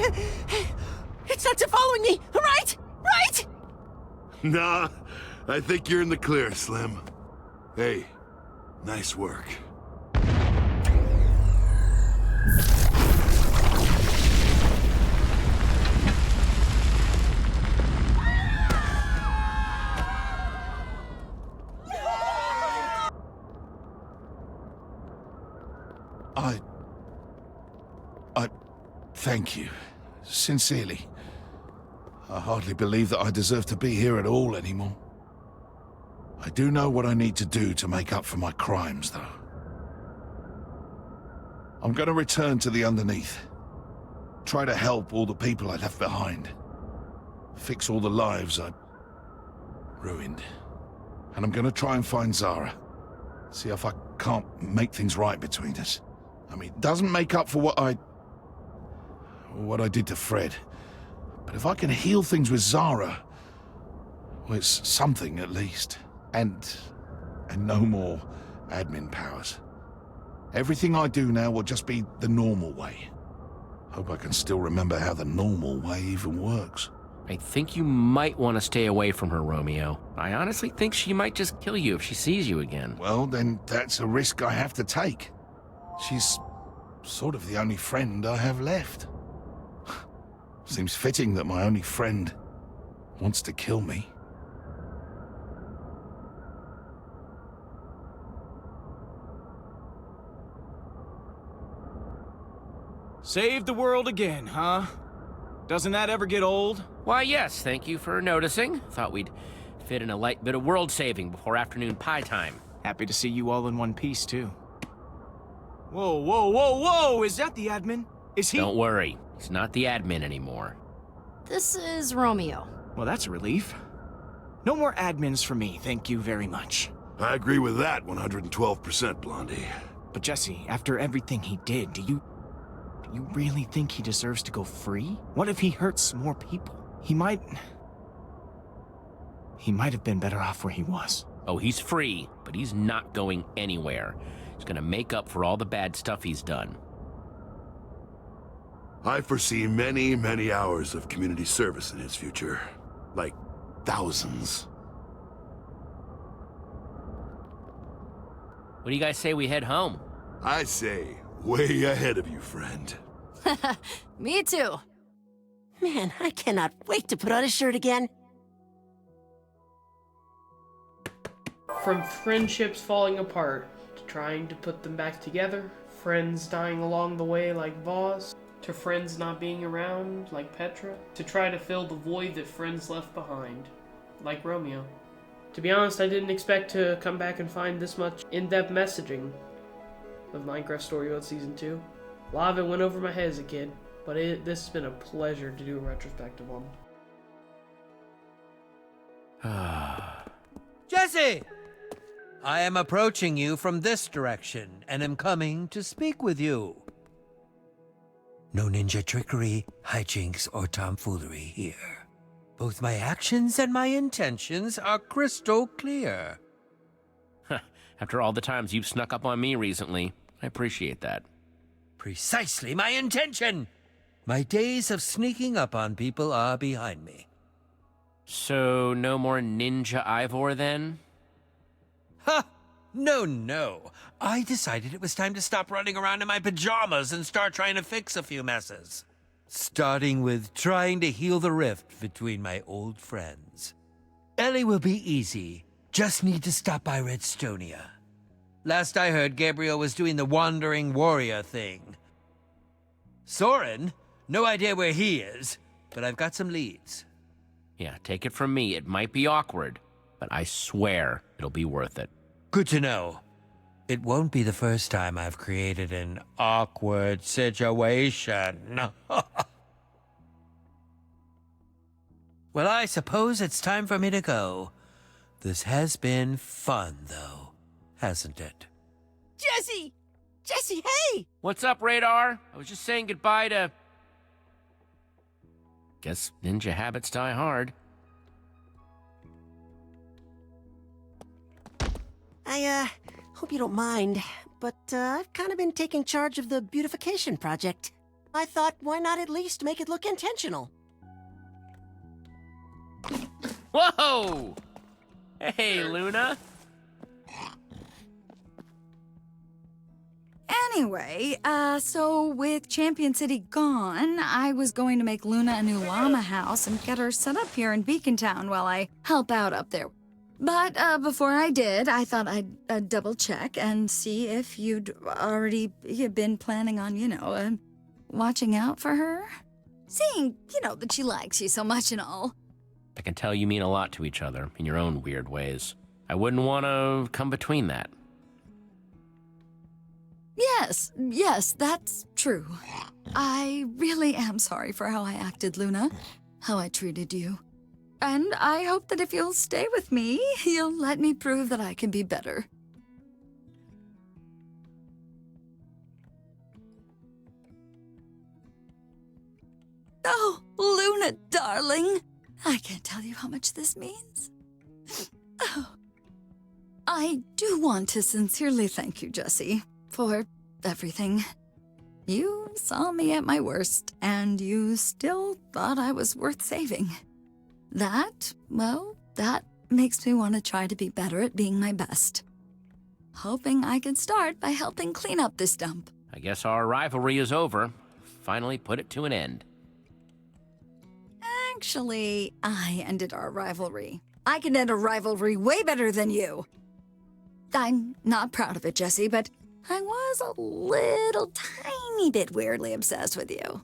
It's not following me, right? Right? Nah, I think you're in the clear, Slim. Hey, nice work. I thank you. Sincerely. I hardly believe that I deserve to be here at all anymore. I do know what I need to do to make up for my crimes, though. I'm gonna return to the Underneath. Try to help all the people I left behind. Fix all the lives I ruined. And I'm gonna try and find Zara. See if I can't make things right between us. I mean, it doesn't make up for what I what I did to Fred. But if I can heal things with Zara, well, it's something at least. And no more admin powers. Everything I do now will just be the normal way. Hope I can still remember how the normal way even works. I think you might want to stay away from her, Romeo. I honestly think she might just kill you if she sees you again. Well, then that's a risk I have to take. She's sort of the only friend I have left. Seems fitting that my only friend wants to kill me. Save the world again, huh? Doesn't that ever get old? Why, yes, thank you for noticing. Thought we'd fit in a light bit of world saving before afternoon pie time. Happy to see you all in one piece, too. Whoa, whoa, whoa, whoa! Is that the admin? Is he— Don't worry, he's not the admin anymore. This is Romeo. Well, that's a relief. No more admins for me, thank you very much. I agree with that 112%, Blondie. But Jesse, after everything he did, do you really think he deserves to go free? What if he hurts more people? He might have been better off where he was. Oh, he's free, but he's not going anywhere. He's gonna make up for all the bad stuff he's done. I foresee many, many hours of community service in his future. Like, thousands. What do you guys say we head home? I say, way ahead of you, friend. Me too. Man, I cannot wait to put on a shirt again. From friendships falling apart, to trying to put them back together, friends dying along the way like Voss, to friends not being around like Petra, to try to fill the void that friends left behind, like Romeo. To be honest, I didn't expect to come back and find this much in-depth messaging of Minecraft Story Mode Season 2. A lot of it went over my head as a kid, but this has been a pleasure to do a retrospective on. Jesse! I am approaching you from this direction, and am coming to speak with you. No ninja trickery, hijinks, or tomfoolery here. Both my actions and my intentions are crystal clear. After all the times you've snuck up on me recently, I appreciate that. Precisely my intention! My days of sneaking up on people are behind me. So, no more Ninja Ivor then? Ha! No. I decided it was time to stop running around in my pajamas and start trying to fix a few messes. Starting with trying to heal the rift between my old friends. Ellie will be easy. Just need to stop by Redstonia. Last I heard, Gabriel was doing the wandering warrior thing. Soren? No idea where he is, but I've got some leads. Yeah, take it from me, it might be awkward, but I swear it'll be worth it. Good to know. It won't be the first time I've created an awkward situation. Well, I suppose it's time for me to go. This has been fun, though, hasn't it? Jesse! Jesse, hey! What's up, Radar? I was just saying goodbye to... Guess ninja habits die hard. I hope you don't mind, but I've kind of been taking charge of the beautification project. I thought, why not at least make it look intentional? Whoa! Hey, Luna. Anyway, so with Champion City gone, I was going to make Luna a new llama house and get her set up here in Beacon Town while I help out up there. But before I did, I thought I'd double check and see if you'd already been planning on, watching out for her. Seeing, that she likes you so much and all. I can tell you mean a lot to each other in your own weird ways. I wouldn't want to come between that. Yes, that's true. I really am sorry for how I acted, Luna. How I treated you. And I hope that if you'll stay with me, you'll let me prove that I can be better. Oh, Luna, darling. I can't tell you how much this means. Oh. I do want to sincerely thank you, Jesse, for everything. You saw me at my worst, and you still thought I was worth saving. That makes me want to try to be better at being my best. Hoping I can start by helping clean up this dump. I guess our rivalry is over. Finally put it to an end. Actually, I ended our rivalry. I can end a rivalry way better than you. I'm not proud of it, Jesse, but I was a little tiny bit weirdly obsessed with you.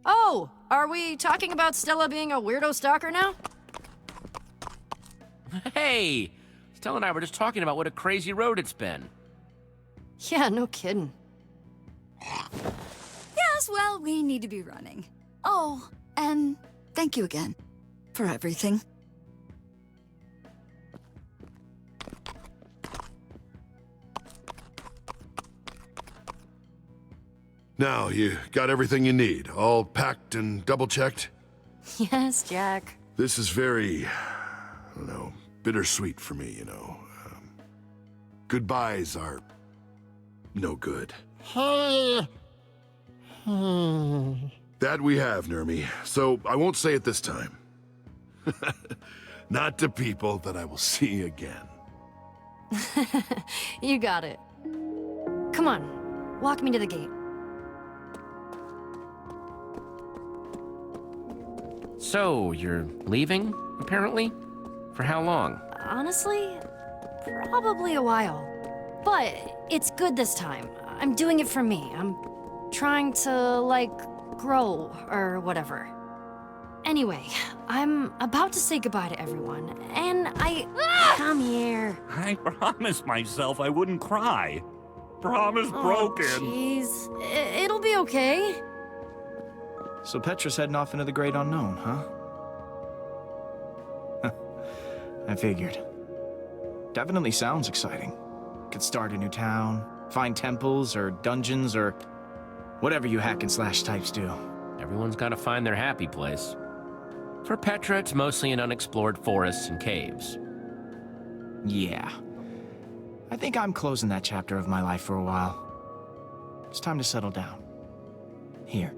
Oh, are we talking about Stella being a weirdo stalker now? Hey! Stella and I were just talking about what a crazy road it's been. Yeah, no kidding. Yes, well, we need to be running. Oh, and thank you again for everything. Now, you got everything you need, all packed and double-checked? Yes, Jack. This is very, I don't know, bittersweet for me, you know. Goodbyes are no good. That we have, Nermi, so I won't say it this time. Not to people that I will see again. You got it. Come on, walk me to the gate. So, you're leaving, apparently? For how long? Honestly, probably a while. But it's good this time. I'm doing it for me. I'm trying to, like, grow or whatever. Anyway, I'm about to say goodbye to everyone, and Come here. I promised myself I wouldn't cry. Promise broken. Jeez. It'll be okay. So Petra's heading off into the great unknown, huh? I figured. Definitely sounds exciting. Could start a new town, find temples or dungeons or whatever you hack and slash types do. Everyone's got to find their happy place. For Petra, it's mostly in unexplored forests and caves. Yeah. I think I'm closing that chapter of my life for a while. It's time to settle down. Here.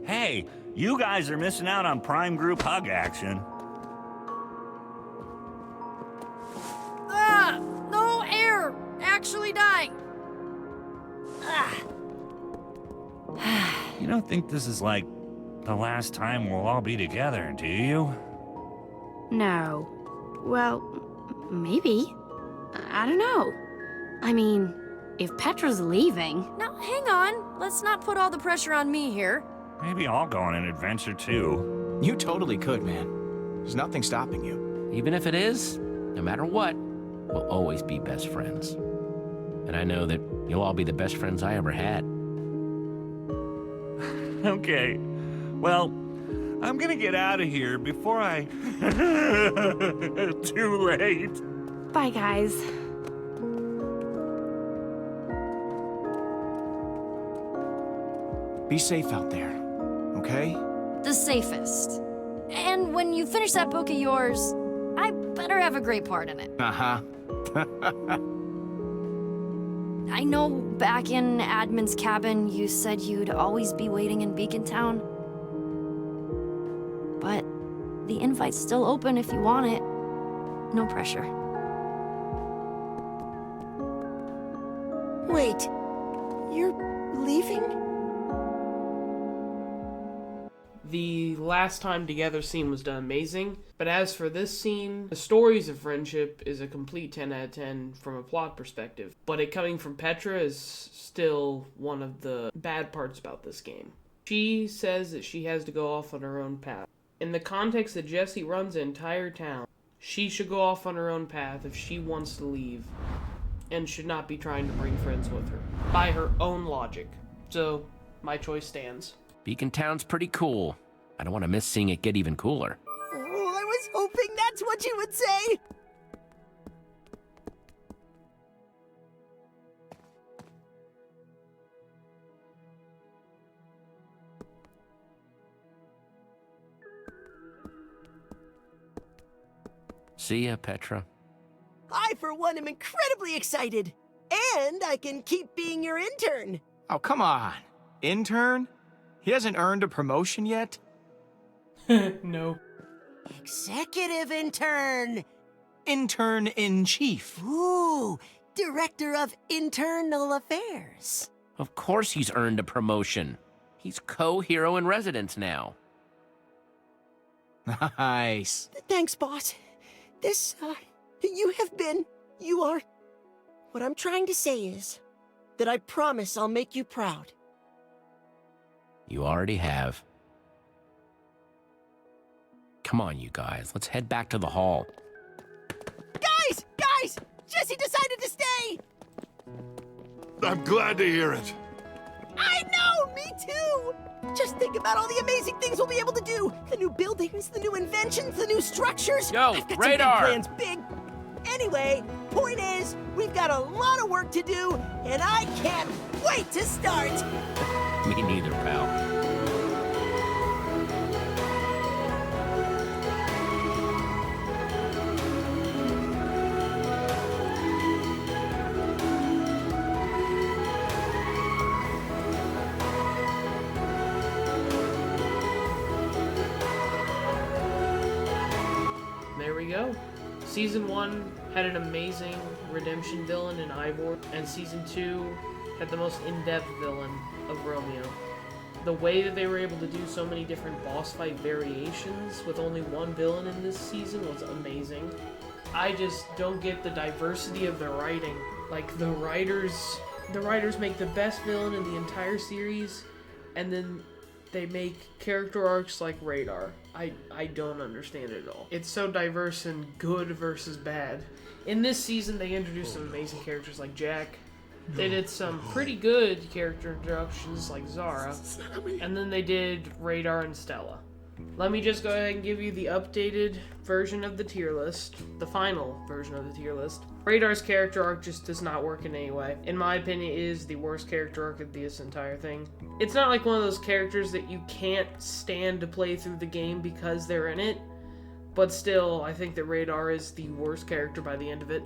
Hey, you guys are missing out on prime group hug action. No air! Actually dying! You don't think this is like the last time we'll all be together, do you? No. Well, maybe. I don't know. I mean, if Petra's leaving... Now, hang on. Let's not put all the pressure on me here. Maybe I'll go on an adventure too. You totally could, man. There's nothing stopping you. Even if it is, no matter what, we'll always be best friends. And I know that you'll all be the best friends I ever had. Okay. Well, I'm gonna get out of here before I... Too late. Bye, guys. Be safe out there, okay? The safest. And when you finish that book of yours, I better have a great part in it. Uh-huh. I know back in Admin's cabin, you said you'd always be waiting in Beacon Town. But the invite's still open if you want it. No pressure. Wait, you're leaving? The last time together scene was done amazing, but as for this scene, the stories of friendship is a complete 10 out of 10 from a plot perspective, but it coming from Petra is still one of the bad parts about this game. She says that she has to go off on her own path. In the context that Jesse runs the entire town, she should go off on her own path if she wants to leave, and should not be trying to bring friends with her, by her own logic. So, my choice stands. Beacon Town's pretty cool. I don't want to miss seeing it get even cooler. Oh, I was hoping that's what you would say! See ya, Petra. I, for one, am incredibly excited. And I can keep being your intern. Oh, come on. Intern? He hasn't earned a promotion yet? No. Executive intern. Intern-in-chief. Ooh, director of internal affairs. Of course he's earned a promotion. He's co-hero in residence now. Nice. Thanks, boss. You are... What I'm trying to say is that I promise I'll make you proud. You already have. Come on, you guys. Let's head back to the hall. Guys! Jesse decided to stay! I'm glad to hear it. I know, me too! Just think about all the amazing things we'll be able to do. The new buildings, the new inventions, the new structures. Yo, I've got radar! some big plans, Anyway, point is, we've got a lot of work to do, and I can't wait to start! Me neither, pal. There we go. Season 1 had an amazing redemption villain in Ivor, and Season 2 had the most in-depth villain of Romeo. The way that they were able to do so many different boss fight variations with only one villain in this season was amazing. I just don't get the diversity of the writing. Like, the writers make the best villain in the entire series, and then they make character arcs like Radar. I don't understand it at all. It's so diverse and good versus bad. In this season, they introduced some amazing characters like Jack. They did some pretty good character introductions like Zara. And then they did Radar and Stella. Let me just go ahead and give you the updated version of the tier list. The final version of the tier list. Radar's character arc just does not work in any way. In my opinion, it is the worst character arc of this entire thing. It's not like one of those characters that you can't stand to play through the game because they're in it. But still, I think that Radar is the worst character by the end of it.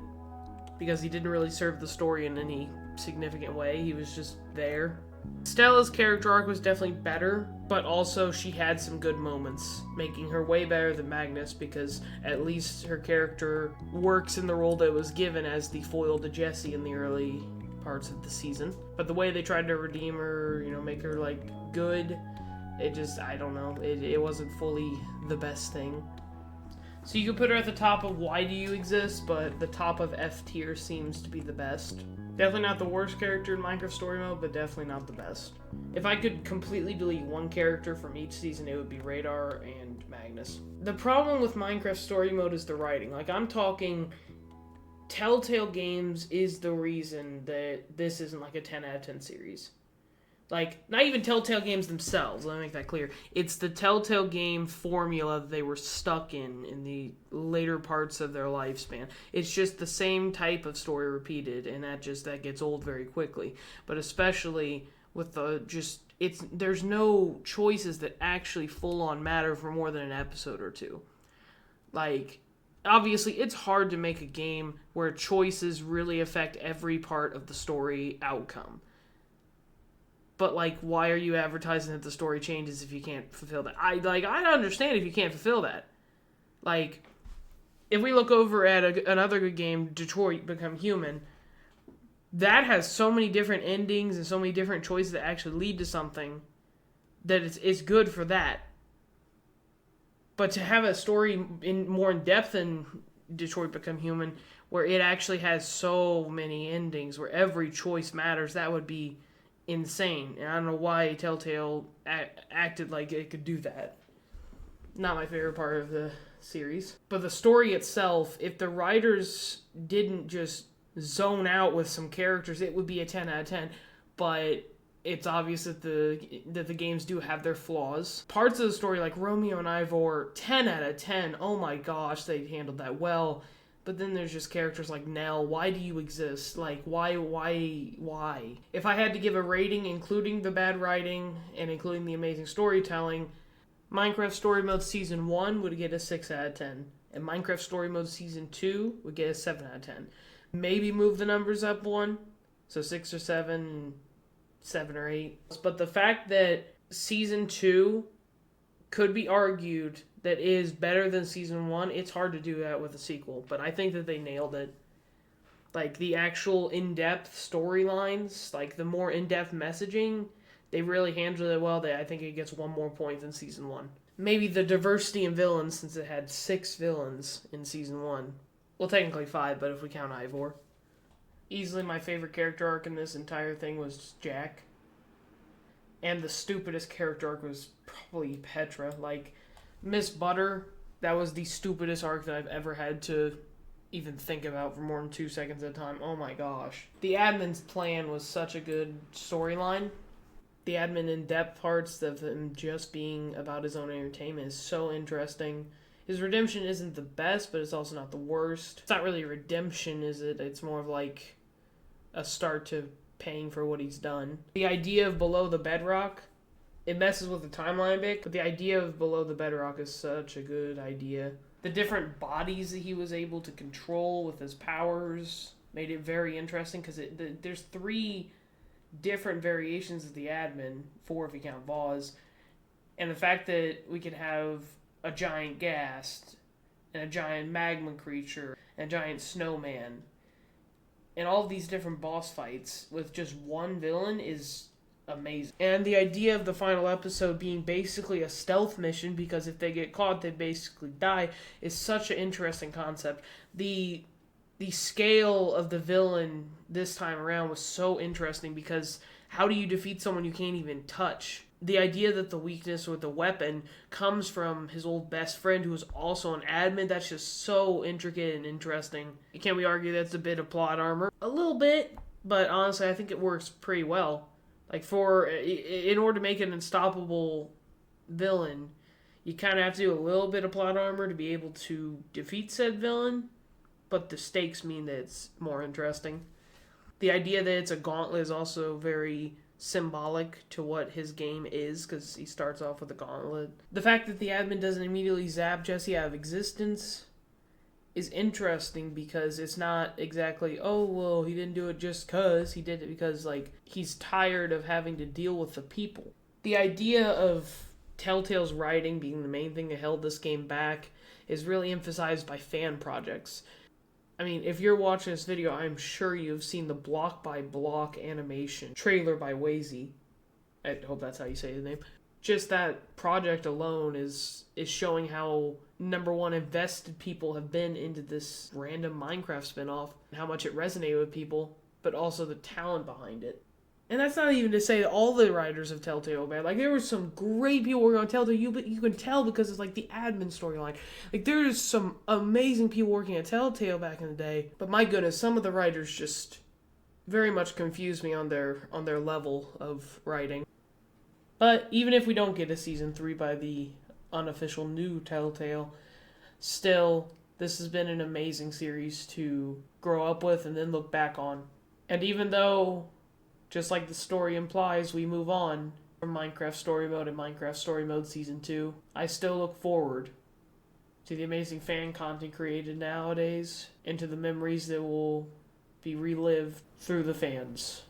Because he didn't really serve the story in any significant way. He was just there. Stella's character arc was definitely better, but also she had some good moments, making her way better than Magnus because at least her character works in the role that was given as the foil to Jesse in the early parts of the season. But the way they tried to redeem her, make her, good, it just, I don't know, it wasn't fully the best thing. So you could put her at the top of Why Do You Exist, but the top of F tier seems to be the best. Definitely not the worst character in Minecraft Story Mode, but definitely not the best. If I could completely delete one character from each season, it would be Radar and Magnus. The problem with Minecraft Story Mode is the writing. I'm talking Telltale Games is the reason that this isn't a 10 out of 10 series. Not even Telltale Games themselves, let me make that clear. It's the Telltale game formula that they were stuck in the later parts of their lifespan. It's just the same type of story repeated, and that gets old very quickly. But especially with there's no choices that actually full-on matter for more than an episode or two. Obviously, it's hard to make a game where choices really affect every part of the story outcome. But, why are you advertising that the story changes if you can't fulfill that? I understand if you can't fulfill that. If we look over at another good game, Detroit Become Human, that has so many different endings and so many different choices that actually lead to something that it's good for that. But to have a story more in depth than Detroit Become Human, where it actually has so many endings, where every choice matters, that would be insane. And I don't know why Telltale acted like it could do that. Not my favorite part of the series. But the story itself, if the writers didn't just zone out with some characters, it would be a 10 out of 10. But it's obvious that the games do have their flaws. Parts of the story, like Romeo and Ivor, 10 out of 10. Oh my gosh, they handled that well. But then there's just characters like Nell. Why do you exist? Why? If I had to give a rating, including the bad writing and including the amazing storytelling, Minecraft Story Mode Season 1 would get a 6 out of 10. And Minecraft Story Mode Season 2 would get a 7 out of 10. Maybe move the numbers up one, so 6 or 7, 7 or 8. But the fact that Season 2 could be argued that is better than Season 1, it's hard to do that with a sequel. But I think that they nailed it. Like, the actual in-depth storylines, like, the more in-depth messaging, they really handled it well. I think it gets 1 more point than Season 1. Maybe the diversity in villains, since it had 6 villains in Season 1. Well, technically 5, but if we count Ivor. Easily my favorite character arc in this entire thing was Jack. And the stupidest character arc was probably Petra. Like, Miss Butter, that was the stupidest arc that I've ever had to even think about for more than 2 seconds at a time. Oh my gosh. The admin's plan was such a good storyline. The admin in-depth parts of him just being about his own entertainment is so interesting. His redemption isn't the best, but it's also not the worst. It's not really a redemption, is it? It's more of like a start to paying for what he's done. The idea of below the bedrock, it messes with the timeline a bit, but the idea of below the bedrock is such a good idea. The different bodies that he was able to control with his powers made it very interesting, because there's 3 different variations of the admin, 4 if you count Vaz, and the fact that we could have a giant ghast, and a giant magma creature, and a giant snowman, and all of these different boss fights with just one villain is amazing. And the idea of the final episode being basically a stealth mission, because if they get caught, they basically die, is such an interesting concept. The scale of the villain this time around was so interesting, because how do you defeat someone you can't even touch? The idea that the weakness with the weapon comes from his old best friend, who is also an admin, that's just so intricate and interesting. Can we argue that's a bit of plot armor? A little bit, but honestly I think it works pretty well. Like, in order to make an unstoppable villain, you kind of have to do a little bit of plot armor to be able to defeat said villain, but the stakes mean that it's more interesting. The idea that it's a gauntlet is also very symbolic to what his game is, because he starts off with a gauntlet. The fact that the admin doesn't immediately zap Jesse out of existence is interesting, because it's not exactly, oh, well, he didn't do it just because. He did it because, like, he's tired of having to deal with the people. The idea of Telltale's writing being the main thing that held this game back is really emphasized by fan projects. I mean, if you're watching this video, I'm sure you've seen the block-by-block animation trailer by Wazy. I hope that's how you say his name. Just that project alone is showing how, number one, invested people have been into this random Minecraft spinoff, and how much it resonated with people, but also the talent behind it. And that's not even to say that all the writers of Telltale are bad. Like, there were some great people working on Telltale, but you can tell because it's like the admin storyline. Like, there's some amazing people working at Telltale back in the day, but my goodness, some of the writers just very much confuse me on their level of writing. But even if we don't get a season 3 by the unofficial new Telltale, still, this has been an amazing series to grow up with and then look back on. And even though, just like the story implies, we move on from Minecraft Story Mode and Minecraft Story Mode Season 2, I still look forward to the amazing fan content created nowadays, and to the memories that will be relived through the fans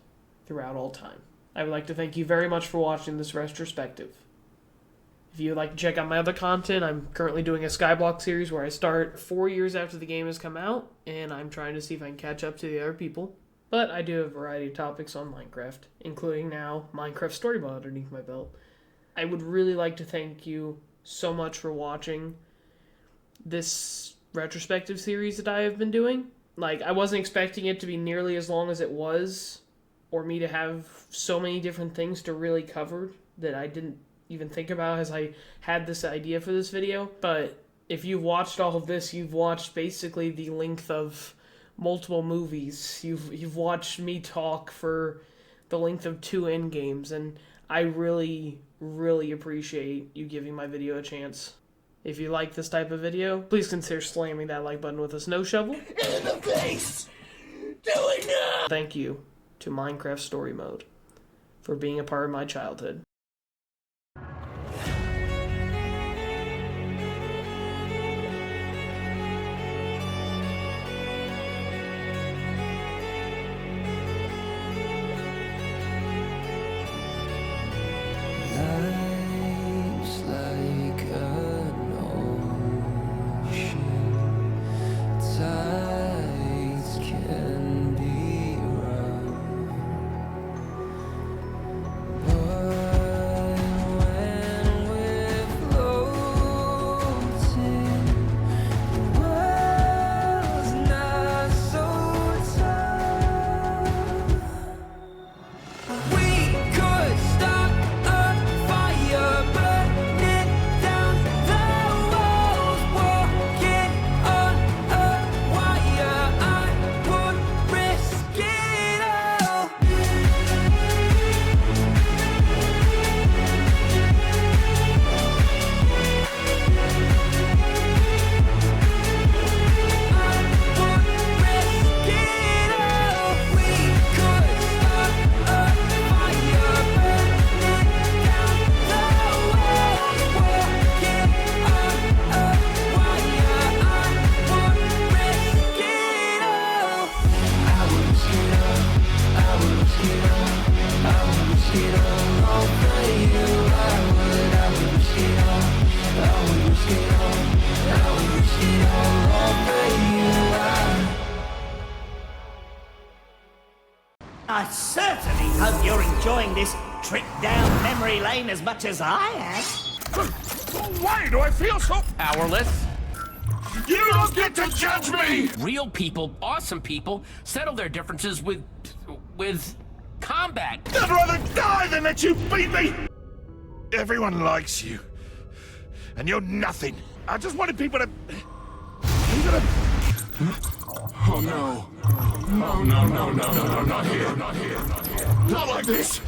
throughout all time. I would like to thank you very much for watching this retrospective. If you'd like to check out my other content, I'm currently doing a Skyblock series where I start 4 years after the game has come out, and I'm trying to see if I can catch up to the other people. But I do have a variety of topics on Minecraft, including now Minecraft Story Mode underneath my belt. I would really like to thank you so much for watching this retrospective series that I have been doing. Like, I wasn't expecting it to be nearly as long as it was, or me to have so many different things to really cover that I didn't even think about as I had this idea for this video. But if you've watched all of this, you've watched basically the length of multiple movies. You've watched me talk for the length of 2 endgames, and I really, really appreciate you giving my video a chance. If you like this type of video, please consider slamming that like button with a snow shovel. In the face! Do it now! Thank you to Minecraft Story Mode for being a part of my childhood. enjoying this trip down memory lane as much as I am. Why do I feel so Powerless. You don't get to judge me! Real people, awesome people, settle their differences with combat. I'd rather die than let you beat me! Everyone likes you. And you're nothing. I just wanted people to... Oh no. Oh no, no, no, no, no, not here, not here, not here. Not like this.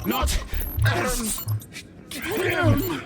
Not as him.